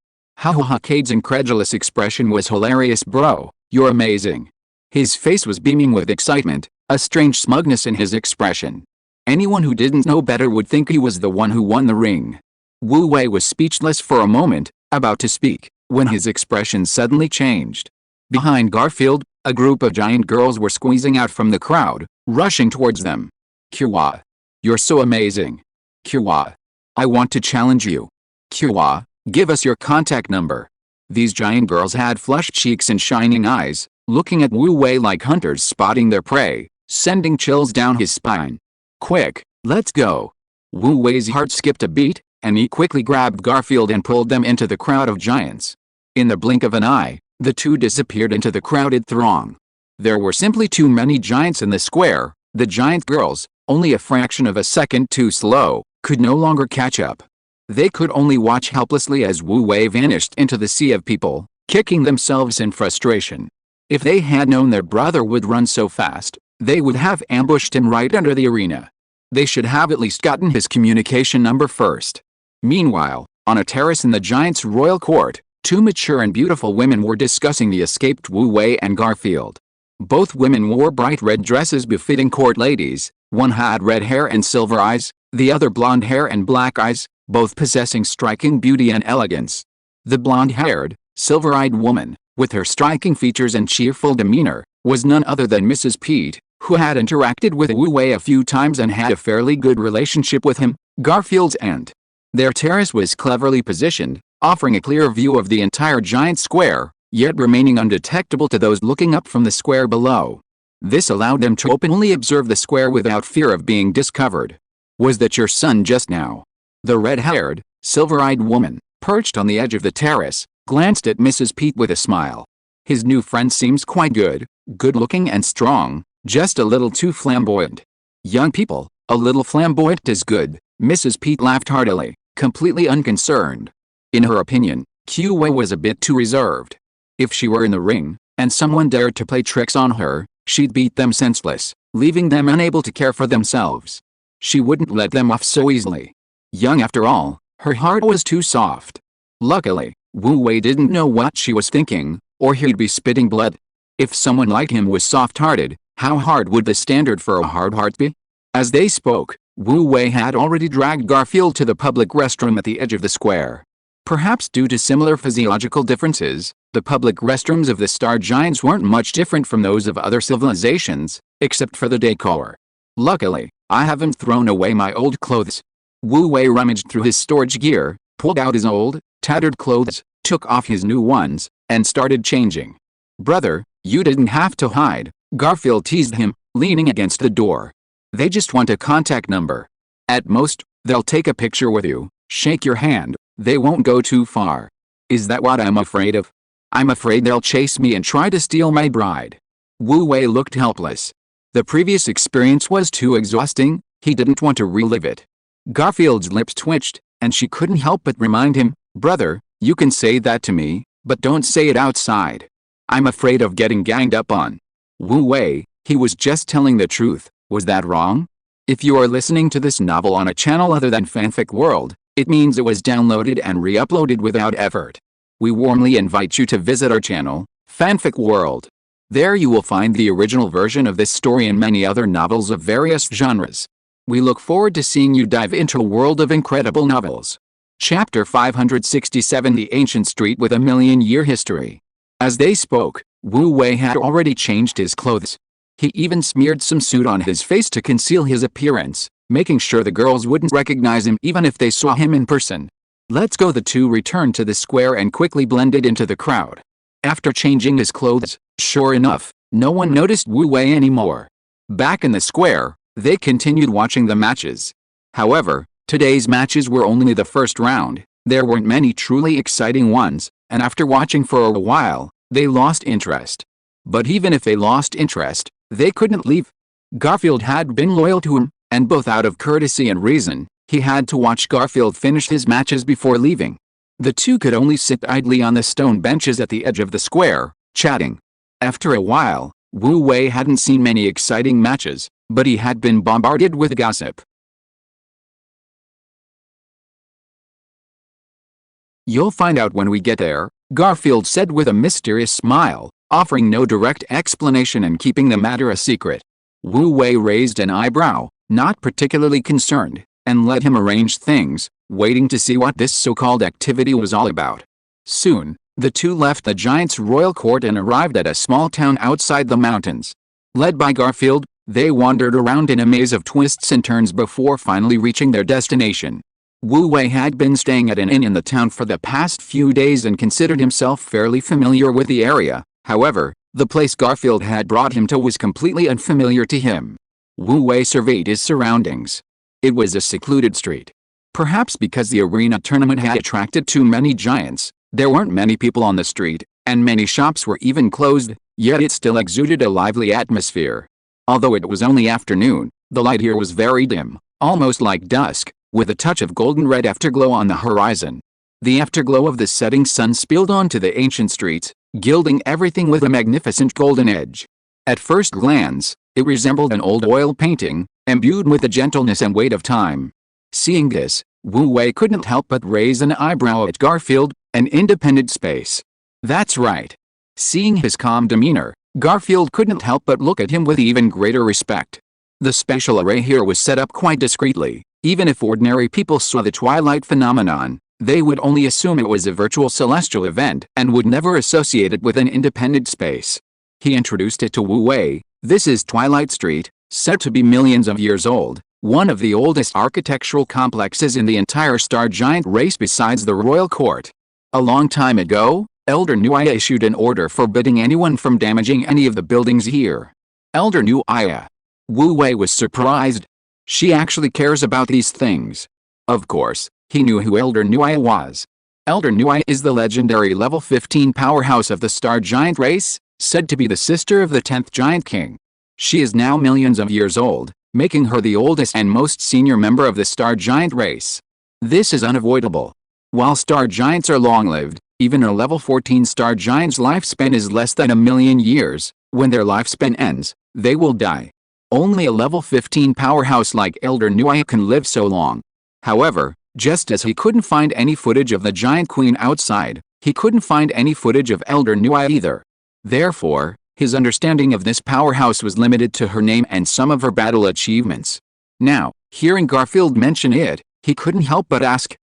Cade's incredulous expression was hilarious bro, you're amazing. His face was beaming with excitement, a strange smugness in his expression. Anyone who didn't know better would think he was the one who won the ring. Wu Wei was speechless for a moment, about to speak, when his expression suddenly changed. Behind Garfield, a group of giant girls were squeezing out from the crowd, rushing towards them. Qiwa. You're so amazing. Qiwa. I want to challenge you. Qiwa, give us your contact number. These giant girls had flushed cheeks and shining eyes, looking at Wu Wei like hunters spotting their prey, sending chills down his spine. Quick, let's go. Wu Wei's heart skipped a beat, and he quickly grabbed Garfield and pulled them into the crowd of giants. In the blink of an eye, the two disappeared into the crowded throng. There were simply too many giants in the square. The giant girls, only a fraction of a second too slow, could no longer catch up. They could only watch helplessly as Wu Wei vanished into the sea of people, kicking themselves in frustration. If they had known their brother would run so fast, they would have ambushed him right under the arena. They should have at least gotten his communication number first. Meanwhile, on a terrace in the Giant's royal court, Two mature and beautiful women were discussing the escaped Wu Wei and Garfield. Both women wore bright red dresses befitting court ladies. One had red hair and silver eyes, the other blonde hair and black eyes, both possessing striking beauty and elegance. The blonde-haired, silver-eyed woman, with her striking features and cheerful demeanor, was none other than Mrs. Pete, who had interacted with Wu Wei a few times and had a fairly good relationship with him, Garfield's aunt. Their terrace was cleverly positioned, offering a clear view of the entire giant square, yet remaining undetectable to those looking up from the square below. This allowed them to openly observe the square without fear of being discovered. "Was that your son just now?" The red-haired, silver-eyed woman, perched on the edge of the terrace, glanced at Mrs. Pete with a smile. "His new friend seems quite good-looking and strong, just a little too flamboyant." "Young people, a little flamboyant is good," Mrs. Pete laughed heartily, completely unconcerned. In her opinion, Q Wei was a bit too reserved. If she were in the ring, and someone dared to play tricks on her, she'd beat them senseless, leaving them unable to care for themselves. She wouldn't let them off so easily. Young after all, her heart was too soft. Luckily, Wu Wei didn't know what she was thinking, or he'd be spitting blood. If someone like him was soft-hearted, how hard would the standard for a hard heart be? As they spoke, Wu Wei had already dragged Garfield to the public restroom at the edge of the square. Perhaps due to similar physiological differences, the public restrooms of the Star Giants weren't much different from those of other civilizations, except for the decor. "Luckily, I haven't thrown away my old clothes." Wu Wei rummaged through his storage gear, pulled out his old, tattered clothes, took off his new ones, and started changing. "Brother, you didn't have to hide," Garfield teased him, leaning against the door. "They just want a contact number. At most, they'll take a picture with you, shake your hand. They won't go too far." "Is that what I'm afraid of?" "I'm afraid they'll chase me and try to steal my bride." Wu Wei looked helpless. The previous experience was too exhausting, he didn't want to relive it. Garfield's lips twitched, and she couldn't help but remind him, "Brother, you can say that to me, but don't say it outside. I'm afraid of getting ganged up on." Wu Wei, he was just telling the truth. Was that wrong? If you are listening to this novel on a channel other than Fanfic World, it means it was downloaded and re-uploaded without effort. We warmly invite you to visit our channel, Fanfic World. There you will find the original version of this story and many other novels of various genres. We look forward to seeing you dive into a world of incredible novels. Chapter 567, The Ancient Street with a Million-Year History. As they spoke, Wu Wei had already changed his clothes. He even smeared some soot on his face to conceal his appearance, making sure the girls wouldn't recognize him even if they saw him in person. "Let's go." The two returned to the square and quickly blended into the crowd. After changing his clothes, sure enough, no one noticed Wu Wei anymore. Back in the square, they continued watching the matches. However, today's matches were only the first round. There weren't many truly exciting ones, and after watching for a while, they lost interest. But even if they lost interest, they couldn't leave. Garfield had been loyal to him, and both out of courtesy and reason, he had to watch Garfield finish his matches before leaving. The two could only sit idly on the stone benches at the edge of the square, chatting. After a while, Wu Wei hadn't seen many exciting matches, but he had been bombarded with gossip. "You'll find out when we get there," Garfield said with a mysterious smile, offering no direct explanation and keeping the matter a secret. Wu Wei raised an eyebrow, not particularly concerned, and let him arrange things, waiting to see what this so-called activity was all about. Soon, the two left the Giants' royal court and arrived at a small town outside the mountains. Led by Garfield, they wandered around in a maze of twists and turns before finally reaching their destination. Wu Wei had been staying at an inn in the town for the past few days and considered himself fairly familiar with the area. However, the place Garfield had brought him to was completely unfamiliar to him. Wu Wei surveyed his surroundings. It was a secluded street. Perhaps because the arena tournament had attracted too many giants, there weren't many people on the street, and many shops were even closed, yet it still exuded a lively atmosphere. Although it was only afternoon, the light here was very dim, almost like dusk, with a touch of golden red afterglow on the horizon. The afterglow of the setting sun spilled onto the ancient streets, gilding everything with a magnificent golden edge. At first glance, it resembled an old oil painting, imbued with the gentleness and weight of time. Seeing this, Wu Wei couldn't help but raise an eyebrow at Garfield, An independent space. That's right. Seeing his calm demeanor, Garfield couldn't help but look at him with even greater respect. The spatial array here was set up quite discreetly. Even if ordinary people saw the twilight phenomenon, they would only assume it was a virtual celestial event and would never associate it with an independent space. He introduced it to Wu Wei. This is Twilight Street, said to be millions of years old, one of the oldest architectural complexes in the entire star giant race besides the royal court. A long time ago, Elder Nuaya issued an order forbidding anyone from damaging any of the buildings here. Elder Nuaya. Wu Wei was surprised. She actually cares about these things. Of course, he knew who Elder Nuaya was. Elder Nuaya is the legendary level 15 powerhouse of the star giant race, said to be the sister of the 10th giant king. She is now millions of years old, making her the oldest and most senior member of the star giant race. This is unavoidable. While star giants are long-lived, even a level 14 star giant's lifespan is less than 1,000,000 years. When their lifespan ends, they will die. Only a level 15 powerhouse like Elder Nuaya can live so long. However, just as he couldn't find any footage of the giant queen outside, he couldn't find any footage of Elder Nuaya either. Therefore, his understanding of this powerhouse was limited to her name and some of her battle achievements. Now, hearing Garfield mention it, he couldn't help but ask.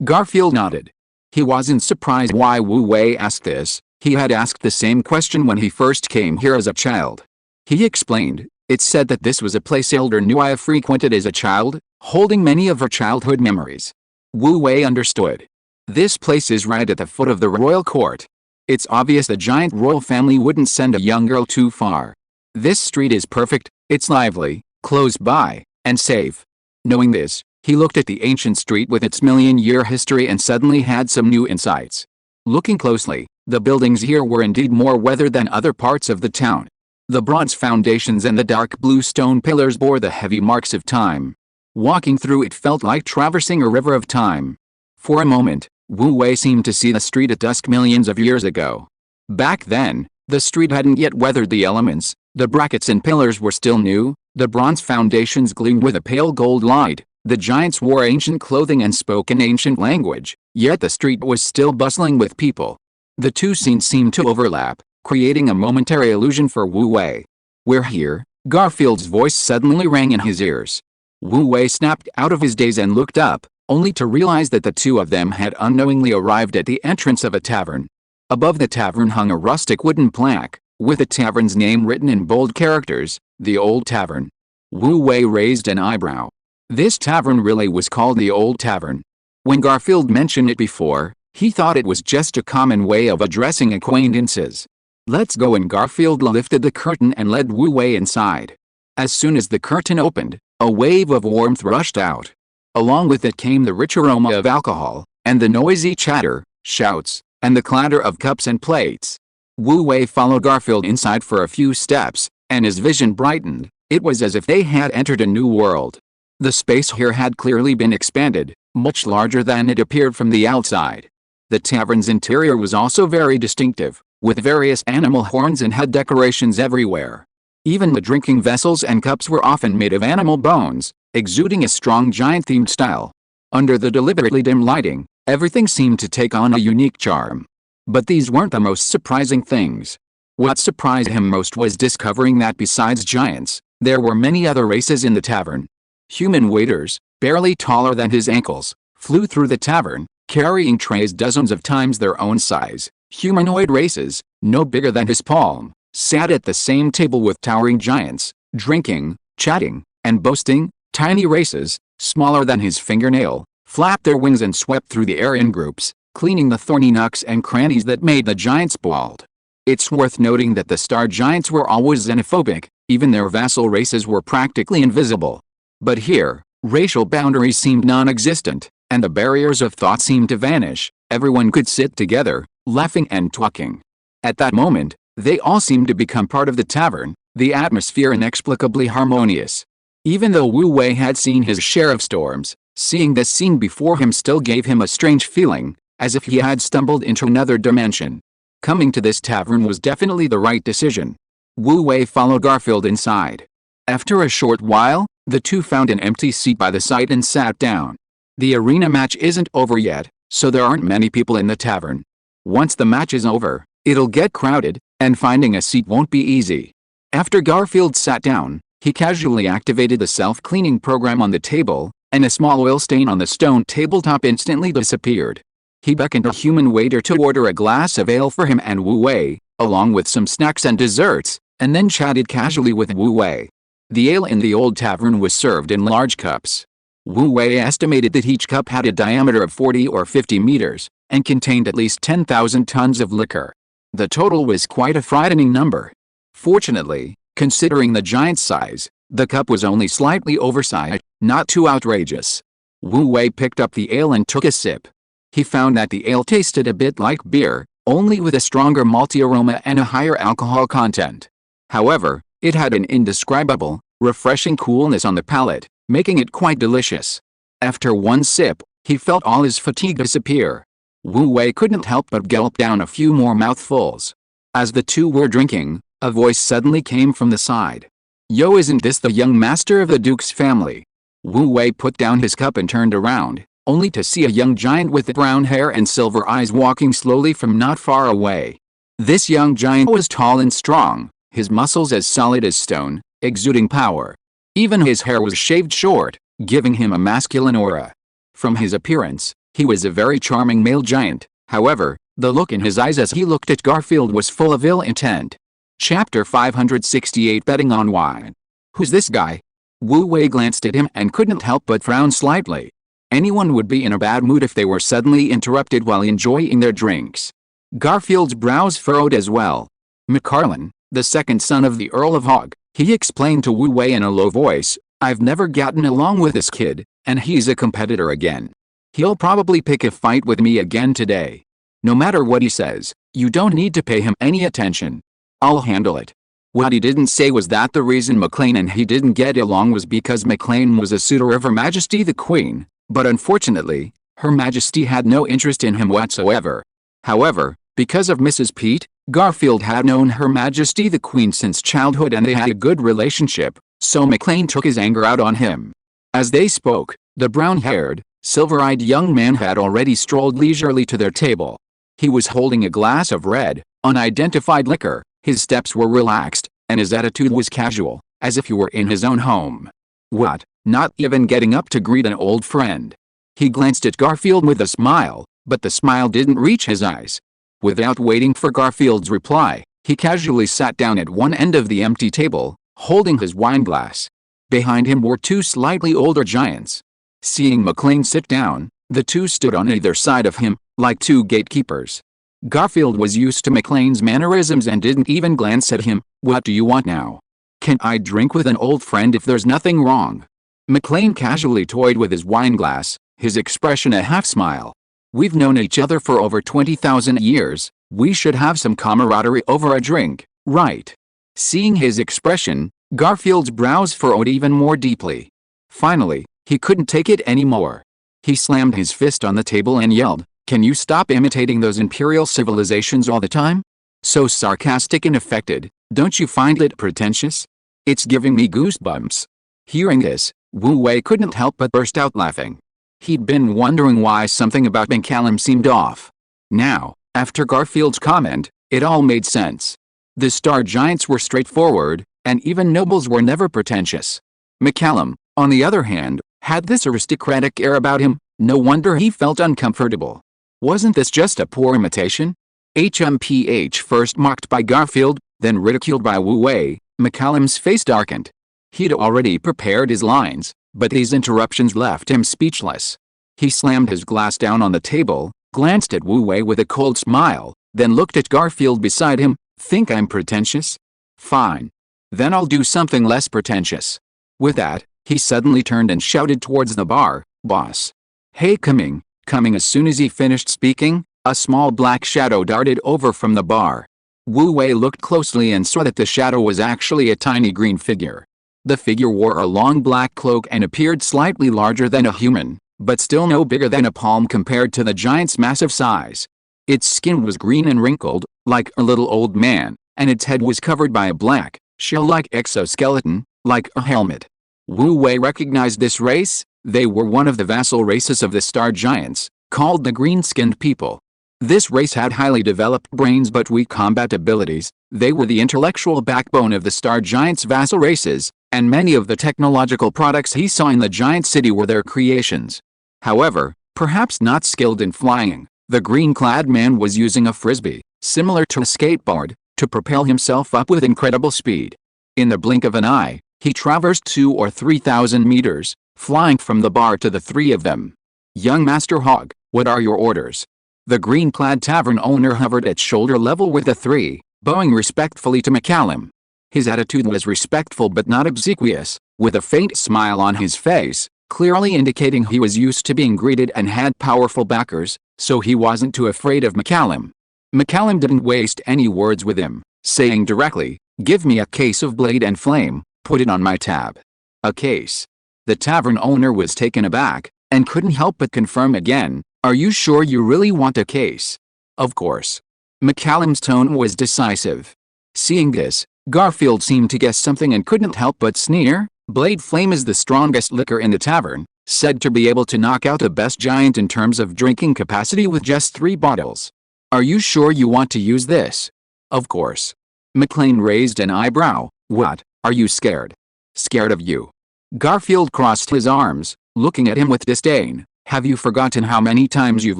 Garfield nodded. He wasn't surprised why Wu Wei asked this. He had asked the same question when he first came here as a child. He explained, it said that this was a place Elder Nuaya frequented as a child, holding many of her childhood memories. Wu Wei understood. This place is right at the foot of the royal court. It's obvious the giant royal family wouldn't send a young girl too far. This street is perfect, it's lively, close by, and safe. Knowing this, he looked at the ancient street with its million-year history and suddenly had some new insights. Looking closely, the buildings here were indeed more weathered than other parts of the town. The bronze foundations and the dark blue stone pillars bore the heavy marks of time. Walking through it felt like traversing a river of time. For a moment, Wu Wei seemed to see the street at dusk millions of years ago. Back then, the street hadn't yet weathered the elements, the brackets and pillars were still new, the bronze foundations gleamed with a pale gold light, the giants wore ancient clothing and spoke an ancient language, yet the street was still bustling with people. The two scenes seemed to overlap, creating a momentary illusion for Wu Wei. "We're here," Garfield's voice suddenly rang in his ears. Wu Wei snapped out of his daze and looked up, only to realize that the two of them had unknowingly arrived at the entrance of a tavern. Above the tavern hung a rustic wooden plaque, with the tavern's name written in bold characters, "The Old Tavern." Wu Wei raised an eyebrow. This tavern really was called the Old Tavern. When Garfield mentioned it before, he thought it was just a common way of addressing acquaintances. "Let's go," and Garfield lifted the curtain and led Wu Wei inside. As soon as the curtain opened, a wave of warmth rushed out. Along with it came the rich aroma of alcohol, and the noisy chatter, shouts, and the clatter of cups and plates. Wu Wei followed Garfield inside for a few steps, and his vision brightened. It was as if they had entered a new world. The space here had clearly been expanded, much larger than it appeared from the outside. The tavern's interior was also very distinctive, with various animal horns and head decorations everywhere. Even the drinking vessels and cups were often made of animal bones, exuding a strong giant-themed style. Under the deliberately dim lighting, everything seemed to take on a unique charm. But these weren't the most surprising things. What surprised him most was discovering that besides giants, there were many other races in the tavern. Human waiters, barely taller than his ankles, flew through the tavern, carrying trays dozens of times their own size. Humanoid races, no bigger than his palm, sat at the same table with towering giants, drinking, chatting, and boasting. Tiny races, smaller than his fingernail, flapped their wings and swept through the air in groups, cleaning the thorny nooks and crannies that made the giants bald. It's worth noting that the star giants were always xenophobic, even their vassal races were practically invisible. But here, racial boundaries seemed non-existent, and the barriers of thought seemed to vanish. Everyone could sit together, laughing and talking. At that moment, they all seemed to become part of the tavern, the atmosphere inexplicably harmonious. Even though Wu Wei had seen his share of storms, seeing this scene before him still gave him a strange feeling, as if he had stumbled into another dimension. Coming to this tavern was definitely the right decision. Wu Wei followed Garfield inside. After a short while, the two found an empty seat by the side and sat down. The arena match isn't over yet, so there aren't many people in the tavern. Once the match is over, it'll get crowded, and finding a seat won't be easy. After Garfield sat down, he casually activated the self-cleaning program on the table, and a small oil stain on the stone tabletop instantly disappeared. He beckoned a human waiter to order a glass of ale for him and Wu Wei, along with some snacks and desserts, and then chatted casually with Wu Wei. The ale in the old tavern was served in large cups. Wu Wei estimated that each cup had a diameter of 40 or 50 meters, and contained at least 10,000 tons of liquor. The total was quite a frightening number. Fortunately, considering the giant size, the cup was only slightly oversized, not too outrageous. Wu Wei picked up the ale and took a sip. He found that the ale tasted a bit like beer, only with a stronger malty aroma and a higher alcohol content. However, it had an indescribable, refreshing coolness on the palate, making it quite delicious. After one sip, he felt all his fatigue disappear. Wu Wei couldn't help but gulp down a few more mouthfuls. As the two were drinking, a voice suddenly came from the side. "Yo, isn't this the young master of the Duke's family?" Wu Wei put down his cup and turned around, only to see a young giant with brown hair and silver eyes walking slowly from not far away. This young giant was tall and strong, his muscles as solid as stone, exuding power. Even his hair was shaved short, giving him a masculine aura. From his appearance, he was a very charming male giant. However, the look in his eyes as he looked at Garfield was full of ill intent. Chapter 568 Betting on Wine. "Who's this guy?" Wu Wei glanced at him and couldn't help but frown slightly. Anyone would be in a bad mood if they were suddenly interrupted while enjoying their drinks. Garfield's brows furrowed as well. "McCarlin, the second son of the Earl of Hog," he explained to Wu Wei in a low voice. "I've never gotten along with this kid, and he's a competitor again. He'll probably pick a fight with me again today. No matter what he says, you don't need to pay him any attention. I'll handle it." What he didn't say was that the reason McLean and he didn't get along was because McLean was a suitor of Her Majesty the Queen, but unfortunately, Her Majesty had no interest in him whatsoever. However, because of Mrs. Pete, Garfield had known Her Majesty the Queen since childhood and they had a good relationship, so McLean took his anger out on him. As they spoke, the brown-haired, silver-eyed young man had already strolled leisurely to their table. He was holding a glass of red, unidentified liquor, his steps were relaxed, and his attitude was casual, as if he were in his own home. What, not even getting up to greet an old friend? He glanced at Garfield with a smile, but the smile didn't reach his eyes. Without waiting for Garfield's reply, he casually sat down at one end of the empty table, holding his wineglass. Behind him were two slightly older giants. Seeing McLean sit down, the two stood on either side of him, like two gatekeepers. Garfield was used to McLean's mannerisms and didn't even glance at him. "What do you want now?" "Can I drink with an old friend if there's nothing wrong?" McLean casually toyed with his wineglass, his expression a half-smile. "We've known each other for over 20,000 years, we should have some camaraderie over a drink, right?" Seeing his expression, Garfield's brows furrowed even more deeply. Finally, he couldn't take it anymore. He slammed his fist on the table and yelled, "Can you stop imitating those imperial civilizations all the time? So sarcastic and affected, don't you find it pretentious? It's giving me goosebumps." Hearing this, Wu Wei couldn't help but burst out laughing. He'd been wondering why something about McCallum seemed off. Now, after Garfield's comment, it all made sense. The Star Giants were straightforward, and even nobles were never pretentious. McCallum, on the other hand, had this aristocratic air about him. No wonder he felt uncomfortable. Wasn't this just a poor imitation? HMPH first mocked by Garfield, then ridiculed by Wu Wei, McCallum's face darkened. He'd already prepared his lines, but these interruptions left him speechless. He slammed his glass down on the table, glanced at Wu Wei with a cold smile, then looked at Garfield beside him. "Think I'm pretentious? Fine. Then I'll do something less pretentious." With that, he suddenly turned and shouted towards the bar, "Boss. Hey, coming." As soon as he finished speaking, a small black shadow darted over from the bar. Wu Wei looked closely and saw that the shadow was actually a tiny green figure. The figure wore a long black cloak and appeared slightly larger than a human, but still no bigger than a palm compared to the giant's massive size. Its skin was green and wrinkled, like a little old man, and its head was covered by a black, shell-like exoskeleton, like a helmet. Wu Wei recognized this race. They were one of the vassal races of the Star Giants, called the Green-Skinned People. This race had highly developed brains but weak combat abilities. They were the intellectual backbone of the Star Giants' vassal races, and many of the technological products he saw in the giant city were their creations. However, perhaps not skilled in flying, the green-clad man was using a frisbee, similar to a skateboard, to propel himself up with incredible speed. In the blink of an eye, he traversed 2,000 or 3,000 meters, flying from the bar to the three of them. "Young Master Hog, what are your orders?" The green-clad tavern owner hovered at shoulder level with the three, bowing respectfully to McCallum. His attitude was respectful but not obsequious, with a faint smile on his face, clearly indicating he was used to being greeted and had powerful backers, so he wasn't too afraid of McCallum. McCallum didn't waste any words with him, saying directly, "Give me a case of Blade and Flame, put it on my tab." A case. The tavern owner was taken aback, and couldn't help but confirm again, "Are you sure you really want a case?" "Of course." McCallum's tone was decisive. Seeing this, Garfield seemed to guess something and couldn't help but sneer. "Blade Flame is the strongest liquor in the tavern, said to be able to knock out the best giant in terms of drinking capacity with just 3 bottles. Are you sure you want to use this?" "Of course." McLean raised an eyebrow. "What, are you scared?" "Scared of you." Garfield crossed his arms, looking at him with disdain. "Have you forgotten how many times you've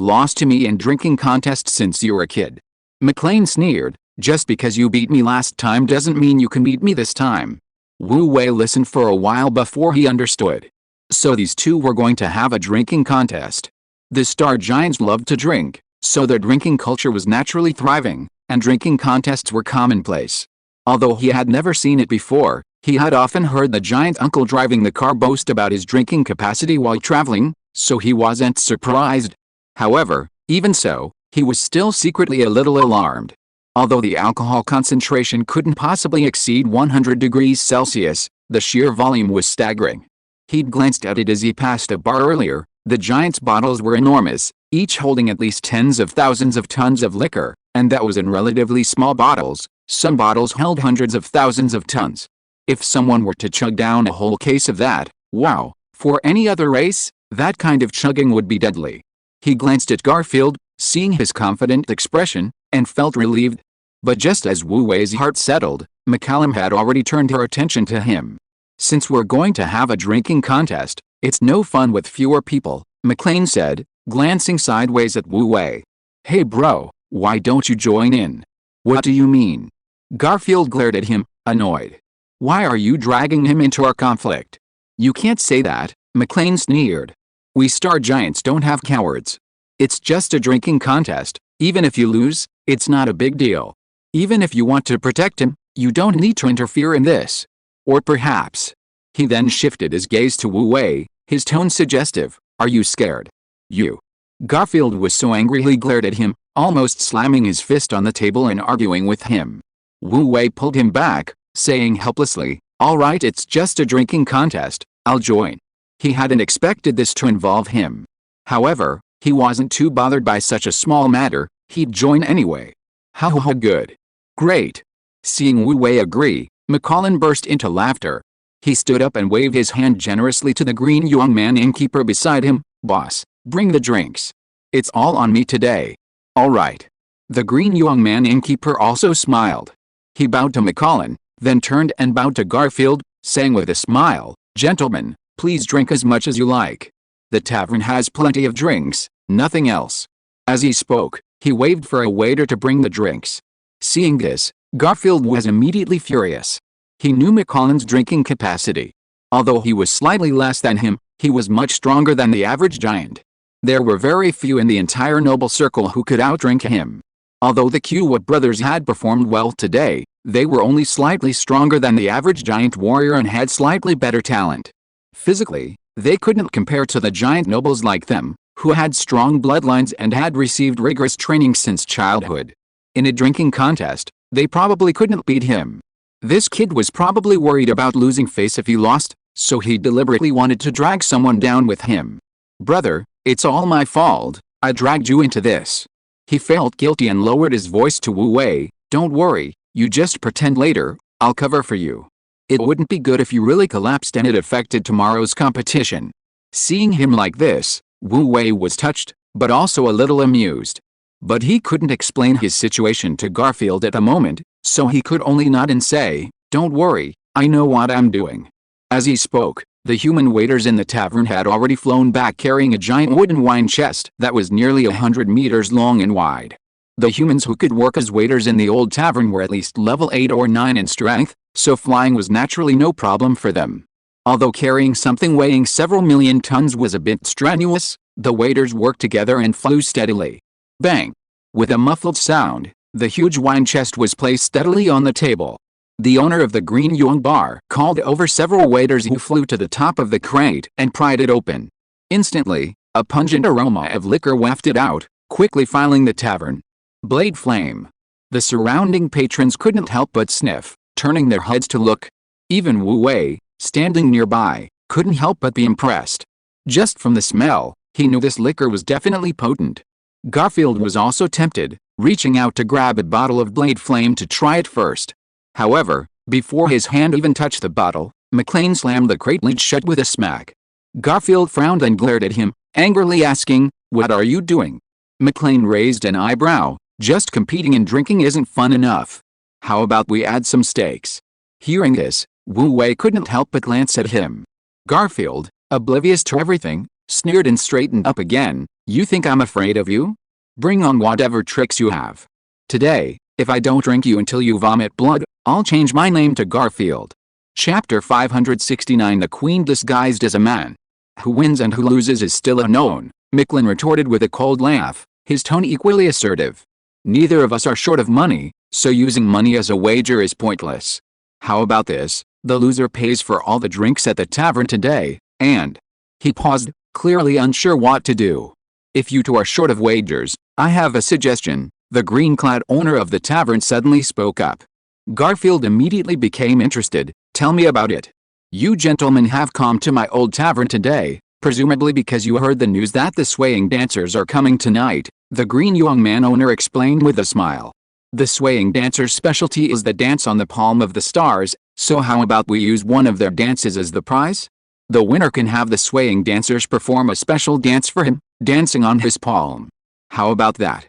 lost to me in drinking contests since you were a kid?" McLean sneered. "Just because you beat me last time doesn't mean you can beat me this time." Wu Wei listened for a while before he understood. So these two were going to have a drinking contest. The Star Giants loved to drink, so their drinking culture was naturally thriving, and drinking contests were commonplace. Although he had never seen it before, he had often heard the giant uncle driving the car boast about his drinking capacity while traveling, so he wasn't surprised. However, even so, he was still secretly a little alarmed. Although the alcohol concentration couldn't possibly exceed 100 degrees Celsius, the sheer volume was staggering. He'd glanced at it as he passed a bar earlier. The giant's bottles were enormous, each holding at least tens of thousands of tons of liquor, and that was in relatively small bottles. Some bottles held hundreds of thousands of tons. If someone were to chug down a whole case of that, wow, for any other race, that kind of chugging would be deadly. He glanced at Garfield, seeing his confident expression, and felt relieved. But just as Wu Wei's heart settled, McCallum had already turned her attention to him. "Since we're going to have a drinking contest, it's no fun with fewer people," McLean said, glancing sideways at Wu Wei. "Hey bro, why don't you join in?" "What do you mean?" Garfield glared at him, annoyed. "Why are you dragging him into our conflict?" "You can't say that," McLean sneered. "We Star Giants don't have cowards. It's just a drinking contest. Even if you lose, it's not a big deal. Even if you want to protect him, you don't need to interfere in this. Or perhaps." He then shifted his gaze to Wu Wei, his tone suggestive. "Are you scared?" "You." Garfield was so angry he glared at him, almost slamming his fist on the table and arguing with him. Wu Wei pulled him back, saying helplessly, "All right, it's just a drinking contest, I'll join." He hadn't expected this to involve him. However, he wasn't too bothered by such a small matter. He'd join anyway. How good. Great. Seeing Wu Wei agree, McCallum burst into laughter. He stood up and waved his hand generously to the green young man innkeeper beside him. "Boss, bring the drinks. It's all on me today." "All right." The green young man innkeeper also smiled. He bowed to McCallum, then turned and bowed to Garfield, saying with a smile, "Gentlemen, please drink as much as you like. The tavern has plenty of drinks, nothing else." As he spoke, he waved for a waiter to bring the drinks. Seeing this, Garfield was immediately furious. He knew McCallum's drinking capacity. Although he was slightly less than him, he was much stronger than the average giant. There were very few in the entire noble circle who could outdrink him. Although the Kiowa brothers had performed well today, they were only slightly stronger than the average giant warrior and had slightly better talent. Physically, they couldn't compare to the giant nobles like them, who had strong bloodlines and had received rigorous training since childhood. In a drinking contest, they probably couldn't beat him. This kid was probably worried about losing face if he lost, so he deliberately wanted to drag someone down with him. "Brother, it's all my fault, I dragged you into this." He felt guilty and lowered his voice to Wu Wei. "Don't worry, you just pretend later, I'll cover for you. It wouldn't be good if you really collapsed and it affected tomorrow's competition." Seeing him like this, Wu Wei was touched, but also a little amused. But he couldn't explain his situation to Garfield at the moment, so he could only nod and say, "Don't worry, I know what I'm doing." As he spoke, the human waiters in the tavern had already flown back carrying a giant wooden wine chest that was nearly 100 meters long and wide. The humans who could work as waiters in the old tavern were at least level 8 or 9 in strength, so flying was naturally no problem for them. Although carrying something weighing several million tons was a bit strenuous, the waiters worked together and flew steadily. Bang! With a muffled sound, the huge wine chest was placed steadily on the table. The owner of the Green Yuan bar called over several waiters who flew to the top of the crate and pried it open. Instantly, a pungent aroma of liquor wafted out, quickly filling the tavern. Blade flame. The surrounding patrons couldn't help but sniff, turning their heads to look. Even Wu Wei, standing nearby, couldn't help but be impressed. Just from the smell, he knew this liquor was definitely potent. Garfield was also tempted, reaching out to grab a bottle of blade flame to try it first. However, before his hand even touched the bottle, McLean slammed the crate lid shut with a smack. Garfield frowned and glared at him, angrily asking, "What are you doing?" McLean raised an eyebrow. "Just competing in drinking isn't fun enough. How about we add some stakes?" Hearing this, Wu Wei couldn't help but glance at him. Garfield, oblivious to everything, sneered and straightened up again. "You think I'm afraid of you? Bring on whatever tricks you have. Today, if I don't drink you until you vomit blood, I'll change my name to Garfield." Chapter 569 The Queen Disguised as a Man. "Who wins and who loses is still unknown," McLean retorted with a cold laugh, his tone equally assertive. "Neither of us are short of money, so using money as a wager is pointless. How about this? The loser pays for all the drinks at the tavern today, and..." He paused, clearly unsure what to do. "If you two are short of wagers, I have a suggestion," the green-clad owner of the tavern suddenly spoke up. Garfield immediately became interested. "Tell me about it. You gentlemen have come to my old tavern today, presumably because you heard the news that the swaying dancers are coming tonight," the green young man owner explained with a smile. "The swaying dancers' specialty is the dance on the palm of the stars, so how about we use one of their dances as the prize? The winner can have the swaying dancers perform a special dance for him, dancing on his palm. How about that?"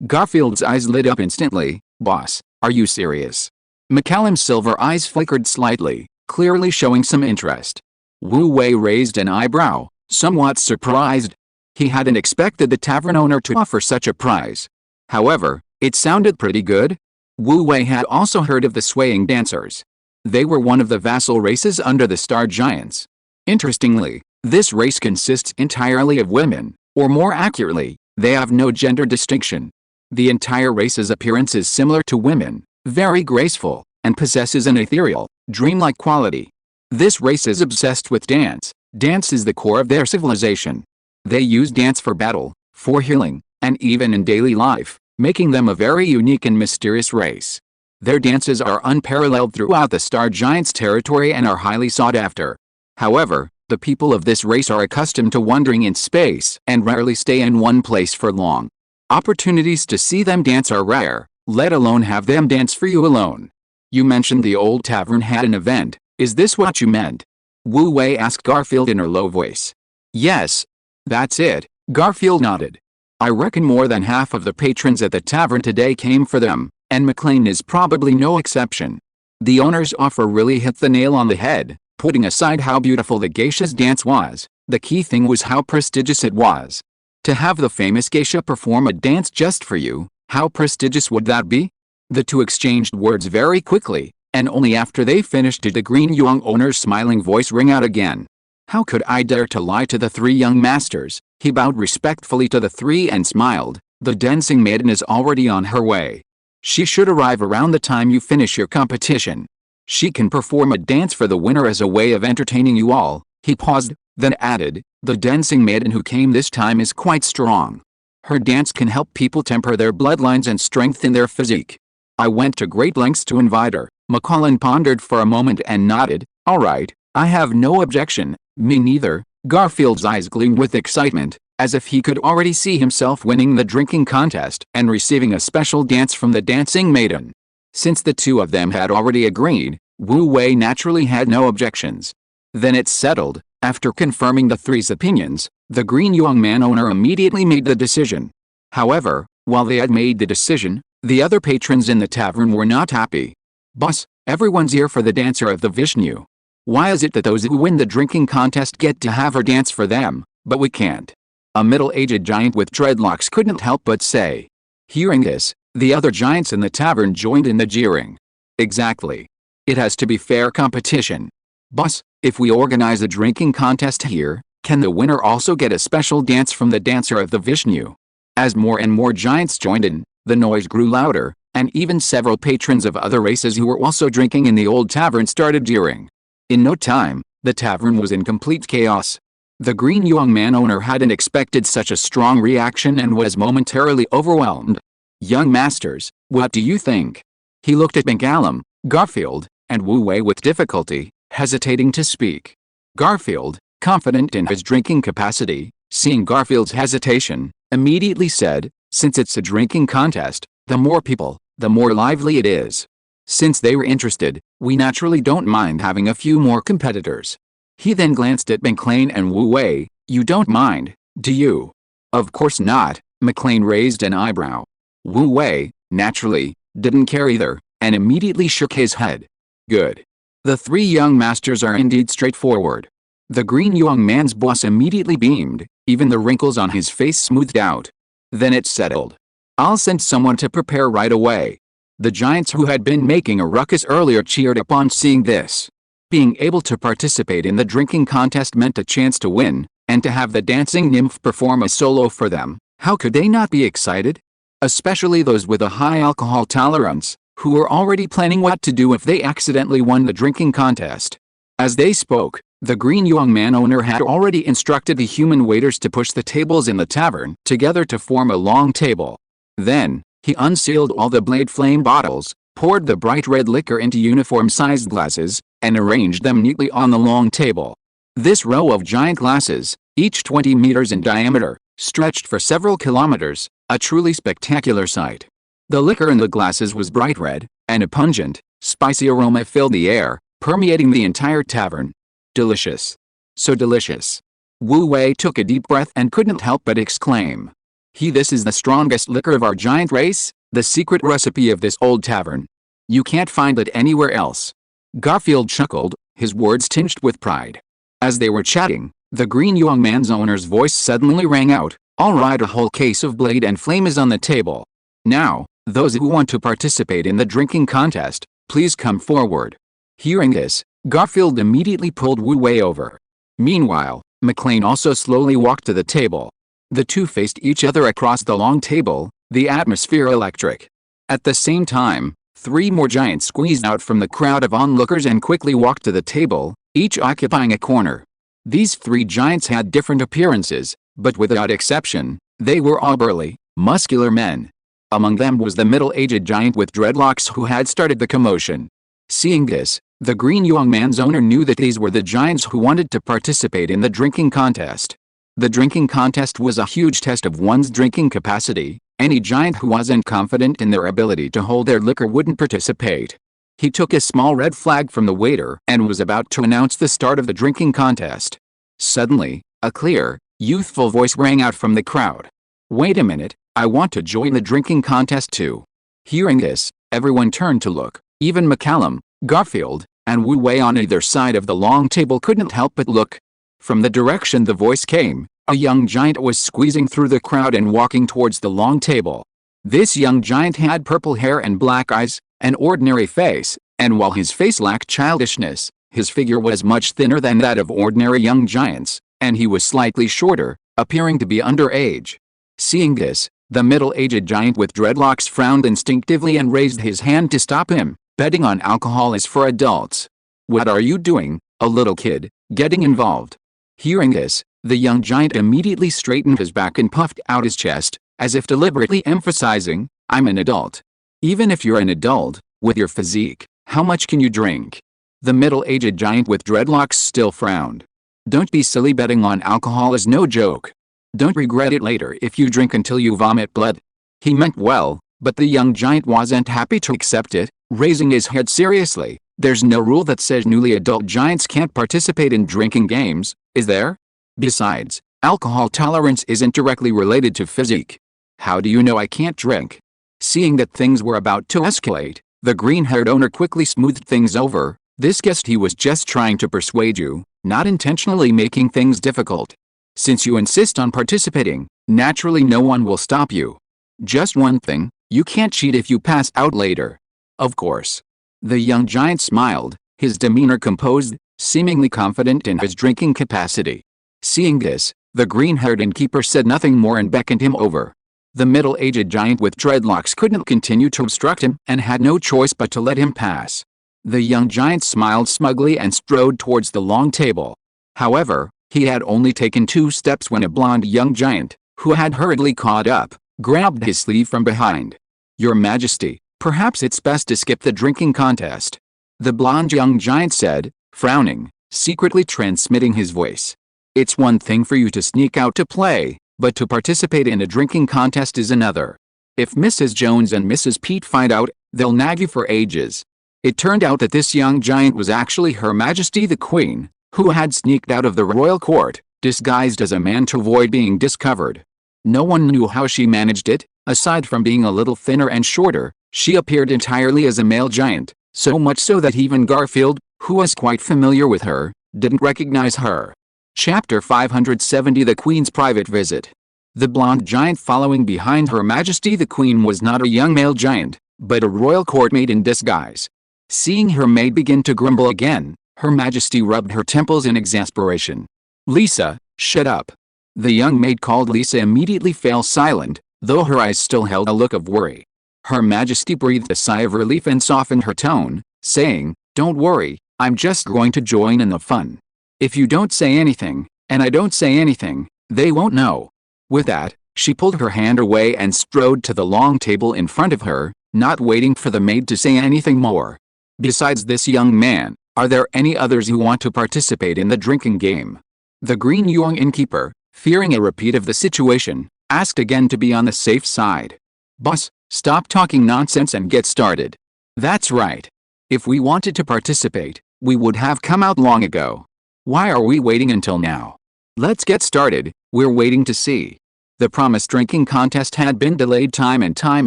Garfield's eyes lit up instantly. "Boss, are you serious?" McCallum's silver eyes flickered slightly, clearly showing some interest. Wu Wei raised an eyebrow, somewhat surprised. He hadn't expected the tavern owner to offer such a prize. However, it sounded pretty good. Wu Wei had also heard of the swaying dancers. They were one of the vassal races under the Star Giants. Interestingly, this race consists entirely of women, or more accurately, they have no gender distinction. The entire race's appearance is similar to women, very graceful, and possesses an ethereal, dreamlike quality. This race is obsessed with dance. Dance is the core of their civilization. They use dance for battle, for healing, and even in daily life, making them a very unique and mysterious race. Their dances are unparalleled throughout the Star Giants' territory and are highly sought after. However, the people of this race are accustomed to wandering in space and rarely stay in one place for long. Opportunities to see them dance are rare, let alone have them dance for you alone. "You mentioned the old tavern had an event. Is this what you meant?" Wu Wei asked Garfield in her low voice. "Yes. That's it," Garfield nodded. "I reckon more than half of the patrons at the tavern today came for them, and McLean is probably no exception." The owner's offer really hit the nail on the head. Putting aside how beautiful the geisha's dance was, the key thing was how prestigious it was. To have the famous geisha perform a dance just for you, how prestigious would that be? The two exchanged words very quickly, and only after they finished did the green young owner's smiling voice ring out again. "How could I dare to lie to the three young masters?" He bowed respectfully to the three and smiled. "The dancing maiden is already on her way. She should arrive around the time you finish your competition. She can perform a dance for the winner as a way of entertaining you all." He paused, then added, "The dancing maiden who came this time is quite strong. Her dance can help people temper their bloodlines and strengthen their physique. I went to great lengths to invite her." McCullen pondered for a moment and nodded. "All right, I have no objection." "Me neither." Garfield's eyes gleamed with excitement, as if he could already see himself winning the drinking contest and receiving a special dance from the dancing maiden. Since the two of them had already agreed, Wu Wei naturally had no objections. "Then it's settled. After confirming the three's opinions, the green young man owner immediately made the decision. However, while they had made the decision, the other patrons in the tavern were not happy. "Boss, everyone's here for the dancer of the Vishnu. Why is it that those who win the drinking contest get to have her dance for them, but we can't?" A middle-aged giant with dreadlocks couldn't help but say. Hearing this, the other giants in the tavern joined in the jeering. "Exactly. It has to be fair competition. Boss, if we organize a drinking contest here, can the winner also get a special dance from the dancer of the Vishnu?" As more and more giants joined in, the noise grew louder, and even several patrons of other races who were also drinking in the old tavern started jeering. In no time, the tavern was in complete chaos. The green young man owner hadn't expected such a strong reaction and was momentarily overwhelmed. "Young masters, what do you think?" He looked at McCallum, Garfield, and Wu Wei with difficulty, hesitating to speak. Garfield, confident in his drinking capacity, seeing Garfield's hesitation, immediately said, "Since it's a drinking contest, the more people, the more lively it is. Since they were interested, we naturally don't mind having a few more competitors." He then glanced at McLean and Wu Wei. "You don't mind, do you?" "Of course not." McLean raised an eyebrow. Wu Wei, naturally, didn't care either, and immediately shook his head. "Good. The three young masters are indeed straightforward." The green young man's boss immediately beamed, even the wrinkles on his face smoothed out. "Then it's settled. I'll send someone to prepare right away." The giants who had been making a ruckus earlier cheered upon seeing this. Being able to participate in the drinking contest meant a chance to win, and to have the dancing nymph perform a solo for them. How could they not be excited? Especially those with a high alcohol tolerance, who were already planning what to do if they accidentally won the drinking contest. As they spoke, the green young man owner had already instructed the human waiters to push the tables in the tavern together to form a long table. Then, he unsealed all the blade flame bottles, poured the bright red liquor into uniform-sized glasses, and arranged them neatly on the long table. This row of giant glasses, each 20 meters in diameter, stretched for several kilometers, a truly spectacular sight. The liquor in the glasses was bright red, and a pungent, spicy aroma filled the air, permeating the entire tavern. Delicious. So delicious. Wu Wei took a deep breath and couldn't help but exclaim. This is the strongest liquor of our giant race, the secret recipe of this old tavern. You can't find it anywhere else." Garfield chuckled, his words tinged with pride. As they were chatting, the green young man's owner's voice suddenly rang out, "All right, a whole case of blade and flame is on the table. Now, those who want to participate in the drinking contest, please come forward." Hearing this, Garfield immediately pulled Wu Wei over. Meanwhile, McLean also slowly walked to the table. The two faced each other across the long table, the atmosphere electric. At the same time, three more giants squeezed out from the crowd of onlookers and quickly walked to the table, each occupying a corner. These three giants had different appearances, but without exception, they were all burly, muscular men. Among them was the middle-aged giant with dreadlocks who had started the commotion. Seeing this, the green young man's owner knew that these were the giants who wanted to participate in the drinking contest. The drinking contest was a huge test of one's drinking capacity. Any giant who wasn't confident in their ability to hold their liquor wouldn't participate. He took a small red flag from the waiter and was about to announce the start of the drinking contest. Suddenly, a clear, youthful voice rang out from the crowd. "Wait a minute, I want to join the drinking contest too." Hearing this, everyone turned to look. Even McCallum, Garfield, and Wu Wei on either side of the long table couldn't help but look. From the direction the voice came, a young giant was squeezing through the crowd and walking towards the long table. This young giant had purple hair and black eyes, an ordinary face, and while his face lacked childishness, his figure was much thinner than that of ordinary young giants, and he was slightly shorter, appearing to be underage. Seeing this, the middle-aged giant with dreadlocks frowned instinctively and raised his hand to stop him. "Betting on alcohol is for adults. What are you doing, a little kid, getting involved?" Hearing this, the young giant immediately straightened his back and puffed out his chest, as if deliberately emphasizing, "I'm an adult." "Even if you're an adult, with your physique, how much can you drink?" The middle-aged giant with dreadlocks still frowned. "Don't be silly, betting on alcohol is no joke. Don't regret it later if you drink until you vomit blood." He meant well, but the young giant wasn't happy to accept it. Raising his head seriously, There's no rule that says newly adult giants can't participate in drinking games, is there? Besides, alcohol tolerance isn't directly related to physique. How do you know I can't drink? Seeing that things were about to escalate, the green-haired owner quickly smoothed things over. This guessed he was just trying to persuade you, not intentionally making things difficult. Since you insist on participating, naturally no one will stop you. Just one thing, you can't cheat if you pass out later. Of course. The young giant smiled, his demeanor composed, seemingly confident in his drinking capacity. Seeing this, the green-haired innkeeper said nothing more and beckoned him over. The middle-aged giant with dreadlocks couldn't continue to obstruct him and had no choice but to let him pass. The young giant smiled smugly and strode towards the long table. However, he had only taken 2 steps when a blonde young giant, who had hurriedly caught up, grabbed his sleeve from behind. "Your Majesty, perhaps it's best to skip the drinking contest," the blonde young giant said, frowning, secretly transmitting his voice. "It's one thing for you to sneak out to play, but to participate in a drinking contest is another. If Mrs. Jones and Mrs. Pete find out, they'll nag you for ages." It turned out that this young giant was actually Her Majesty the Queen, who had sneaked out of the royal court, disguised as a man to avoid being discovered. No one knew how she managed it. Aside from being a little thinner and shorter, she appeared entirely as a male giant, so much so that even Garfield, who was quite familiar with her, didn't recognize her. Chapter 570 The Queen's Private Visit. The blonde giant following behind Her Majesty the Queen was not a young male giant, but a royal court maid in disguise. Seeing her maid begin to grumble again, Her Majesty rubbed her temples in exasperation. "Lisa, shut up." The young maid called Lisa immediately fell silent, though her eyes still held a look of worry. Her Majesty breathed a sigh of relief and softened her tone, saying, "Don't worry, I'm just going to join in the fun. If you don't say anything, and I don't say anything, they won't know." With that, she pulled her hand away and strode to the long table in front of her, not waiting for the maid to say anything more. "Besides this young man, are there any others who want to participate in the drinking game?" The green young innkeeper, fearing a repeat of the situation, asked again to be on the safe side. "Boss, stop talking nonsense and get started." "That's right. If we wanted to participate, we would have come out long ago. Why are we waiting until now? Let's get started, we're waiting to see." The promised drinking contest had been delayed time and time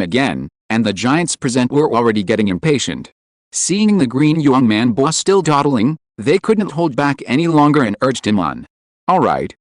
again, and the giants present were already getting impatient. Seeing the green young man boss still dawdling, they couldn't hold back any longer and urged him on. All right.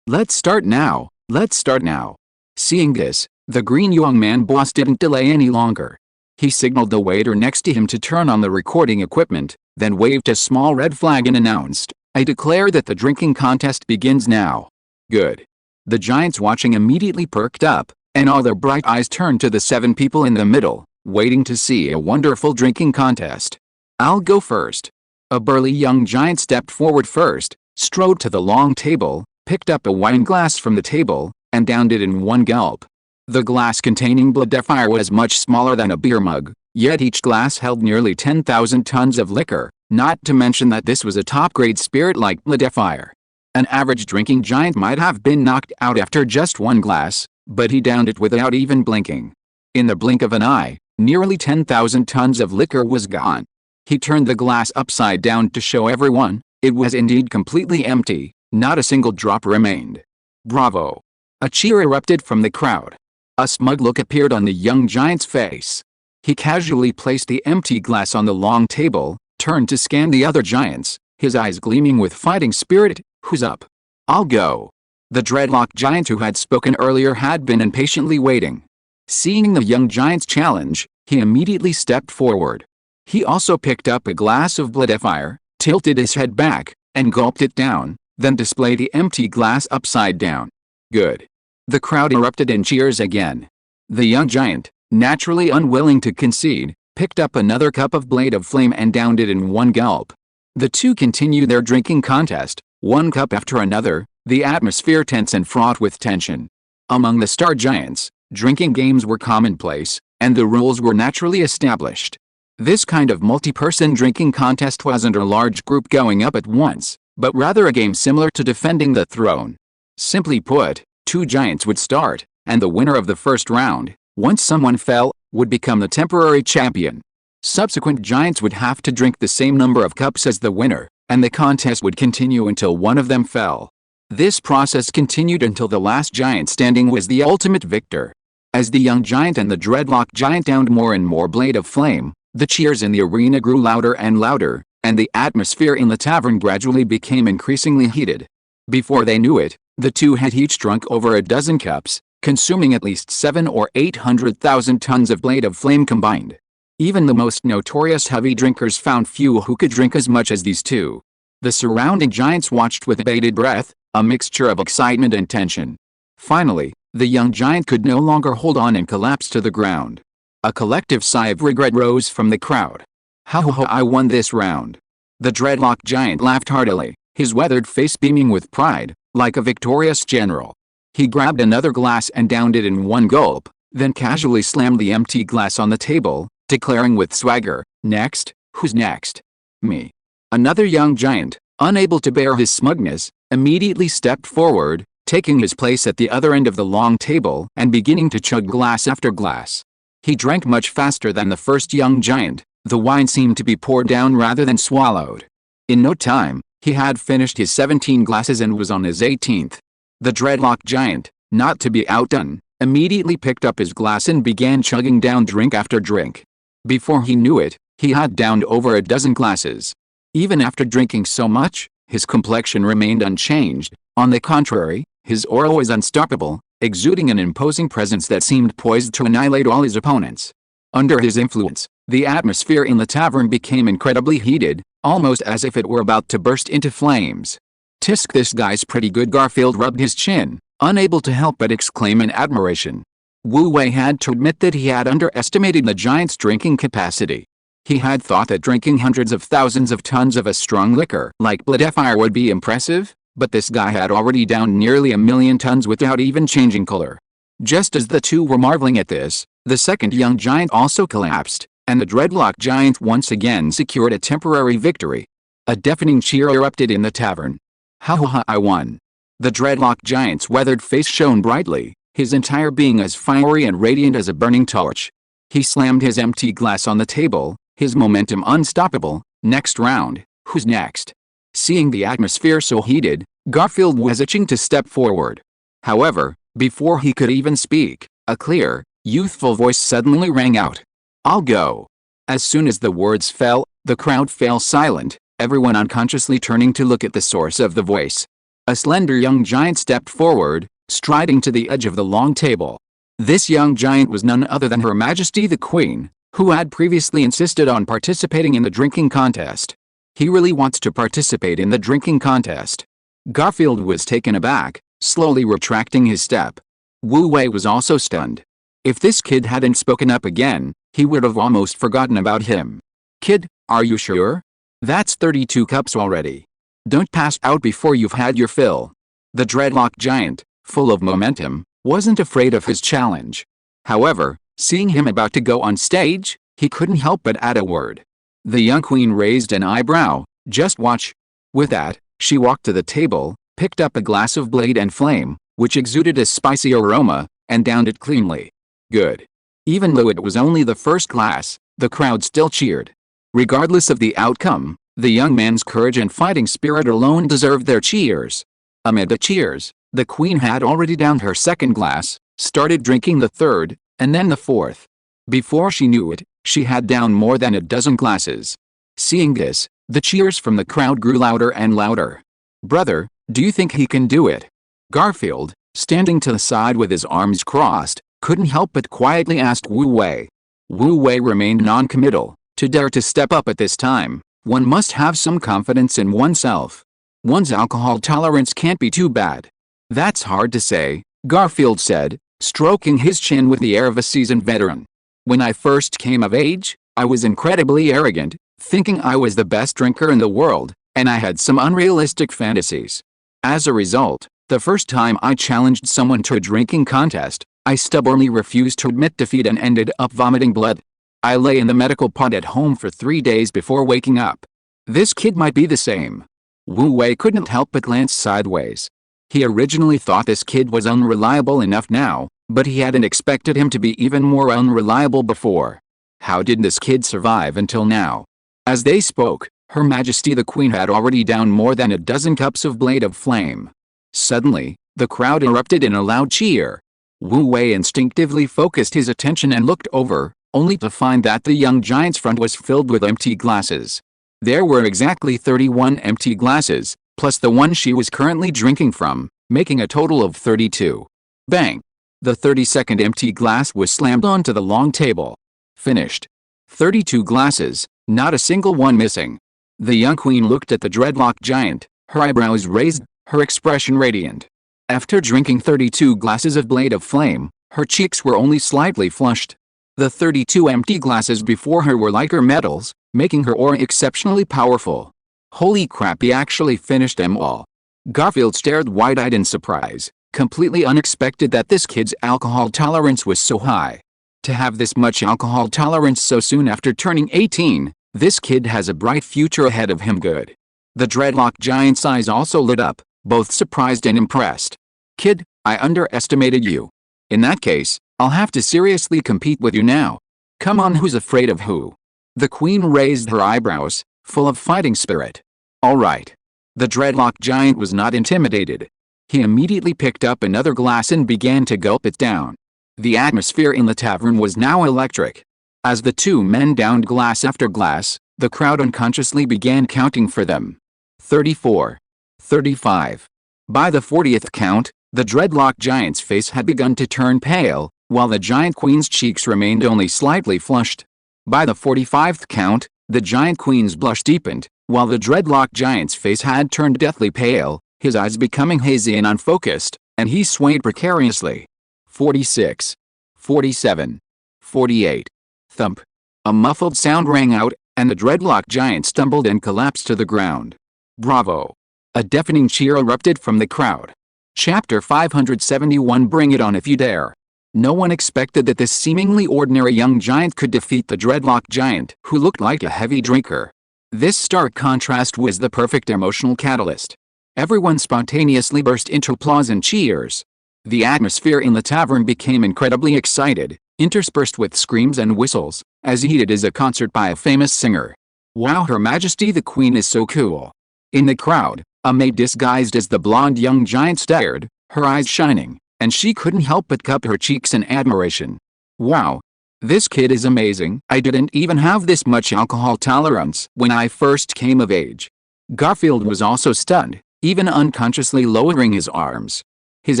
Let's start now, let's start now." Seeing this, the green young man boss didn't delay any longer. He signaled the waiter next to him to turn on the recording equipment, then waved a small red flag and announced, "I declare that the drinking contest begins now." Good. The giants watching immediately perked up, and all their bright eyes turned to the 7 people in the middle, waiting to see a wonderful drinking contest. "I'll go first." A burly young giant stepped forward first, strode to the long table, picked up a wine glass from the table, and downed it in one gulp. The glass containing Bloodifier was much smaller than a beer mug, yet each glass held nearly 10,000 tons of liquor, not to mention that this was a top-grade spirit like Bloodifier. An average drinking giant might have been knocked out after just one glass, but he downed it without even blinking. In the blink of an eye, nearly 10,000 tons of liquor was gone. He turned the glass upside down to show everyone, it was indeed completely empty, not a single drop remained. "Bravo!" A cheer erupted from the crowd. A smug look appeared on the young giant's face. He casually placed the empty glass on the long table, turned to scan the other giants, his eyes gleaming with fighting spirit. "Who's up?" "I'll go." The dreadlock giant who had spoken earlier had been impatiently waiting. Seeing the young giant's challenge, he immediately stepped forward. He also picked up a glass of Bloodifier, tilted his head back, and gulped it down, then displayed the empty glass upside down. Good. The crowd erupted in cheers again. The young giant, naturally unwilling to concede, picked up another cup of Blade of Flame and downed it in one gulp. The two continued their drinking contest, one cup after another, the atmosphere tense and fraught with tension. Among the star giants, drinking games were commonplace, and the rules were naturally established. This kind of multi-person drinking contest wasn't a large group going up at once, but rather a game similar to defending the throne. Simply put, 2 giants would start, and the winner of the first round, once someone fell, would become the temporary champion. Subsequent giants would have to drink the same number of cups as the winner, and the contest would continue until one of them fell. This process continued until the last giant standing was the ultimate victor. As the young giant and the dreadlock giant downed more and more blade of flame, the cheers in the arena grew louder and louder, and the atmosphere in the tavern gradually became increasingly heated. Before they knew it, the two had each drunk over a dozen cups, consuming at least 700,000 or 800,000 tons of blade of flame combined. Even the most notorious heavy drinkers found few who could drink as much as these two. The surrounding giants watched with bated breath, a mixture of excitement and tension. Finally, the young giant could no longer hold on and collapsed to the ground. A collective sigh of regret rose from the crowd. Ha ha ha, I won this round. The dreadlock giant laughed heartily, his weathered face beaming with pride, like a victorious general. He grabbed another glass and downed it in one gulp, then casually slammed the empty glass on the table, declaring with swagger, "Next, who's next?" "Me." Another young giant, unable to bear his smugness, immediately stepped forward, taking his place at the other end of the long table and beginning to chug glass after glass. He drank much faster than the first young giant. The wine seemed to be poured down rather than swallowed. In no time, he had finished his 17 glasses and was on his 18th. The dreadlock giant, not to be outdone, immediately picked up his glass and began chugging down drink after drink. Before he knew it, he had downed over a dozen glasses. Even after drinking so much, his complexion remained unchanged. On the contrary, his aura was unstoppable, exuding an imposing presence that seemed poised to annihilate all his opponents. Under his influence, the atmosphere in the tavern became incredibly heated, almost as if it were about to burst into flames. "Tisk, this guy's pretty good." Garfield rubbed his chin, unable to help but exclaim in admiration. Wu Wei had to admit that he had underestimated the giant's drinking capacity. He had thought that drinking hundreds of thousands of tons of a strong liquor like blood fire would be impressive, but this guy had already downed nearly 1,000,000 tons without even changing color. Just as the two were marveling at this, the second young giant also collapsed, and the dreadlock giant once again secured a temporary victory. A deafening cheer erupted in the tavern. "Ha ha ha, I won." The dreadlock giant's weathered face shone brightly, his entire being as fiery and radiant as a burning torch. He slammed his empty glass on the table, his momentum unstoppable. "Next round, who's next?" Seeing the atmosphere so heated, Garfield was itching to step forward. However, before he could even speak, a clear, youthful voice suddenly rang out. "I'll go." As soon as the words fell, the crowd fell silent, everyone unconsciously turning to look at the source of the voice. A slender young giant stepped forward, striding to the edge of the long table. This young giant was none other than Her Majesty the Queen, who had previously insisted on participating in the drinking contest. "He really wants to participate in the drinking contest." Garfield was taken aback, slowly retracting his step. Wu Wei was also stunned. If this kid hadn't spoken up again, he would have almost forgotten about him. "Kid, are you sure? That's 32 cups already. Don't pass out before you've had your fill." The dreadlock giant, full of momentum, wasn't afraid of his challenge. However, seeing him about to go on stage, he couldn't help but add a word. The young queen raised an eyebrow. "Just watch." With that, she walked to the table, picked up a glass of blade and flame, which exuded a spicy aroma, and downed it cleanly. "Good." Even though it was only the first glass, the crowd still cheered. Regardless of the outcome, the young man's courage and fighting spirit alone deserved their cheers. Amid the cheers, the queen had already downed her second glass, started drinking the third, and then the fourth. Before she knew it, she had downed more than a dozen glasses. Seeing this, the cheers from the crowd grew louder and louder. "Brother, do you think he can do it?" Garfield, standing to the side with his arms crossed, couldn't help but quietly ask Wu Wei. Wu Wei remained non-committal. To dare to step up at this time, one must have some confidence in oneself. One's alcohol tolerance can't be too bad. "That's hard to say," Garfield said, stroking his chin with the air of a seasoned veteran. "When I first came of age, I was incredibly arrogant, thinking I was the best drinker in the world, and I had some unrealistic fantasies. As a result, the first time I challenged someone to a drinking contest, I stubbornly refused to admit defeat and ended up vomiting blood. I lay in the medical pod at home for 3 days before waking up. This kid might be the same." Wu Wei couldn't help but glance sideways. He originally thought this kid was unreliable enough now, but he hadn't expected him to be even more unreliable before. How did this kid survive until now? As they spoke, Her Majesty the Queen had already downed more than a dozen cups of blade of flame. Suddenly, the crowd erupted in a loud cheer. Wu Wei instinctively focused his attention and looked over, only to find that the young giant's front was filled with empty glasses. There were exactly 31 empty glasses, plus the one she was currently drinking from, making a total of 32. Bang! The 32nd empty glass was slammed onto the long table. Finished. 32 glasses, not a single one missing. The young queen looked at the dreadlock giant, her eyebrows raised, her expression radiant. After drinking 32 glasses of blade of flame, her cheeks were only slightly flushed. The 32 empty glasses before her were like her medals, making her aura exceptionally powerful. Holy crap, he actually finished them all. Garfield stared wide-eyed in surprise, completely unexpected that this kid's alcohol tolerance was so high. To have this much alcohol tolerance so soon after turning 18, this kid has a bright future ahead of him. Good. The dreadlock giant's eyes also lit up, both surprised and impressed. Kid, I underestimated you. In that case, I'll have to seriously compete with you now. Come on, who's afraid of who? The queen raised her eyebrows, full of fighting spirit. All right. The dreadlock giant was not intimidated. He immediately picked up another glass and began to gulp it down. The atmosphere in the tavern was now electric. As the two men downed glass after glass, the crowd unconsciously began counting for them. 34. 35. By the 40th count, the dreadlock giant's face had begun to turn pale, while the giant queen's cheeks remained only slightly flushed. By the 45th count, the giant queen's blush deepened, while the dreadlock giant's face had turned deathly pale, his eyes becoming hazy and unfocused, and he swayed precariously. 46. 47. 48. Thump. A muffled sound rang out, and the dreadlock giant stumbled and collapsed to the ground. Bravo! A deafening cheer erupted from the crowd. Chapter 571. Bring it on if you dare. No one expected that this seemingly ordinary young giant could defeat the dreadlock giant, who looked like a heavy drinker. This stark contrast was the perfect emotional catalyst. Everyone spontaneously burst into applause and cheers. The atmosphere in the tavern became incredibly excited, interspersed with screams and whistles, as heated as a concert by a famous singer. Wow, Her Majesty the Queen is so cool. In the crowd, a maid disguised as the blonde young giant stared, her eyes shining, and she couldn't help but cup her cheeks in admiration. Wow. This kid is amazing. I didn't even have this much alcohol tolerance when I first came of age. Garfield was also stunned, even unconsciously lowering his arms. His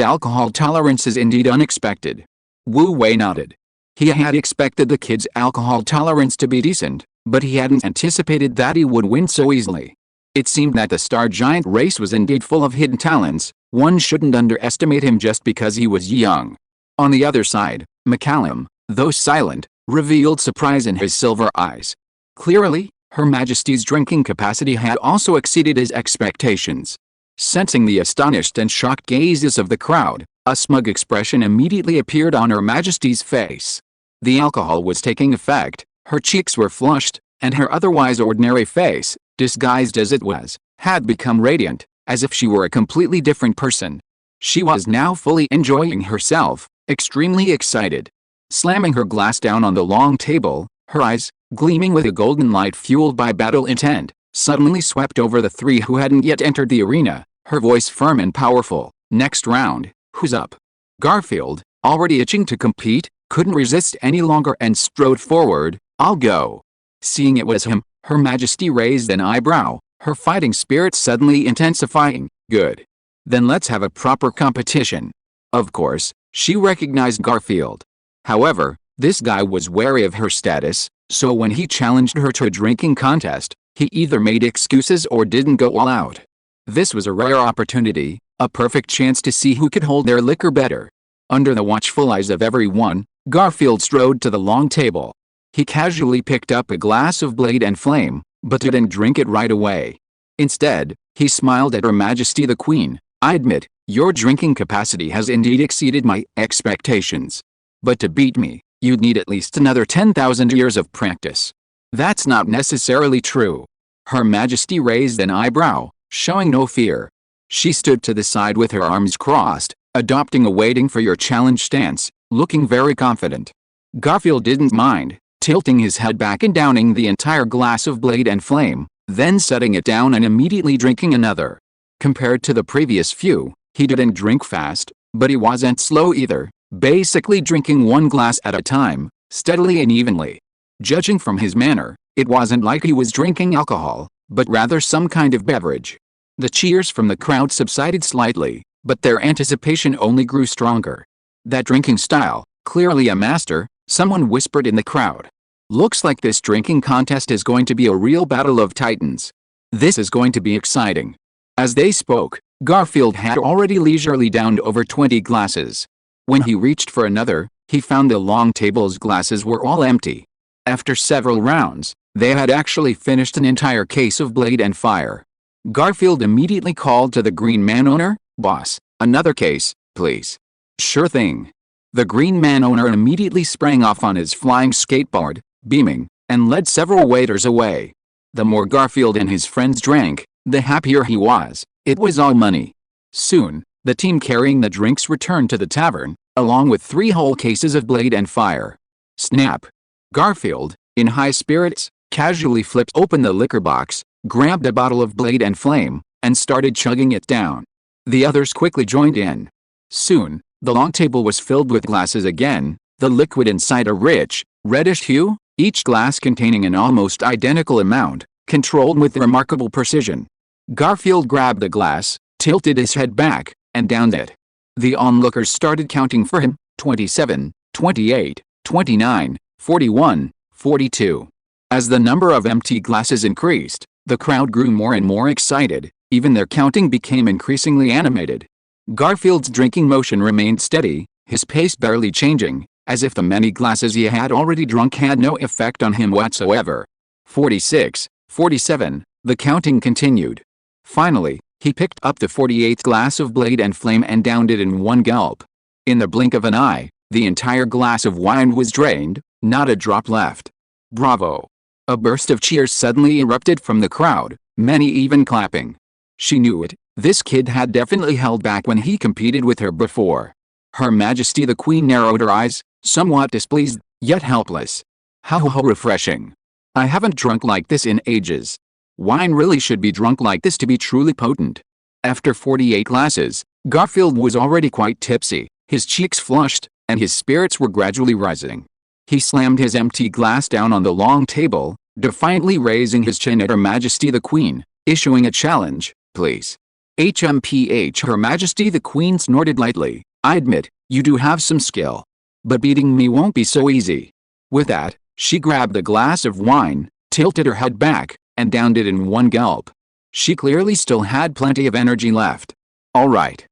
alcohol tolerance is indeed unexpected. Wu Wei nodded. He had expected the kid's alcohol tolerance to be decent, but he hadn't anticipated that he would win so easily. It seemed that the star giant race was indeed full of hidden talents. One shouldn't underestimate him just because he was young. On the other side, McCallum, though silent, revealed surprise in his silver eyes. Clearly, Her Majesty's drinking capacity had also exceeded his expectations. Sensing the astonished and shocked gazes of the crowd, a smug expression immediately appeared on Her Majesty's face. The alcohol was taking effect, her cheeks were flushed, and her otherwise ordinary face, disguised as it was, had become radiant, as if she were a completely different person. She was now fully enjoying herself, extremely excited. Slamming her glass down on the long table, her eyes, gleaming with a golden light fueled by battle intent, suddenly swept over the three who hadn't yet entered the arena, her voice firm and powerful. Next round, who's up? Garfield, already itching to compete, couldn't resist any longer and strode forward. I'll go. Seeing it was him, Her Majesty raised an eyebrow, her fighting spirit suddenly intensifying. Good. Then let's have a proper competition. Of course, she recognized Garfield. However, this guy was wary of her status, so when he challenged her to a drinking contest, he either made excuses or didn't go all out. This was a rare opportunity, a perfect chance to see who could hold their liquor better. Under the watchful eyes of everyone, Garfield strode to the long table. He casually picked up a glass of blade and flame, but didn't drink it right away. Instead, he smiled at Her Majesty the Queen. I admit, your drinking capacity has indeed exceeded my expectations. But to beat me, you'd need at least another 10,000 years of practice. That's not necessarily true. Her Majesty raised an eyebrow, showing no fear. She stood to the side with her arms crossed, adopting a waiting for your challenge stance, looking very confident. Garfield didn't mind, tilting his head back and downing the entire glass of blade and flame, then setting it down and immediately drinking another. Compared to the previous few, he didn't drink fast, but he wasn't slow either, basically drinking one glass at a time, steadily and evenly. Judging from his manner, it wasn't like he was drinking alcohol, but rather some kind of beverage. The cheers from the crowd subsided slightly, but their anticipation only grew stronger. That drinking style, clearly a master, someone whispered in the crowd. Looks like this drinking contest is going to be a real battle of titans. This is going to be exciting. As they spoke, Garfield had already leisurely downed over 20 glasses. When he reached for another, he found the long table's glasses were all empty. After several rounds, they had actually finished an entire case of blade and fire. Garfield immediately called to the Green Man owner, "Boss, another case, please." "Sure thing." The Green Man owner immediately sprang off on his flying skateboard, beaming, and led several waiters away. The more Garfield and his friends drank, the happier he was. It was all money. Soon, the team carrying the drinks returned to the tavern, along with 3 whole cases of blade and fire. Snap! Garfield, in high spirits, casually flipped open the liquor box, grabbed a bottle of blade and flame, and started chugging it down. The others quickly joined in. Soon, the long table was filled with glasses again, the liquid inside a rich, reddish hue, each glass containing an almost identical amount, controlled with remarkable precision. Garfield grabbed the glass, tilted his head back, and downed it. The onlookers started counting for him: 27, 28, 29, 41, 42. As the number of empty glasses increased, the crowd grew more and more excited, even their counting became increasingly animated. Garfield's drinking motion remained steady, his pace barely changing, as if the many glasses he had already drunk had no effect on him whatsoever. 46, 47, the counting continued. Finally, he picked up the 48th glass of blade and flame and downed it in one gulp. In the blink of an eye, the entire glass of wine was drained, not a drop left. Bravo! A burst of cheers suddenly erupted from the crowd, many even clapping. She knew it, this kid had definitely held back when he competed with her before. Her Majesty the Queen narrowed her eyes, somewhat displeased, yet helpless. How refreshing. I haven't drunk like this in ages. Wine really should be drunk like this to be truly potent. After 48 glasses, Garfield was already quite tipsy, his cheeks flushed, and his spirits were gradually rising. He slammed his empty glass down on the long table, defiantly raising his chin at Her Majesty the Queen, issuing a challenge, "Please." HMPH Her Majesty the Queen snorted lightly. "I admit, you do have some skill. But beating me won't be so easy." With that, she grabbed a glass of wine, tilted her head back, and downed it in one gulp. She clearly still had plenty of energy left. All right.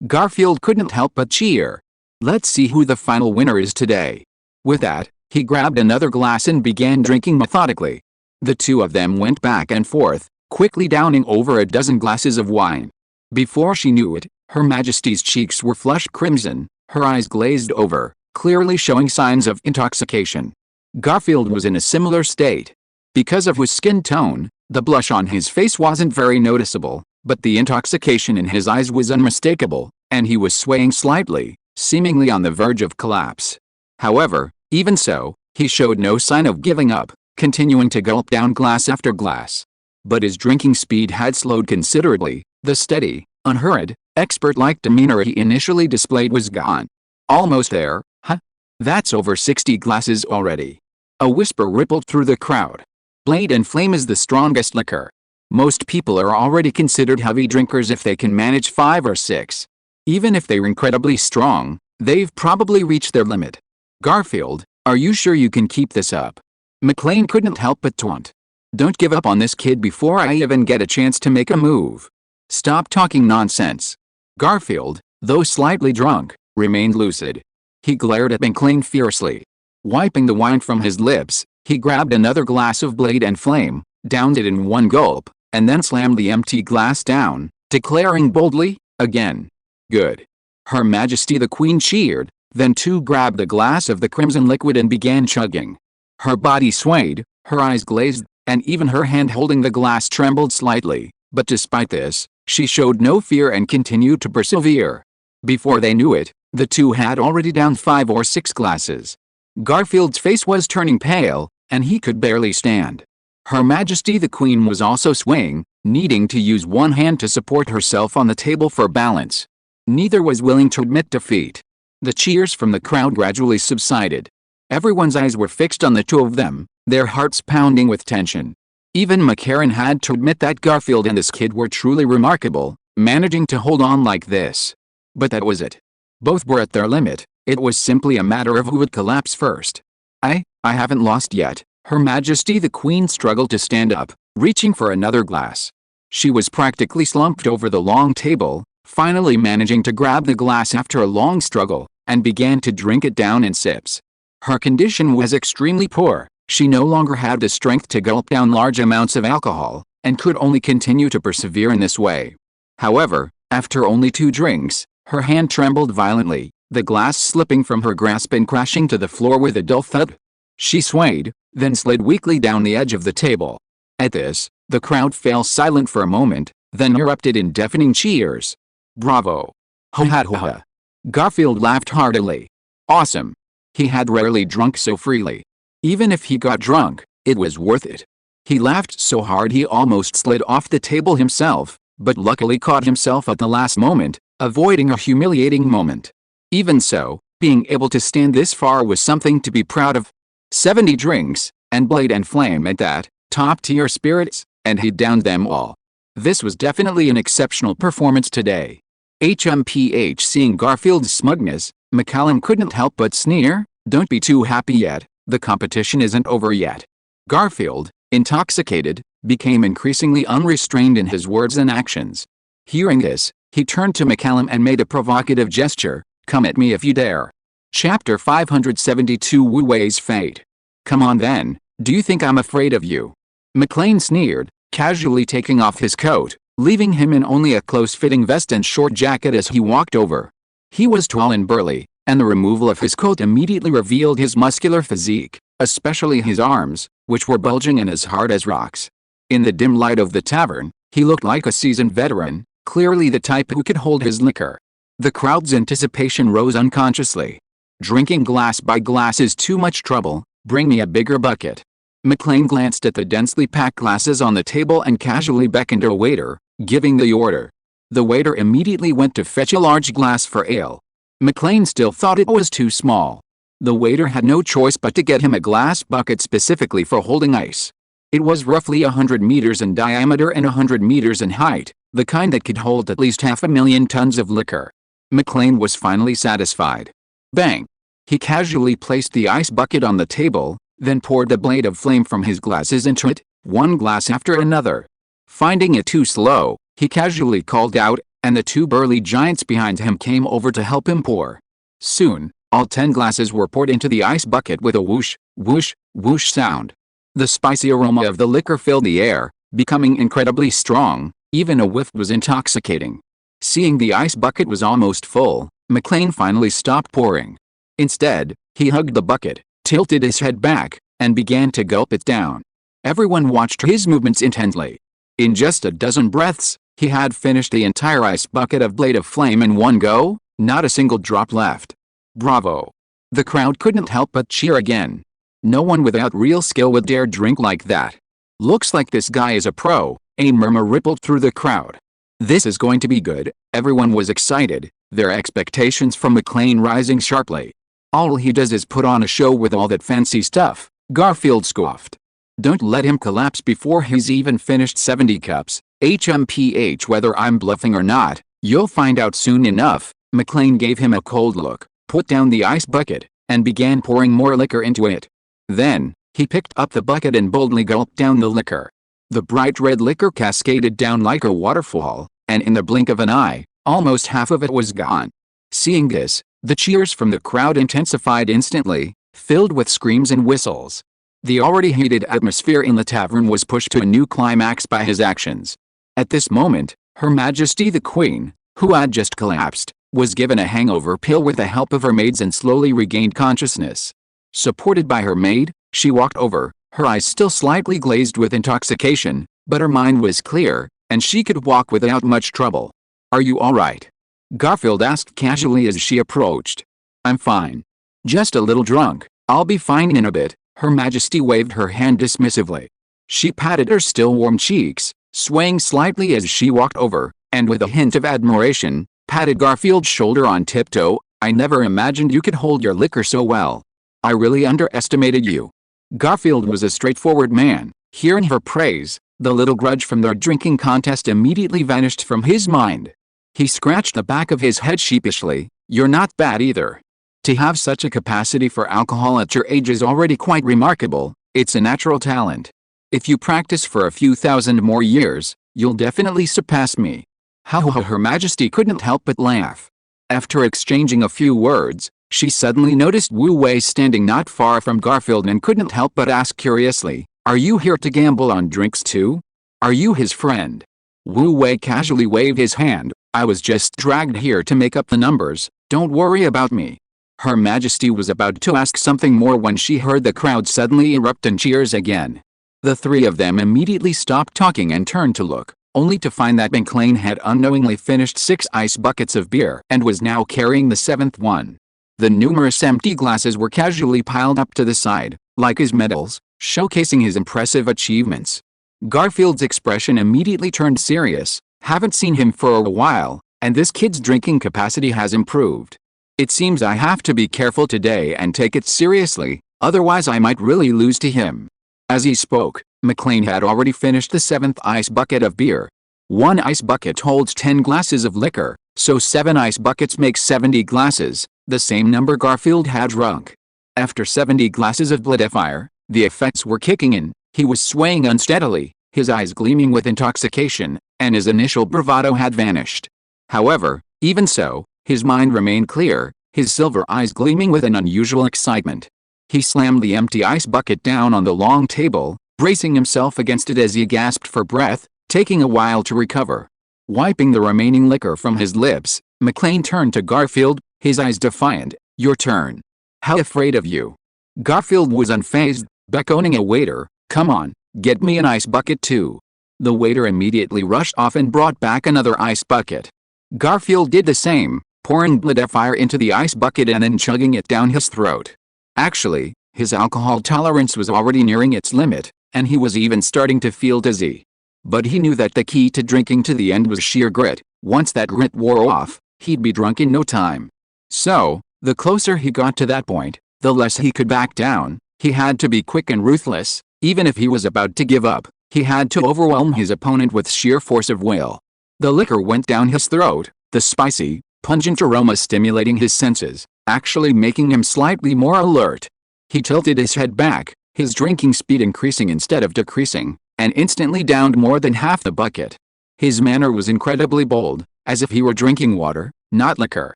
Garfield couldn't help but cheer. Let's see who the final winner is today. With that, he grabbed another glass and began drinking methodically. The two of them went back and forth, quickly downing over a dozen glasses of wine. Before she knew it, Her Majesty's cheeks were flushed crimson, her eyes glazed over, clearly showing signs of intoxication. Garfield was in a similar state. Because of his skin tone, the blush on his face wasn't very noticeable, but the intoxication in his eyes was unmistakable, and he was swaying slightly, seemingly on the verge of collapse. However, even so, he showed no sign of giving up, continuing to gulp down glass after glass. But his drinking speed had slowed considerably, the steady, unhurried, expert-like demeanor he initially displayed was gone. "Almost there, huh? That's over 60 glasses already." A whisper rippled through the crowd. Blade and flame is the strongest liquor. Most people are already considered heavy drinkers if they can manage 5 or 6. Even if they're incredibly strong, they've probably reached their limit. "Garfield, are you sure you can keep this up?" McLean couldn't help but taunt. "Don't give up on this kid before I even get a chance to make a move. Stop talking nonsense." Garfield, though slightly drunk, remained lucid. He glared at McLean fiercely. Wiping the wine from his lips, he grabbed another glass of blade and flame, downed it in one gulp, and then slammed the empty glass down, declaring boldly, "Again." "Good." Her Majesty the Queen cheered, then too grabbed a glass of the crimson liquid and began chugging. Her body swayed, her eyes glazed, and even her hand holding the glass trembled slightly, but despite this, she showed no fear and continued to persevere. Before they knew it, the two had already downed 5 or 6 glasses. Garfield's face was turning pale, and he could barely stand. Her Majesty the Queen was also swaying, needing to use one hand to support herself on the table for balance. Neither was willing to admit defeat. The cheers from the crowd gradually subsided. Everyone's eyes were fixed on the two of them, their hearts pounding with tension. Even McCarran had to admit that Garfield and this kid were truly remarkable, managing to hold on like this. But that was it. Both were at their limit. It was simply a matter of who would collapse first. I haven't lost yet. Her Majesty the Queen struggled to stand up, reaching for another glass. She was practically slumped over the long table, finally managing to grab the glass after a long struggle, and began to drink it down in sips. Her condition was extremely poor. She no longer had the strength to gulp down large amounts of alcohol, and could only continue to persevere in this way. However, after only 2 drinks, her hand trembled violently, the glass slipping from her grasp and crashing to the floor with a dull thud. She swayed, then slid weakly down the edge of the table. At this, the crowd fell silent for a moment, then erupted in deafening cheers. Bravo! Ho ha ho ha! Garfield laughed heartily. Awesome! He had rarely drunk so freely. Even if he got drunk, it was worth it. He laughed so hard he almost slid off the table himself, but luckily caught himself at the last moment, avoiding a humiliating moment. Even so, being able to stand this far was something to be proud of. 70 drinks, and Blade and Flame at that, top-tier spirits, and he downed them all. This was definitely an exceptional performance today. HMPH. Seeing Garfield's smugness, McCallum couldn't help but sneer, "Don't be too happy yet, the competition isn't over yet." Garfield, intoxicated, became increasingly unrestrained in his words and actions. Hearing this, he turned to McCallum and made a provocative gesture, "Come at me if you dare." Chapter 572. Wu Wei's Fate. "Come on then, do you think I'm afraid of you?" McLean sneered, casually taking off his coat, leaving him in only a close-fitting vest and short jacket as he walked over. He was tall and burly, and the removal of his coat immediately revealed his muscular physique, especially his arms, which were bulging and as hard as rocks. In the dim light of the tavern, he looked like a seasoned veteran, clearly the type who could hold his liquor. The crowd's anticipation rose unconsciously. "Drinking glass by glass is too much trouble, bring me a bigger bucket." McLean glanced at the densely packed glasses on the table and casually beckoned a waiter, giving the order. The waiter immediately went to fetch a large glass for ale. McLean still thought it was too small. The waiter had no choice but to get him a glass bucket specifically for holding ice. It was roughly 100 meters in diameter and 100 meters in height, the kind that could hold at least 500,000 tons of liquor. McLean was finally satisfied. Bang! He casually placed the ice bucket on the table, then poured the Blade of Flame from his glasses into it, one glass after another. Finding it too slow, he casually called out, and the 2 burly giants behind him came over to help him pour. Soon, all 10 glasses were poured into the ice bucket with a whoosh, whoosh, whoosh sound. The spicy aroma of the liquor filled the air, becoming incredibly strong. Even a whiff was intoxicating. Seeing the ice bucket was almost full, McLean finally stopped pouring. Instead, he hugged the bucket, tilted his head back, and began to gulp it down. Everyone watched his movements intently. In just a dozen breaths, he had finished the entire ice bucket of Blade of Flame in one go, not a single drop left. Bravo! The crowd couldn't help but cheer again. No one without real skill would dare drink like that. "Looks like this guy is a pro," a murmur rippled through the crowd. "This is going to be good." Everyone was excited, their expectations from McLean rising sharply. "All he does is put on a show with all that fancy stuff," Garfield scoffed. "Don't let him collapse before he's even finished 70 cups. HMPH. Whether I'm bluffing or not, you'll find out soon enough." McLean gave him a cold look, put down the ice bucket, and began pouring more liquor into it. Then, he picked up the bucket and boldly gulped down the liquor. The bright red liquor cascaded down like a waterfall, and in the blink of an eye, almost half of it was gone. Seeing this, the cheers from the crowd intensified instantly, filled with screams and whistles. The already heated atmosphere in the tavern was pushed to a new climax by his actions. At this moment, Her Majesty the Queen, who had just collapsed, was given a hangover pill with the help of her maids and slowly regained consciousness. Supported by her maid, she walked over, her eyes still slightly glazed with intoxication, but her mind was clear, and she could walk without much trouble. "Are you all right?" Garfield asked casually as she approached. "I'm fine. Just a little drunk," "I'll be fine in a bit." Her Majesty waved her hand dismissively. She patted her still warm cheeks, swaying slightly as she walked over, and with a hint of admiration, patted Garfield's shoulder on tiptoe. "I never imagined you could hold your liquor so well. I really underestimated you." Garfield was a straightforward man. Hearing her praise, the little grudge from their drinking contest immediately vanished from his mind. He scratched the back of his head sheepishly. "You're not bad either. To have such a capacity for alcohol at your age is already quite remarkable. It's a natural talent. If you practice for a few thousand more years, you'll definitely surpass me." Her Majesty couldn't help but laugh. After exchanging a few words, she suddenly noticed Wu Wei standing not far from Garfield and couldn't help but ask curiously, "Are you here to gamble on drinks too? Are you his friend?" Wu Wei casually waved his hand. "I was just dragged here to make up the numbers. Don't worry about me." Her Majesty was about to ask something more when she heard the crowd suddenly erupt in cheers again. The three of them immediately stopped talking and turned to look, only to find that McLean had unknowingly finished 6 ice buckets of beer and was now carrying the 7th one. The numerous empty glasses were casually piled up to the side, like his medals, showcasing his impressive achievements. Garfield's expression immediately turned serious. "Haven't seen him for a while, and this kid's drinking capacity has improved. It seems I have to be careful today and take it seriously, otherwise I might really lose to him." As he spoke, McLean had already finished the 7th ice bucket of beer. One ice bucket holds 10 glasses of liquor, so 7 ice buckets make 70 glasses, the same number Garfield had drunk. After 70 glasses of Bloodifier, the effects were kicking in. He was swaying unsteadily, his eyes gleaming with intoxication, and his initial bravado had vanished. However, even so, his mind remained clear, his silver eyes gleaming with an unusual excitement. He slammed the empty ice bucket down on the long table, bracing himself against it as he gasped for breath, taking a while to recover. Wiping the remaining liquor from his lips, McLean turned to Garfield, his eyes defiant. "Your turn." "How afraid of you." Garfield was unfazed, beckoning a waiter. "Come on, get me an ice bucket too." The waiter immediately rushed off and brought back another ice bucket. Garfield did the same, pouring Bloodifier into the ice bucket and then chugging it down his throat. Actually, his alcohol tolerance was already nearing its limit, and he was even starting to feel dizzy. But he knew that the key to drinking to the end was sheer grit. Once that grit wore off, he'd be drunk in no time. So, the closer he got to that point, the less he could back down. He had to be quick and ruthless. Even if he was about to give up, he had to overwhelm his opponent with sheer force of will. The liquor went down his throat, the spicy, pungent aroma stimulating his senses, actually making him slightly more alert. He tilted his head back, his drinking speed increasing instead of decreasing, and instantly downed more than half the bucket. His manner was incredibly bold, as if he were drinking water, not liquor.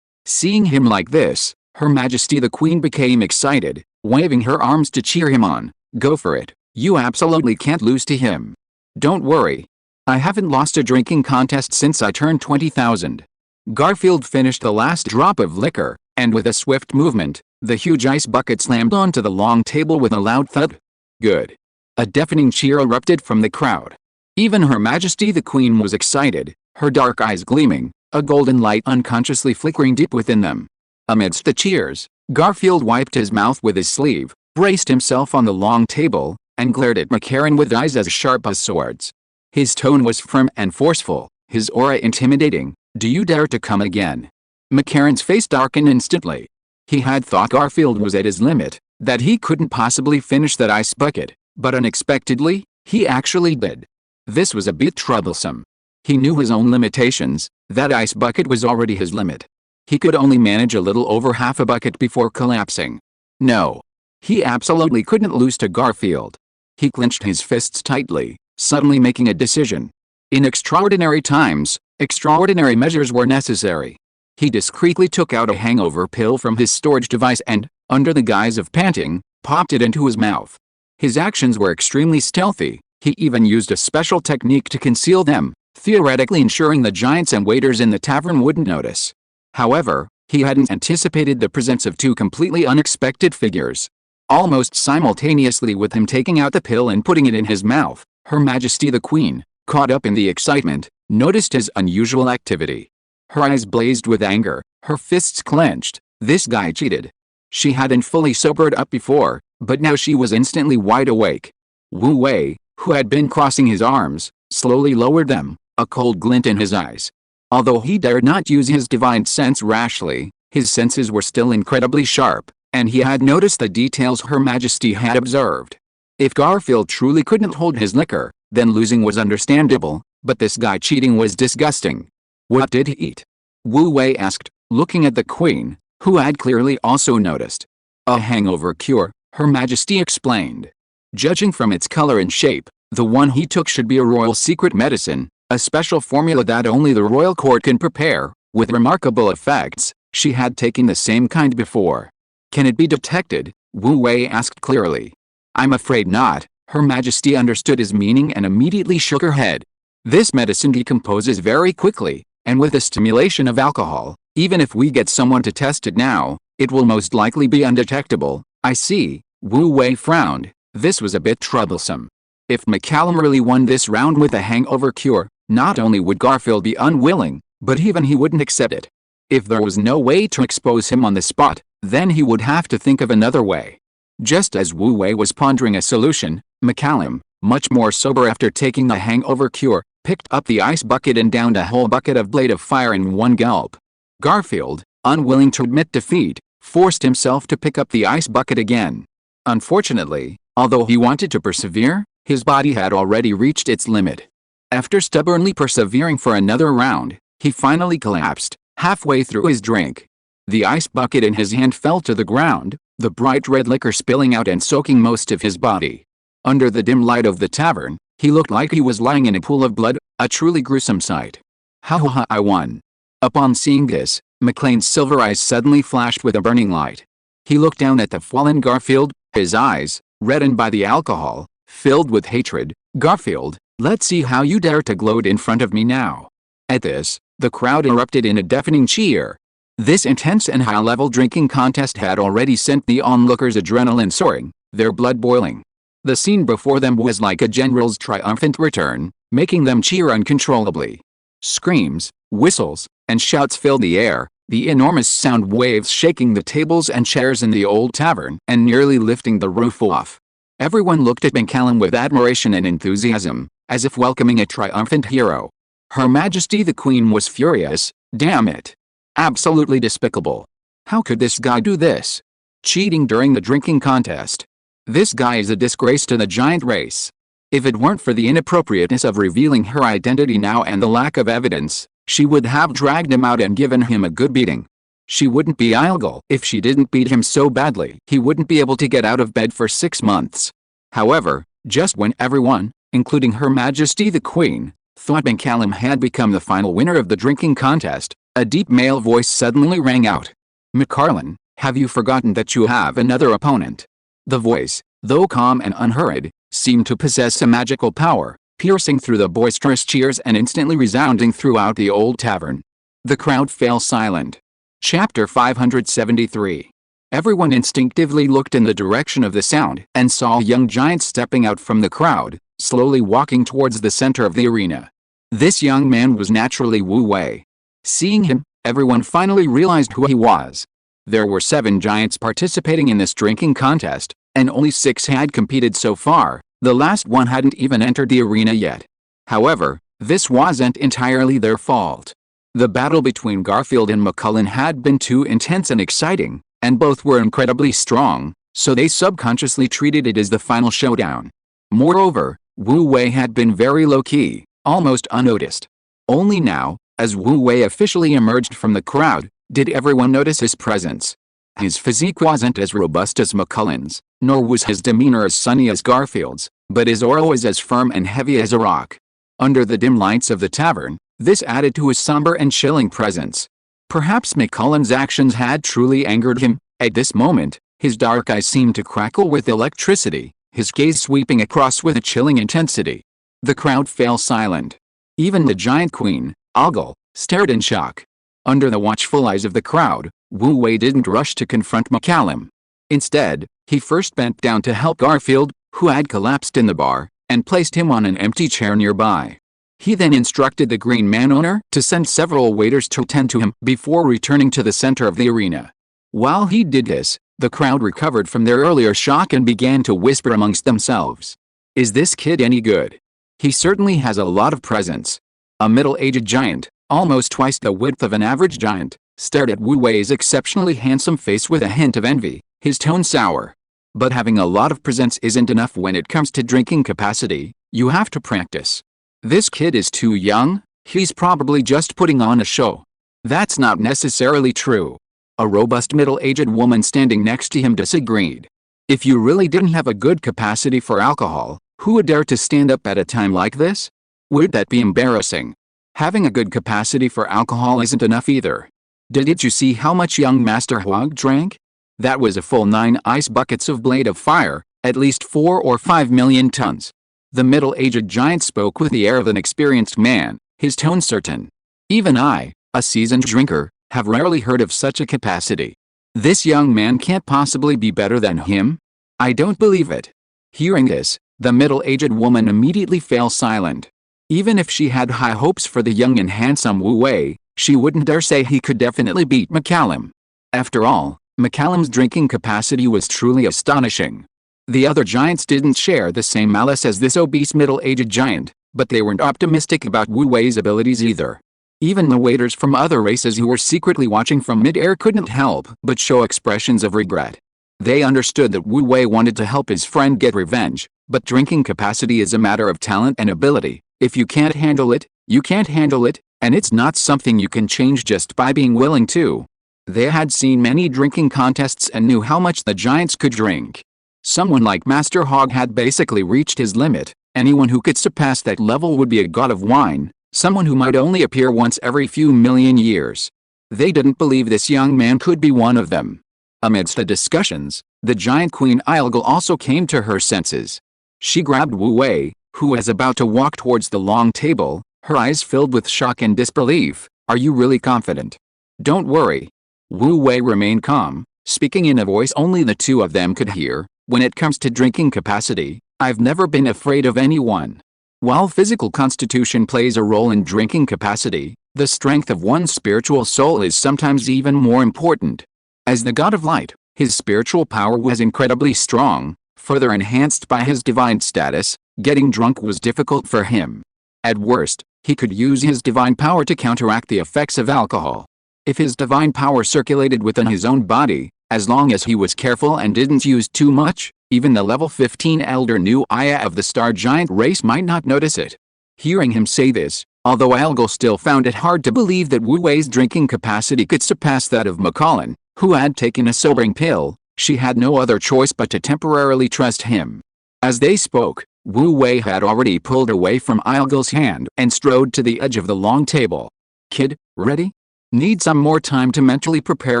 Seeing him like this, Her Majesty the Queen became excited, waving her arms to cheer him on. "Go for it. You absolutely can't lose to him. Don't worry. I haven't lost a drinking contest since I turned 20,000. Garfield finished the last drop of liquor, and with a swift movement, the huge ice bucket slammed onto the long table with a loud thud. "Good." A deafening cheer erupted from the crowd. Even Her Majesty the Queen was excited, her dark eyes gleaming, a golden light unconsciously flickering deep within them. Amidst the cheers, Garfield wiped his mouth with his sleeve, braced himself on the long table, and glared at McCarran with eyes as sharp as swords. His tone was firm and forceful, his aura intimidating. "Do you dare to come again?" McCarran's face darkened instantly. He had thought Garfield was at his limit, that he couldn't possibly finish that ice bucket, but unexpectedly, he actually did. This was a bit troublesome. He knew his own limitations. That ice bucket was already his limit. He could only manage a little over half a bucket before collapsing. No. He absolutely couldn't lose to Garfield. He clenched his fists tightly, suddenly making a decision. In extraordinary times, extraordinary measures were necessary. He discreetly took out a hangover pill from his storage device and, under the guise of panting, popped it into his mouth. His actions were extremely stealthy. He even used a special technique to conceal them, theoretically ensuring the giants and waiters in the tavern wouldn't notice. However, he hadn't anticipated the presence of two completely unexpected figures. Almost simultaneously with him taking out the pill and putting it in his mouth, Her Majesty the Queen, caught up in the excitement, noticed his unusual activity. Her eyes blazed with anger, her fists clenched. This guy cheated. She hadn't fully sobered up before, but now she was instantly wide awake. Wu Wei, who had been crossing his arms, slowly lowered them, a cold glint in his eyes. Although he dared not use his divine sense rashly, his senses were still incredibly sharp, and he had noticed the details Her Majesty had observed. If Garfield truly couldn't hold his liquor, then losing was understandable, but this guy cheating was disgusting. What did he eat? Wu Wei asked, looking at the Queen, who had clearly also noticed. A hangover cure, Her Majesty explained. Judging from its color and shape, the one he took should be a royal secret medicine, a special formula that only the royal court can prepare, with remarkable effects. She had taken the same kind before. Can it be detected? Wu Wei asked clearly. I'm afraid not. Her Majesty understood his meaning and immediately shook her head. This medicine decomposes very quickly, and with the stimulation of alcohol, even if we get someone to test it now, it will most likely be undetectable. I see. Wu Wei frowned. This was a bit troublesome. If McCallum really won this round with a hangover cure, not only would Garfield be unwilling, but even he wouldn't accept it. If there was no way to expose him on the spot, then he would have to think of another way. Just as Wu Wei was pondering a solution, McCallum, much more sober after taking the hangover cure, picked up the ice bucket and downed a whole bucket of Blade of Fire in one gulp. Garfield, unwilling to admit defeat, forced himself to pick up the ice bucket again. Unfortunately, although he wanted to persevere, his body had already reached its limit. After stubbornly persevering for another round, he finally collapsed, halfway through his drink. The ice bucket in his hand fell to the ground, the bright red liquor spilling out and soaking most of his body. Under the dim light of the tavern, he looked like he was lying in a pool of blood, a truly gruesome sight. Ha ha ha, I won. Upon seeing this, McLean's silver eyes suddenly flashed with a burning light. He looked down at the fallen Garfield, his eyes, reddened by the alcohol, filled with hatred. Garfield, let's see how you dare to gloat in front of me now. At this, the crowd erupted in a deafening cheer. This intense and high-level drinking contest had already sent the onlookers' adrenaline soaring, their blood boiling. The scene before them was like a general's triumphant return, making them cheer uncontrollably. Screams, whistles, and shouts filled the air, the enormous sound waves shaking the tables and chairs in the old tavern and nearly lifting the roof off. Everyone looked at McCallum with admiration and enthusiasm, as if welcoming a triumphant hero. Her Majesty the Queen was furious. Damn it. Absolutely despicable. How could this guy do this? Cheating during the drinking contest. This guy is a disgrace to the giant race. If it weren't for the inappropriateness of revealing her identity now and the lack of evidence, she would have dragged him out and given him a good beating. She wouldn't be illegal if she didn't beat him so badly he wouldn't be able to get out of bed for 6 months. However, just when everyone, including Her Majesty the Queen, thought McCallum had become the final winner of the drinking contest, a deep male voice suddenly rang out. McCarlin, have you forgotten that you have another opponent? The voice, though calm and unhurried, seemed to possess a magical power, piercing through the boisterous cheers and instantly resounding throughout the old tavern. The crowd fell silent. Chapter 573. Everyone instinctively looked in the direction of the sound and saw a young giant stepping out from the crowd, slowly walking towards the center of the arena. This young man was naturally Wu Wei. Seeing him, everyone finally realized who he was. There were 7 giants participating in this drinking contest, and only 6 had competed so far. The last one hadn't even entered the arena yet. However, this wasn't entirely their fault. The battle between Garfield and McCullen had been too intense and exciting, and both were incredibly strong, so they subconsciously treated it as the final showdown. Moreover, Wu Wei had been very low-key, almost unnoticed. Only now, as Wu Wei officially emerged from the crowd, did everyone notice his presence. His physique wasn't as robust as McCullen's, nor was his demeanor as sunny as Garfield's, but his aura was as firm and heavy as a rock. Under the dim lights of the tavern, this added to his somber and chilling presence. Perhaps McCullen's actions had truly angered him. At this moment, his dark eyes seemed to crackle with electricity, his gaze sweeping across with a chilling intensity. The crowd fell silent. Even the giant queen, Ogle, stared in shock. Under the watchful eyes of the crowd, Wu Wei didn't rush to confront McCallum. Instead, he first bent down to help Garfield, who had collapsed in the bar, and placed him on an empty chair nearby. He then instructed the green man owner to send several waiters to tend to him before returning to the center of the arena. While he did this, The crowd recovered from their earlier shock and began to whisper amongst themselves. Is this kid any good? He certainly has a lot of presence. A middle-aged giant, almost twice the width of an average giant, stared at Wu Wei's exceptionally handsome face with a hint of envy, his tone sour. But having a lot of presence isn't enough when it comes to drinking capacity, you have to practice. This kid is too young, he's probably just putting on a show. That's not necessarily true. A robust middle-aged woman standing next to him disagreed. If you really didn't have a good capacity for alcohol, who would dare to stand up at a time like this? Would that be embarrassing? Having a good capacity for alcohol isn't enough either. Didn't you see how much young Master Hog drank? That was a full 9 ice buckets of blade of fire, at least 4 or 5 million tons. The middle-aged giant spoke with the air of an experienced man, his tone certain. Even I, a seasoned drinker, have rarely heard of such a capacity. This young man can't possibly be better than him? I don't believe it. Hearing this, the middle-aged woman immediately fell silent. Even if she had high hopes for the young and handsome Wu Wei, she wouldn't dare say he could definitely beat McCallum. After all, McCallum's drinking capacity was truly astonishing. The other giants didn't share the same malice as this obese middle-aged giant, but they weren't optimistic about Wu Wei's abilities either. Even the waiters from other races who were secretly watching from mid-air couldn't help but show expressions of regret. They understood that Wu Wei wanted to help his friend get revenge, but drinking capacity is a matter of talent and ability. If you can't handle it, you can't handle it, and it's not something you can change just by being willing to. They had seen many drinking contests and knew how much the giants could drink. Someone like Master Hog had basically reached his limit. Anyone who could surpass that level would be a god of wine, someone who might only appear once every few million years. They didn't believe this young man could be one of them. Amidst the discussions, the giant Queen Ilgal also came to her senses. She grabbed Wu Wei, who was about to walk towards the long table, her eyes filled with shock and disbelief. Are you really confident? Don't worry. Wu Wei remained calm, speaking in a voice only the two of them could hear. When it comes to drinking capacity, I've never been afraid of anyone. While physical constitution plays a role in drinking capacity, the strength of one's spiritual soul is sometimes even more important. As the god of light, his spiritual power was incredibly strong, further enhanced by his divine status. Getting drunk was difficult for him. At worst, he could use his divine power to counteract the effects of alcohol. If his divine power circulated within his own body, as long as he was careful and didn't use too much, even the level 15 elder new Aya of the star giant race might not notice it. Hearing him say this, although Ilgal still found it hard to believe that Wu Wei's drinking capacity could surpass that of McCallum, who had taken a sobering pill, she had no other choice but to temporarily trust him. As they spoke, Wu Wei had already pulled away from Ilgal's hand and strode to the edge of the long table. Kid, ready? Need some more time to mentally prepare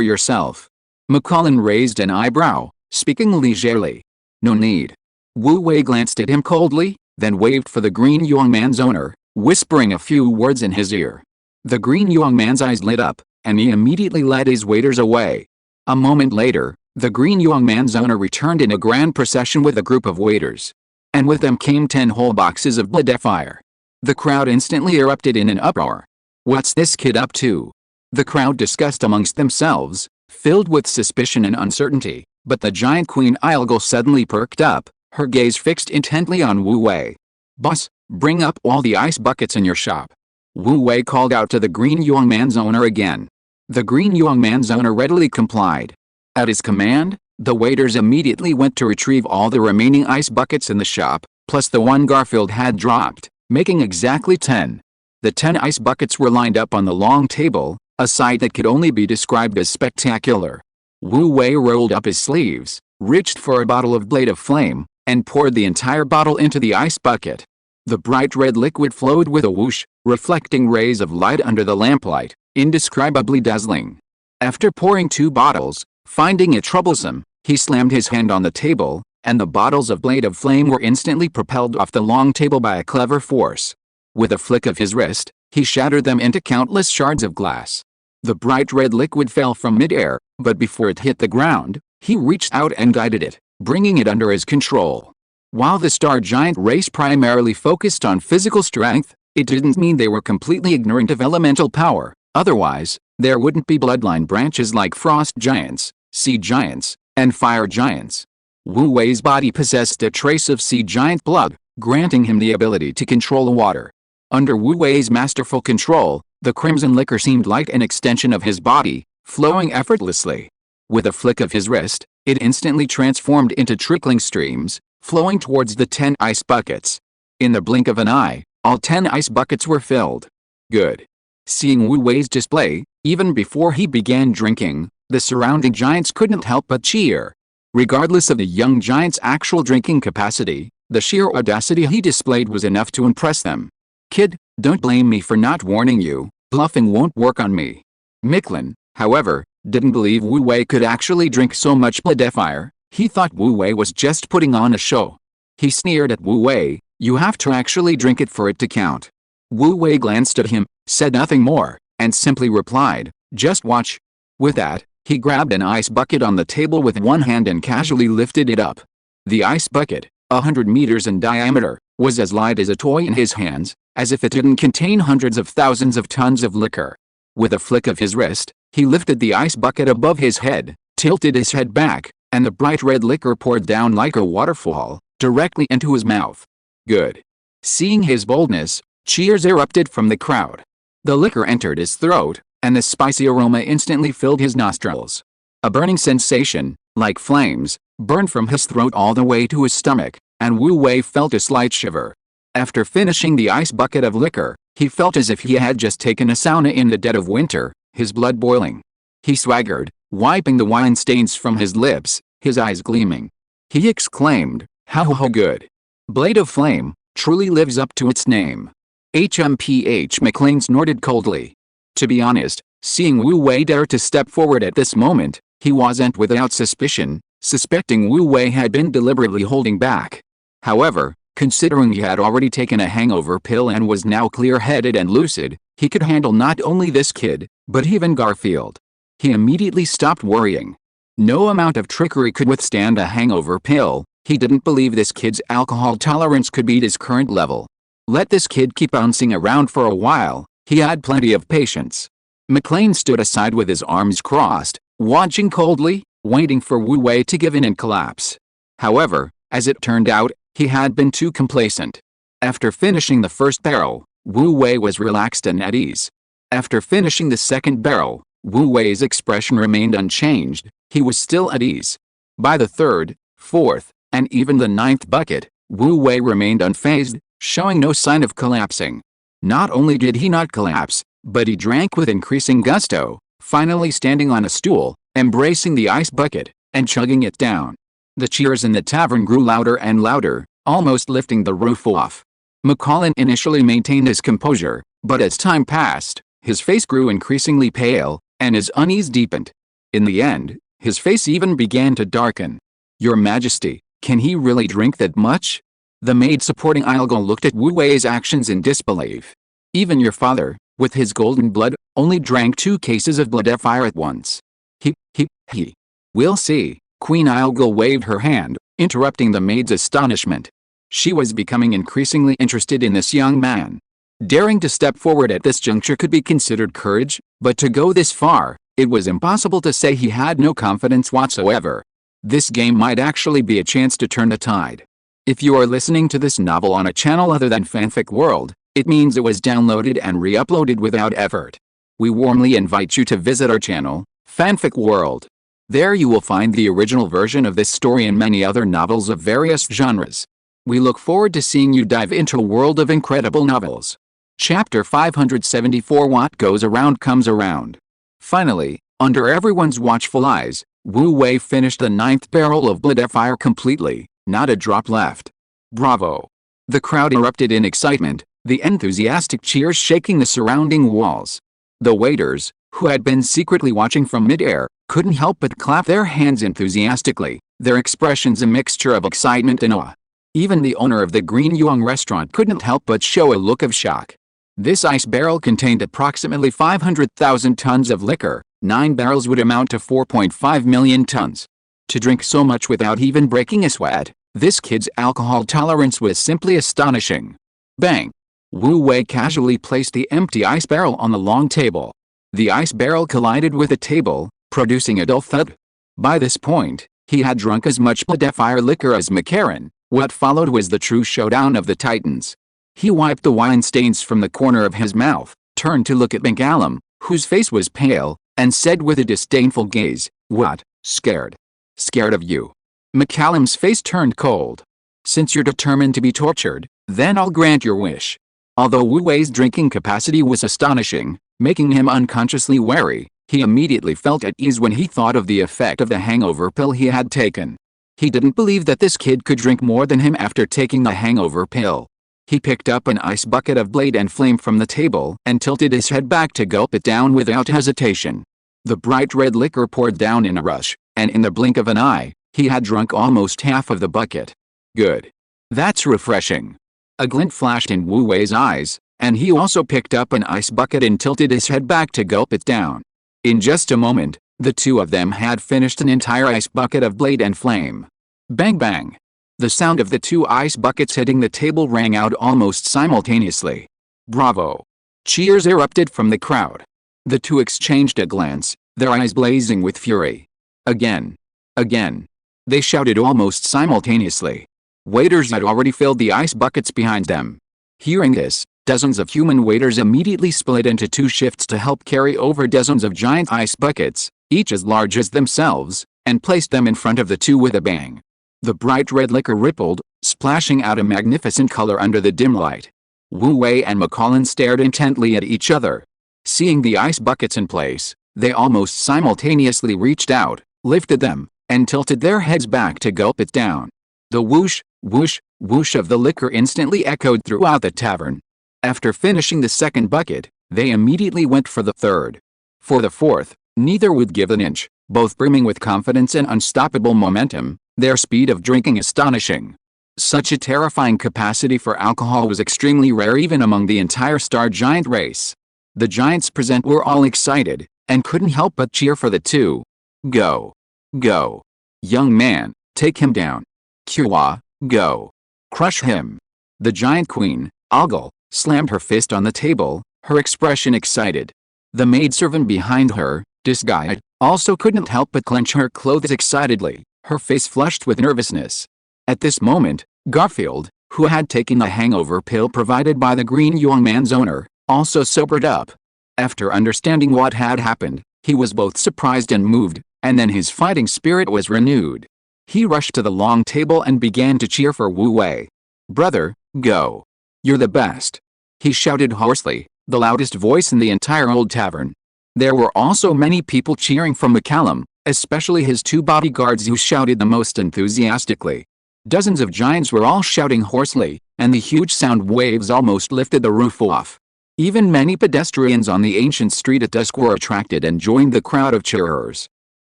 yourself. McCallum raised an eyebrow, speaking leisurely. No need. Wu Wei glanced at him coldly, then waved for the green young man's owner, whispering a few words in his ear. The green young man's eyes lit up, and he immediately led his waiters away. A moment later, the green young man's owner returned in a grand procession with a group of waiters. And with them came 10 whole boxes of blade of fire. The crowd instantly erupted in an uproar. What's this kid up to? The crowd discussed amongst themselves, filled with suspicion and uncertainty, but the giant Queen Ilgal suddenly perked up, her gaze fixed intently on Wu Wei. Boss, bring up all the ice buckets in your shop. Wu Wei called out to the green young man's owner again. The green young man's owner readily complied. At his command, the waiters immediately went to retrieve all the remaining ice buckets in the shop, plus the one Garfield had dropped, making exactly 10. The 10 ice buckets were lined up on the long table, a sight that could only be described as spectacular. Wu Wei rolled up his sleeves, reached for a bottle of blade of flame, and poured the entire bottle into the ice bucket. The bright red liquid flowed with a whoosh, reflecting rays of light under the lamplight, indescribably dazzling. After pouring 2 bottles, finding it troublesome, he slammed his hand on the table, and the bottles of blade of flame were instantly propelled off the long table by a clever force. With a flick of his wrist, he shattered them into countless shards of glass. The bright red liquid fell from mid-air, but before it hit the ground, he reached out and guided it, bringing it under his control. While the star giant race primarily focused on physical strength, it didn't mean they were completely ignorant of elemental power. Otherwise, there wouldn't be bloodline branches like frost giants, sea giants, and fire giants. Wu Wei's body possessed a trace of sea giant blood, granting him the ability to control the water. Under Wu Wei's masterful control, the crimson liquor seemed like an extension of his body, flowing effortlessly. With a flick of his wrist, it instantly transformed into trickling streams, flowing towards the 10 ice buckets. In the blink of an eye, all 10 ice buckets were filled. Good. Seeing Wu Wei's display, even before he began drinking, the surrounding giants couldn't help but cheer. Regardless of the young giant's actual drinking capacity, the sheer audacity he displayed was enough to impress them. Kid, don't blame me for not warning you, bluffing won't work on me. Micklin, however, didn't believe Wu Wei could actually drink so much blood fire. He thought Wu Wei was just putting on a show. He sneered at Wu Wei, you have to actually drink it for it to count. Wu Wei glanced at him, said nothing more, and simply replied, just watch. With that, he grabbed an ice bucket on the table with one hand and casually lifted it up. The ice bucket, 100 meters in diameter, was as light as a toy in his hands, as if it didn't contain hundreds of thousands of tons of liquor. With a flick of his wrist, he lifted the ice bucket above his head, tilted his head back, and the bright red liquor poured down like a waterfall, directly into his mouth. Good. Seeing his boldness, cheers erupted from the crowd. The liquor entered his throat, and the spicy aroma instantly filled his nostrils. A burning sensation, like flames, burned from his throat all the way to his stomach, and Wu Wei felt a slight shiver. After finishing the ice bucket of liquor, he felt as if he had just taken a sauna in the dead of winter, his blood boiling. He swaggered, wiping the wine stains from his lips, his eyes gleaming. He exclaimed, how good. Blade of Flame truly lives up to its name. McLean snorted coldly. To be honest, seeing Wu Wei dare to step forward at this moment, he wasn't without suspicion, suspecting Wu Wei had been deliberately holding back. However, considering he had already taken a hangover pill and was now clear-headed and lucid, he could handle not only this kid, but even Garfield. He immediately stopped worrying. No amount of trickery could withstand a hangover pill. He didn't believe this kid's alcohol tolerance could beat his current level. Let this kid keep bouncing around for a while, he had plenty of patience. McLean stood aside with his arms crossed, watching coldly, waiting for Wu Wei to give in and collapse. However, as it turned out, he had been too complacent. After finishing the first barrel, Wu Wei was relaxed and at ease. After finishing the second barrel, Wu Wei's expression remained unchanged, he was still at ease. By the third, fourth, and even the ninth bucket, Wu Wei remained unfazed, showing no sign of collapsing. Not only did he not collapse, but he drank with increasing gusto, finally standing on a stool, embracing the ice bucket, and chugging it down. The cheers in the tavern grew louder and louder, almost lifting the roof off. McCollin initially maintained his composure, but as time passed, his face grew increasingly pale, and his unease deepened. In the end, his face even began to darken. Your Majesty, can he really drink that much? The maid supporting Ilgo looked at Wu Wei's actions in disbelief. Even your father, with his golden blood, only drank 2 cases of blood fire at once. He. We'll see. Queen Ilgo waved her hand, interrupting the maid's astonishment. She was becoming increasingly interested in this young man. Daring to step forward at this juncture could be considered courage, but to go this far, it was impossible to say he had no confidence whatsoever. This game might actually be a chance to turn the tide. If you are listening to this novel on a channel other than Fanfic World, it means it was downloaded and re-uploaded without effort. We warmly invite you to visit our channel, Fanfic World. There you will find the original version of this story and many other novels of various genres. We look forward to seeing you dive into a world of incredible novels. Chapter 574 What goes around comes around. Finally, under everyone's watchful eyes, Wu Wei finished the 9th barrel of blood fire completely, not a drop left. Bravo! The crowd erupted in excitement, the enthusiastic cheers shaking the surrounding walls. The waiters, who had been secretly watching from mid-air, couldn't help but clap their hands enthusiastically, their expressions a mixture of excitement and awe. Even the owner of the Green Yuan restaurant couldn't help but show a look of shock. This ice barrel contained approximately 500,000 tons of liquor. 9 barrels would amount to 4.5 million tons. To drink so much without even breaking a sweat, this kid's alcohol tolerance was simply astonishing. Bang! Wu Wei casually placed the empty ice barrel on the long table. The ice barrel collided with the table, producing a dull thud. By this point, He had drunk as much blood fire liquor as McCarran. What followed was the true showdown of the titans. He wiped the wine stains from the corner of his mouth, turned to look at McCallum, whose face was pale, and said with a disdainful gaze, "What, scared? Scared of you?" McCallum's face turned cold. "Since you're determined to be tortured, then I'll grant your wish." Although Wu Wei's drinking capacity was astonishing, making him unconsciously wary, he immediately felt at ease when he thought of the effect of the hangover pill he had taken. He didn't believe that this kid could drink more than him after taking the hangover pill. He picked up an ice bucket of blade and flame from the table and tilted his head back to gulp it down without hesitation. The bright red liquor poured down in a rush, and in the blink of an eye, he had drunk almost half of the bucket. Good. That's refreshing. A glint flashed in Wu Wei's eyes, and he also picked up an ice bucket and tilted his head back to gulp it down. In just a moment, the two of them had finished an entire ice bucket of blade and flame. Bang bang! The sound of the two ice buckets hitting the table rang out almost simultaneously. Bravo! Cheers erupted from the crowd. The two exchanged a glance, their eyes blazing with fury. Again. Again. They shouted almost simultaneously. Waiters had already filled the ice buckets behind them. Hearing this, dozens of human waiters immediately split into two shifts to help carry over dozens of giant ice buckets, each as large as themselves, and placed them in front of the two with a bang. The bright red liquor rippled, splashing out a magnificent color under the dim light. Wu Wei and McCallum stared intently at each other. Seeing the ice buckets in place, they almost simultaneously reached out, lifted them, and tilted their heads back to gulp it down. The whoosh, whoosh, whoosh of the liquor instantly echoed throughout the tavern. After finishing the second bucket, they immediately went for the third. For the fourth, neither would give an inch, both brimming with confidence and unstoppable momentum, their speed of drinking astonishing. Such a terrifying capacity for alcohol was extremely rare even among the entire star giant race. The giants present were all excited, and couldn't help but cheer for the two. Go. Go. Young man, take him down. Kua, go. Crush him. The giant queen, Ogle, slammed her fist on the table, her expression excited. The maidservant behind her, Disguised, also couldn't help but clench her clothes excitedly, her face flushed with nervousness. At this moment, Garfield, who had taken the hangover pill provided by the green young man's owner, also sobered up. After understanding what had happened, he was both surprised and moved, and then his fighting spirit was renewed. He rushed to the long table and began to cheer for Wu Wei. "Brother, go. You're the best," he shouted hoarsely, the loudest voice in the entire old tavern. There were also many people cheering for McCallum, especially his two bodyguards who shouted the most enthusiastically. Dozens of giants were all shouting hoarsely, and the huge sound waves almost lifted the roof off. Even many pedestrians on the ancient street at dusk were attracted and joined the crowd of cheerers.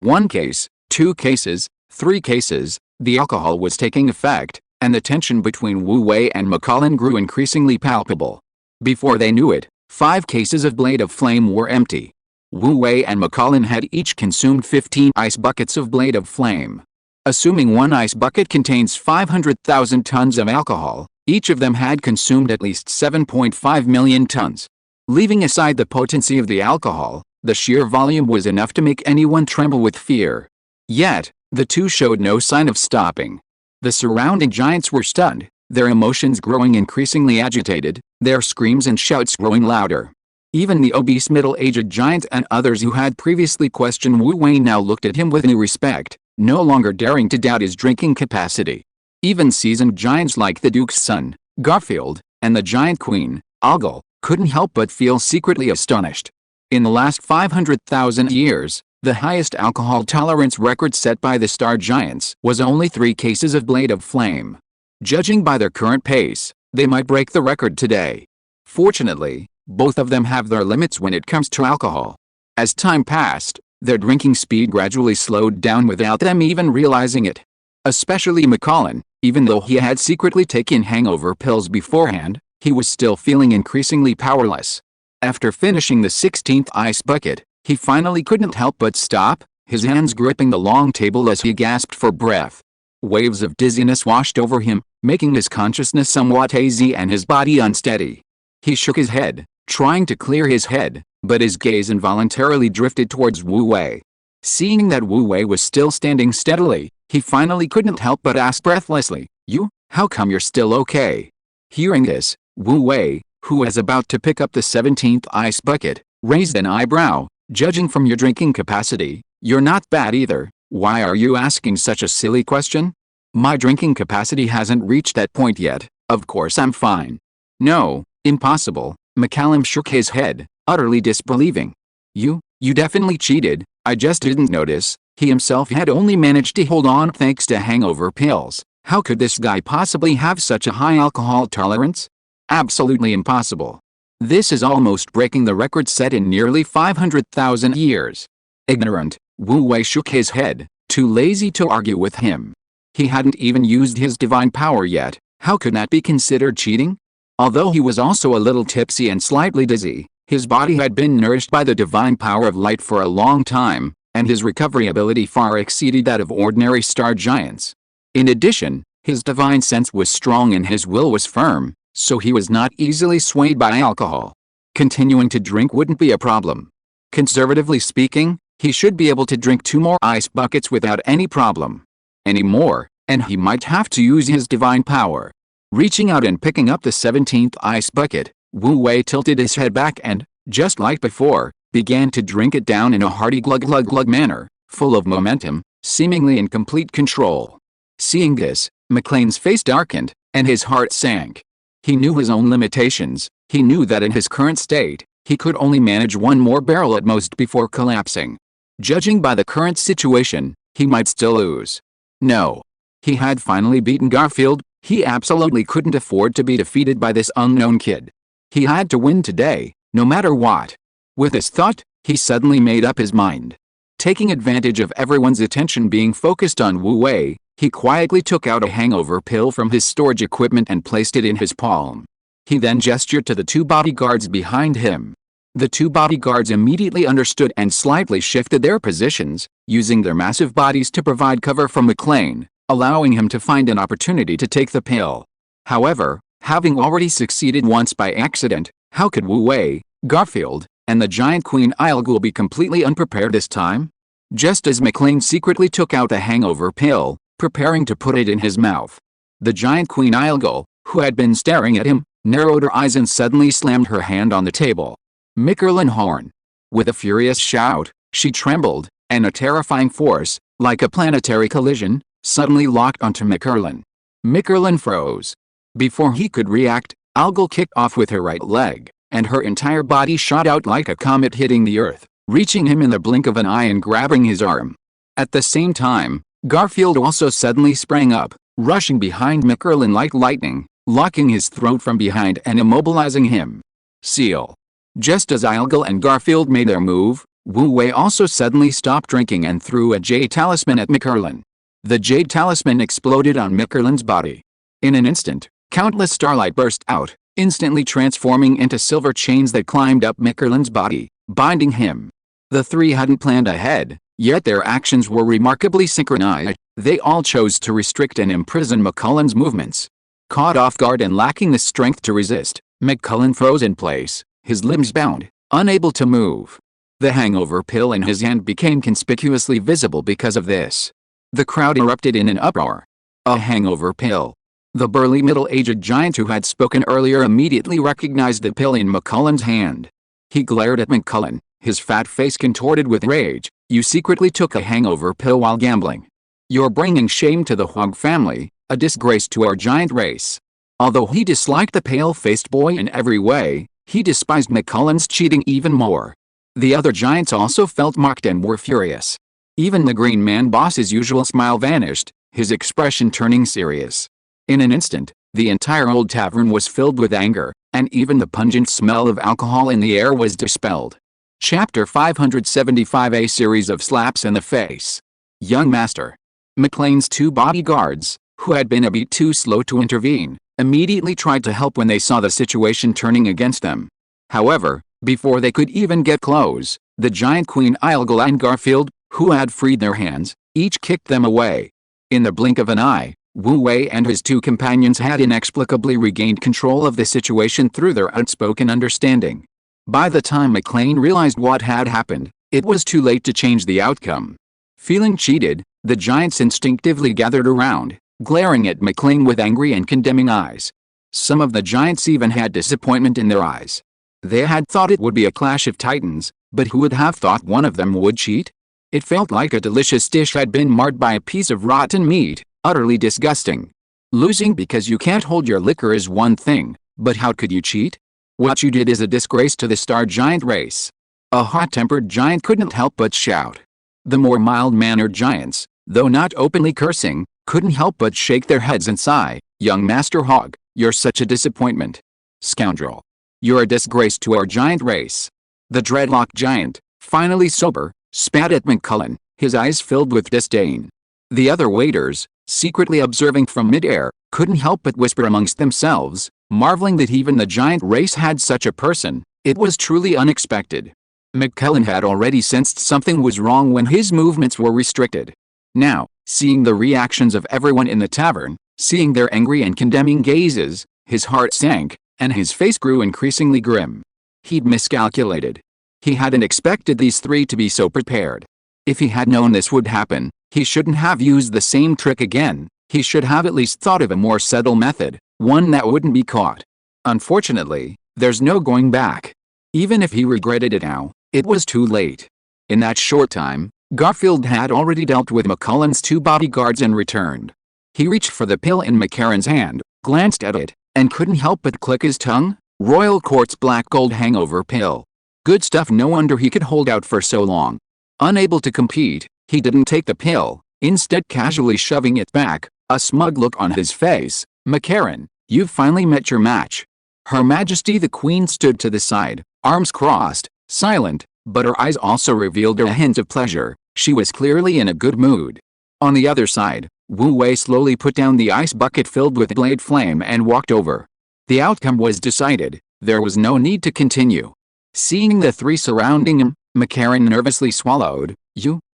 1 case, 2 cases, 3 cases, the alcohol was taking effect, and the tension between Wu Wei and McCallum grew increasingly palpable. Before they knew it, 5 cases of Blade of Flame were empty. Wu Wei and McCallum had each consumed 15 ice buckets of Blade of Flame. Assuming one ice bucket contains 500,000 tons of alcohol, each of them had consumed at least 7.5 million tons. Leaving aside the potency of the alcohol, the sheer volume was enough to make anyone tremble with fear. Yet, the two showed no sign of stopping. The surrounding giants were stunned, their emotions growing increasingly agitated, their screams and shouts growing louder. Even the obese middle-aged giant and others who had previously questioned Wu Wei now looked at him with new respect, no longer daring to doubt his drinking capacity. Even seasoned giants like the Duke's son, Garfield, and the giant queen, Ogle, couldn't help but feel secretly astonished. In the last 500,000 years, the highest alcohol tolerance record set by the star giants was only 3 cases of Blade of Flame. Judging by their current pace, they might break the record today. Fortunately, both of them have their limits when it comes to alcohol. As time passed, their drinking speed gradually slowed down without them even realizing it. Especially McCallum, even though he had secretly taken hangover pills beforehand, he was still feeling increasingly powerless. After finishing the 16th ice bucket, he finally couldn't help but stop, his hands gripping the long table as he gasped for breath. Waves of dizziness washed over him, making his consciousness somewhat hazy and his body unsteady. He shook his head, trying to clear his head, but his gaze involuntarily drifted towards Wu Wei. Seeing that Wu Wei was still standing steadily, He finally couldn't help but ask breathlessly, "You? How come you're still okay?" Hearing this, Wu Wei, who was about to pick up the 17th ice bucket, raised an eyebrow. "Judging from your drinking capacity, you're not bad either. Why are you asking such a silly question?" "My drinking capacity hasn't reached that point yet. Of course I'm fine." "No, impossible." McCallum shook his head, utterly disbelieving. You definitely cheated. I just didn't notice." He himself had only managed to hold on thanks to hangover pills. How could this guy possibly have such a high alcohol tolerance? Absolutely impossible. This is almost breaking the record set in nearly 500,000 years. Ignorant, Wu Wei shook his head, too lazy to argue with him. He hadn't even used his divine power yet. How could that be considered cheating? Although he was also a little tipsy and slightly dizzy, his body had been nourished by the divine power of light for a long time, and his recovery ability far exceeded that of ordinary star giants. In addition, his divine sense was strong and his will was firm, so he was not easily swayed by alcohol. Continuing to drink wouldn't be a problem. Conservatively speaking, he should be able to drink 2 more ice buckets without any problem. Any more, and he might have to use his divine power. Reaching out and picking up the 17th ice bucket, Wu Wei tilted his head back and, just like before, began to drink it down in a hearty glug-glug-glug manner, full of momentum, seemingly in complete control. Seeing this, McLean's face darkened, and his heart sank. He knew his own limitations. He knew that in his current state, he could only manage 1 more barrel at most before collapsing. Judging by the current situation, he might still lose. No. He had finally beaten Garfield. He absolutely couldn't afford to be defeated by this unknown kid. He had to win today, no matter what. With this thought, he suddenly made up his mind. Taking advantage of everyone's attention being focused on Wu Wei, he quietly took out a hangover pill from his storage equipment and placed it in his palm. He then gestured to the 2 bodyguards behind him. The 2 bodyguards immediately understood and slightly shifted their positions, using their massive bodies to provide cover from McLean, allowing him to find an opportunity to take the pill. However, having already succeeded once by accident, how could Wu Wei, Garfield, and the giant Queen Ilgul be completely unprepared this time? Just as McLean secretly took out the hangover pill, preparing to put it in his mouth, the giant Queen Ilgul, who had been staring at him, narrowed her eyes and suddenly slammed her hand on the table. "Mickerlin Horn!" With a furious shout, she trembled, and a terrifying force, like a planetary collision, suddenly locked onto Mickerlin. Mickerlin froze. Before he could react, Ilgul kicked off with her right leg, and her entire body shot out like a comet hitting the earth, reaching him in the blink of an eye and grabbing his arm. At the same time, Garfield also suddenly sprang up, rushing behind Mickerlin like lightning, locking his throat from behind and immobilizing him. Seal. Just as Ilgul and Garfield made their move, Wu Wei also suddenly stopped drinking and threw a jade talisman at Mickerlin. The jade talisman exploded on Mickerlin's body. In an instant, countless starlight burst out, instantly transforming into silver chains that climbed up Mickerlin's body, binding him. The 3 hadn't planned ahead, yet their actions were remarkably synchronized. They all chose to restrict and imprison McCullen's movements. Caught off guard and lacking the strength to resist, McCullen froze in place, his limbs bound, unable to move. The hangover pill in his hand became conspicuously visible because of this. The crowd erupted in an uproar. A hangover pill. The burly middle-aged giant who had spoken earlier immediately recognized the pill in McCullen's hand. He glared at McCullen, his fat face contorted with rage. "You secretly took a hangover pill while gambling. You're bringing shame to the Hog family, a disgrace to our giant race." Although he disliked the pale-faced boy in every way, he despised McCullen's cheating even more. The other giants also felt mocked and were furious. Even the Green Man boss's usual smile vanished, his expression turning serious. In an instant, the entire old tavern was filled with anger, and even the pungent smell of alcohol in the air was dispelled. Chapter 575. A series of slaps in the face. Young Master. McLean's 2 bodyguards, who had been a bit too slow to intervene, immediately tried to help when they saw the situation turning against them. However, before they could even get close, the giant Queen Ilgul and Garfield, who had freed their hands, each kicked them away. In the blink of an eye, Wu Wei and his 2 companions had inexplicably regained control of the situation through their outspoken understanding. By the time McLean realized what had happened, it was too late to change the outcome. Feeling cheated, The giants instinctively gathered around, glaring at McLean with angry and condemning eyes. Some of the giants even had disappointment in their eyes. They had thought it would be a clash of titans, but who would have thought one of them would cheat? It felt like a delicious dish had been marred by a piece of rotten meat, utterly disgusting. Losing because you can't hold your liquor is one thing, but how could you cheat? What you did is a disgrace to the star giant race. A hot-tempered giant couldn't help but shout. The more mild-mannered giants, though not openly cursing, couldn't help but shake their heads and sigh. Young Master Hog, you're such a disappointment. Scoundrel. You're a disgrace to our giant race. The dreadlock giant, finally sober, spat at McCullen, his eyes filled with disdain. The other waiters, secretly observing from mid-air, couldn't help but whisper amongst themselves, marveling that even the giant race had such a person. It was truly unexpected. McCullen had already sensed something was wrong when his movements were restricted. Now, seeing the reactions of everyone in the tavern, seeing their angry and condemning gazes, his heart sank, and his face grew increasingly grim. He'd miscalculated. He hadn't expected these three to be so prepared. If he had known this would happen, he shouldn't have used the same trick again. He should have at least thought of a more subtle method, one that wouldn't be caught. Unfortunately, there's no going back. Even if he regretted it now, it was too late. In that short time, Garfield had already dealt with McCullen's two bodyguards and returned. He reached for the pill in McCarran's hand, glanced at it, and couldn't help but click his tongue. Royal Court's Black Gold Hangover Pill. Good stuff, no wonder he could hold out for so long. Unable to compete, he didn't take the pill, instead casually shoving it back, a smug look on his face. McCarran, you've finally met your match. Her Majesty the Queen stood to the side, arms crossed, silent, but her eyes also revealed a hint of pleasure. She was clearly in a good mood. On the other side, Wu Wei slowly put down the ice bucket filled with blade flame and walked over. The outcome was decided. There was no need to continue. Seeing the three surrounding him, McCarran nervously swallowed.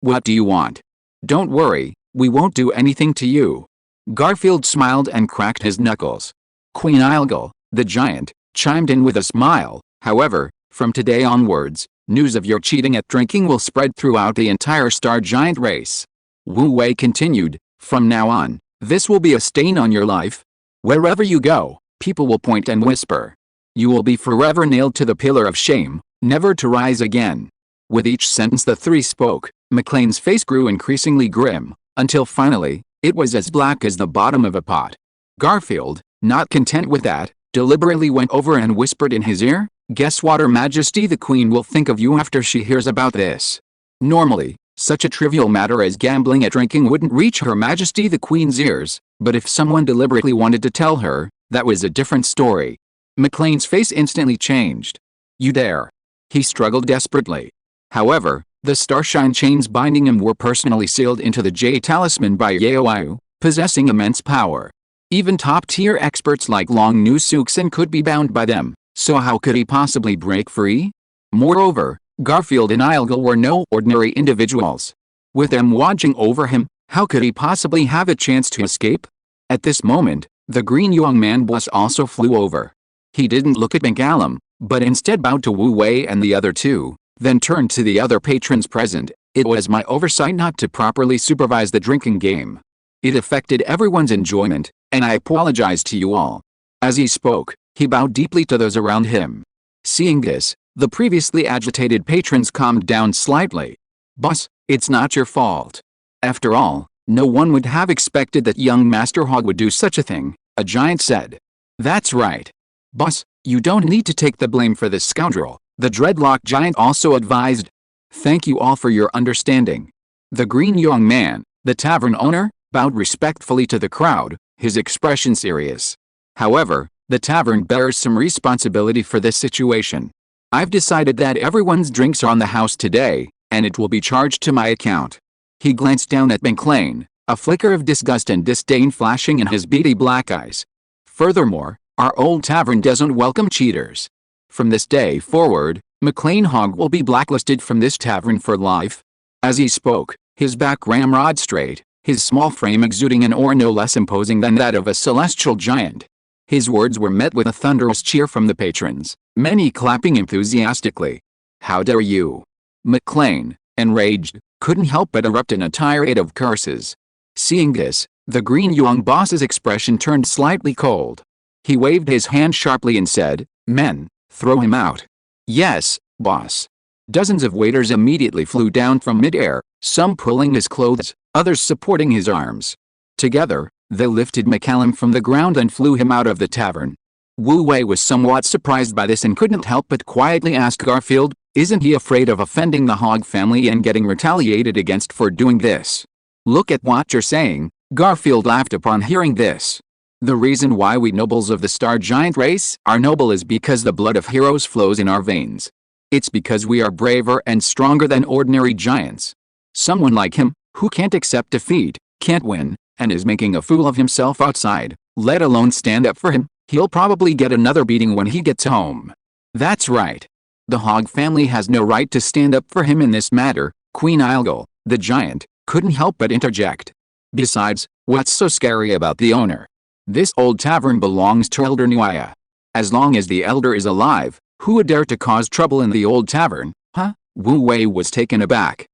What do you want? Don't worry, we won't do anything to you. Garfield smiled and cracked his knuckles. Queen Ilgal, the giant, chimed in with a smile. However, from today onwards, news of your cheating at drinking will spread throughout the entire star giant race. Wu Wei continued, from now on, this will be a stain on your life. Wherever you go, people will point and whisper. You will be forever nailed to the pillar of shame, never to rise again. With each sentence the three spoke, McLean's face grew increasingly grim, until finally, it was as black as the bottom of a pot. Garfield, not content with that, deliberately went over and whispered in his ear, guess what Her Majesty the Queen will think of you after she hears about this. Normally, such a trivial matter as gambling at drinking wouldn't reach Her Majesty the Queen's ears, but if someone deliberately wanted to tell her, that was a different story. McLean's face instantly changed. You dare. He struggled desperately. However, the starshine chains binding him were personally sealed into the J talisman by Yaoyu, possessing immense power. Even top-tier experts like Long Nu Suksen could be bound by them, so how could he possibly break free? Moreover, Garfield and Ilgal were no ordinary individuals. With them watching over him, how could he possibly have a chance to escape? At this moment, the green young man boss also flew over. He didn't look at McCallum, but instead bowed to Wu Wei and the other two, then turned to the other patrons present. It was my oversight not to properly supervise the drinking game. It affected everyone's enjoyment, and I apologize to you all. As he spoke, he bowed deeply to those around him. Seeing this, the previously agitated patrons calmed down slightly. Boss, it's not your fault. After all, no one would have expected that young Master Hog would do such a thing, a giant said. That's right. Boss, you don't need to take the blame for this scoundrel, the dreadlock giant also advised. Thank you all for your understanding. The green young man, the tavern owner, bowed respectfully to the crowd, his expression serious. However, the tavern bears some responsibility for this situation. I've decided that everyone's drinks are on the house today, and it will be charged to my account. He glanced down at McLean, a flicker of disgust and disdain flashing in his beady black eyes. Furthermore, our old tavern doesn't welcome cheaters. From this day forward, McLean Hog will be blacklisted from this tavern for life. As he spoke, his back ramrod straight, his small frame exuding an aura no less imposing than that of a celestial giant. His words were met with a thunderous cheer from the patrons, many clapping enthusiastically. How dare you? McLean, enraged, couldn't help but erupt in a tirade of curses. Seeing this, the green young boss's expression turned slightly cold. He waved his hand sharply and said, "Men, throw him out." "Yes, boss." Dozens of waiters immediately flew down from midair, some pulling his clothes, others supporting his arms. Together, they lifted McCallum from the ground and flew him out of the tavern. Wu Wei was somewhat surprised by this and couldn't help but quietly ask Garfield, "Isn't he afraid of offending the Hog family and getting retaliated against for doing this?" "Look at what you're saying," Garfield laughed upon hearing this. "The reason why we nobles of the Star Giant race are noble is because the blood of heroes flows in our veins. It's because we are braver and stronger than ordinary giants. Someone like him, who can't accept defeat, can't win, and is making a fool of himself outside, let alone stand up for him, he'll probably get another beating when he gets home." "That's right. The Hog family has no right to stand up for him in this matter," Queen Ilgal, the giant, couldn't help but interject. "Besides, what's so scary about the owner? This old tavern belongs to Elder Nuaya. As long as the elder is alive, who would dare to cause trouble in the old tavern, huh?" Wu Wei was taken aback.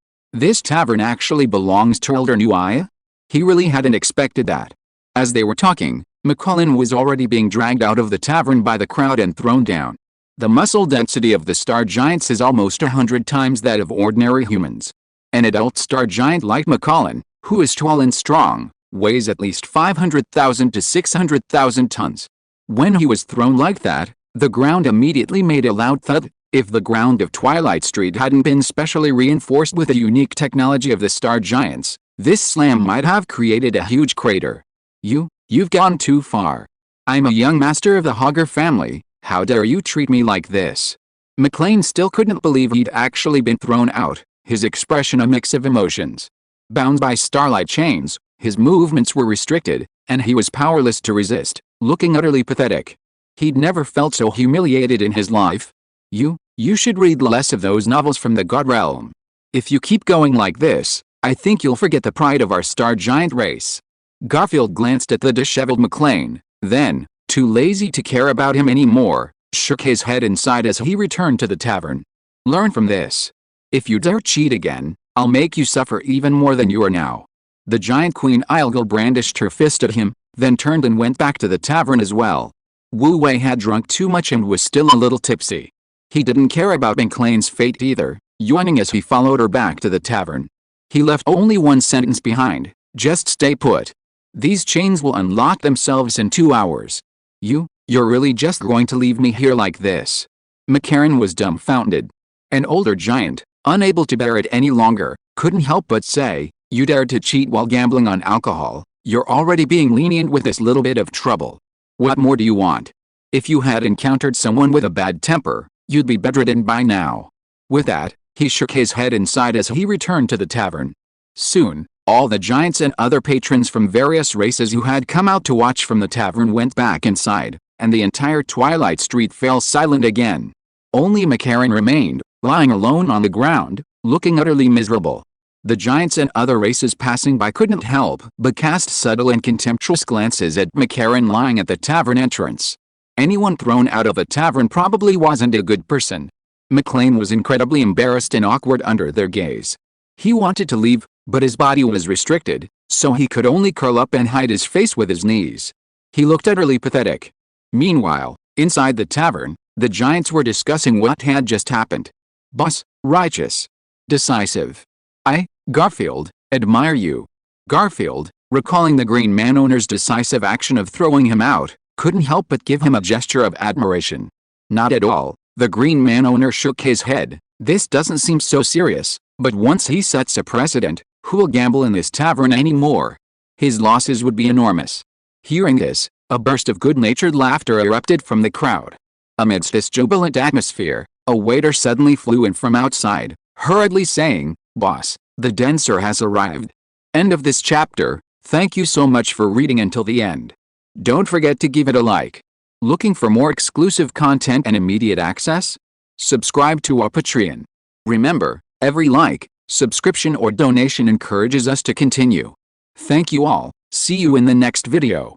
This tavern actually belongs to Elder Nuaya? He really hadn't expected that. As they were talking, McCallum was already being dragged out of the tavern by the crowd and thrown down. The muscle density of the Star Giants is almost 100 times that of ordinary humans. An adult Star Giant like McCallum, who is tall and strong, weighs at least 500,000 to 600,000 tons. When he was thrown like that, the ground immediately made a loud thud. If the ground of Twilight Street hadn't been specially reinforced with the unique technology of the Star Giants, this slam might have created a huge crater. You've gone too far. I'm a young master of the Hogger family, how dare you treat me like this?" McLean still couldn't believe he'd actually been thrown out, his expression a mix of emotions. Bound by starlight chains, his movements were restricted, and he was powerless to resist, looking utterly pathetic. He'd never felt so humiliated in his life. You should read less of those novels from the God Realm. If you keep going like this, I think you'll forget the pride of our Star Giant race." Garfield glanced at the disheveled McLean, then, too lazy to care about him anymore, shook his head and sighed as he returned to the tavern. "Learn from this. If you dare cheat again, I'll make you suffer even more than you are now." The giant Queen Ilgal brandished her fist at him, then turned and went back to the tavern as well. Wu Wei had drunk too much and was still a little tipsy. He didn't care about McLean's fate either, yawning as he followed her back to the tavern. He left only one sentence behind: "Just stay put. These chains will unlock themselves in 2 hours. You're really just going to leave me here like this?" McCarran was dumbfounded. An older giant, unable to bear it any longer, couldn't help but say, "You dared to cheat while gambling on alcohol. You're already being lenient with this little bit of trouble. What more do you want? If you had encountered someone with a bad temper, you'd be bedridden by now." With that, he shook his head and sighed as he returned to the tavern. Soon, all the giants and other patrons from various races who had come out to watch from the tavern went back inside, and the entire Twilight Street fell silent again. Only McCarran remained, lying alone on the ground, looking utterly miserable. The giants and other races passing by couldn't help but cast subtle and contemptuous glances at McCarran lying at the tavern entrance. Anyone thrown out of a tavern probably wasn't a good person. McLean was incredibly embarrassed and awkward under their gaze. He wanted to leave, but his body was restricted, so he could only curl up and hide his face with his knees. He looked utterly pathetic. Meanwhile, inside the tavern, the giants were discussing what had just happened. "Boss, righteous. Decisive. Garfield, admire you." Garfield, recalling the Green Man owner's decisive action of throwing him out, couldn't help but give him a gesture of admiration. "Not at all," the Green Man owner shook his head. "This doesn't seem so serious, but once he sets a precedent, who'll gamble in this tavern anymore? His losses would be enormous." Hearing this, a burst of good-natured laughter erupted from the crowd. Amidst this jubilant atmosphere, a waiter suddenly flew in from outside, hurriedly saying, "Boss, the dancer has arrived." End of this chapter. Thank you so much for reading until the end. Don't forget to give it a like. Looking for more exclusive content and immediate access? Subscribe to our Patreon. Remember, every like, subscription or donation encourages us to continue. Thank you all. See you in the next video.